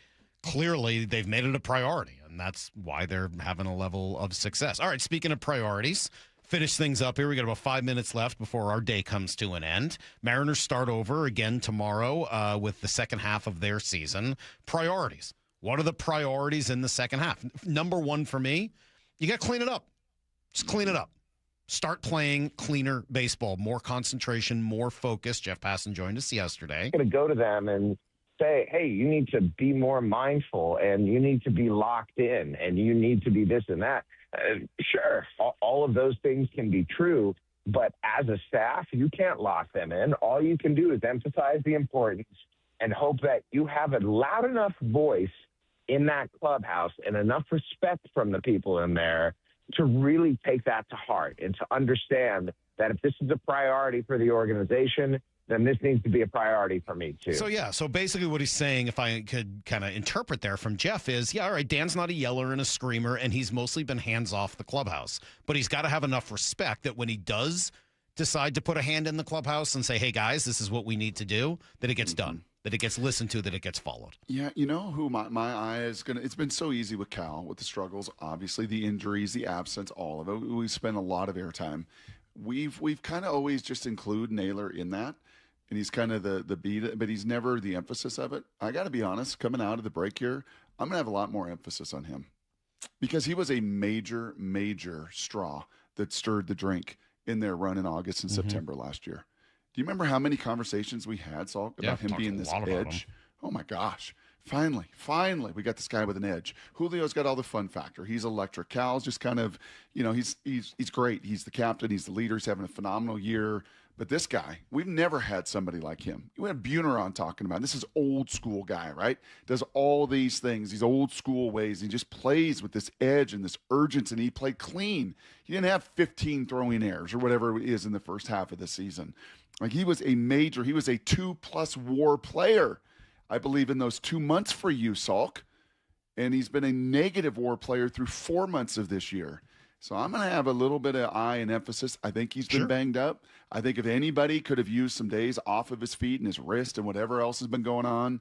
clearly they've made it a priority, and that's why they're having a level of success. All right, speaking of priorities, finish things up here. We got about 5 minutes left before our day comes to an end. Mariners start over again tomorrow with the second half of their season. Priorities. What are the priorities in the second half? Number one for me, you got to clean it up. Just clean it up. Start playing cleaner baseball, more concentration, more focus. Jeff Passan joined us yesterday. I'm going to go to them and say, hey, you need to be more mindful and you need to be locked in and you need to be this and that. Sure, all of those things can be true, but as a staff, you can't lock them in. All you can do is emphasize the importance and hope that you have a loud enough voice in that clubhouse and enough respect from the people in there to really take that to heart and to understand that if this is a priority for the organization, then this needs to be a priority for me too. So basically what he's saying, if I could kind of interpret there from Jeff, is, all right, Dan's not a yeller and a screamer, and he's mostly been hands off the clubhouse. But he's got to have enough respect that when he does decide to put a hand in the clubhouse and say, hey, guys, this is what we need to do, that it gets done, that it gets listened to, that it gets followed. Yeah, you know who my eye is going to – it's been so easy with Cal, with the struggles, obviously, the injuries, the absence, all of it. We spend a lot of airtime. We've kind of always just include Naylor in that. And he's kind of the beat, but he's never the emphasis of it. I got to be honest, coming out of the break here, I'm going to have a lot more emphasis on him because he was a major, major straw that stirred the drink in their run in August and September last year. Do you remember how many conversations we had, Salk, about him being this edge? Oh, my gosh. Finally, we got this guy with an edge. Julio's got all the fun factor. He's electric. Cal's just kind of, you know, he's great. He's the captain. He's the leader. He's having a phenomenal year. But this guy, we've never had somebody like him. We had Buhner on talking about. This is old school guy, right? Does all these things, these old school ways. He just plays with this edge and this urgency. And he played clean. He didn't have 15 throwing errors or whatever it is in the first half of the season. Like he was a 2+ WAR player, I believe, in those 2 months for you, Salk. And he's been a negative WAR player through 4 months of this year. So I'm going to have a little bit of eye and emphasis. I think he's been banged up. I think if anybody could have used some days off of his feet and his wrist and whatever else has been going on.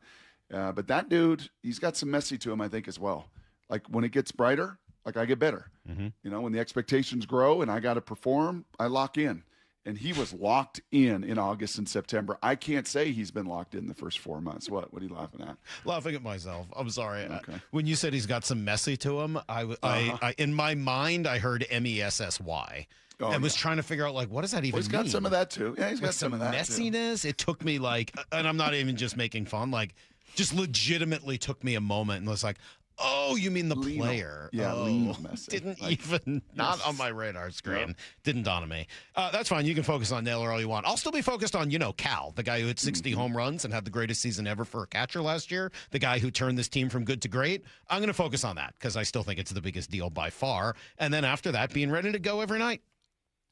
But that dude, he's got some messy to him, I think, as well. Like when it gets brighter, like I get better. Mm-hmm. You know, when the expectations grow and I got to perform, I lock in. And he was locked in August and September. I can't say he's been locked in the first 4 months. What are you laughing at? Laughing at myself. I'm sorry. Okay. When you said he's got some messy to him, I in my mind, I heard MESSY. And was trying to figure out, like, what does that even mean? He's got some of that, too. Yeah, he's got some of that, messiness. too. It took me, like, and I'm not even just making fun, like, just legitimately took me a moment and was like, oh, you mean the player? Yeah, Lean's messy. Didn't even, not on my radar screen. Didn't dawn on me. That's fine. You can focus on Naylor all you want. I'll still be focused on, Cal, the guy who hit 60 home runs and had the greatest season ever for a catcher last year, the guy who turned this team from good to great. I'm going to focus on that because I still think it's the biggest deal by far. And then after that, being ready to go every night.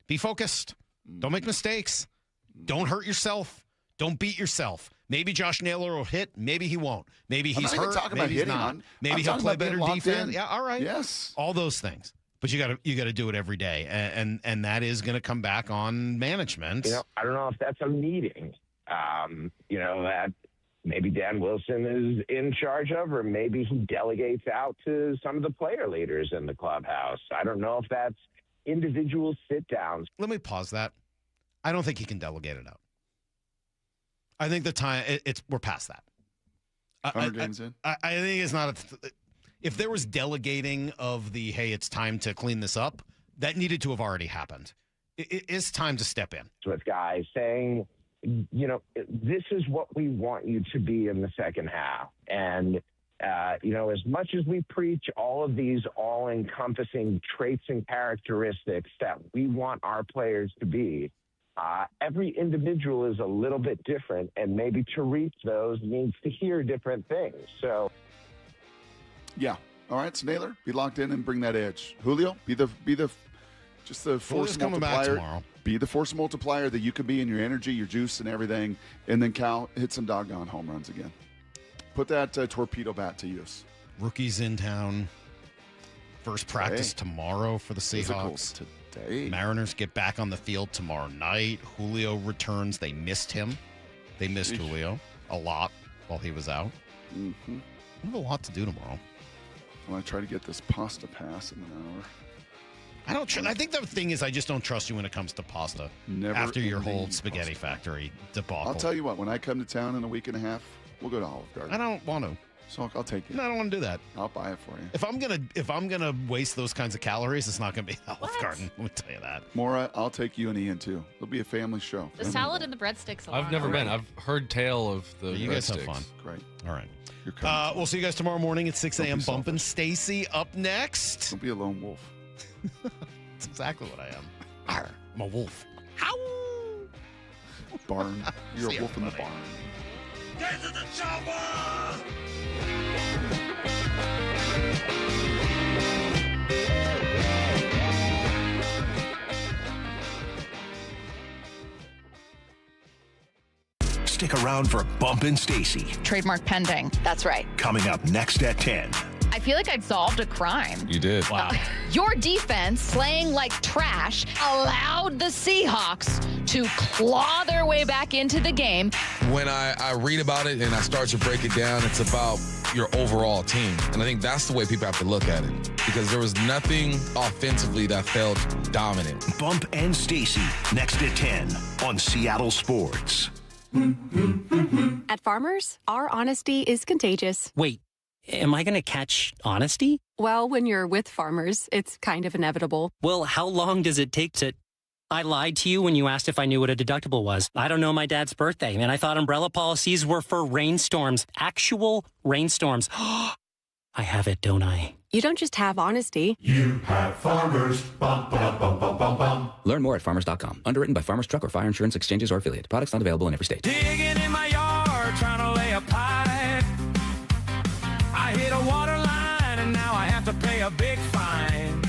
Be focused. Don't make mistakes. Don't hurt yourself. Don't beat yourself. Maybe Josh Naylor will hit. Maybe he won't. Maybe he's hurt. Maybe he's not. Maybe he'll play better defense. Yeah, all right. Yes. All those things. But you got to do it every day, and that is going to come back on management. I don't know if that's a meeting. That maybe Dan Wilson is in charge of, or maybe he delegates out to some of the player leaders in the clubhouse. I don't know if that's individual sit downs. Let me pause that. I don't think he can delegate it out. I think the time we're past that. 100 games in. I think it's not. If there was delegating of the hey, it's time to clean this up, that needed to have already happened. It is time to step in. With guys saying, this is what we want you to be in the second half, and as much as we preach all of these all-encompassing traits and characteristics that we want our players to be. Every individual is a little bit different, and maybe to reach those needs to hear different things. So, yeah. All right, so Naylor, be locked in and bring that edge. Julio, be the force multiplier. Be the force multiplier that you can be in your energy, your juice, and everything. And then Cal, hit some doggone home runs again. Put that torpedo bat to use. Rookies in town. First practice tomorrow for the Seahawks. Today. Mariners get back on the field tomorrow night. Julio returns. They missed him. They missed Julio a lot while he was out. Mm-hmm. I have a lot to do tomorrow. I want to try to get this pasta pass in an hour. I think the thing is I just don't trust you when it comes to pasta. Never after your whole spaghetti factory debacle. I'll tell you what, when I come to town in a week and a half, we'll go to Olive Garden. I don't want to. So I'll take you. No, I don't want to do that. I'll buy it for you. If I'm gonna waste those kinds of calories, it's not gonna be Olive Garden. Let me tell you that. Maura, I'll take you and Ian too. It'll be a family show. The salad and the breadsticks. I've never been. I've heard tale of the. You guys have fun. Great. All right. We'll see you guys tomorrow morning at 6 a.m. Bumpin' Stacy up next. Don't be a lone wolf. That's exactly what I am. Arr, I'm a wolf. How? Barn. You're a wolf in the barn. Get to the chopper! Stick around for Bumpin' Stacy. Trademark pending. That's right. Coming up next at 10. I feel like I've solved a crime. You did. Wow. Your defense, slaying like trash, allowed the Seahawks to claw their way back into the game. When I read about it and I start to break it down, it's about your overall team. And I think that's the way people have to look at it, because there was nothing offensively that felt dominant. Bump and Stacy, next at 10 on Seattle Sports. At Farmers, our honesty is contagious. Wait, am I going to catch honesty? Well, when you're with Farmers, it's kind of inevitable. Well, how long does it take to... I lied to you when you asked if I knew what a deductible was. I don't know my dad's birthday, and I thought umbrella policies were for rainstorms. Actual rainstorms. I have it, don't I? You don't just have honesty. You have Farmers. Bum, bum, bum, bum, bum, bum. Learn more at farmers.com. Underwritten by Farmers Truck or Fire Insurance Exchanges or Affiliate. Products not available in every state. Digging in my yard, trying to lay a pipe. I hit a water line and now I have to pay a big fine.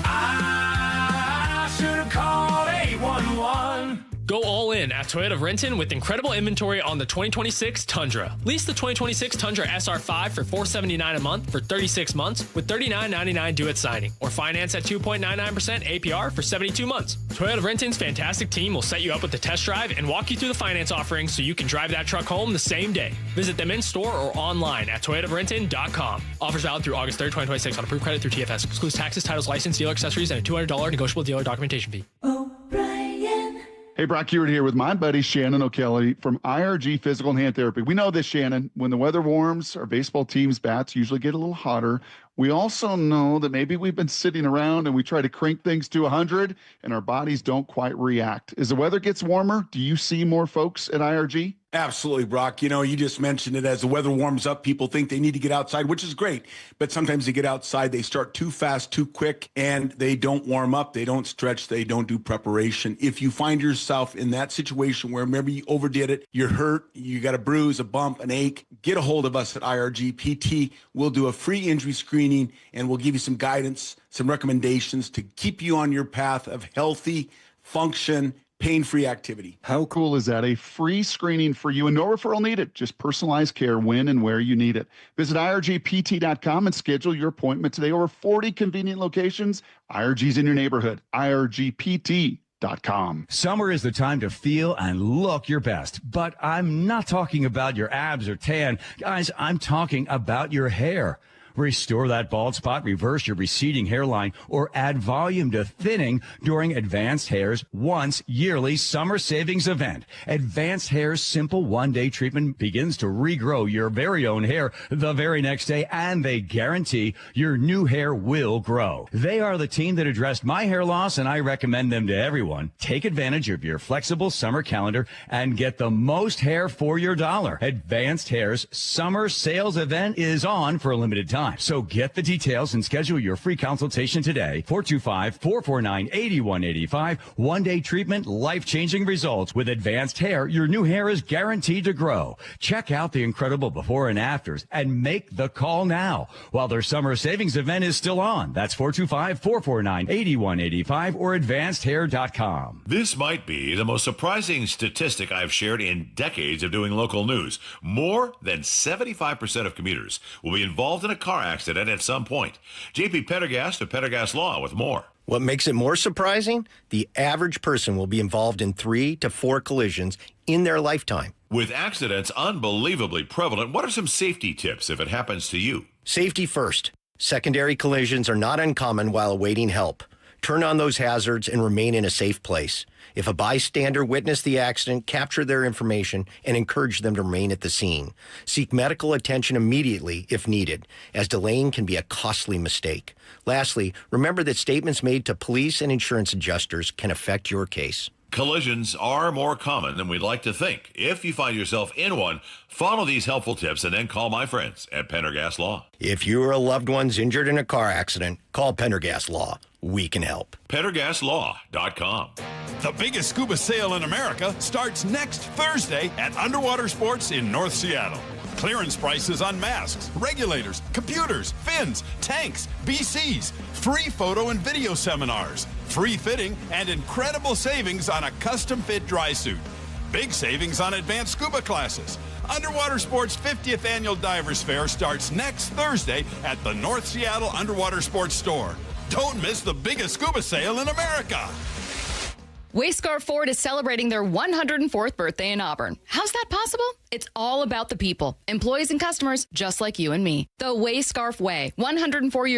I should have called 811. Go all in at Toyota of Renton with incredible inventory on the 2026 Tundra. Lease the 2026 Tundra SR5 for $479 a month for 36 months with $39.99 due at signing, or finance at 2.99% APR for 72 months. Toyota of Renton's fantastic team will set you up with a test drive and walk you through the finance offerings so you can drive that truck home the same day. Visit them in store or online at toyotaofrenton.com. Offers valid through August 3rd, 2026 on approved credit through TFS. Excludes taxes, titles, license, dealer accessories, and a $200 negotiable dealer documentation fee. Hey, Brock Hewitt here with my buddy Shannon O'Kelly from IRG Physical and Hand Therapy. We know this, Shannon. When the weather warms, our baseball team's bats usually get a little hotter. We also know that maybe we've been sitting around and we try to crank things to 100 and our bodies don't quite react. As the weather gets warmer, do you see more folks at IRG? Absolutely, Brock. You know, you just mentioned it. As the weather warms up, people think they need to get outside, which is great. But sometimes they get outside, they start too fast, too quick, and they don't warm up. They don't stretch. They don't do preparation. If you find yourself in that situation where maybe you overdid it, you're hurt, you got a bruise, a bump, an ache, get a hold of us at IRG PT. We'll do a free injury screening, and we'll give you some guidance, some recommendations to keep you on your path of healthy function, pain-free activity. How cool is that? A free screening for you and no referral needed. Just personalized care when and where you need it. Visit IRGPT.com and schedule your appointment today. Over 40 convenient locations. IRG's in your neighborhood. IRGPT.com. Summer is the time to feel and look your best, but I'm not talking about your abs or tan. Guys, I'm talking about your hair. Restore that bald spot, reverse your receding hairline, or add volume to thinning during Advanced Hair's once yearly summer savings event. Advanced Hair's simple one-day treatment begins to regrow your very own hair the very next day, and they guarantee your new hair will grow. They are the team that addressed my hair loss, and I recommend them to everyone. Take advantage of your flexible summer calendar and get the most hair for your dollar. Advanced Hair's summer sales event is on for a limited time. So get the details and schedule your free consultation today. 425-449-8185. One-day treatment, life-changing results. With Advanced Hair, your new hair is guaranteed to grow. Check out the incredible before and afters and make the call now while their summer savings event is still on. That's 425-449-8185 or advancedhair.com. This might be the most surprising statistic I've shared in decades of doing local news. More than 75% of commuters will be involved in a car accident at some point. JP Pendergast of Pendergast Law with more. What makes it more surprising? The average person will be involved in 3 to 4 collisions in their lifetime. With accidents unbelievably prevalent, what are some safety tips if it happens to you? Safety first. Secondary collisions are not uncommon while awaiting help. Turn on those hazards and remain in a safe place. If a bystander witnessed the accident, capture their information and encourage them to remain at the scene. Seek medical attention immediately if needed, as delaying can be a costly mistake. Lastly, remember that statements made to police and insurance adjusters can affect your case. Collisions are more common than we'd like to think. If you find yourself in one, follow these helpful tips and then call my friends at Pendergast Law. If you or a loved one's injured in a car accident, call Pendergast Law. We can help. PendergastLaw.com. The biggest scuba sale in America starts next Thursday at Underwater Sports in North Seattle. Clearance prices on masks, regulators, computers, fins, tanks, BCs, free photo and video seminars, free fitting, and incredible savings on a custom-fit dry suit. Big savings on advanced scuba classes. Underwater Sports 50th Annual Divers Fair starts next Thursday at the North Seattle Underwater Sports Store. Don't miss the biggest scuba sale in America. Wayscar Ford is celebrating their 104th birthday in Auburn. How's that possible? It's all about the people, employees and customers just like you and me. The Wayscarf Way, 104 years